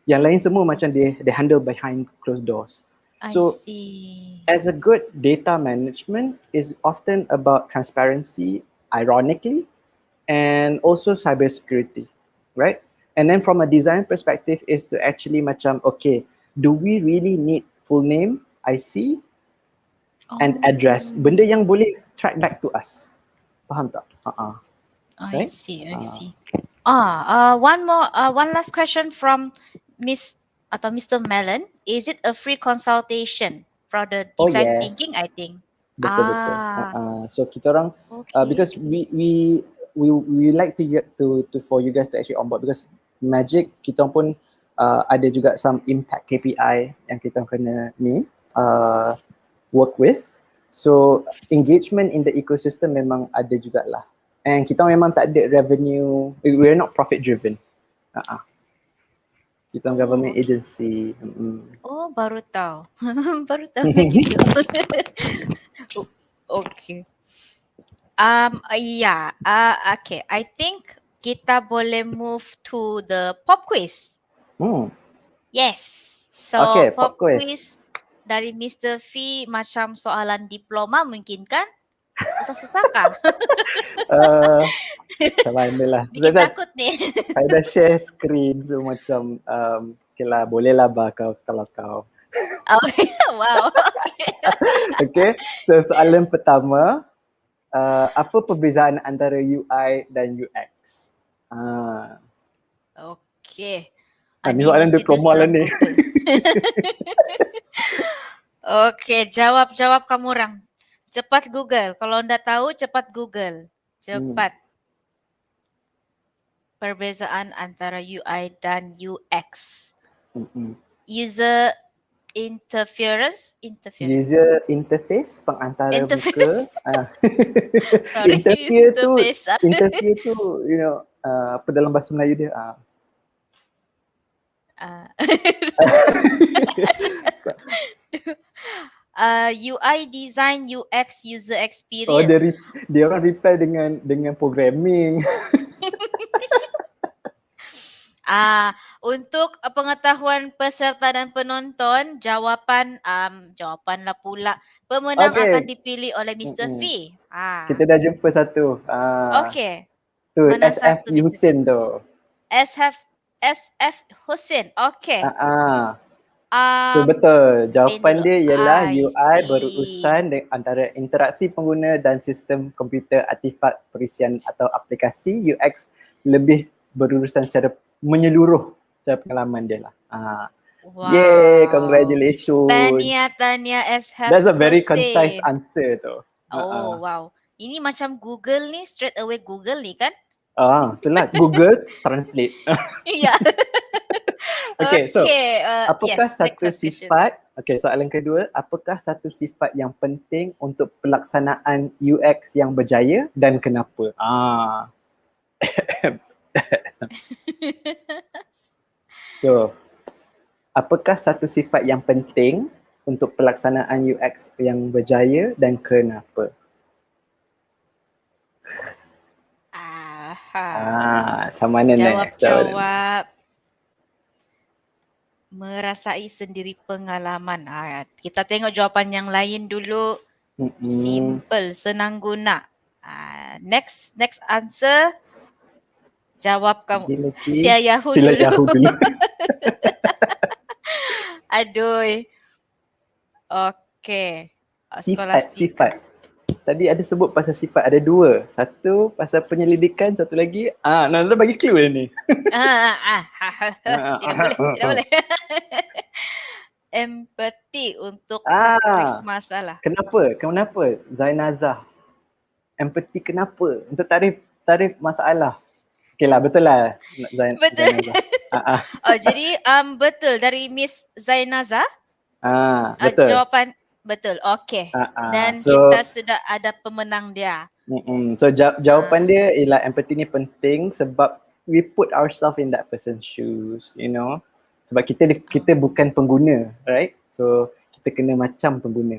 Yang lain semua macam they handle behind closed doors. So I see. as a good data management is often about transparency, ironically, and also cybersecurity, right? And then from a design perspective is to actually macam, okay, do we really need full name, IC, and address? Benda yang boleh track back to us. Faham tak? I Right? see. One last question from Miss atau Mr. Melon. Is it a free consultation for the Oh, design yes. thinking? I think. Betul. So kita orang because we like to get to for you guys to actually onboard, because Magic kita pun ada juga some impact KPI yang kita kena work with. So engagement in the ecosystem memang ada jugalah. And kita memang tak ada revenue, we're not profit driven. Kita government agency. Oh, baru tahu. Baru tahu gitu. Okay. Okay. I think kita boleh move to the pop quiz. Yes. So Okay, pop pop quiz. quiz dari Mr. V macam soalan diploma mungkin kan? Susah-susah kah? Macam mana lah. Bikin takut ni. Saya dah share screen, so macam okay lah, boleh lah kalau kau. Wow. Okay, so soalan pertama, apa perbezaan antara UI dan UX? Okay. Ni soalan diploma lah ni. Okay, jawab kamu orang. Cepat Google. Kalau anda tahu, cepat Google. Cepat. Perbezaan antara UI dan UX. User interference. User interface, pengantara Interface. muka. Sorry, interface tu, you know, apa dalam bahasa Melayu dia? UI design, UX user experience. Oh, dia orang reply dengan programming. Untuk pengetahuan peserta dan penonton, jawapanlah pula. Pemenang akan dipilih oleh Mr. V. Kita dah jumpa satu. Okay. Tu Mana SF satu, Hussein tu. SF Hussein. Okay. So betul. Jawapan dia ialah I UI see. berurusan antara interaksi pengguna dan sistem komputer artifak perisian atau aplikasi. UX lebih berurusan secara menyeluruh secara pengalaman dia lah. Wow. Yay, congratulations. Tahniah SF That's a very Hussein. concise answer tu. Oh, wow. Ini macam Google ni, straight away Google ni kan? Itulah Google Translate. Ya. Okay, so yes, apakah satu next question. sifat, soalan kedua, apakah satu sifat yang penting untuk pelaksanaan UX yang berjaya dan kenapa? So, apakah satu sifat yang penting untuk pelaksanaan UX yang berjaya dan kenapa? Macam mana Jawab. Merasai sendiri pengalaman. Kita tengok jawapan yang lain dulu. Simple, senang guna. Next answer. Jawab kamu. Sila Yahoo dulu. Aduh. Okey. Sifat. Skolastika. Tadi ada sebut pasal sifat, ada dua. Satu pasal penyelidikan, satu lagi Nanda bagi clue ni. Tidak boleh, tidak boleh. Empati untuk takrif masalah. Kenapa Zainazah? Empathy kenapa? Untuk tarif masalah. Okey lah, betul lah Betul. Zainazah. Oh, jadi betul dari Miss Zainazah. Betul. Jawapan betul. Okey. Dan So, kita sudah ada pemenang dia. So jawapan dia ialah empathy ni penting sebab we put ourselves in that person's shoes, you know. Sebab kita bukan pengguna, right? So kita kena macam pengguna.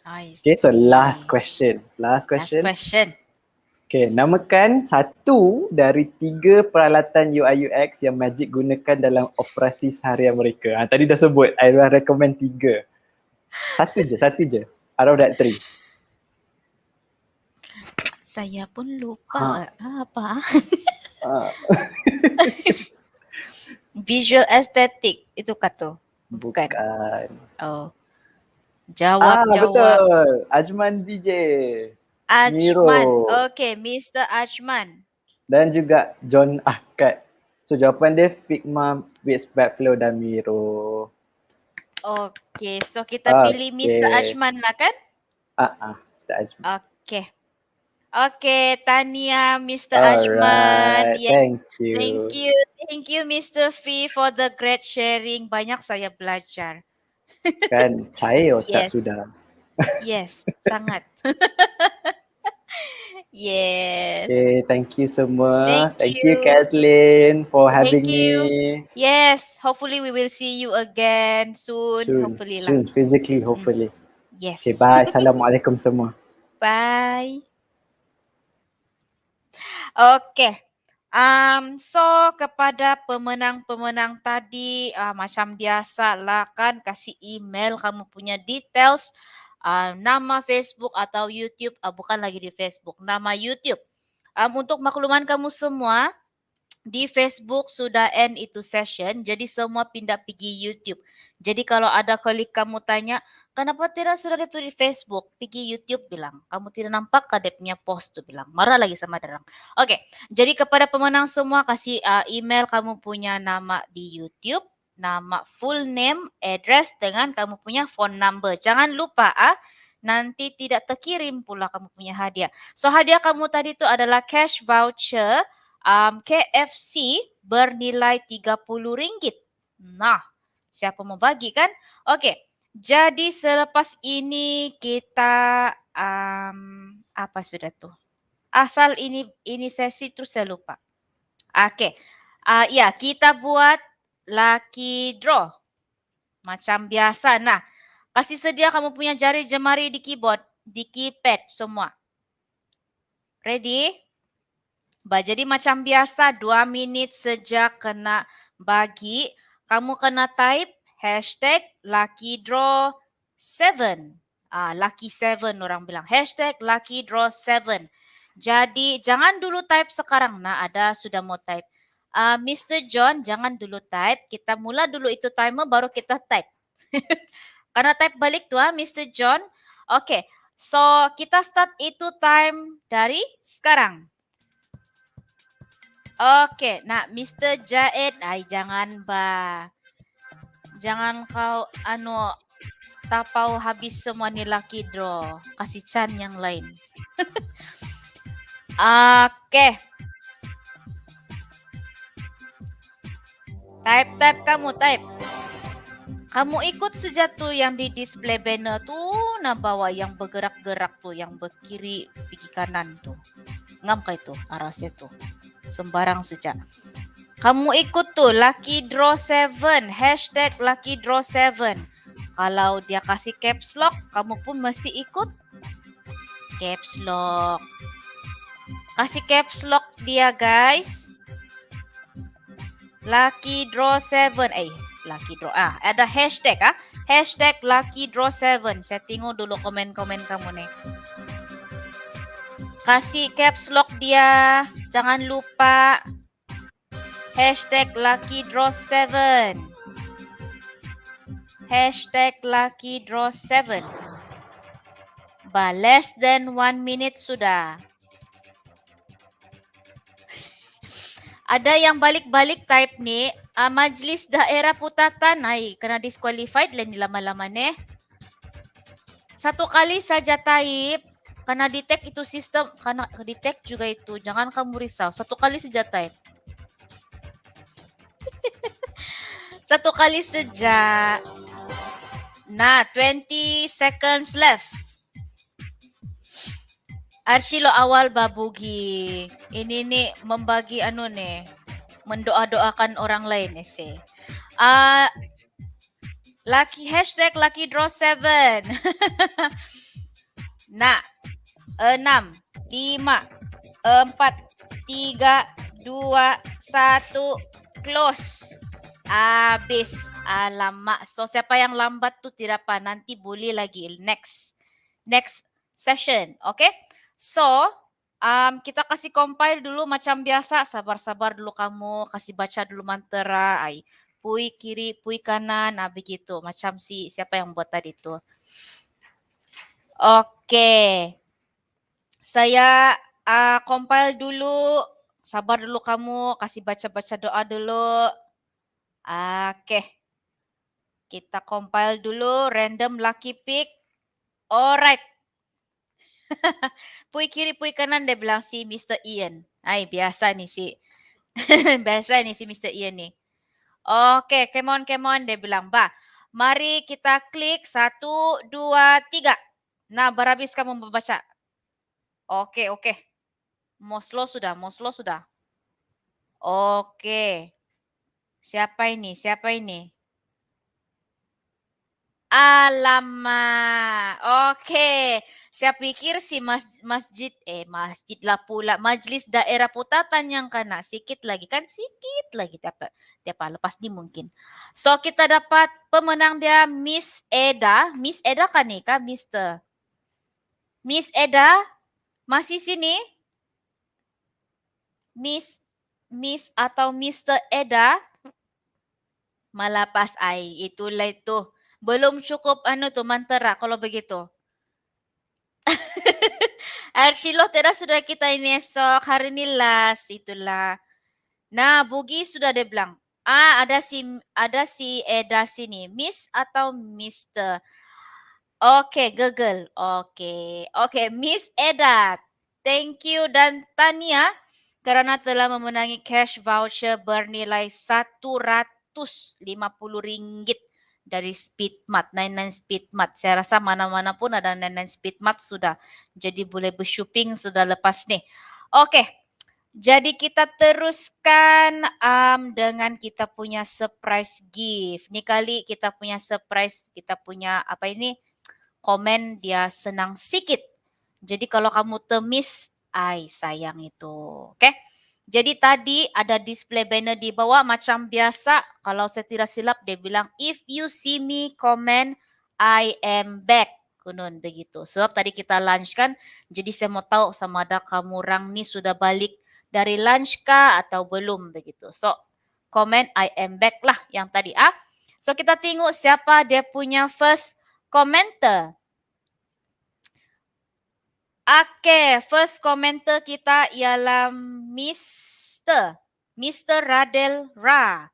Okay, so last question. Last question. Okay, namakan satu dari 3 peralatan UI UX yang Magic gunakan dalam operasi seharian mereka. Tadi dah sebut, I will recommend 3. Satu je. Out of that 3. Saya pun lupa apa. Visual aesthetic itu kata. Bukan. Oh. Jawab. Betul. Ajman BJ. Ajman. Miro. Okay, Mr. Ajman. Dan juga John Ahkad. So jawapan dia Figma, Wits, Backflow dan Miro. Okay, so kita pilih Mr. Ajman lah kan? Mr. Ajman. Okay, Tania, Mr. Ajman. Yes. Thank you Mr. Fee for the great sharing. Banyak saya belajar. Kan, cair otak sudah. Yes, sangat. Yes. Okay, thank you semua. Thank you Kathleen for having me. Yes, hopefully we will see you again soon. Hopefully lah. Soon, physically hopefully. Yes. Okay, bye. Assalamualaikum semua. Bye. Okay. So kepada pemenang-pemenang tadi macam biasa lah kan, kasih email kamu punya details, nama Facebook atau YouTube, bukan lagi di Facebook, nama YouTube. Untuk makluman kamu semua, di Facebook sudah end itu session, jadi semua pindah pergi YouTube. Jadi kalau ada kolik kamu tanya, kenapa tidak sudah itu di Facebook? Pergi YouTube bilang. Kamu tidak nampak dia punya post tu bilang. Marah lagi sama orang. Okey, jadi kepada pemenang semua kasih email kamu punya nama di YouTube, nama full name, address dengan kamu punya phone number. Jangan lupa nanti tidak terkirim pula kamu punya hadiah. So hadiah kamu tadi tu adalah cash voucher KFC bernilai RM30. Nah, siapa mau bagi kan? Okey. Jadi selepas ini kita apa sudah tu? Asal ini sesi terus saya lupa. Okey. Ya, kita buat lucky draw. Macam biasa. Nah, kasih sedia kamu punya jari jemari di keyboard, di keypad semua. Ready? Jadi macam biasa 2 minit sejak kena bagi, kamu kena type #LuckyDraw7. Lucky 7 orang bilang. #LuckyDraw7. Jadi jangan dulu type sekarang. Nah, ada sudah mau type. Mr. John jangan dulu type. Kita mula dulu itu timer baru kita type. Karena type balik tu Mr. John. Okay. So kita start itu time dari sekarang. Okey, nak Mr. Jaid, jangan jangan kau tapau habis semua ni lucky draw. Kasih Chan yang lain. Okey. Type kamu type. Kamu ikut saja tu yang di display banner tu, nak bawa yang bergerak-gerak tu, yang berkiri pergi kanan tu. Ngam kah itu arahnya tu? Sembarang saja. Kamu ikut tu Lucky Draw 7, #Lucky Draw 7. Kalau dia kasih caps lock, kamu pun mesti ikut caps lock. Kasih caps lock dia guys. Lucky Draw 7. Lucky Draw. Ada hashtag Lucky Draw 7. Saya tengok dulu komen-komen kamu nih. Kasih caps lock dia. Jangan lupa #Lucky Draw 7. Hashtag Lucky Draw 7. Less than 1 minute sudah. Ada yang balik-balik type nih, Majlis Daerah Putatan, ay, kena disqualified lain lama-lama nih. Satu kali saja type, karena detect itu sistem, karena detect juga itu, jangan kamu risau. Satu kali saja type. Satu kali saja. Nah, 20 seconds left. Arshilo awal babugi. Ini nih membagi anu nih. Mendoa-doakan orang lain ese. Lucky hashtag Lucky Draw 7. Nah, 6, 5, 4, 3, 2, 1, close. Habis. Alamak. So, siapa yang lambat tuh tidak apa. Nanti boleh lagi. Next session. Okay? So, kita kasih compile dulu macam biasa. Sabar-sabar dulu kamu. Kasih baca dulu mantra. Pui kiri, pui kanan. Begitu. Macam siapa yang buat tadi tuh. Oke. Saya compile dulu. Sabar dulu kamu. Kasih baca-baca doa dulu. Oke. Kita compile dulu. Random lucky pick. Alright. Pui kiri, pui kanan dia bilang si Mr. Ian. Biasa nih si Mr. Ian nih. Oke, come on dia bilang, mari kita klik 1, 2, 3. Nah, berhabis kamu membaca. Oke. Mau slow sudah. Oke. Siapa ini? Alamak. Oke. Saya pikir si masjid lah pula. Majlis Daerah Putatan yang kena. Sikit lagi. Tiap lepas ni mungkin. So, kita dapat pemenang dia Miss Eda. Miss Eda kan nih kah? Miss Eda. Masih sini? Miss atau Mr. Eda. Malapas itulah itu. Belum cukup mantra kalau begitu. Arshilo tidak sudah kita ini esok. Hari ini last. Itulah. Nah, Bugi sudah dia bilang. Ada si Eda sini. Miss atau Mr. Oke, Google. Oke, Miss Eda. Thank you dan Tania karena telah memenangi cash voucher bernilai Rp150 dari Speedmart, 99 Speedmart. Saya rasa mana-mana pun ada 99 Speedmart sudah. Jadi boleh bershopping sudah lepas nih. Oke. Jadi kita teruskan dengan kita punya surprise gift. Nih kali kita punya surprise, kita punya komen dia senang sikit. Jadi kalau kamu temis, sayang itu. Oke. Jadi tadi ada display banner di bawah macam biasa. Kalau saya tidak silap dia bilang, if you see me comment, I am back. Kunun begitu. Sebab tadi kita lunch kan. Jadi saya mau tahu sama ada kamu orang ni sudah balik dari lunch kah atau belum begitu. So, comment I am back lah yang tadi. So kita tengok siapa dia punya first commenter. Oke, first commenter kita ialah Mr. Radel Ra.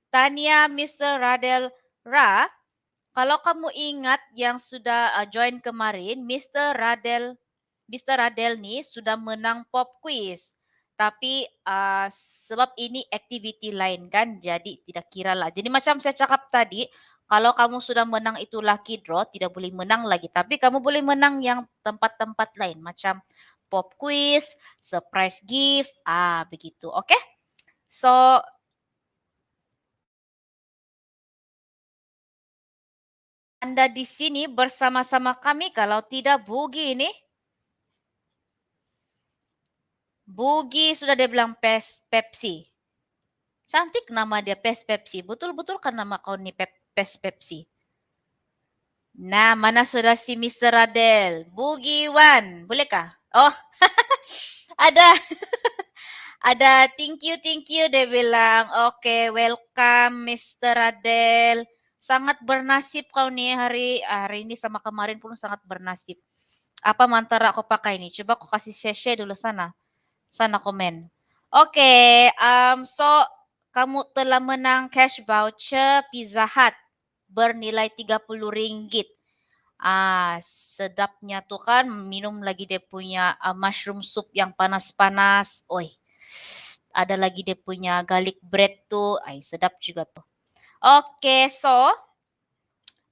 Tania Mr. Radel Ra. Kalau kamu ingat yang sudah join kemarin, Mr. Radel ni sudah menang pop quiz. Tapi sebab ini aktiviti lain kan, jadi tidak kira lah. Jadi macam saya cakap tadi, kalau kamu sudah menang itu lucky draw, tidak boleh menang lagi. Tapi kamu boleh menang yang tempat-tempat lain. Macam pop quiz, surprise gift, begitu. Oke? So, Anda di sini bersama-sama kami. Kalau tidak, Bugi ini. Bugi sudah dia bilang Pepsi. Cantik nama dia Pepsi. Betul-betul kan nama kau ni Pepsi. Nah, mana sudah si Mr. Radel? Bugi Wan, bolehkah? Oh, ada. Ada thank you dia bilang. Oke, welcome Mr. Adel. Sangat bernasib kau nih hari ini sama kemarin pun sangat bernasib. Apa mantra aku pakai nih? Coba aku kasih share dulu sana. Sana komen. Oke, so kamu telah menang cash voucher Pizza Hut bernilai RM30. Sedapnya tuh kan minum lagi dia punya mushroom soup yang panas-panas. Oi, ada lagi dia punya garlic bread tuh. Sedap juga tuh. Oke, so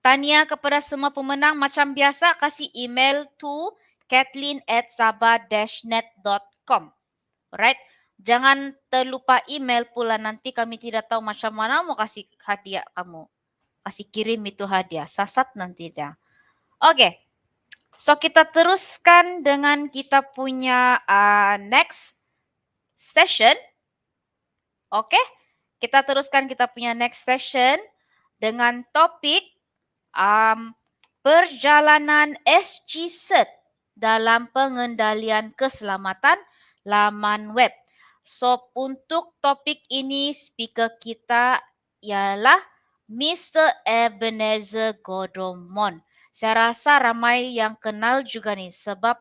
tanya kepada semua pemenang macam biasa kasih email to kathleen@sabah-net.com. Alright. Jangan terlupa email pula, nanti kami tidak tahu macam mana mau kasih hadiah kamu. Kasih kirim itu hadiah. Sasat nanti dia. Oke. So kita teruskan dengan kita punya next session. Oke. Kita teruskan kita punya next session dengan topik perjalanan SGWC dalam pengendalian keselamatan laman web. So untuk topik ini speaker kita ialah Mr. Ebenezer Godomon. Saya rasa ramai yang kenal juga nih sebab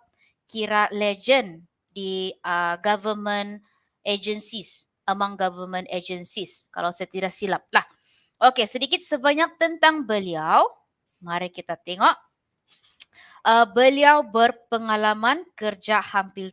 kira legend di government agencies, among government agencies kalau saya tidak silap lah. Okey, sedikit sebanyak tentang beliau. Mari kita tengok. Beliau berpengalaman kerja hampir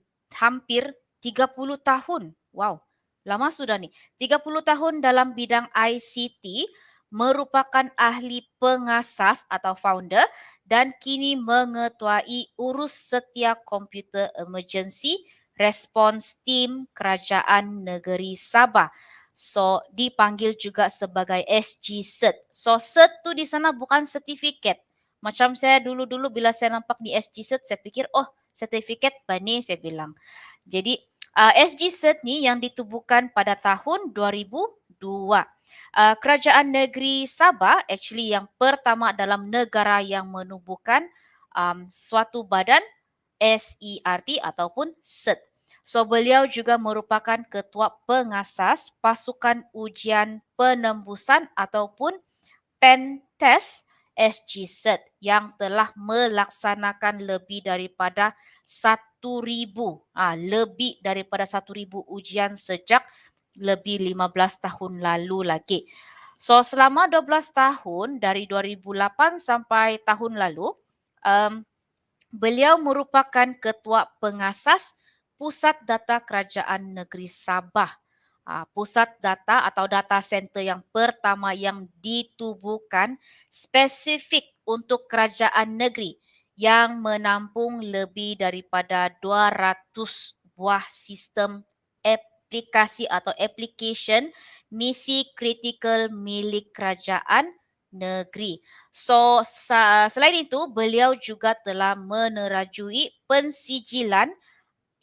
30 tahun. Wow, lama sudah nih. 30 tahun dalam bidang ICT, merupakan ahli pengasas atau founder dan kini mengetuai urus setiap komputer emergency response team Kerajaan Negeri Sabah. So, dipanggil juga sebagai SG Cert. So, cert tu di sana bukan sertifikat. Macam saya dulu-dulu bila saya nampak di SG Cert, saya fikir, oh, sertifikat bani, saya bilang. Jadi, SG Cert ni yang ditubuhkan pada tahun 2002. Kerajaan Negeri Sabah, actually yang pertama dalam negara yang menubuhkan suatu badan SERT ataupun CERT. So, beliau juga merupakan ketua pengasas pasukan ujian penembusan ataupun pen test SG-CERT yang telah melaksanakan lebih daripada 1,000 ujian sejak lebih 15 tahun lalu lagi. So selama 12 tahun dari 2008 sampai tahun lalu, beliau merupakan ketua pengasas Pusat Data Kerajaan Negeri Sabah. Pusat data atau data center yang pertama yang ditubuhkan spesifik untuk kerajaan negeri yang menampung lebih daripada 200 buah sistem aplikasi atau application misi kritikal milik kerajaan negeri. So, selain itu, beliau juga telah menerajui pensijilan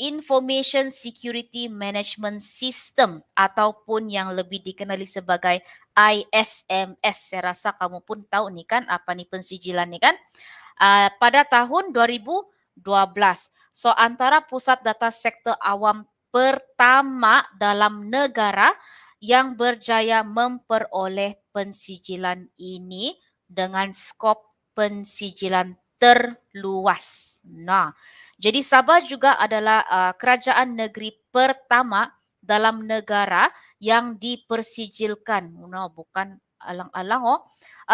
Information Security Management System ataupun yang lebih dikenali sebagai ISMS. Saya rasa kamu pun tahu ni kan apa ni pensijilan ni kan. Pada tahun 2012. So antara pusat data sektor awam pertama dalam negara yang berjaya memperoleh pensijilan ini dengan skop pensijilan terluas. Nah, jadi Sabah juga adalah kerajaan negeri pertama dalam negara yang dipersijilkan. No, bukan alang-alang.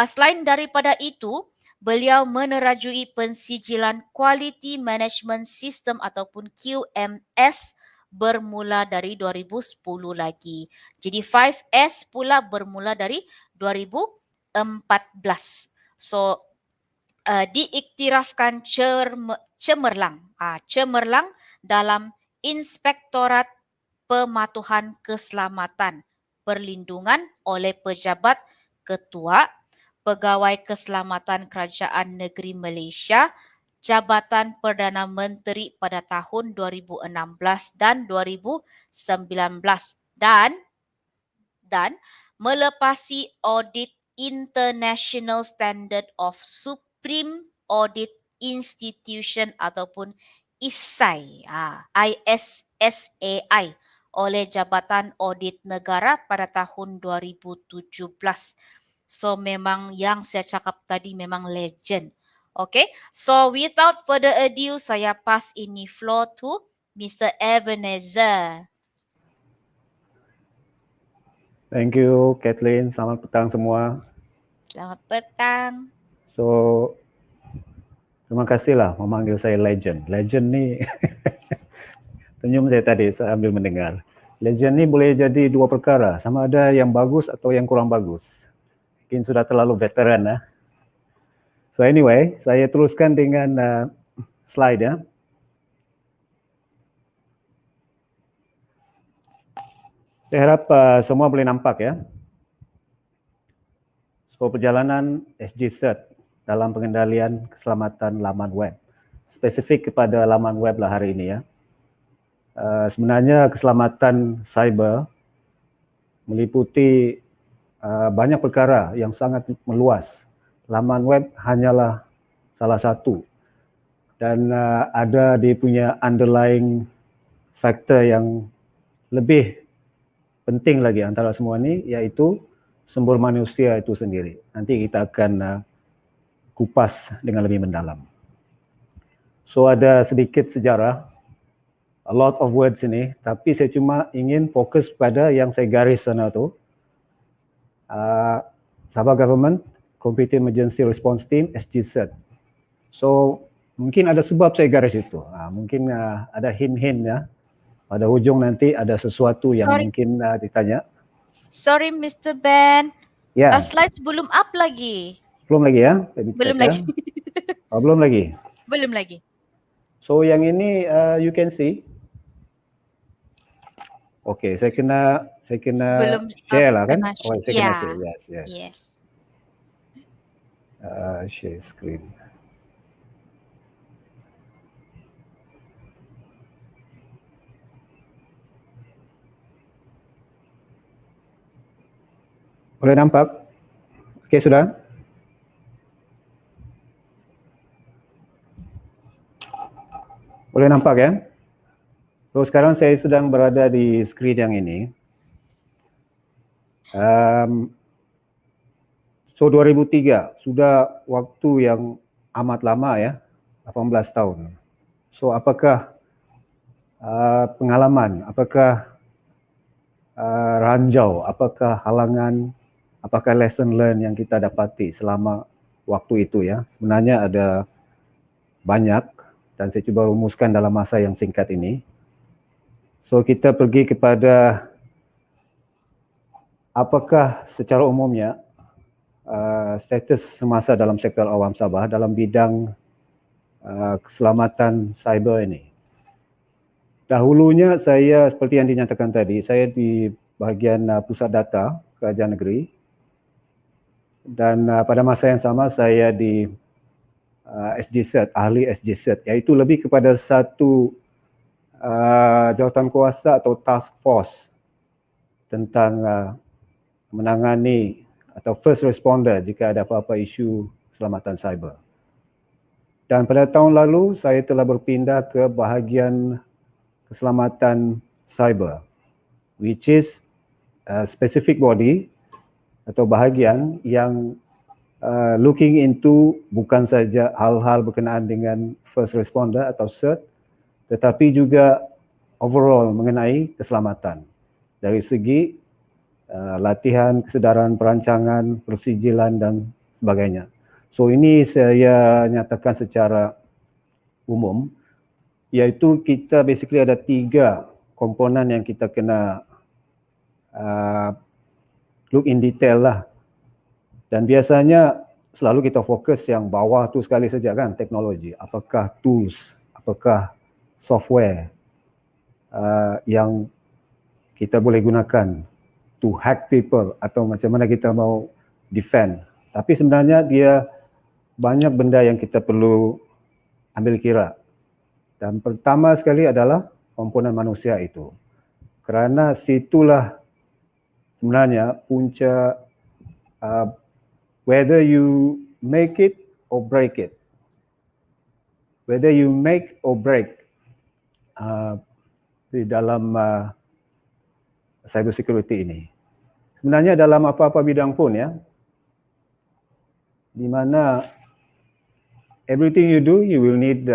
Selain daripada itu, beliau menerajui pensijilan Quality Management System ataupun QMS bermula dari 2010 lagi. Jadi 5S pula bermula dari 2014. So, diiktirafkan cemerlang dalam Inspektorat Pematuhan Keselamatan Perlindungan oleh Pejabat Ketua Pegawai Keselamatan Kerajaan Negeri Malaysia Jabatan Perdana Menteri pada tahun 2016 dan 2019 dan melepasi audit International Standard of Supreme Audit Institution ataupun ISAI, ISSAI, oleh Jabatan Audit Negara pada tahun 2017. So memang yang saya cakap tadi memang legend. Okay, so without further ado, saya pass ini floor to Mr. Ebenezer. Thank you, Kathleen. Selamat petang semua. Selamat petang. So, terima kasihlah memanggil saya legend. Legend ni, senyum saya tadi sambil mendengar. Legend ni boleh jadi dua perkara, sama ada yang bagus atau yang kurang bagus. Mungkin sudah terlalu veteran. So anyway, saya teruskan dengan slide ya. Saya harap semua boleh nampak ya. So perjalanan SGCert dalam pengendalian keselamatan laman web. Spesifik kepada laman web lah hari ini ya. Sebenarnya keselamatan cyber meliputi banyak perkara yang sangat meluas. Laman web hanyalah salah satu. Dan ada dia punya underlying factor yang lebih penting lagi antara semua ni, iaitu sumber manusia itu sendiri. Nanti kita akan kupas dengan lebih mendalam. So ada sedikit sejarah, a lot of words ini, tapi saya cuma ingin fokus pada yang saya garis sana tu. Sabah Government Computer Emergency Response Team, SGCert. So mungkin ada sebab saya garis itu. Mungkin ada hint-hint ya. Pada hujung nanti ada sesuatu yang mungkin ditanya. Sorry Mr. Ben. Ya. Slides belum up lagi. Belum lagi ya? Belum lagi. Oh, belum lagi. Belum lagi. So yang ini you can see. Okay, saya kena belum share lah kan? kena Oh, saya kena share. Yes. Share screen. Boleh nampak? Okey, sudah? Boleh nampak ya? So sekarang saya sedang berada di skrin yang ini. So 2003, sudah waktu yang amat lama ya, 18 tahun. So apakah pengalaman, apakah ranjau, apakah halangan, apakah lesson learn yang kita dapati selama waktu itu ya? Sebenarnya ada banyak dan saya cuba rumuskan dalam masa yang singkat ini. So kita pergi kepada apakah secara umumnya status semasa dalam sektor awam Sabah dalam bidang keselamatan cyber ini. Dahulunya saya seperti yang dinyatakan tadi, saya di bahagian pusat data kerajaan negeri dan pada masa yang sama saya di SGCert, ahli SGCert, iaitu lebih kepada satu jawatan kuasa atau task force tentang menangani atau first responder jika ada apa-apa isu keselamatan cyber. Dan pada tahun lalu saya telah berpindah ke bahagian keselamatan cyber, which is a specific body atau bahagian yang looking into bukan saja hal-hal berkenaan dengan first responder atau CERT, tetapi juga overall mengenai keselamatan dari segi latihan, kesedaran perancangan, persijilan dan sebagainya. So ini saya nyatakan secara umum, iaitu kita basically ada 3 komponen yang kita kena look in detail lah. Dan biasanya selalu kita fokus yang bawah tu sekali saja kan, teknologi. Apakah tools, apakah software yang kita boleh gunakan to hack people atau macam mana kita mau defend. Tapi sebenarnya dia banyak benda yang kita perlu ambil kira. Dan pertama sekali adalah komponen manusia itu. Kerana situlah sebenarnya punca whether you make it or break it. Whether you make or break di dalam cyber security ini. Sebenarnya dalam apa-apa bidang pun ya, di mana everything you do, you will need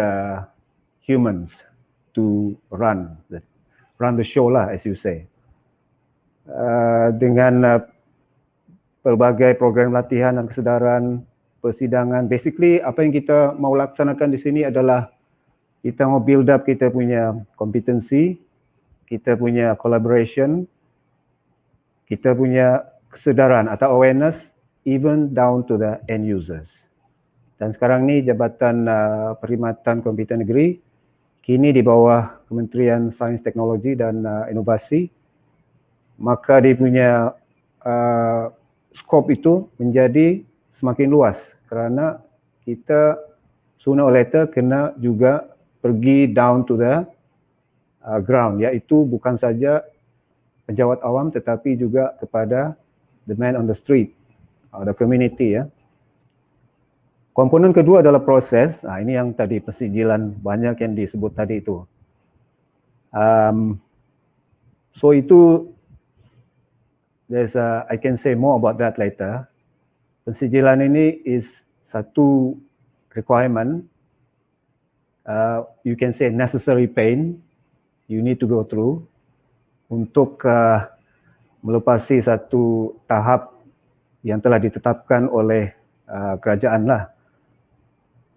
humans to run the show lah, as you say. Dengan pelbagai program latihan dan kesedaran, persidangan, basically apa yang kita mau laksanakan di sini adalah kita mau build up kita punya kompetensi, kita punya collaboration, kita punya kesedaran atau awareness even down to the end users. Dan sekarang ni Jabatan Perkhidmatan Komputer Negeri kini di bawah Kementerian Sains Teknologi dan Inovasi, maka dia punya skop itu menjadi semakin luas kerana kita sooner or later kena juga pergi down to the ground, iaitu bukan saja pejabat awam tetapi juga kepada the man on the street, the community ya. Komponen kedua adalah proses. Ini yang tadi persijilan banyak yang disebut tadi itu. So itu I can say more about that later. Persijilan ini is satu requirement. You can say necessary pain you need to go through untuk melepasi satu tahap yang telah ditetapkan oleh kerajaan lah.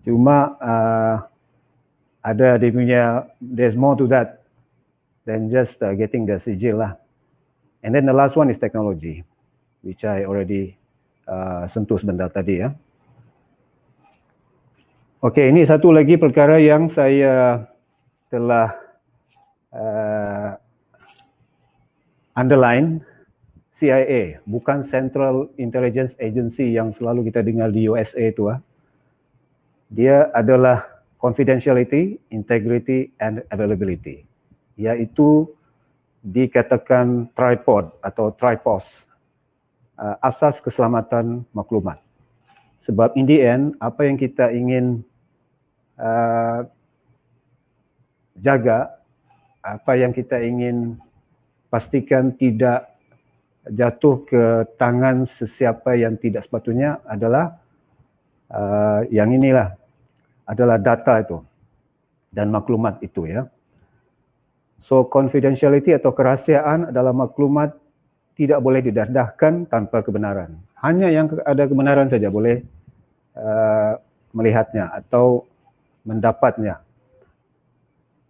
Cuma ada dia punya, there's more to that than just getting the sijil lah. And then the last one is technology, which I already sentuh sebentar tadi ya. Okey, ini satu lagi perkara yang saya telah underline. CIA, bukan Central Intelligence Agency yang selalu kita dengar di USA itu. Dia adalah confidentiality, integrity, and availability, iaitu dikatakan tripod atau tripos, asas keselamatan maklumat. Sebab in the end, apa yang kita ingin jaga, apa yang kita ingin pastikan tidak jatuh ke tangan sesiapa yang tidak sepatutnya adalah yang inilah, adalah data itu dan maklumat itu ya. So confidentiality atau kerahasiaan adalah maklumat tidak boleh didedahkan tanpa kebenaran. Hanya yang ada kebenaran saja boleh melihatnya atau mendapatnya.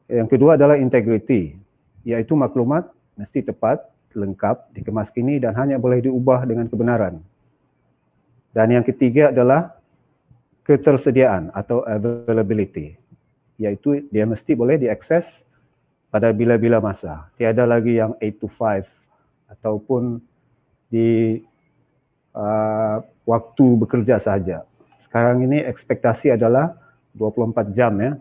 Yang kedua adalah integrity, iaitu maklumat mesti tepat, lengkap, dikemas kini dan hanya boleh diubah dengan kebenaran. Dan yang ketiga adalah ketersediaan atau availability, iaitu dia mesti boleh diakses pada bila-bila masa. Tiada lagi yang 8 to 5 ataupun di waktu bekerja sahaja. Sekarang ini ekspektasi adalah 24 jam ya,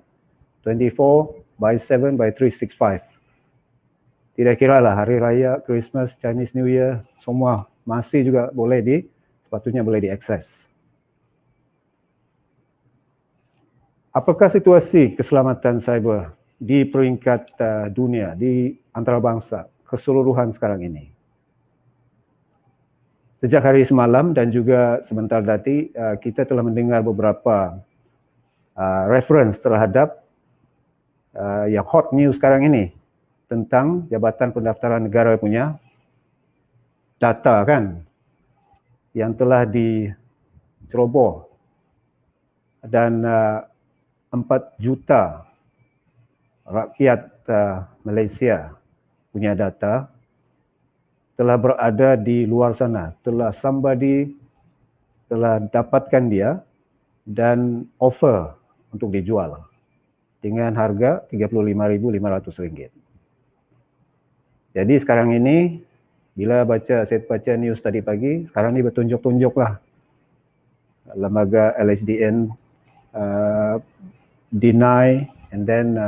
24/7/365. Tidak kira lah hari raya, Christmas, Chinese New Year, semua masih juga boleh sepatutnya boleh diakses. Apakah situasi keselamatan cyber di peringkat dunia, di antarabangsa, keseluruhan sekarang ini? Sejak hari semalam dan juga sebentar tadi, kita telah mendengar beberapa reference terhadap yang hot news sekarang ini tentang Jabatan Pendaftaran Negara punya data kan yang telah diceroboh dan 4 juta rakyat Malaysia punya data telah berada di luar sana, somebody telah dapatkan dia dan offer untuk dijual dengan harga RM35,500. Jadi sekarang ini, bila saya baca news tadi pagi, sekarang ini bertunjuk-tunjuk lah lembaga LHDN deny and then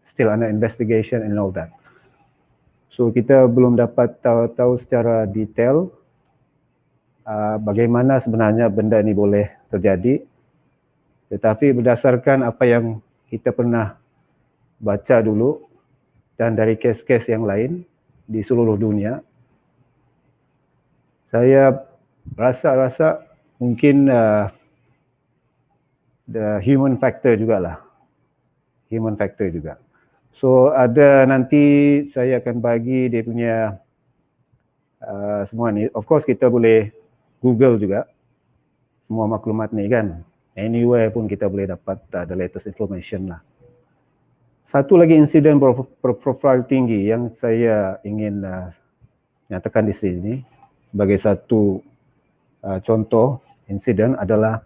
still under investigation and all that. So kita belum dapat tahu secara detail bagaimana sebenarnya benda ini boleh terjadi. Tetapi berdasarkan apa yang kita pernah baca dulu dan dari kes-kes yang lain, di seluruh dunia. Saya rasa mungkin the human factor jugalah. Human factor juga. So ada nanti saya akan bagi dia punya semua ni. Of course kita boleh Google juga semua maklumat ni kan. Anywhere pun kita boleh dapat the latest information lah. Satu lagi insiden berprofil tinggi yang saya ingin nyatakan di sini sebagai satu contoh insiden adalah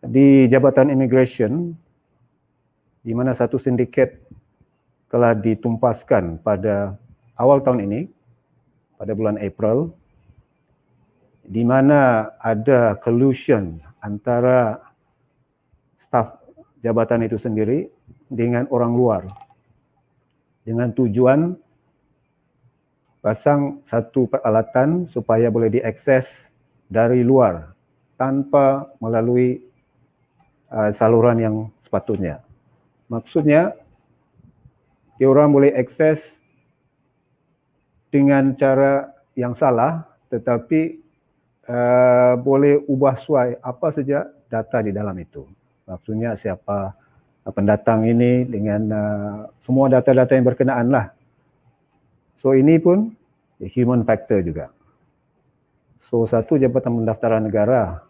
di Jabatan Immigration, di mana satu sindiket telah ditumpaskan pada awal tahun ini, pada bulan April, di mana ada collusion antara staf jabatan itu sendiri dengan orang luar, dengan tujuan pasang satu peralatan supaya boleh diakses dari luar tanpa melalui saluran yang sepatutnya. Maksudnya, diorang boleh akses dengan cara yang salah, tetapi boleh ubah suai apa saja data di dalam itu. Maksudnya siapa pendatang ini dengan semua data-data yang berkenaan lah. So ini pun human factor juga. So satu Jabatan Pendaftaran Negara,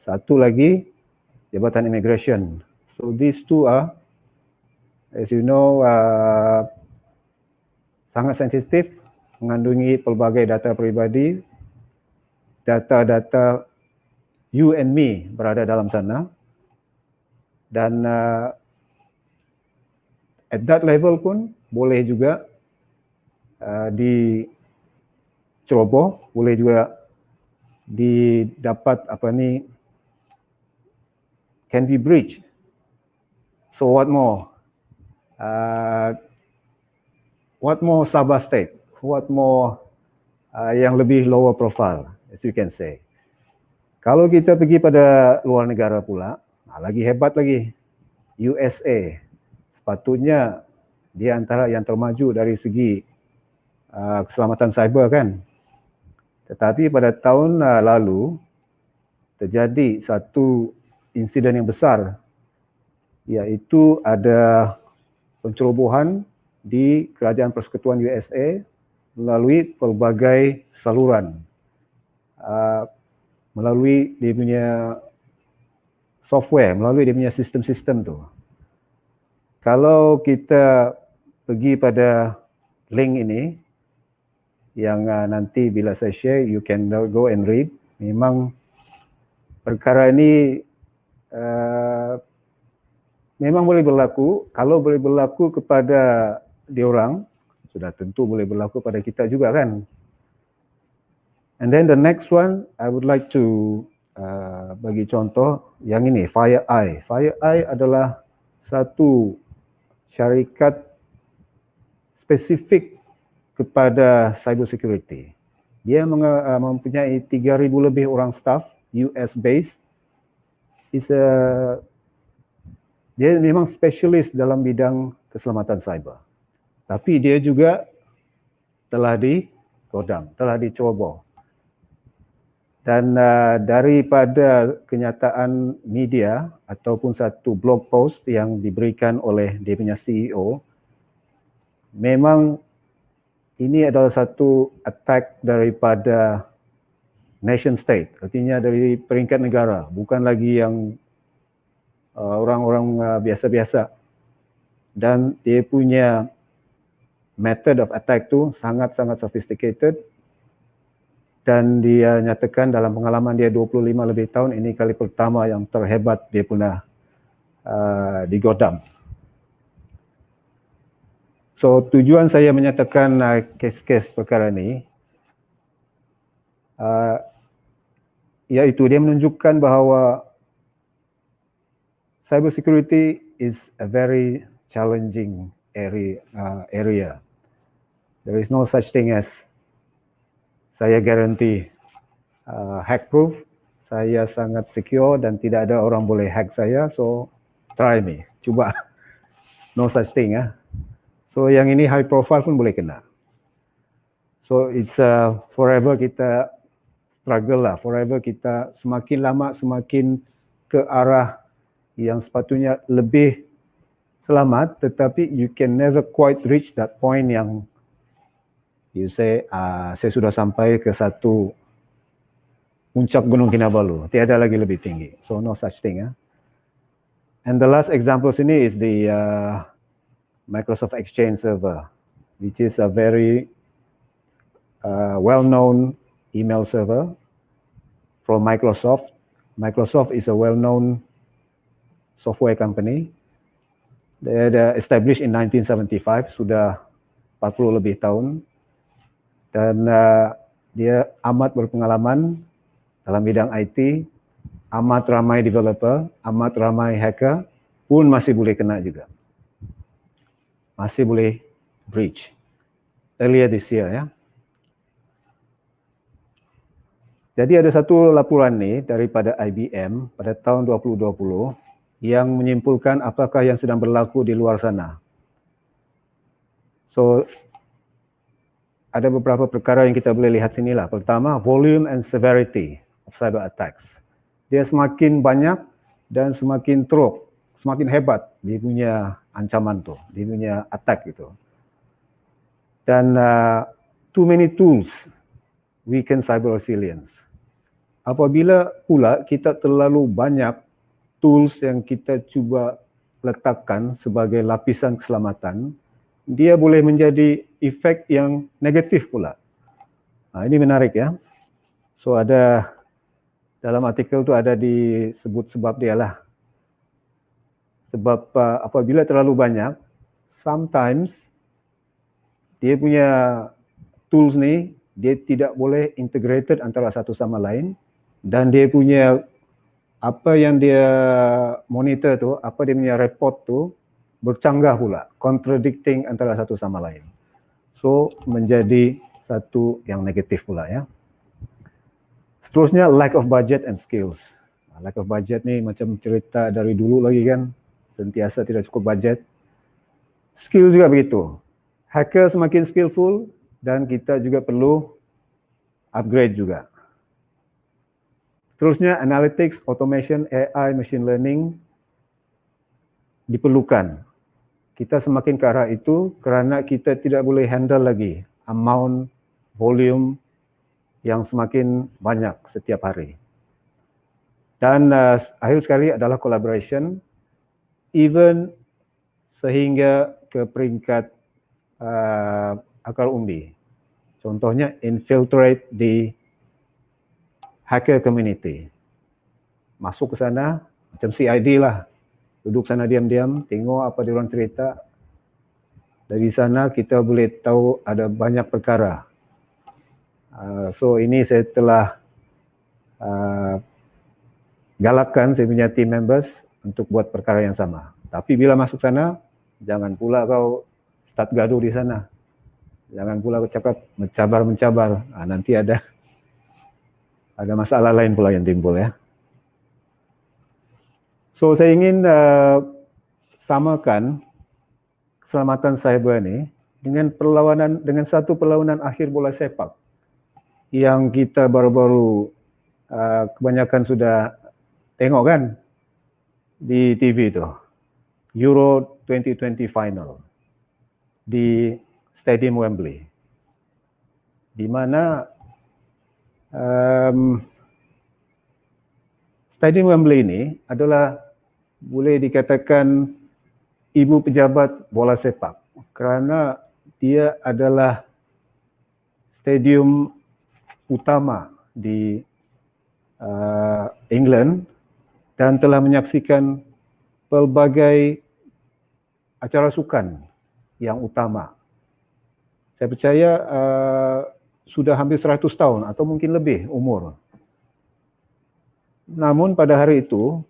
satu lagi Jabatan Immigration. So these two are, as you know, sangat sensitif, mengandungi pelbagai data peribadi, data-data you and me berada dalam sana, dan at that level pun boleh juga diceroboh, boleh juga didapat can be breached. So what more? What more Sabah state? What more yang lebih lower profile, as you can say. Kalau kita pergi pada luar negara pula, lagi hebat lagi. USA, sepatutnya dia antara yang termaju dari segi keselamatan cyber kan. Tetapi pada tahun lalu, terjadi satu insiden yang besar, iaitu ada pencerobohan di Kerajaan Persekutuan USA melalui pelbagai saluran, melalui dia punya software, melalui dia punya sistem-sistem tu. Kalau kita pergi pada link ini, yang nanti bila saya share, you can go and read. Memang perkara ini memang boleh berlaku. Kalau boleh berlaku kepada diorang, sudah tentu boleh berlaku pada kita juga kan. And then the next one, I would like to bagi contoh yang ini, FireEye. FireEye adalah satu syarikat spesifik kepada cyber security. Dia mempunyai 3,000 lebih orang staff, US based. Dia memang spesialis dalam bidang keselamatan cyber. Tapi dia juga telah digodam, telah diceroboh. Dan daripada kenyataan media ataupun satu blog post yang diberikan oleh dia punya CEO, memang ini adalah satu attack daripada nation state, artinya dari peringkat negara, bukan lagi yang orang-orang biasa-biasa. Dan dia punya method of attack tu sangat-sangat sophisticated, dan dia nyatakan dalam pengalaman dia 25 lebih tahun, ini kali pertama yang terhebat dia pernah digodam. So tujuan saya menyatakan kes-kes perkara ini, iaitu dia menunjukkan bahawa cyber security is a very challenging area. There is no such thing as saya guarantee hack proof, saya sangat secure dan tidak ada orang boleh hack saya, so try me, cuba. No such thing. So yang ini high profile pun boleh kena. So it's forever kita struggle lah, forever kita semakin lama semakin ke arah yang sepatutnya lebih selamat, tetapi you can never quite reach that point yang you say, saya sudah sampai ke satu puncak Gunung Kinabalu, tiada lagi lebih tinggi. So no such thing. And the last example sini is the Microsoft Exchange server, which is a very well-known email server from Microsoft. Microsoft is a well-known software company. They established in 1975, sudah 40 lebih tahun. Dan dia amat berpengalaman dalam bidang IT, amat ramai developer, amat ramai hacker, pun masih boleh kena juga. Masih boleh breach. Earlier this year, ya. Jadi ada satu laporan ni daripada IBM pada tahun 2020 yang menyimpulkan apakah yang sedang berlaku di luar sana. So, ada beberapa perkara yang kita boleh lihat sinilah. Pertama, volume and severity of cyber attacks. Dia semakin banyak dan semakin teruk, semakin hebat dia punya ancaman tu, dia punya attack itu. Dan too many tools weaken cyber resilience. Apabila pula kita terlalu banyak tools yang kita cuba letakkan sebagai lapisan keselamatan, dia boleh menjadi efek yang negatif pula. Ini menarik ya. So ada dalam artikel tu ada disebut sebab dia lah. Sebab apabila terlalu banyak, sometimes dia punya tools ni dia tidak boleh integrated antara satu sama lain, dan dia punya apa yang dia monitor tu, apa dia punya report tu bercanggah pula, contradicting antara satu sama lain. So menjadi satu yang negatif pula ya. Seterusnya lack of budget and skills. Lack of budget ni macam cerita dari dulu lagi kan, sentiasa tidak cukup budget. Skill juga begitu. Hacker semakin skillful dan kita juga perlu upgrade juga. Seterusnya analytics, automation, AI, machine learning diperlukan. Kita semakin ke arah itu kerana kita tidak boleh handle lagi amount, volume yang semakin banyak setiap hari. Dan akhir sekali adalah collaboration, even sehingga ke peringkat akar umbi. Contohnya infiltrate di hacker community. Masuk ke sana, macam CID lah. Duduk sana diam-diam, tengok apa dia orang cerita. Dari sana kita boleh tahu ada banyak perkara. So ini saya telah galakkan saya punya team members untuk buat perkara yang sama. Tapi bila masuk sana, jangan pula kau start gaduh di sana. Jangan pula kau cakap mencabar-mencabar. Nanti ada masalah lain pula yang timbul ya. So saya ingin samakan keselamatan cyber ni dengan satu perlawanan akhir bola sepak yang kita baru-baru kebanyakan sudah tengok kan di TV tu. Euro 2020 final di Stadium Wembley. Di mana Stadium Wembley ini adalah boleh dikatakan ibu pejabat bola sepak kerana dia adalah stadium utama di England dan telah menyaksikan pelbagai acara sukan yang utama. Saya percaya sudah hampir 100 tahun atau mungkin lebih umur. Namun pada hari itu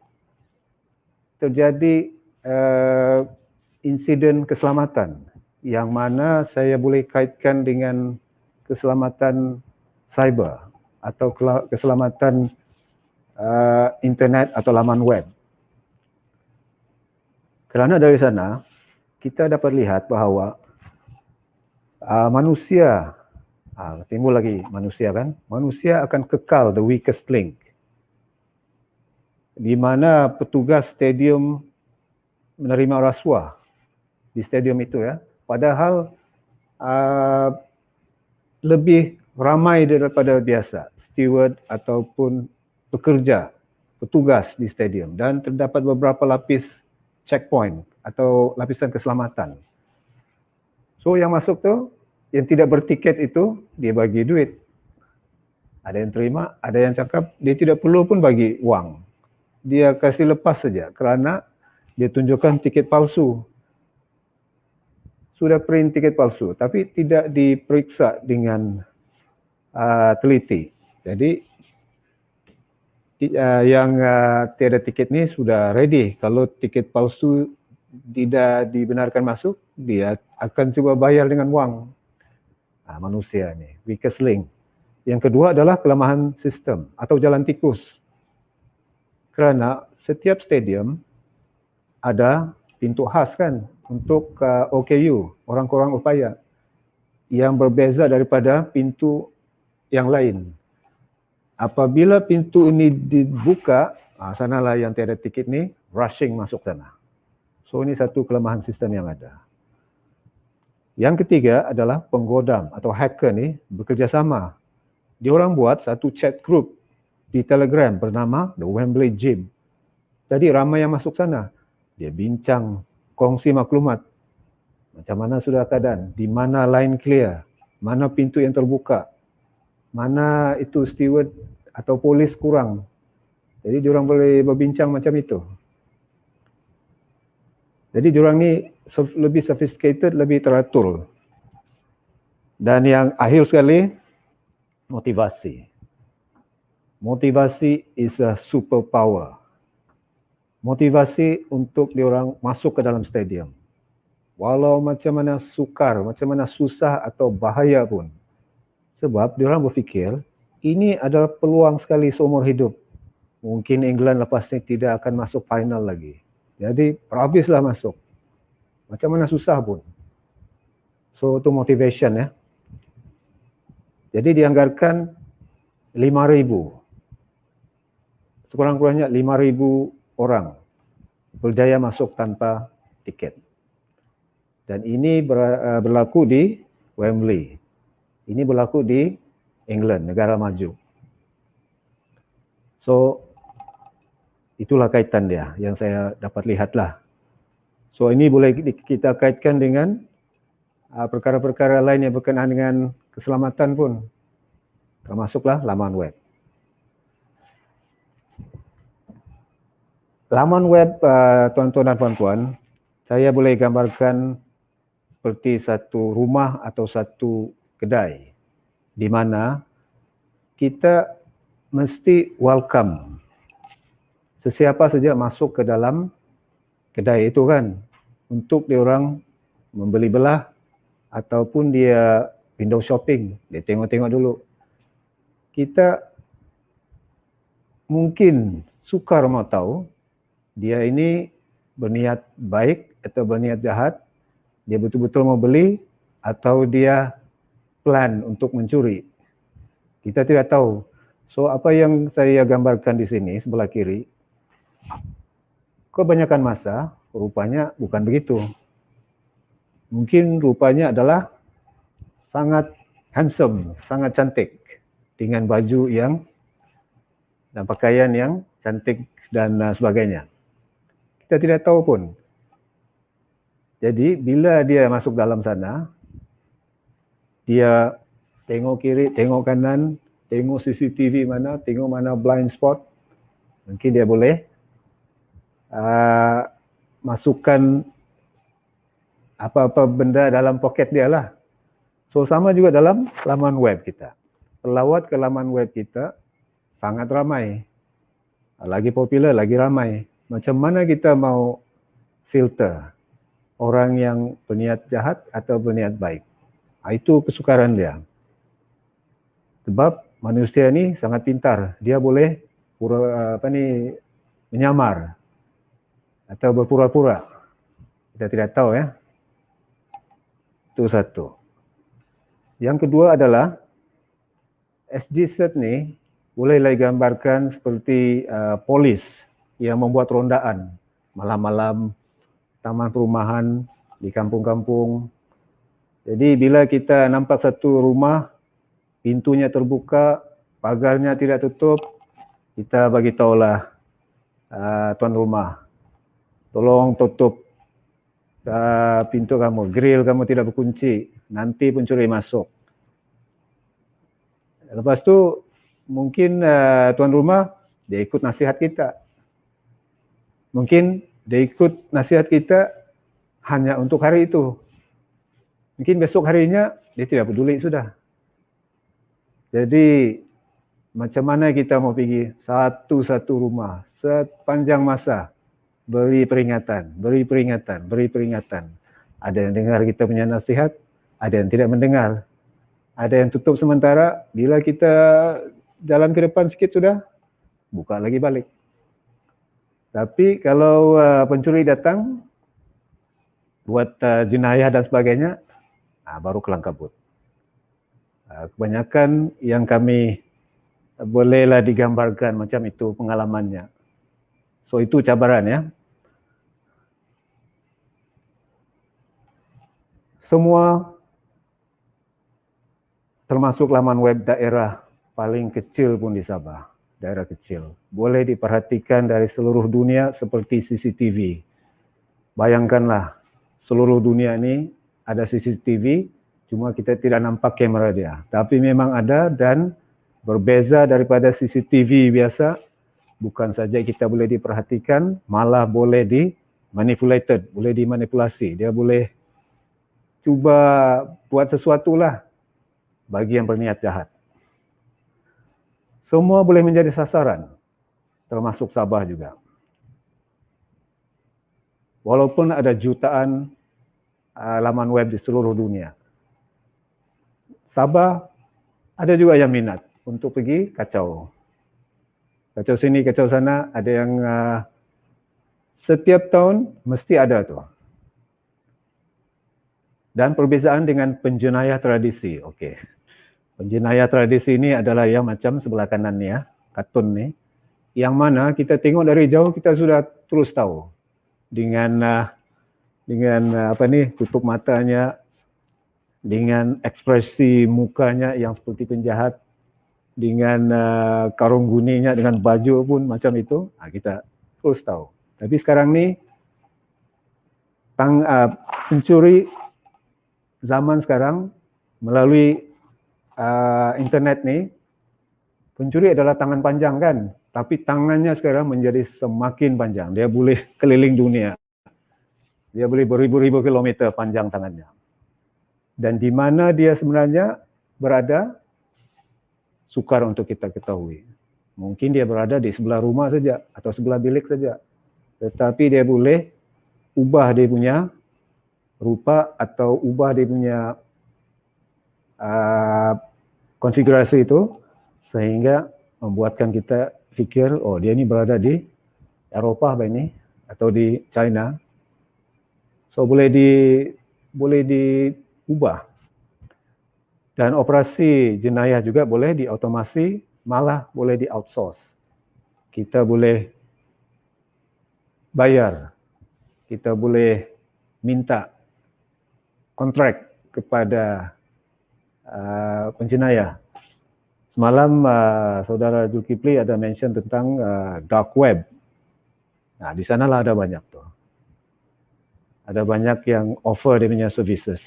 terjadi insiden keselamatan yang mana saya boleh kaitkan dengan keselamatan cyber atau keselamatan internet atau laman web. Kerana dari sana kita dapat lihat bahawa manusia Timbul lagi manusia kan. Manusia akan kekal the weakest link. Di mana petugas stadium menerima rasuah di stadium itu ya. Padahal lebih ramai daripada biasa steward ataupun pekerja, petugas di stadium, dan terdapat beberapa lapis checkpoint atau lapisan keselamatan. So yang masuk tu, yang tidak bertiket itu, dia bagi duit. Ada yang terima, ada yang cakap dia tidak perlu pun bagi wang. Dia kasih lepas saja kerana dia tunjukkan tiket palsu. Sudah print tiket palsu, tapi tidak diperiksa dengan teliti. Jadi yang tiada tiket ni sudah ready. Kalau tiket palsu tidak dibenarkan masuk, dia akan cuba bayar dengan wang. Manusia ni, weakest link. Yang kedua adalah kelemahan sistem atau jalan tikus. Kerana setiap stadium ada pintu khas kan untuk OKU, orang kurang upaya, yang berbeza daripada pintu yang lain. Apabila pintu ini dibuka, sanalah yang tiada tiket ni rushing masuk sana. So ini satu kelemahan sistem yang ada. Yang ketiga adalah penggodam atau hacker ni bekerjasama. Diorang buat satu chat group di Telegram bernama The Wembley Gym. Jadi ramai yang masuk sana. Dia bincang, kongsi maklumat. Macam mana sudah keadaan, di mana line clear, mana pintu yang terbuka, mana itu steward atau polis kurang. Jadi diorang boleh berbincang macam itu. Jadi diorang ni lebih sophisticated, lebih teratur. Dan yang akhir sekali, motivasi. Motivasi is a superpower. Motivasi untuk diorang masuk ke dalam stadium. Walau macam mana sukar, macam mana susah atau bahaya pun. Sebab diorang berfikir, ini adalah peluang sekali seumur hidup. Mungkin England lepas ni tidak akan masuk final lagi. Jadi habislah masuk. Macam mana susah pun. So itu motivation ya. Jadi dianggarkan 5,000. Sekurang-kurangnya 5,000 orang berjaya masuk tanpa tiket. Dan ini berlaku di Wembley. Ini berlaku di England, negara maju. So itulah kaitan dia yang saya dapat lihatlah. So ini boleh kita kaitkan dengan perkara-perkara lain yang berkenaan dengan keselamatan pun. Termasuklah laman web. Laman web, tuan-tuan dan puan-puan, saya boleh gambarkan seperti satu rumah atau satu kedai di mana kita mesti welcome sesiapa saja masuk ke dalam kedai itu kan, untuk diorang membeli belah ataupun dia window shopping, dia tengok-tengok dulu. Kita mungkin sukar mau tahu dia ini berniat baik atau berniat jahat, dia betul-betul mau beli atau dia plan untuk mencuri. Kita tidak tahu. So apa yang saya gambarkan di sini sebelah kiri, kebanyakan masa rupanya bukan begitu. Mungkin rupanya adalah sangat handsome, sangat cantik dengan baju yang dan pakaian yang cantik dan sebagainya. Kita tidak tahu pun. Jadi bila dia masuk dalam sana, dia tengok kiri, tengok kanan, tengok CCTV mana, tengok mana blind spot. Mungkin dia boleh masukkan apa-apa benda dalam poket dia lah. So sama juga dalam laman web kita. Pelawat ke laman web kita sangat ramai. Lagi popular, lagi ramai. Macam mana kita mau filter orang yang berniat jahat atau berniat baik? Itu kesukaran dia. Sebab manusia ni sangat pintar. Dia boleh menyamar atau berpura-pura. Kita tidak tahu ya. Itu satu. Yang kedua adalah SGWC ni bolehlah digambarkan seperti polis yang membuat rondaan malam-malam, taman perumahan di kampung-kampung. Jadi bila kita nampak satu rumah, pintunya terbuka, pagarnya tidak tutup, kita bagi tahulah tuan rumah, tolong tutup pintu kamu, grill kamu tidak berkunci, nanti pencuri masuk. Lepas tu mungkin tuan rumah dia ikut nasihat kita. Mungkin dia ikut nasihat kita hanya untuk hari itu. Mungkin besok harinya dia tidak peduli sudah. Jadi macam mana kita mau pergi satu-satu rumah sepanjang masa beri peringatan, beri peringatan, beri peringatan. Ada yang dengar kita punya nasihat, ada yang tidak mendengar. Ada yang tutup sementara, bila kita jalan ke depan sikit sudah, buka lagi balik. Tapi kalau pencuri datang, buat jenayah dan sebagainya, baru kelang kabut. Kebanyakan yang kami bolehlah digambarkan macam itu pengalamannya. So itu cabaran ya. Semua termasuk laman web daerah paling kecil pun di Sabah, daerah kecil, boleh diperhatikan dari seluruh dunia seperti CCTV. Bayangkanlah, seluruh dunia ini ada CCTV, cuma kita tidak nampak kamera dia. Tapi memang ada dan berbeza daripada CCTV biasa, bukan saja kita boleh diperhatikan, malah boleh dimanipulated, boleh dimanipulasi. Dia boleh cuba buat sesuatu lah bagi yang berniat jahat. Semua boleh menjadi sasaran, termasuk Sabah juga. Walaupun ada jutaan laman web di seluruh dunia, Sabah ada juga yang minat untuk pergi kacau. Kacau sini, kacau sana, ada yang setiap tahun mesti ada tu. Dan perbezaan dengan penjenayah tradisi. Okey. Penjenayah tradisi ini adalah yang macam sebelah kanan ni ya, kartun ni. Yang mana kita tengok dari jauh kita sudah terus tahu. Dengan apa ni, tutup matanya, dengan ekspresi mukanya yang seperti penjahat, dengan karung guningnya, dengan baju pun macam itu, kita terus tahu. Tapi sekarang ni pencuri zaman sekarang melalui internet ni, pencuri adalah tangan panjang kan, tapi tangannya sekarang menjadi semakin panjang. Dia boleh keliling dunia. Dia boleh beribu-ribu kilometer panjang tangannya. Dan di mana dia sebenarnya berada, sukar untuk kita ketahui. Mungkin dia berada di sebelah rumah saja atau sebelah bilik saja. Tetapi dia boleh ubah dia punya rupa atau ubah dia punya konfigurasi itu sehingga membuatkan kita fikir, oh dia ni berada di Eropah ini atau di China. So boleh diubah. Dan operasi jenayah juga boleh diotomasi, malah boleh di-outsource. Kita boleh bayar, kita boleh minta kontrak kepada penjenayah. Semalam saudara Zulkifli ada mention tentang dark web. Nah, di sanalah ada banyak tu. Ada banyak yang offer dia punya services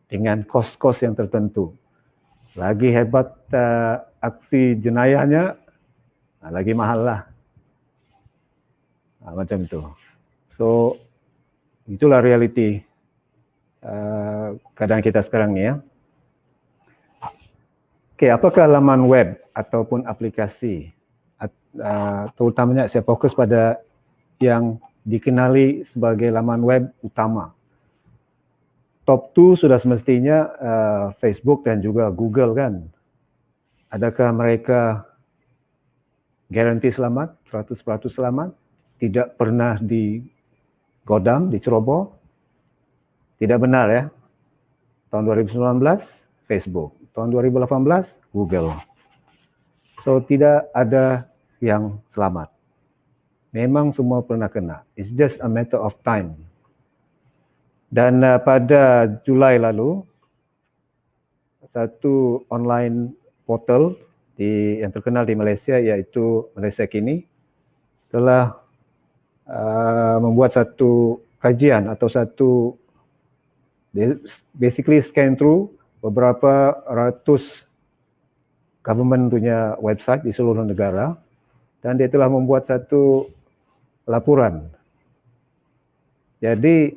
dengan kos-kos yang tertentu. Lagi hebat aksi jenayahnya, lagi mahal lah. Macam itu. So, itulah realiti keadaan kita sekarang ni ya. Okey, apakah laman web ataupun aplikasi? Terutamanya saya fokus pada yang dikenali sebagai laman web utama. Top 2 sudah semestinya Facebook dan juga Google kan. Adakah mereka garanti selamat, 100% selamat? Tidak pernah digodam, diceroboh? Tidak benar ya. Tahun 2019, Facebook. Tahun 2018, Google. So tidak ada yang selamat. Memang semua pernah kena. It's just a matter of time. Dan pada Julai lalu, satu online portal yang terkenal di Malaysia iaitu Malaysia Kini telah membuat satu kajian atau satu basically scan through beberapa ratus government punya website di seluruh negara, dan dia telah membuat satu laporan. Jadi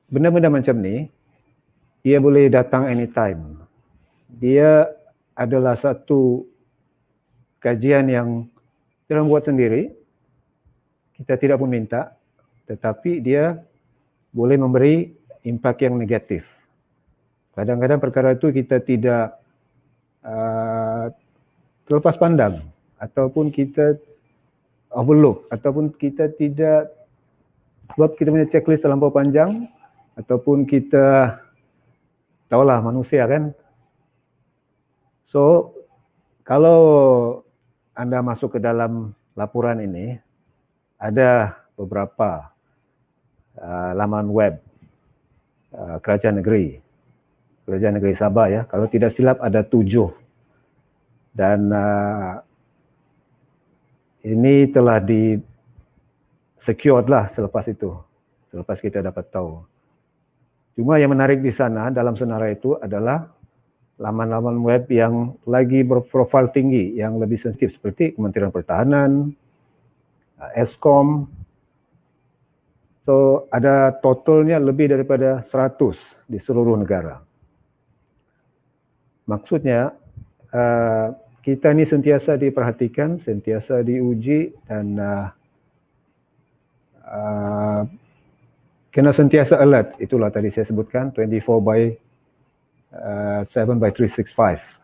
benda-benda macam ni dia boleh datang anytime. Dia adalah satu kajian yang dia buat sendiri. Kita tidak pun minta, tetapi dia boleh memberi impak yang negatif. Kadang-kadang perkara itu kita tidak terlepas pandang, ataupun kita overlook, ataupun kita tidak, sebab kita punya checklist terlampau panjang, ataupun kita tahulah manusia kan. So kalau anda masuk ke dalam laporan ini, ada beberapa laman web Kerajaan Negeri Sabah ya. Kalau tidak silap ada 7. Dan ini telah di secured lah selepas itu. Selepas kita dapat tahu. Cuma yang menarik di sana dalam senarai itu adalah laman-laman web yang lagi berprofil tinggi, yang lebih sensitif seperti Kementerian Pertahanan, Eskom. So ada totalnya lebih daripada 100 di seluruh negara. Maksudnya kita ini sentiasa diperhatikan, sentiasa diuji, dan kena sentiasa alert. Itulah tadi saya sebutkan 24/7/365.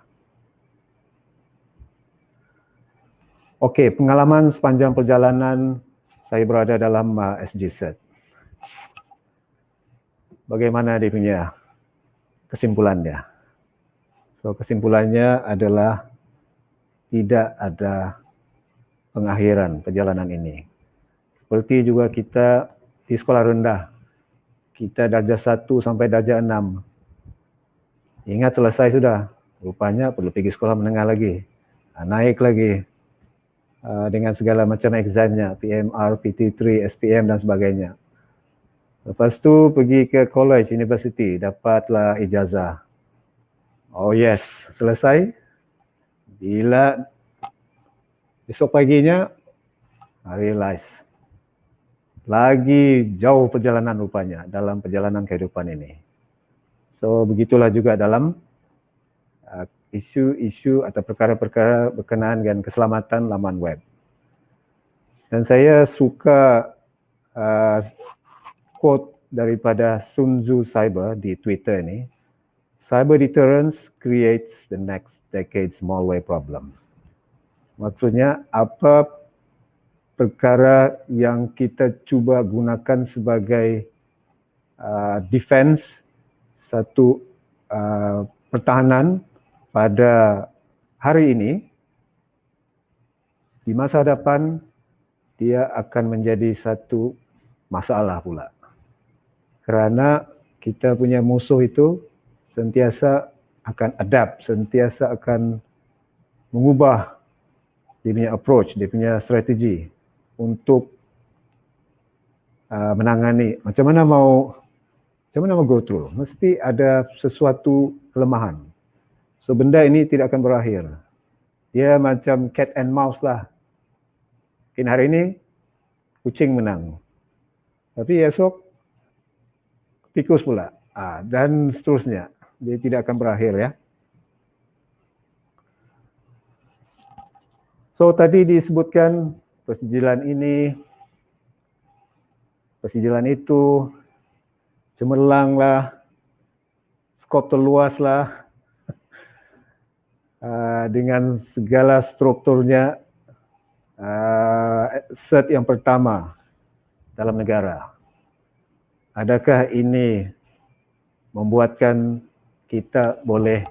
Okey, pengalaman sepanjang perjalanan saya berada dalam SGWC. Bagaimana dia punya kesimpulannya? So kesimpulannya adalah tidak ada pengakhiran perjalanan ini. Seperti juga kita di sekolah rendah, kita darjah 1 sampai darjah 6. Ingat selesai sudah, rupanya perlu pergi sekolah menengah lagi, naik lagi dengan segala macam examnya, PMR, PT3, SPM dan sebagainya. Lepas tu pergi ke college, university, dapatlah ijazah. Oh yes, selesai. Bila besok paginya, I realize lagi jauh perjalanan rupanya dalam perjalanan kehidupan ini. So begitulah juga dalam isu-isu atau perkara-perkara berkenaan dengan keselamatan laman web. Dan saya suka quote daripada Sun Tzu Cyber di Twitter ini. Cyber deterrence creates the next decade's malware problem. Maksudnya apa perkara yang kita cuba gunakan sebagai defense, satu pertahanan pada hari ini, di masa depan dia akan menjadi satu masalah pula. Kerana kita punya musuh itu sentiasa akan adapt, sentiasa akan mengubah dia punya approach, dia punya strategi untuk menangani. Macam mana mau go through? Mesti ada sesuatu kelemahan. So benda ini tidak akan berakhir. Dia macam cat and mouse lah. Mungkin hari ini kucing menang, tapi esok tikus pula, dan seterusnya. Dia tidak akan berakhir ya. So tadi disebutkan persijilan ini, persijilan itu, cemerlang lah, skop terluas lah, dengan segala strukturnya, cert yang pertama dalam negara. Adakah ini membuatkan kita boleh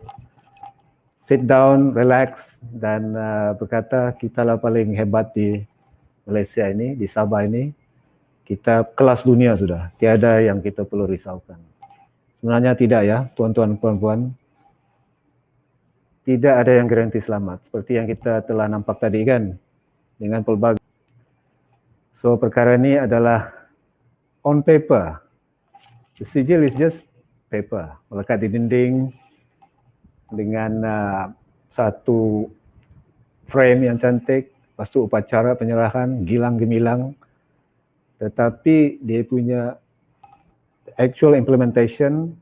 sit down, relax dan berkata kitalah paling hebat di Malaysia ini, di Sabah ini. Kita kelas dunia sudah, tiada yang kita perlu risaukan. Sebenarnya tidak ya, tuan-tuan puan-puan. Tidak ada yang garanti selamat, seperti yang kita telah nampak tadi kan, dengan pelbagai. So perkara ini adalah on paper. The sigil is just paper, melekat di dinding dengan satu frame yang cantik, lepas tu upacara penyerahan, gilang gemilang. Tetapi dia punya actual implementation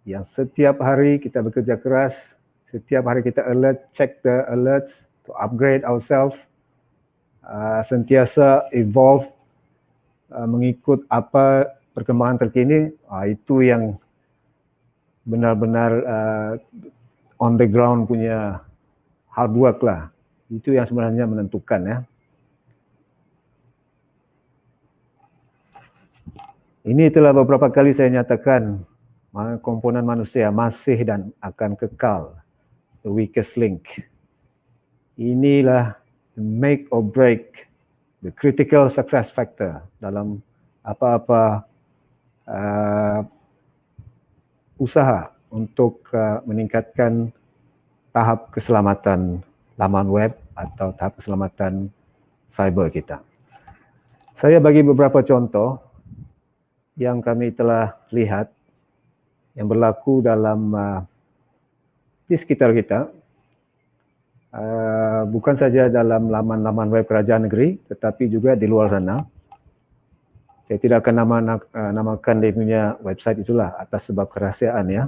yang setiap hari kita bekerja keras, setiap hari kita alert, check the alerts to upgrade ourselves, sentiasa evolve mengikut apa perkembangan terkini, itu yang benar-benar on the ground punya hard work lah. Itu yang sebenarnya menentukan ya. Ini telah beberapa kali saya nyatakan komponen manusia masih dan akan kekal the weakest link. Inilah the make or break, the critical success factor dalam apa-apa usaha untuk meningkatkan tahap keselamatan laman web atau tahap keselamatan cyber kita. Saya bagi beberapa contoh yang kami telah lihat yang berlaku dalam di sekitar kita, bukan saja dalam laman-laman web kerajaan negeri tetapi juga di luar sana. Saya tidak akan namakan dia punya website itulah atas sebab kerahasiaan ya.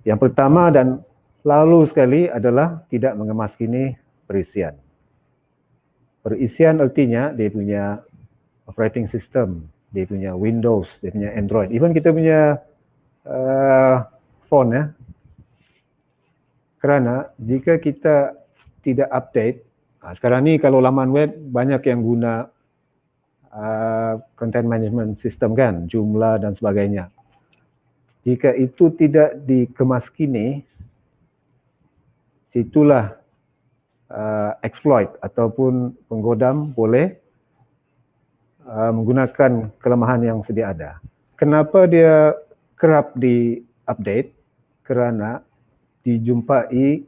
Yang pertama dan lalu sekali adalah tidak mengemaskini perisian. Perisian artinya dia punya operating system, dia punya Windows, dia punya Android, even kita punya phone ya. Kerana jika kita tidak update, sekarang ni kalau laman web banyak yang guna content management system kan, jumlah dan sebagainya. Jika itu tidak dikemaskini, situlah exploit ataupun penggodam boleh menggunakan kelemahan yang sedia ada. Kenapa dia kerap di-update? Kerana dijumpai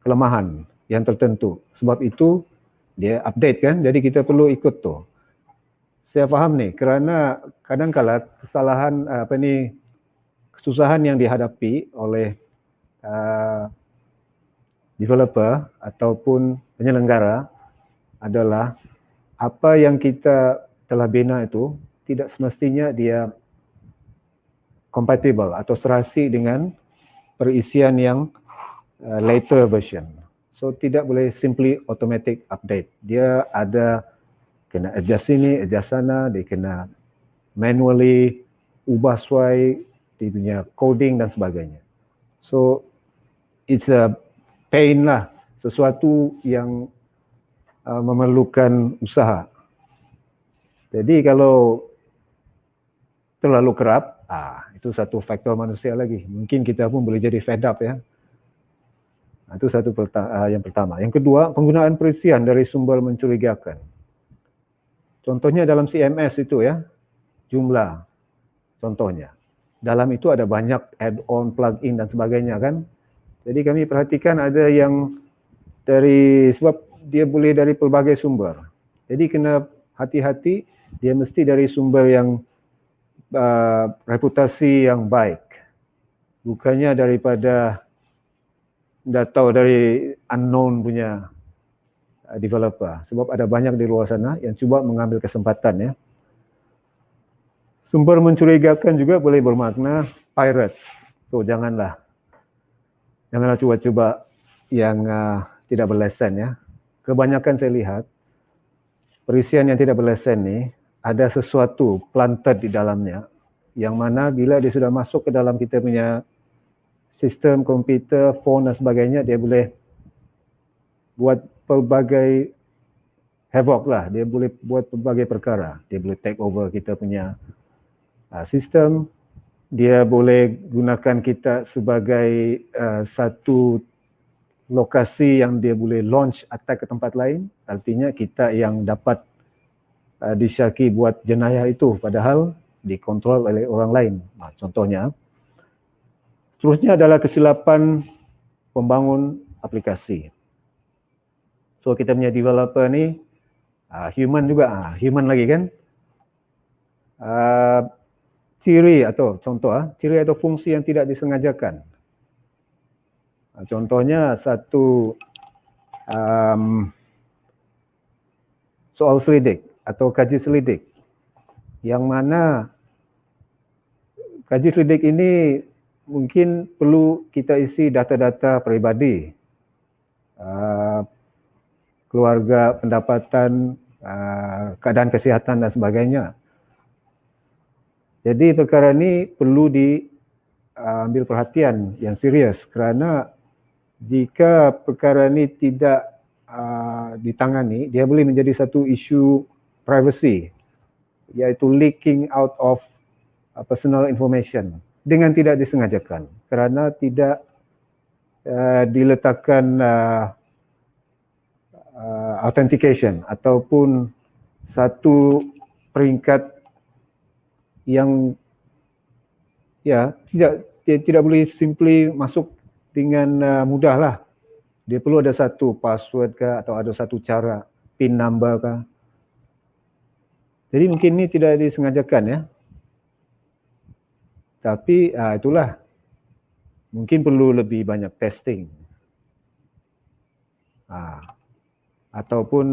kelemahan yang tertentu. Sebab itu dia update kan, jadi kita perlu ikut tu. Saya faham ni, kerana kadang-kala kesalahan kesusahan yang dihadapi oleh developer ataupun penyelenggara adalah apa yang kita telah bina itu tidak semestinya dia compatible atau serasi dengan perisian yang later version. So tidak boleh simply automatic update. Dia ada kena adjust sini, adjust sana, dia kena manually ubah sesuai dia punya coding dan sebagainya. So it's a pain lah, sesuatu yang memerlukan usaha. Jadi kalau terlalu kerap, itu satu faktor manusia lagi. Mungkin kita pun boleh jadi fed up ya. Itu satu yang pertama. Yang kedua, penggunaan perisian dari sumber mencurigakan. Contohnya dalam CMS itu ya, jumlah contohnya. Dalam itu ada banyak add-on, plug-in dan sebagainya kan. Jadi kami perhatikan ada yang dari, sebab dia boleh dari pelbagai sumber. Jadi kena hati-hati, dia mesti dari sumber yang reputasi yang baik. Bukannya daripada tahu dari unknown punya developer. Sebab ada banyak di luar sana yang cuba mengambil kesempatan ya. Sumber mencurigakan juga boleh bermakna pirate. So janganlah cuba-cuba yang tidak berlesen ya. Kebanyakan saya lihat perisian yang tidak berlesen ni ada sesuatu planted di dalamnya yang mana bila dia sudah masuk ke dalam kita punya sistem komputer, phone dan sebagainya, dia boleh buat pelbagai havoc lah, dia boleh buat pelbagai perkara. Dia boleh take over kita punya sistem, dia boleh gunakan kita sebagai satu lokasi yang dia boleh launch attack ke tempat lain. Artinya kita yang dapat disyaki buat jenayah itu padahal dikontrol oleh orang lain. Contohnya. Seterusnya adalah kesilapan pembangun aplikasi. So kita punya developer ni human juga, human lagi kan. Ciri atau contoh, ciri atau fungsi yang tidak disengajakan. Contohnya satu soal selidik atau kaji selidik, yang mana kaji selidik ini mungkin perlu kita isi data-data peribadi, keluarga, pendapatan, keadaan kesihatan dan sebagainya. Jadi perkara ini perlu diambil perhatian yang serius kerana jika perkara ini tidak ditangani, dia boleh menjadi satu isu privacy, iaitu leaking out of personal information dengan tidak disengajakan kerana tidak diletakkan authentication ataupun satu peringkat yang tidak boleh simply masuk dengan mudah lah. Dia perlu ada satu password ke atau ada satu cara PIN number ke. Jadi mungkin ini tidak disengajakan ya. Tapi itulah, mungkin perlu lebih banyak testing. Ataupun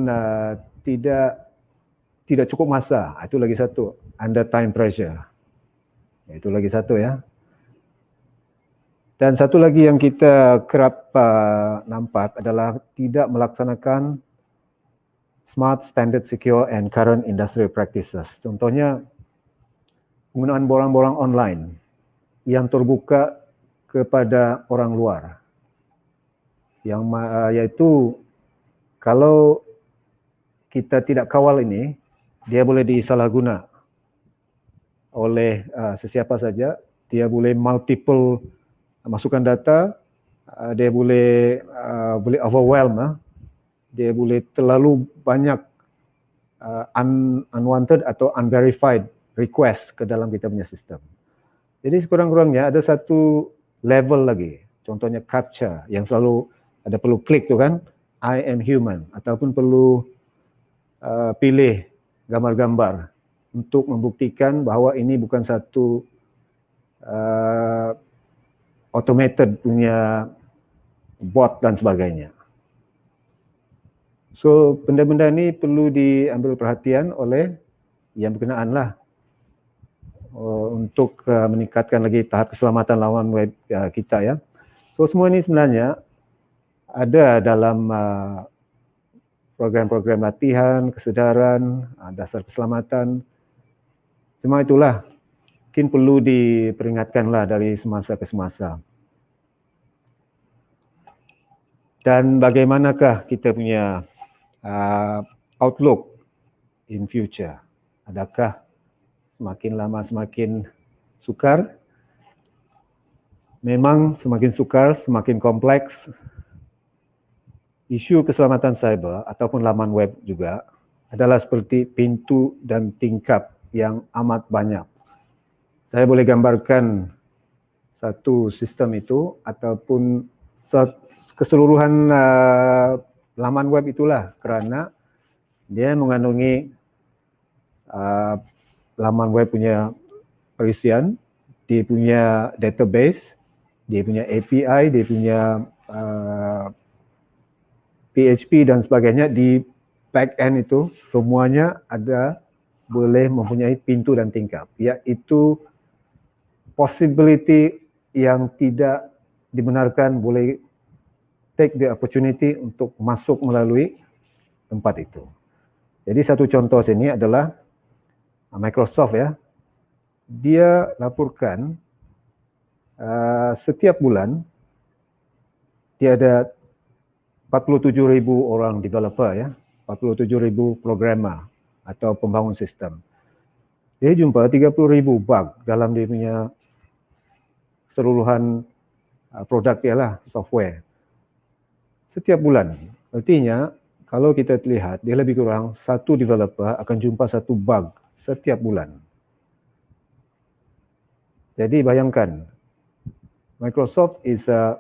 tidak cukup masa, itu lagi satu, under time pressure. Itu lagi satu ya. Dan satu lagi yang kita kerap nampak adalah tidak melaksanakan smart, standard, secure and current industrial practices. Contohnya penggunaan borang-borang online yang terbuka kepada orang luar, yang yaitu kalau kita tidak kawal ini, dia boleh disalahguna oleh sesiapa saja. Dia boleh multiple masukkan data, dia boleh overwhelm, dia boleh terlalu banyak unwanted atau unverified request ke dalam kita punya sistem. Jadi sekurang-kurangnya ada satu level lagi, contohnya captcha yang selalu ada perlu klik tu kan, I am human, ataupun perlu pilih gambar-gambar untuk membuktikan bahawa ini bukan satu automated punya bot dan sebagainya. So benda-benda ni perlu diambil perhatian oleh yang berkenaan lah untuk meningkatkan lagi tahap keselamatan laman web kita ya. So semua ini sebenarnya ada dalam program-program latihan, kesedaran, dasar keselamatan. Cuma itulah, mungkin perlu diperingatkanlah dari semasa ke semasa. Dan bagaimanakah kita punya outlook in future? Adakah semakin lama semakin sukar? Memang semakin sukar, semakin kompleks. Isu keselamatan cyber ataupun laman web juga adalah seperti pintu dan tingkap yang amat banyak. Saya boleh gambarkan satu sistem itu ataupun keseluruhan laman web itulah kerana dia mengandungi laman web punya perisian, dia punya database, dia punya API, dia punya PHP dan sebagainya. Di back end itu semuanya ada boleh mempunyai pintu dan tingkap, iaitu possibility yang tidak dibenarkan boleh take the opportunity untuk masuk melalui tempat itu. Jadi satu contoh sini adalah Microsoft ya, dia laporkan setiap bulan dia ada 47,000 orang developer ya, 47,000 programmer atau pembangun sistem. Dia jumpa 30,000 bug dalam dia punya keseluruhan produk dia lah, software. Setiap bulan. Artinya, kalau kita lihat, dia lebih kurang satu developer akan jumpa satu bug setiap bulan. Jadi bayangkan, Microsoft is a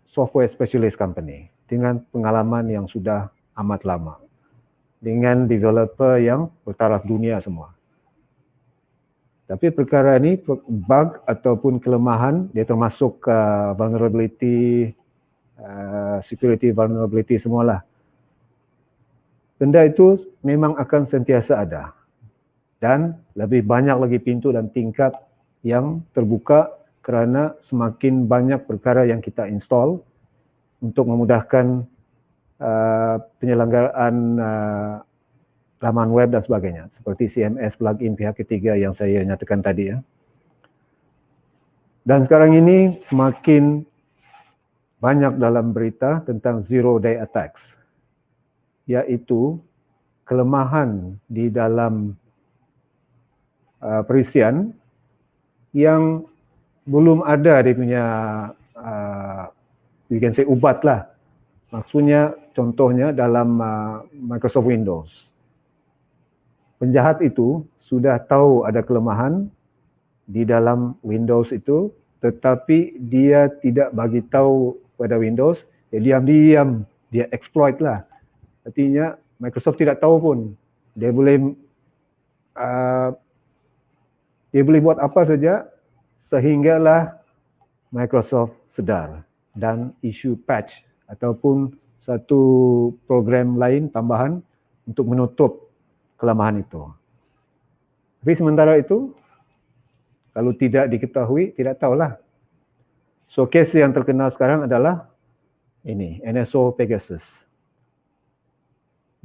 software specialist company dengan pengalaman yang sudah amat lama, dengan developer yang bertaraf dunia semua. Tapi perkara ini, bug ataupun kelemahan, dia termasuk vulnerability, security vulnerability semualah. Benda itu memang akan sentiasa ada. Dan lebih banyak lagi pintu dan tingkap yang terbuka kerana semakin banyak perkara yang kita install untuk memudahkan penyelenggaraan laman web dan sebagainya, seperti CMS plugin pihak ketiga yang saya nyatakan tadi ya. Dan sekarang ini semakin banyak dalam berita tentang zero day attacks, iaitu kelemahan di dalam perisian yang belum ada dia punya you can say ubat lah. Maksudnya contohnya dalam Microsoft Windows. Penjahat itu sudah tahu ada kelemahan di dalam Windows itu, tetapi dia tidak bagi tahu pada Windows, dia diam-diam, dia exploit lah. Artinya Microsoft tidak tahu pun, dia boleh buat apa saja sehinggalah Microsoft sedar dan issue patch ataupun satu program lain tambahan untuk menutup kelemahan itu. Tapi sementara itu, kalau tidak diketahui, tidak tahulah. So, case yang terkenal sekarang adalah ini, NSO Pegasus.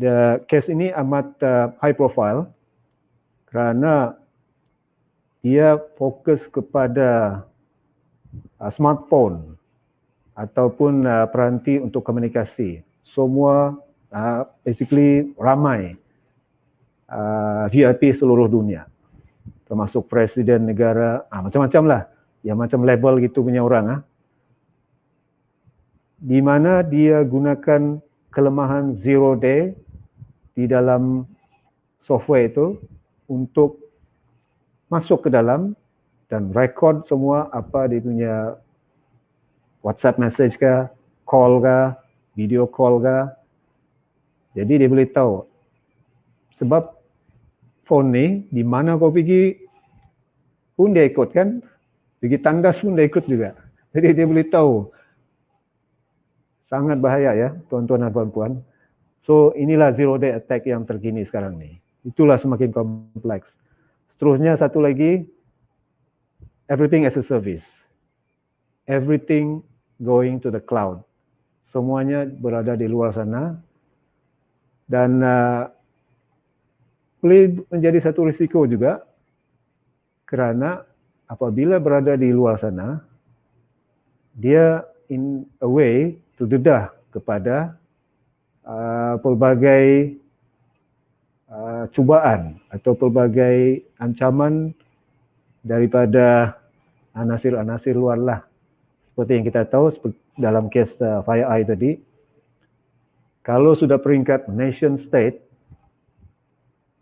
The case ini amat high profile kerana dia fokus kepada smartphone ataupun peranti untuk komunikasi. Semua basically ramai VIP seluruh dunia, termasuk presiden negara, macam-macam lah, yang macam level gitu punya orang. Di mana dia gunakan kelemahan zero day di dalam software itu untuk masuk ke dalam dan record semua apa dia punya WhatsApp message ke, call ke, video call ke. Jadi dia boleh tahu. Sebab phone ni, di mana kau pergi pun dia ikut kan, pergi tandas pun dia ikut juga. Jadi dia boleh tahu. Sangat bahaya ya, tuan-tuan dan puan-puan. So inilah zero day attack yang terkini sekarang ni. Itulah semakin kompleks. Seterusnya satu lagi, everything as a service. Everything going to the cloud. Semuanya berada di luar sana. Dan boleh menjadi satu risiko juga kerana apabila berada di luar sana, dia in a way terdedah kepada pelbagai cubaan atau pelbagai ancaman daripada anasir-anasir luar lah. Seperti yang kita tahu dalam kes FireEye tadi, kalau sudah peringkat nation state,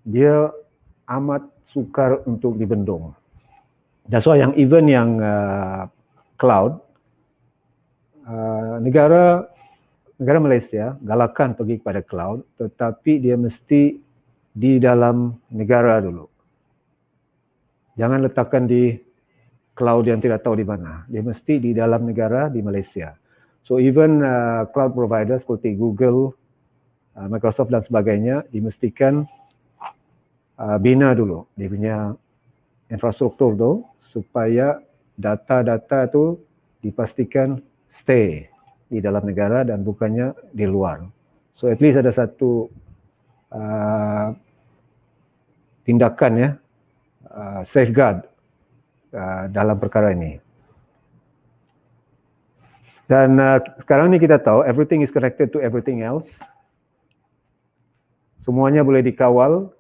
dia amat sukar untuk dibendung. That's why yang even yang cloud, negara Malaysia galakkan pergi kepada cloud, tetapi dia mesti di dalam negara dulu. Jangan letakkan di cloud yang tidak tahu di mana. Dia mesti di dalam negara di Malaysia. So even cloud provider seperti Google, Microsoft dan sebagainya dimestikan bina dulu dia punya infrastruktur tu supaya data-data tu dipastikan stay di dalam negara dan bukannya di luar. So at least ada satu tindakan ya, safeguard dalam perkara ini. Dan sekarang ni kita tahu everything is connected to everything else. Semuanya boleh dikawal.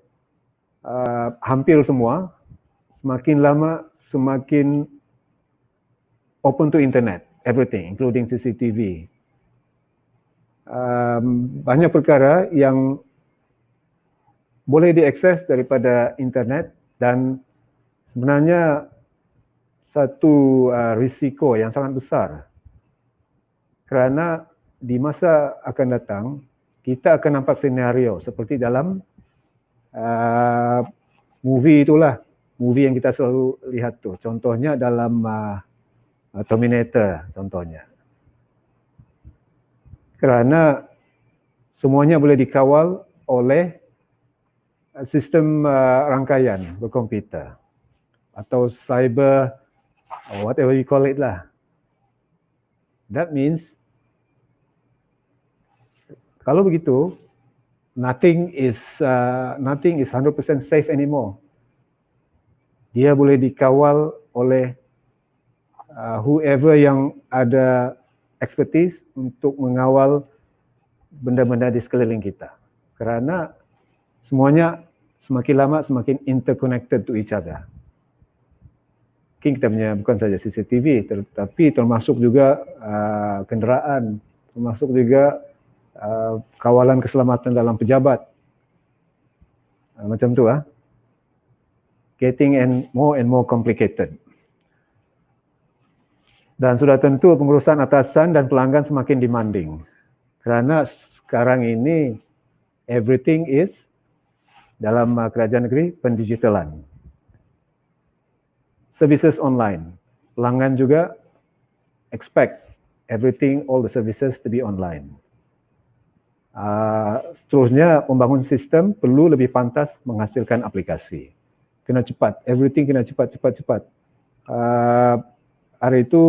Hampir semua, semakin lama semakin open to internet, everything, including CCTV. Banyak perkara yang boleh diakses daripada internet dan sebenarnya satu risiko yang sangat besar kerana di masa akan datang kita akan nampak senario seperti dalam movie itulah, movie yang kita selalu lihat tu. Contohnya dalam Terminator contohnya. Kerana semuanya boleh dikawal oleh sistem rangkaian berkomputer atau cyber or whatever you call it lah. That means kalau begitu nothing is 100% safe anymore. Dia boleh dikawal oleh whoever yang ada expertise untuk mengawal benda-benda di sekeliling kita. Kerana semuanya semakin lama semakin interconnected to each other. Mungkin kita punya bukan saja CCTV, tetapi termasuk juga kenderaan, termasuk juga kawalan keselamatan dalam pejabat. Macam tu getting and more complicated. Dan sudah tentu pengurusan atasan dan pelanggan semakin demanding. Kerana sekarang ini everything is dalam kerajaan negeri pendigitalan. Services online. Pelanggan juga expect everything, all the services to be online. Seterusnya membangun sistem perlu lebih pantas menghasilkan aplikasi. Kena cepat, everything kena cepat. Hari itu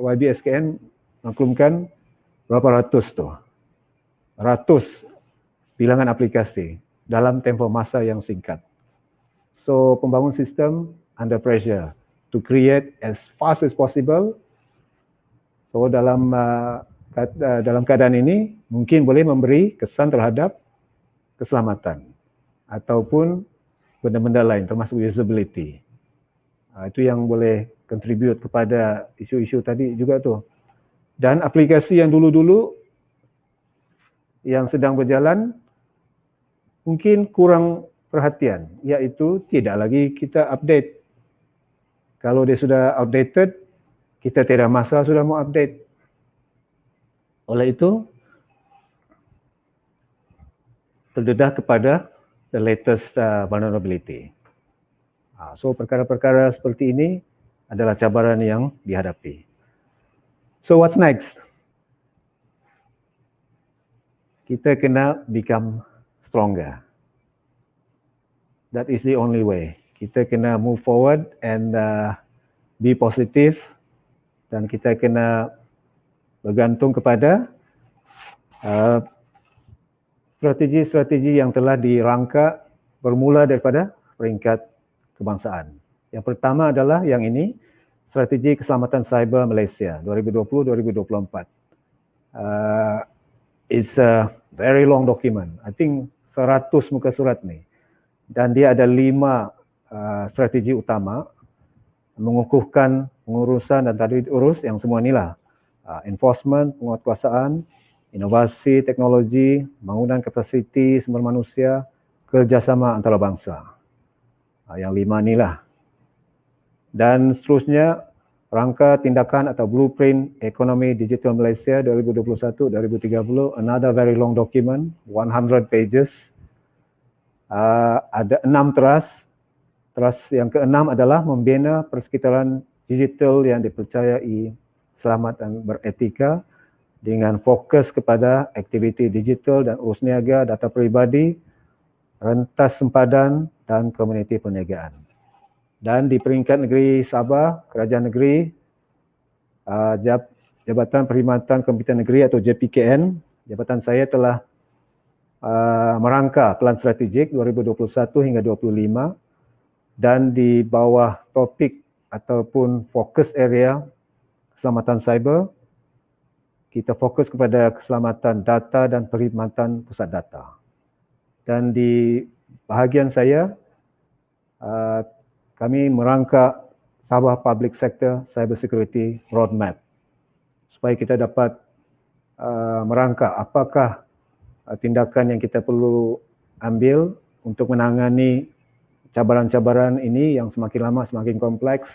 YBSKN maklumkan berapa ratus tu. Ratus bilangan aplikasi dalam tempoh masa yang singkat. So pembangun sistem under pressure to create as fast as possible. So dalam keadaan ini mungkin boleh memberi kesan terhadap keselamatan ataupun benda-benda lain termasuk usability. Itu yang boleh contribute kepada isu-isu tadi juga tu. Dan aplikasi yang dulu-dulu yang sedang berjalan mungkin kurang perhatian, iaitu tidak lagi kita update. Kalau dia sudah outdated, kita tidak masa sudah mau update. Oleh itu, terdedah kepada the latest vulnerability. So perkara-perkara seperti ini adalah cabaran yang dihadapi. So what's next? Kita kena become stronger. That is the only way. Kita kena move forward and be positive, dan kita kena bergantung kepada strategi-strategi yang telah dirangka bermula daripada peringkat kebangsaan. Yang pertama adalah yang ini, Strategi Keselamatan Cyber Malaysia 2020-2024. It's a very long document. I think 100 muka surat ni. Dan dia ada 5 strategi utama mengukuhkan pengurusan dan tadi urus yang semua inilah. Enforcement, penguatkuasaan, inovasi teknologi, bangunan kapasiti sumber manusia, kerjasama antarabangsa. Yang 5 inilah. Dan seterusnya, rangka tindakan atau blueprint ekonomi digital Malaysia 2021-2030, another very long document, 100 pages. Ada 6 teras. Teras yang ke-6 adalah membina persekitaran digital yang dipercayai, selamat dan beretika dengan fokus kepada aktiviti digital dan urus niaga, data peribadi, rentas sempadan dan komuniti perniagaan. Dan di peringkat negeri Sabah, kerajaan negeri, Jabatan Perkhidmatan Komputer Negeri atau JPKN, jabatan saya telah merangka pelan strategik 2021 hingga 2025, dan di bawah topik ataupun fokus area keselamatan cyber, kita fokus kepada keselamatan data dan perkhidmatan pusat data. Dan di bahagian saya, kami merangka Sabah Public Sector Cyber Security Roadmap supaya kita dapat merangka apakah tindakan yang kita perlu ambil untuk menangani cabaran-cabaran ini yang semakin lama semakin kompleks,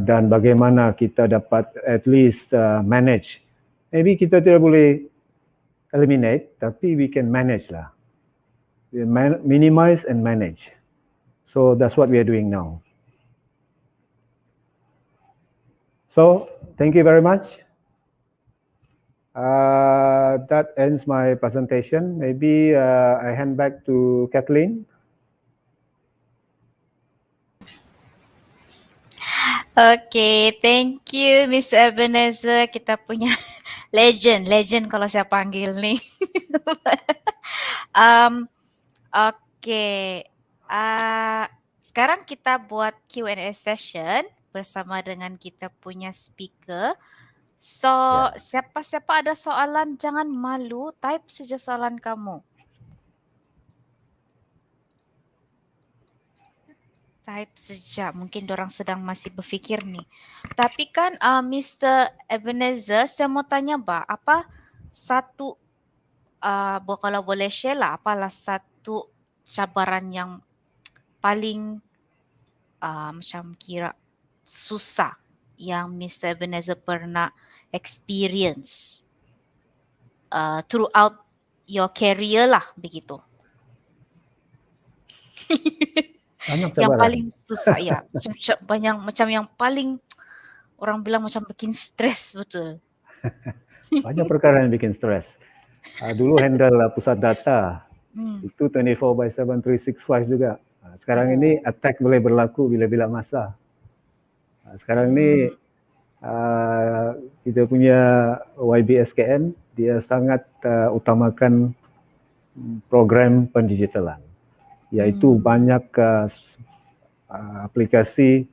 dan bagaimana kita dapat at least manage. Maybe kita tidak boleh eliminate, tapi we can manage lah. We minimize and manage. So that's what we are doing now. So thank you very much. That ends my presentation. Maybe I hand back to Kathleen. Okay, thank you Mr. Ebenezer. Kita punya legend kalau saya panggil ni. Okay, sekarang kita buat Q&A session bersama dengan kita punya speaker. So, siapa-siapa ada soalan, jangan malu, type saja soalan kamu. Type saja, mungkin dorang sedang masih berfikir ni. Tapi kan Mr. Ebenezer, saya mau tanya apa satu, kalau boleh share lah, apalah satu cabaran yang paling macam kira susah yang Mr. Ebenezer pernah experience throughout your career lah, begitu. Yang paling susah ya, macam yang paling orang bilang macam bikin stres betul. Banyak perkara yang bikin stres. Dulu handle pusat data, itu 24/7 365 juga. Sekarang ini attack boleh berlaku bila-bila masa. Sekarang ni kita punya YBSKN, dia sangat utamakan program pendigitalan. Iaitu banyak aplikasi,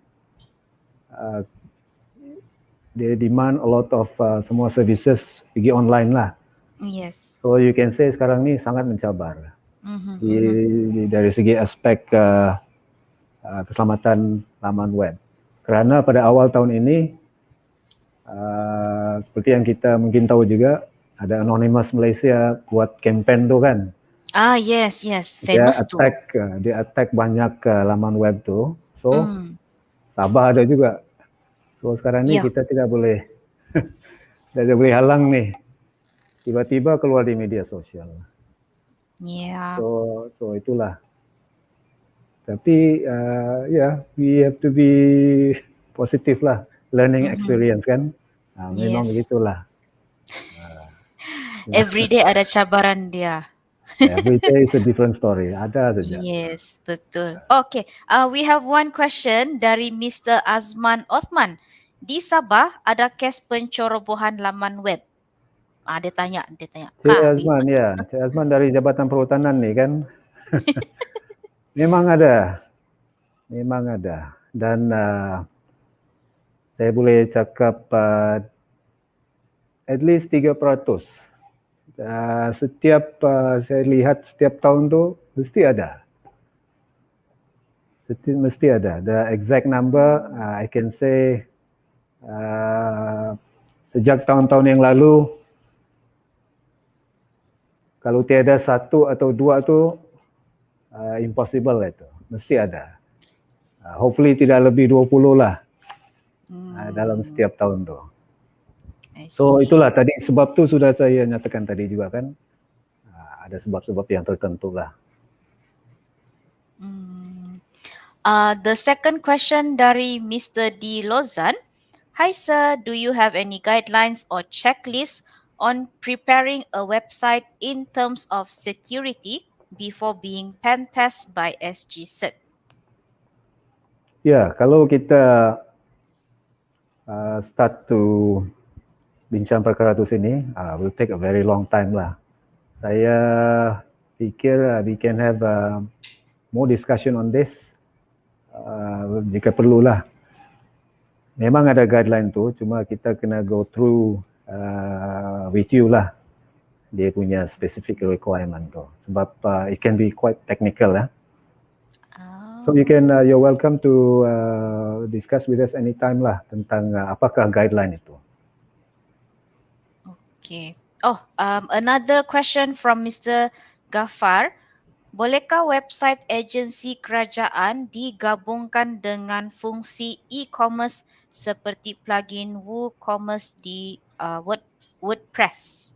dia demand a lot of semua services pergi online lah. Yes. So you can say sekarang ni sangat mencabar. Dari segi aspek keselamatan laman web. Kerana pada awal tahun ini, seperti yang kita mungkin tahu juga, ada Anonymous Malaysia buat campaign tu kan. Yes, famous tu. Dia attack banyak laman web tu. So, Sabah ada juga. So, sekarang ni kita tidak boleh tidak boleh halang ni. Tiba-tiba keluar di media sosial. So itulah. Tapi, we have to be positive lah. Learning experience kan. Memang begitulah. Every day ada cabaran dia. Every day is a different story. Ada saja. Yes, betul. Okay, we have one question dari Mr. Azman Othman. Di Sabah ada kes pencerobohan laman web. Dia tanya. Cik Azman, Cik Azman dari Jabatan Perhutanan ni kan. Memang ada. Dan saya boleh cakap at least 3%. Setiap saya lihat setiap tahun tu mesti ada. Mesti ada. The exact number I can say sejak tahun-tahun yang lalu, kalau tiada satu atau dua tu impossible itu. Mesti ada. Hopefully tidak lebih 20 lah dalam setiap tahun tu. So itulah tadi sebab tu sudah saya nyatakan tadi juga kan. Ada sebab-sebab yang tertentu lah. The second question dari Mr. D. Lozan. Hi sir, do you have any guidelines or checklist on preparing a website in terms of security before being pen test by SGCert? Ya, kalau kita start to bincang perkara itu sini, will take a very long time lah. Saya fikir we can have more discussion on this jika perlulah. Memang ada guideline tu, cuma kita kena go through with you lah. Dia punya specific requirement tu. Sebab it can be quite technical lah. So you can, you're welcome to discuss with us anytime lah tentang apakah guideline itu. Okay. Oh, another question from Mr. Ghaffar. Bolehkah website agensi kerajaan digabungkan dengan fungsi e-commerce seperti plugin WooCommerce di WordPress?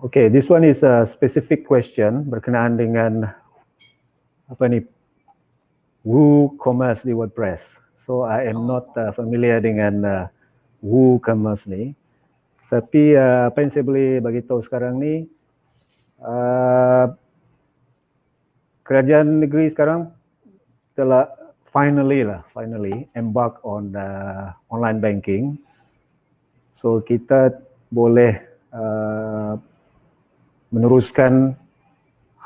Okay, this one is a specific question berkenaan dengan apa ni, WooCommerce di WordPress. So I am not familiar dengan WooCommerce ni. Tapi apa yang saya boleh bagi tahu sekarang ni, kerajaan negeri sekarang telah finally embark on online banking. So kita boleh meneruskan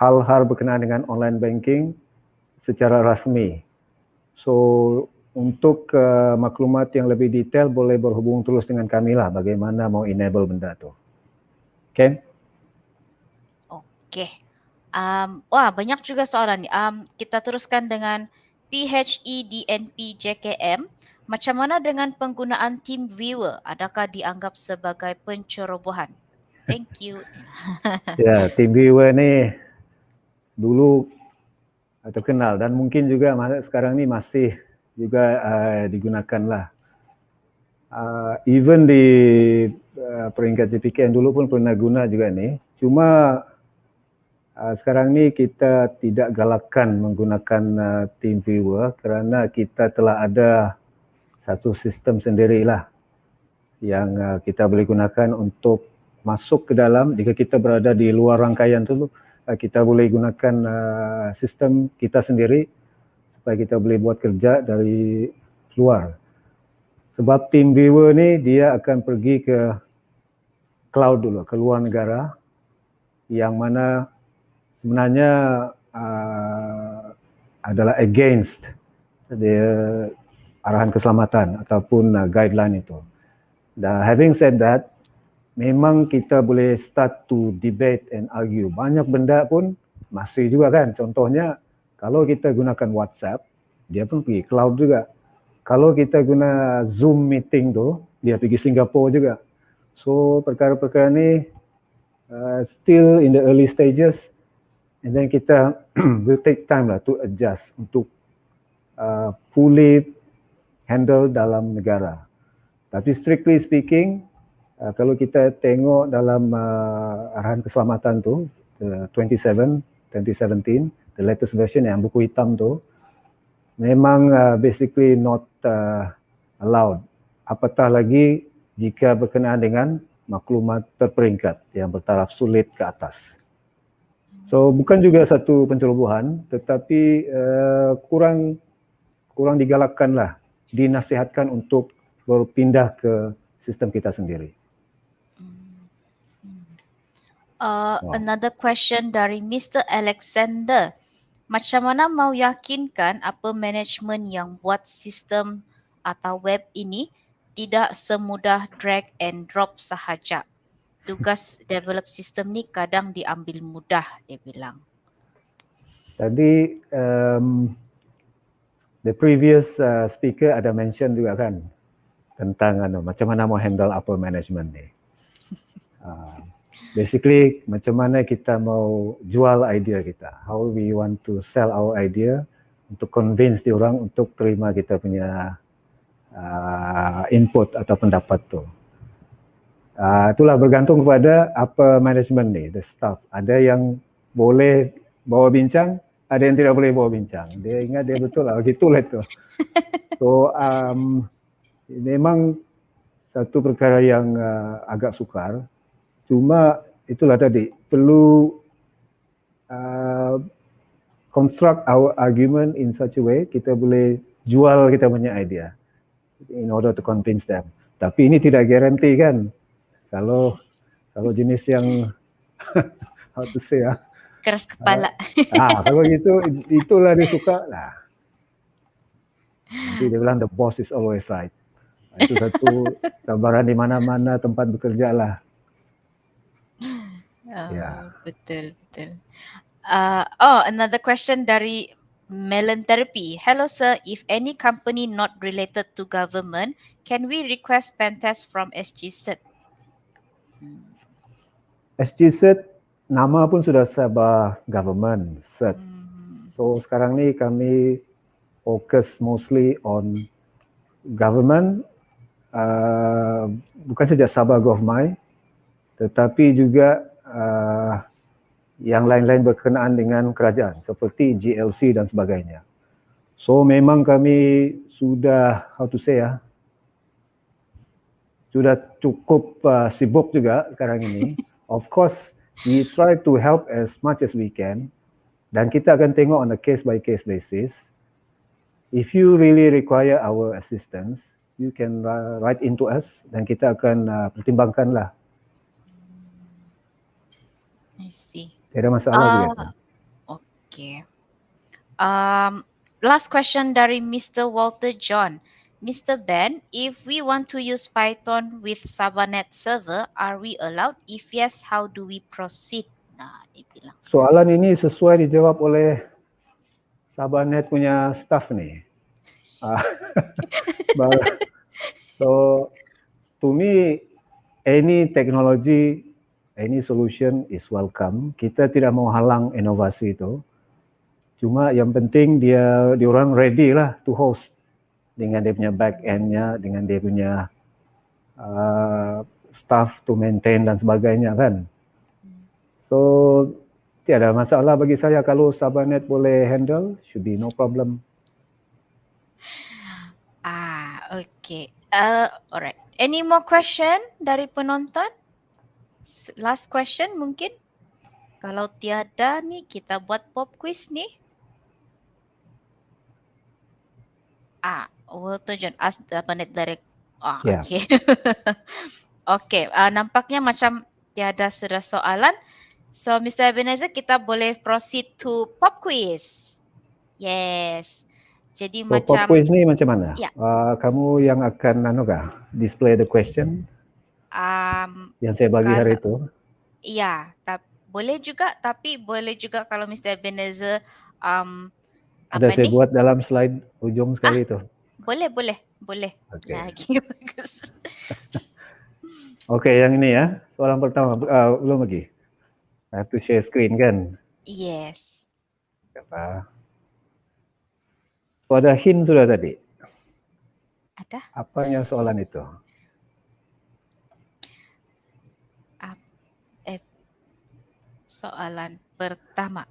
hal-hal berkenaan dengan online banking secara rasmi. So untuk maklumat yang lebih detail boleh berhubung terus dengan kami lah bagaimana mau enable benda tu. Okay? Okay. Wah, banyak juga soalan ni. Kita teruskan dengan PHEDNP JKM. Macam mana dengan penggunaan TeamViewer? Adakah dianggap sebagai pencerobohan? Thank you. Ya, TeamViewer ni dulu terkenal dan mungkin juga sekarang ni masih juga digunakan lah. Even di peringkat JPKM dulu pun pernah guna juga ni. Cuma sekarang ni kita tidak galakkan menggunakan TeamViewer kerana kita telah ada satu sistem sendirilah yang kita boleh gunakan untuk masuk ke dalam. Jika kita berada di luar rangkaian tu, kita boleh gunakan sistem kita sendiri supaya kita boleh buat kerja dari luar. Sebab TeamViewer ni dia akan pergi ke cloud dulu, ke luar negara, yang mana sebenarnya adalah against arahan keselamatan ataupun guideline itu. Dan having said that, memang kita boleh start to debate and argue. Banyak benda pun masih juga kan. Contohnya, kalau kita gunakan WhatsApp, dia pun pergi cloud juga. Kalau kita guna Zoom meeting tu, dia pergi Singapura juga. So, perkara-perkara ni still in the early stages, and then kita will take time lah to adjust untuk fully handle dalam negara. Tapi strictly speaking, kalau kita tengok dalam arahan keselamatan tu, 2017, the latest version yang buku hitam tu, memang basically not allowed. Apatah lagi jika berkenaan dengan maklumat terperingkat yang bertaraf sulit ke atas. So bukan juga satu pencerobohan, tetapi kurang digalakkanlah, dinasihatkan untuk berpindah ke sistem kita sendiri. Another question dari Mr. Alexander. Macam mana mau yakinkan apa management yang buat sistem atau web ini tidak semudah drag and drop sahaja? Tugas develop sistem ni kadang diambil mudah, dia bilang. Tadi the previous speaker ada mention juga kan tentang macam mana mau handle upper management ni. Basically macam mana kita mau jual idea kita, how we want to sell our idea untuk convince diorang untuk terima kita punya input atau pendapat tu. Itulah bergantung kepada upper management ni, the staff. Ada yang boleh bawa bincang, ada yang tidak boleh bawa bincang. Dia ingat dia betul lah, gitulah itu. So memang satu perkara yang agak sukar. Cuma itulah tadi, perlu construct our argument in such a way kita boleh jual kita punya idea in order to convince them. Tapi ini tidak guarantee kan. Kalau jenis yang how to say keras kepala. Kalau gitu itulah dia suka lah. Nanti dia bilang the boss is always right. Itu satu gambaran di mana-mana tempat bekerja lah. Betul. Another question dari Melon Therapy. Hello sir, if any company not related to government, can we request pen test from SGZ? SGZ nama pun sudah Sabah Government Cert. So sekarang ni kami fokus mostly on government, bukan saja Sabah GovMy, tetapi juga yang lain-lain berkenaan dengan kerajaan seperti GLC dan sebagainya. So memang kami sudah, sudah cukup sibuk juga sekarang ini. Of course, we try to help as much as we can, dan kita akan tengok on a case by case basis. If you really require our assistance, you can write into us dan kita akan pertimbangkanlah. I see. Tidak ada masalah begitu. Okay. Last question dari Mr. Walter John. Mr. Ben, if we want to use Python with Sabahnet server, are we allowed? If yes, how do we proceed? Nah, dia bilang. Soalan ini sesuai dijawab oleh Sabahnet punya staff ni. So, to me, any technology, any solution is welcome. Kita tidak mau halang inovasi itu. Cuma yang penting diorang ready lah to host dengan dia punya back end-nya, dengan dia punya staff to maintain dan sebagainya kan. So, tiada masalah bagi saya kalau Sabahnet boleh handle, should be no problem. Okay. Alright. Any more question dari penonton? Last question mungkin? Kalau tiada ni, kita buat pop quiz ni. Walter John ask Sabahnet direct. Yeah. Okay. Okay. Nampaknya macam tiada sudah soalan. So, Mr. Ebenezer, kita boleh proceed to pop quiz. Yes. Jadi So, macam... pop quiz ni macam mana? Ya. Kamu yang akan display the question yang saya bagi hari itu? Ya, boleh juga, tapi boleh juga kalau Mr. Ebenezer ada saya buat dalam slide ujung sekali itu. Boleh. Okay. Lagi bagus. Okay, yang ini ya. Soalan pertama, belum lagi. I have to share screen kan? Yes. So, ada hint sudah tadi. Ada. Apa yang soalan itu? Soalan pertama.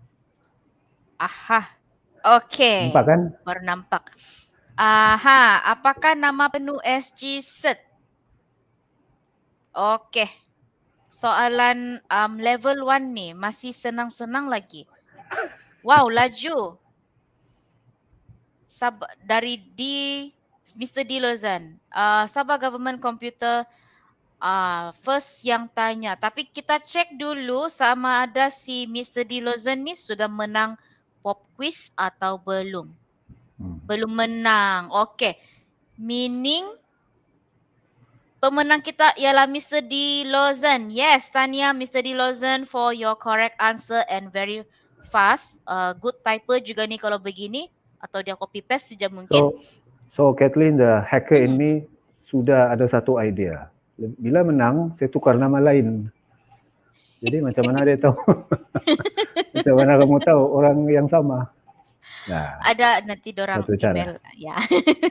Okay. Nampak kan? Baru nampak. Apakah nama penuh SGZ? Okay. Soalan level 1 ni masih senang-senang lagi. Wow, laju. Dari Mr. D. Lozan. Sabah Government Computer first yang tanya. Tapi kita cek dulu sama ada si Mr. D. Lozan ni sudah menang pop quiz atau belum. Belum menang. Okay. Meaning pemenang kita ialah Mr. D. Lozan. Yes, Tania, Mr. D. Lozan for your correct answer and very fast. Good typer juga ni kalau begini. Atau dia copy paste sejak mungkin. So Kathleen, the hacker in me sudah ada satu idea. Bila menang, saya tukar nama lain. Jadi macam mana dia tahu? Macam mana kamu tahu orang yang sama? Nah, ada nanti dorang email. Ya,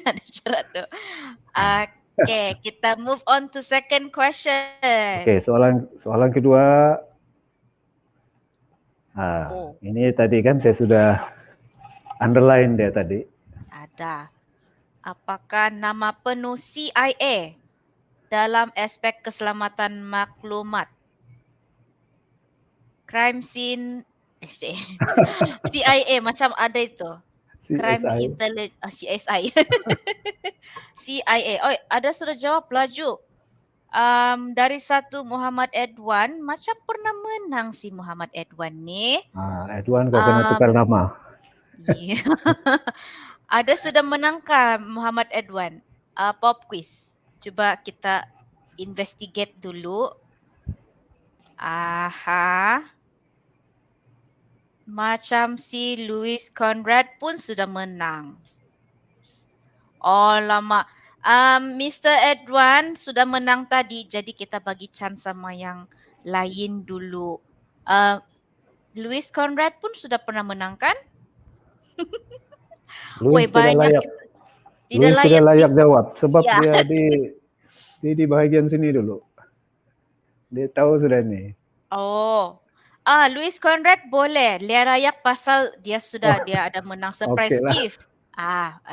ada cara tu. Okay, kita move on to second question. Okay, soalan kedua. Ini tadi kan saya sudah underline dia tadi. Ada. Apakah nama penuh CIA dalam aspek keselamatan maklumat? Crime scene CIA macam ada itu. Crime Intelligence CSI. CIA. Oh, ada sudah jawab laju. Dari satu Muhammad Edwan, macam pernah menang si Muhammad Edwan ni. Edwan kau kena tukar nama. Yeah. Ada sudah menangkan Muhammad Edwan pop quiz. Cuba kita investigate dulu. Macam si Louis Conrad pun sudah menang. Oh lama. Mr. Edwan sudah menang tadi, jadi kita bagi chance sama yang lain dulu. Louis Conrad pun sudah pernah menang kan? Louis Woi tidak banyak layak. kita. Tidak Louis tidak layak layak bisa. jawab sebab Ya. dia di bahagian sini dulu. Dia tahu sudah ni. Oh. Louis Conrad boleh. Dia layak pasal dia ada menang surprise Okey lah. gift.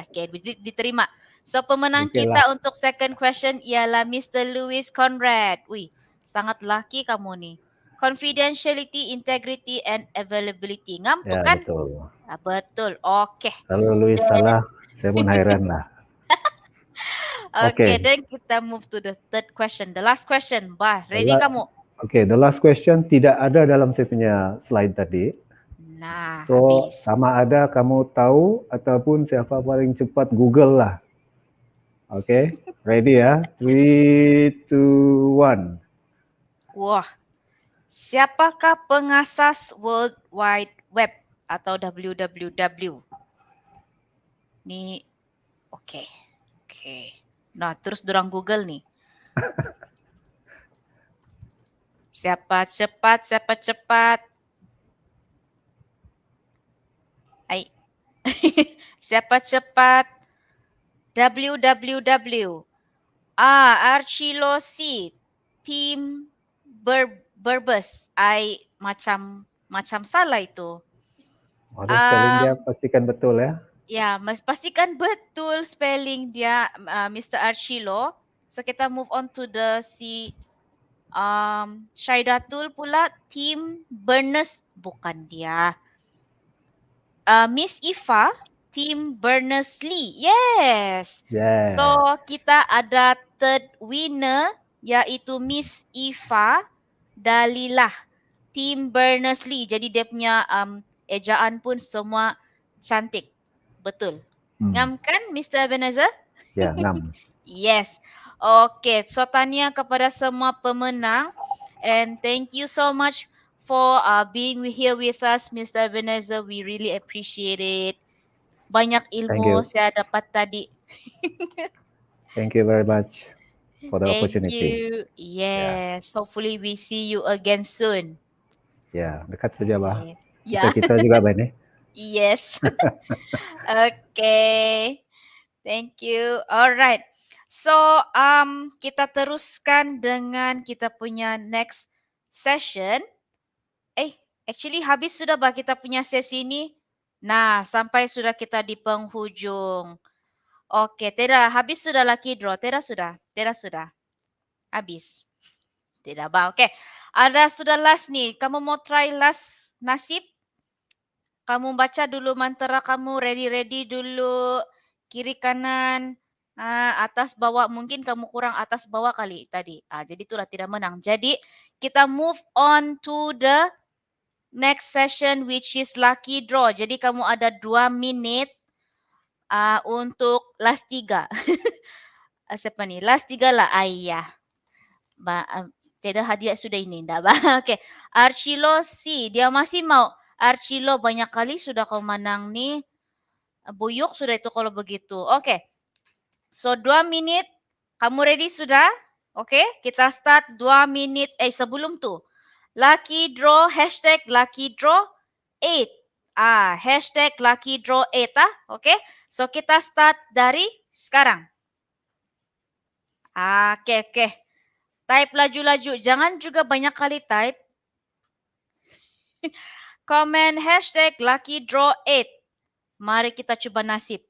Okay, diterima. So pemenang Okey lah. kita untuk second question ialah Mr. Louis Conrad. Wih, sangat lucky kamu ni. Confidentiality, integrity and availability. Ngampu Ya, kan? betul. Betul. Okay. Kalau Louis salah, saya pun hairan lah. Okay, Okay. then kita move to the third question. The last question. Bah, The ready la- kamu? Okay, the last question tidak ada dalam saya punya slide tadi. Nah, So, habis. sama ada kamu tahu ataupun siapa paling cepat Google lah. Okay, ready ya? 3, 2, 1. Wah, siapakah pengasas World Wide Web atau WWW? Ni, okay. Nah, terus dorang Google ni. Siapa cepat? Ai. Siapa cepat? WWW. Archilo C. Team Berbers. Macam salah itu. Ada spelling dia, pastikan betul ya. Ya, pastikan betul spelling dia, Mr. Archilo. So kita move on to the Syaidatul pula, Team Berners, bukan dia. Miss Ifa, Team Berners-Lee. Yes. Yes. So kita ada third winner iaitu Miss Ifa Dalilah, Team Berners-Lee. Jadi dia punya ejaan pun semua cantik. Betul. Ngam kan Mr. Ebenezer? Ya, ngam. Yes. Okay, so tanya kepada semua pemenang and thank you so much for being here with us, Mr. Ebenezer. We really appreciate it. Banyak ilmu saya dapat tadi. Thank you very much for the Thank opportunity. you. Yes. Hopefully we see you again soon. Ya, dekat saja bah. Yeah. Kita juga baik. Yes. Okay. Thank you. Alright. So, kita teruskan dengan kita punya next session. Actually habis sudah bah kita punya sesi ni. Nah, sampai sudah kita di penghujung. Okay, Tera, habis sudah lucky draw. Tera sudah. Habis. Tidak bah. Okay. Ada sudah last ni. Kamu mau try last nasib? Kamu baca dulu mantra kamu, ready dulu. Kiri kanan, atas bawah. Mungkin kamu kurang atas bawah kali tadi. Jadi itulah tidak menang. Jadi kita move on to the next session which is lucky draw. Jadi kamu ada 2 minit untuk last 3. Siapa ni? Last 3 lah. Ayah. Tidak hadiah sudah ini. Tidak. Okay. Archilo C. Dia masih mau. Archilo banyak kali sudah kau menang ni. Buyuk sudah itu kalau begitu. Okay. So 2 minit. Kamu ready sudah? Okay. Kita start 2 minit. Sebelum tu. Lucky draw. Hashtag lucky draw 8. Hashtag lucky draw 8. Okay. So kita start dari sekarang. Okay. Type laju-laju. Jangan juga banyak kali type. Comment hashtag lucky draw 8. Mari kita cuba nasib.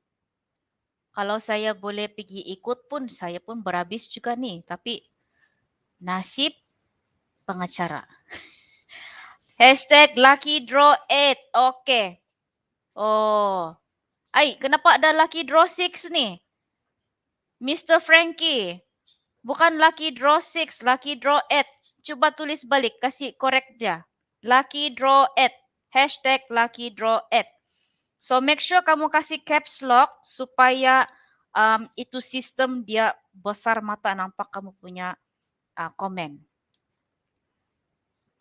Kalau saya boleh pergi ikut pun, saya pun berhabis juga nih. Tapi nasib pengacara. Hashtag lucky draw 8. Okay. Oh. Kenapa ada lucky draw 6 nih? Mr. Frankie. Bukan lucky draw 6, lucky draw 8. Cuba tulis balik, kasih correct dia. Lucky draw 8. Hashtag lucky draw 8. So make sure kamu kasih caps lock supaya itu sistem dia besar mata nampak kamu punya komen.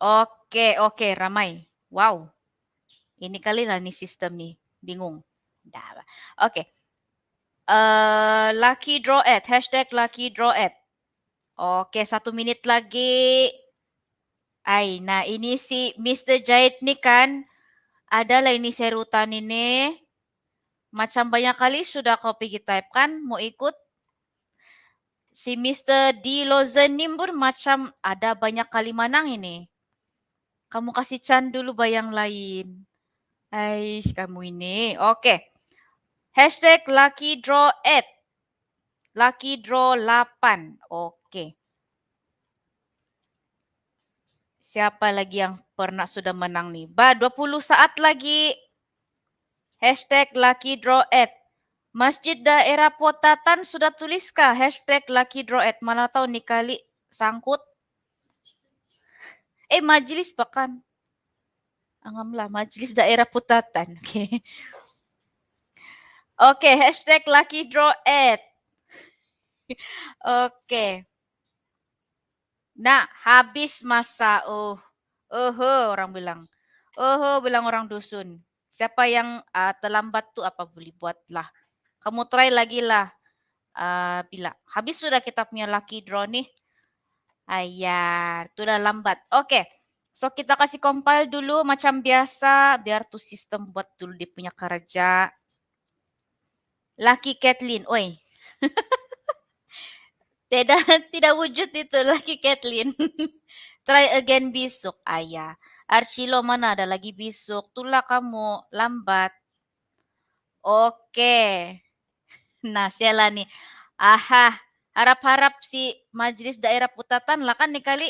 Okay, ramai. Wow. Ini kali lah nih sistem nih. Bingung. Dah. Oke. Lucky draw at. Hashtag lucky draw at. Oke, 1 menit lagi. Nah ini si Mr. Jahit nih kan. Adalah ini serutan ini. Macam banyak kali sudah kau pergi type kan. Mau ikut? Si Mr. D. Lozenim pun macam ada banyak kali menang ini. Kamu kasih can dulu bayang lain. Kamu ini. Oke. Hashtag lucky draw 8. Lucky draw 8. Oke. Siapa lagi yang pernah sudah menang nih? 20 saat lagi. Hashtag lucky draw 8. Masjid daerah Potatan sudah tuliskah? Hashtag lucky draw 8. Mana tahu nih kali sangkut. Majelis bahkan. Angamlah majelis daerah Potatan. Oke. Oke, hashtag lucky draw 8. Oke. Nah, habis masa. Orang bilang. Bilang orang dusun. Siapa yang terlambat tuh apa boleh buatlah. Kamu try lagi lah. Bila habis sudah kita punya lucky draw nih. Itu udah lambat. Oke. So kita kasih compile dulu macam biasa. Biar tuh sistem buat dulu dia punya kerja. Lucky Kathleen. Oi. Tidak wujud itu Lucky Kathleen. Try again besok. Archilo mana ada lagi besok. Itulah kamu lambat. Oke. Nah, sialah nih. Harap-harap si majelis daerah Putatan lah kan nih kali.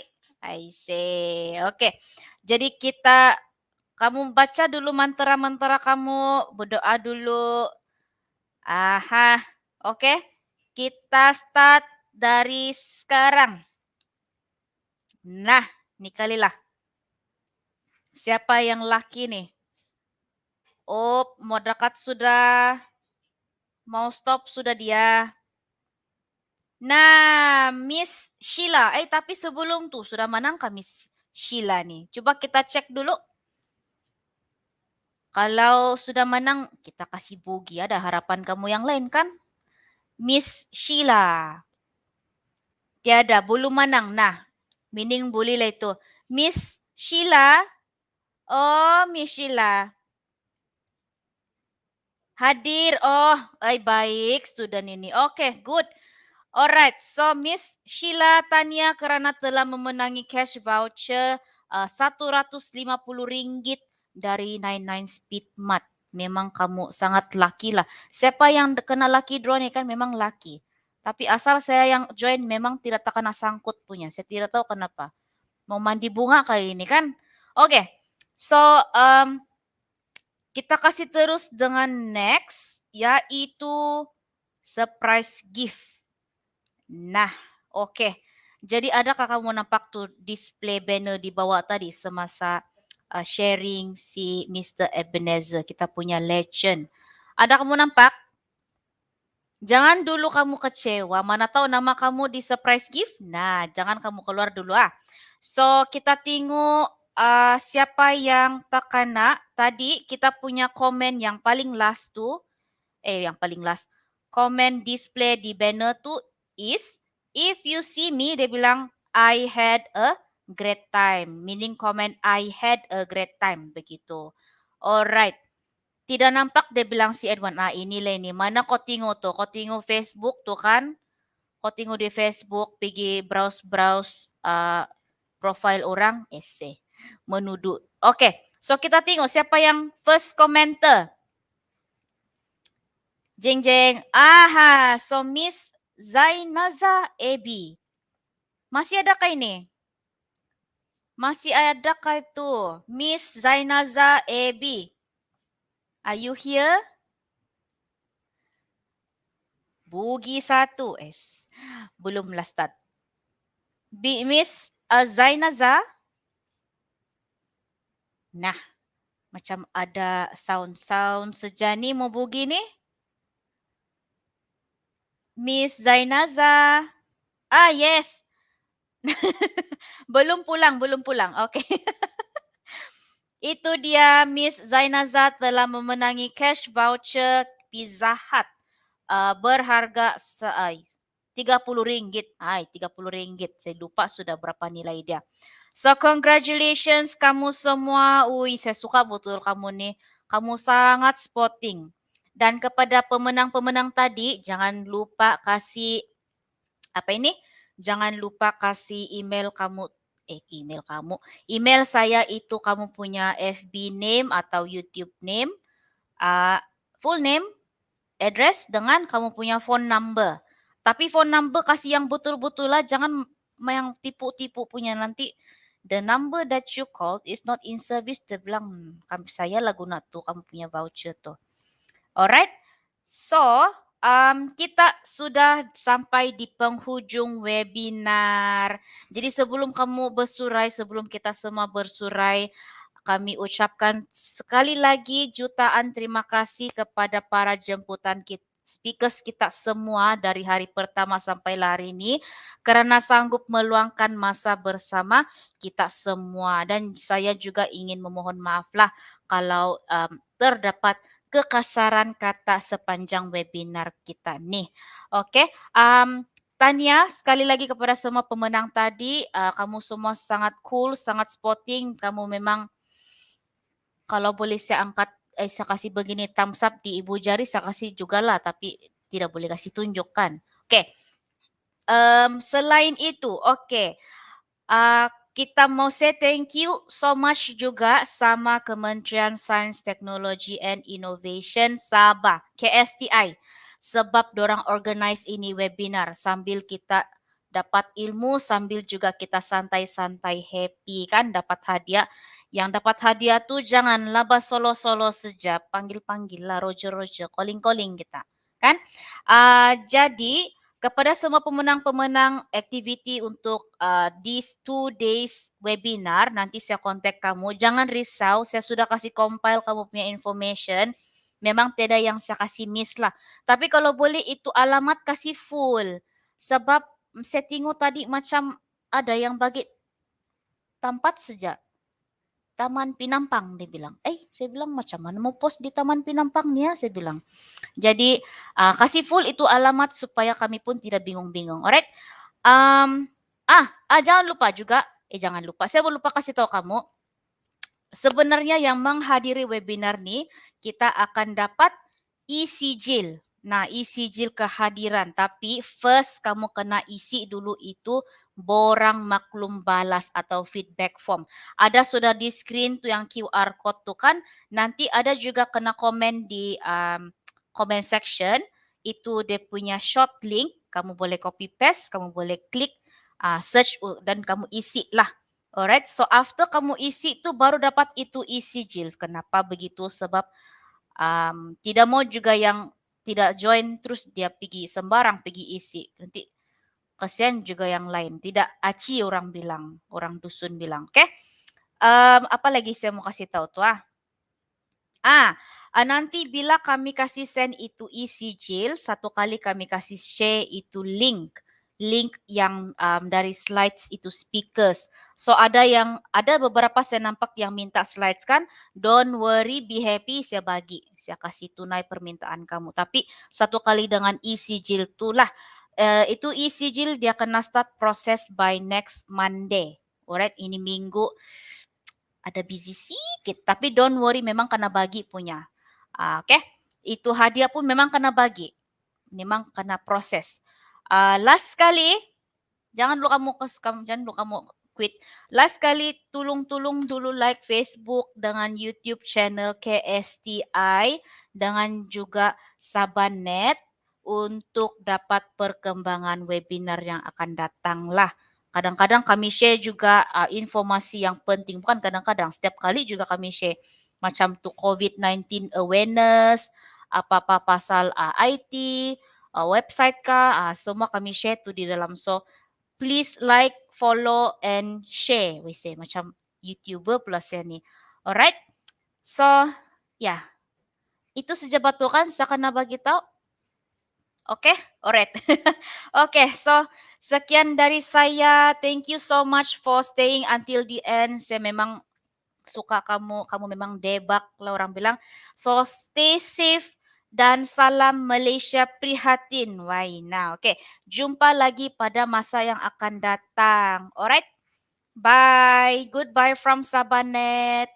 Oke. Jadi kamu baca dulu mantra-mantra kamu, berdoa dulu. Oke. Kita start dari sekarang. Nah, nih kali lah. Siapa yang laki nih? Mau dekat sudah. Mau stop sudah dia. Nah, Miss Sheila. Tapi sebelum tuh sudah menang kah Miss Sheila nih? Coba kita cek dulu. Kalau sudah menang, kita kasih bogi. Ada harapan kamu yang lain kan? Miss Sheila. Tiada, belum menang. Nah, meaning boleh lah itu. Miss Sheila. Miss Sheila. Hadir. Baik student ini. Oke, good. Alright, so Miss Sheila Tania karena telah memenangi cash voucher Rp150 dari 99 Speed Mart. Memang kamu sangat lucky lah. Siapa yang kena lucky draw nih kan memang lucky. Tapi asal saya yang join memang tidak terkena sangkut punya. Saya tidak tahu kenapa. Mau mandi bunga kali ini kan. Oke, so kita kasih terus dengan next, yaitu surprise gift. Nah, oke. Jadi adakah kamu nampak tuh display banner di bawah tadi semasa sharing si Mr. Ebenezer, kita punya legend. Ada kamu nampak? Jangan dulu kamu kecewa, mana tahu nama kamu di surprise gift. Nah, jangan kamu keluar dulu So, kita tengok siapa yang terkena. Tadi kita punya komen yang paling last tuh. Yang paling last. Komen display di banner tuh is, if you see me, dia bilang, I had a great time. Meaning comment, I had a great time. Begitu. Alright. Tidak nampak dia bilang si Edwan. Inilah ini. Mana kau tengok tuh? Kau tengok Facebook tuh kan? Kau tengok di Facebook, pergi browse-browse profile orang, essay. Menuduh. Oke. So kita tengok siapa yang first commenter. Jeng. So Miss Zainaza AB. Masih adakah ini? Masih adakah itu? Miss Zainaza AB. Are you here? Bugi 1. Belum lah start. Miss Zainaza. Nah, macam ada sound sejani mau bugi nih. Miss Zainaza. Yes. belum pulang. Oke. Itu dia Miss Zainaza telah memenangi cash voucher Pizza Hut berharga RM30. RM30. Saya lupa sudah berapa nilai dia. So congratulations kamu semua. Saya suka betul kamu nih. Kamu sangat sporting. Dan kepada pemenang-pemenang tadi, jangan lupa kasih Jangan lupa kasih email kamu. Email saya itu kamu punya FB name atau YouTube name, full name, address dengan kamu punya phone number. Tapi phone number kasih yang betul-betul lah, jangan yang tipu-tipu punya nanti. The number that you called is not in service. Dia bilang, saya lah guna tu, kamu punya voucher tu. Alright, so kita sudah sampai di penghujung webinar. Jadi sebelum kamu bersurai, sebelum kita semua bersurai, kami ucapkan sekali lagi jutaan terima kasih kepada para jemputan kita, speakers kita semua dari hari pertama sampai hari ini kerana sanggup meluangkan masa bersama kita semua. Dan saya juga ingin memohon maaf lah kalau terdapat kekasaran kata sepanjang webinar kita nih. Oke, Tania, sekali lagi kepada semua pemenang tadi, kamu semua sangat cool, sangat sporting. Kamu memang, kalau boleh saya angkat, saya kasih begini thumbs up di ibu jari, saya kasih juga lah, tapi tidak boleh kasih tunjukkan. Oke, selain itu, kita mau say thank you so much juga sama Kementerian Sains, Teknologi and Innovation Sabah, KSTI. Sebab dorang organize ini webinar sambil kita dapat ilmu, sambil juga kita santai-santai happy kan, dapat hadiah. Yang dapat hadiah tu janganlah solo-solo saja, panggil-panggil lah, roger-roger, calling-calling kita. Kan? Jadi, kepada semua pemenang-pemenang aktiviti untuk these 2 days webinar, nanti saya kontak kamu. Jangan risau, saya sudah kasih compile kamu punya information. Memang tiada yang saya kasih miss lah. Tapi kalau boleh itu alamat kasih full. Sebab saya tengok tadi macam ada yang bagi tempat saja. Taman Pinampang dia bilang. Saya bilang macam mana mau post di Taman Pinampang ni ya, saya bilang. Jadi kasih full itu alamat supaya kami pun tidak bingung-bingung. Alright. Jangan lupa juga. Jangan lupa. Saya lupa kasih tahu kamu. Sebenarnya yang menghadiri webinar ni kita akan dapat e-sijil. Nah, e-sijil kehadiran. Tapi first kamu kena isi dulu itu borang maklum balas atau feedback form. Ada sudah di screen tu yang QR code tu kan. Nanti ada juga kena komen di comment section. Itu dia punya short link. Kamu boleh copy paste, kamu boleh klik, search dan kamu isi lah. Alright, so after kamu isi tu baru dapat itu e-sijil. Kenapa begitu? Sebab tidak mau juga yang tidak join terus dia pergi sembarang pergi isi. Nanti kasihan juga yang lain. Tidak aci orang bilang, orang dusun bilang. Oke? Apa lagi saya mau kasih tahu tuh nanti bila kami kasih send itu e-sijil, satu kali kami kasih share itu link yang dari slides itu speakers. So ada beberapa saya nampak yang minta slides kan. Don't worry, be happy, saya bagi. Saya kasih tunai permintaan kamu. Tapi satu kali dengan e-sijil itulah. Itu e-sijil dia kena start proses by next Monday. Alright, ini minggu ada busy sikit. Tapi don't worry, memang kena bagi punya. Okay, itu hadiah pun memang kena bagi. Memang kena proses. Last kali, jangan dulu kamu quit. Last kali, tolong dulu like Facebook dengan YouTube channel KSTI dengan juga Sabahnet untuk dapat perkembangan webinar yang akan datang lah. Kadang-kadang kami share juga informasi yang penting. Bukan kadang-kadang, setiap kali juga kami share. Macam tu COVID-19 awareness, apa-apa pasal IT, website kah, semua kami share tu di dalam. So, please like, follow, and share. We say macam YouTuber plus ya ni. Alright. So, ya. Itu saja betul kan saya kena bagi tahu. Okay, alright. Okay, so sekian dari saya. Thank you so much for staying until the end. Saya memang suka kamu memang debak lah orang bilang. So stay safe dan salam Malaysia prihatin Waina. Oke, jumpa lagi pada masa yang akan datang. Alright, bye. Goodbye from Sabah Net.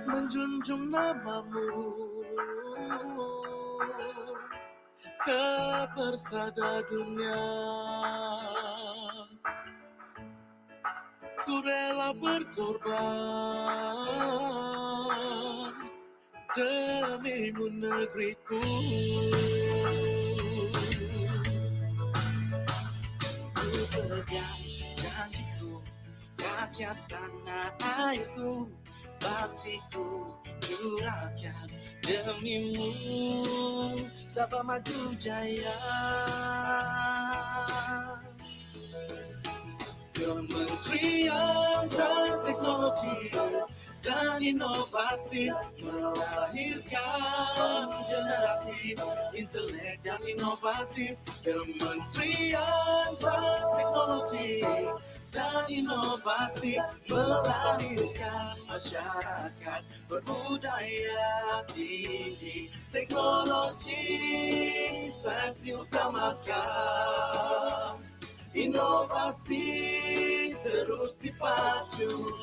Menjunjung namamu ke persada dunia, ku rela berkorban demimu negeriku. Ku pegang janjiku, rakyat tanah airku, baktiku curahkan demimu. Sabah maju jaya. Kementerian Sains Teknologi dan Inovasi melahirkan generasi intelek dan inovatif. Kementerian Sains Teknologi dan Inovasi melahirkan masyarakat berbudaya tinggi. Teknologi sains diutamakan, inovasi terus dipajukan.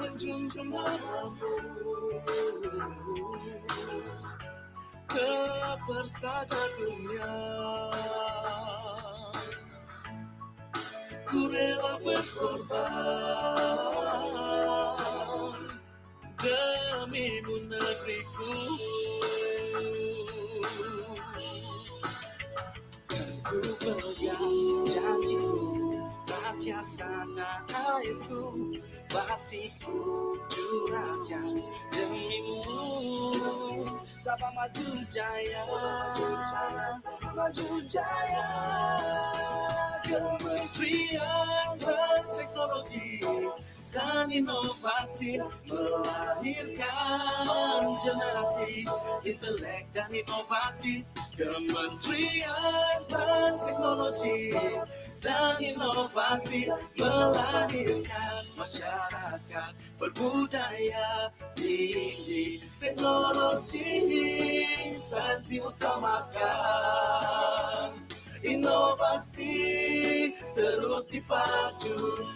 Menjunjung namamu ke persada dunia, ku rela berkorban demimu negeriku. Ku pegang janjiku, rakyat tanah airku, baktiku curahkan demimu. Sabah maju jaya, maju jaya. Kementerian Sains Teknologi dan Inovasi melahirkan generasi intelek dan inovatif. Kementerian Sains Teknologi dan Inovasi melahirkan masyarakat berbudaya tinggi. Teknologi sains diutamakan, inovasi terus dipajukan.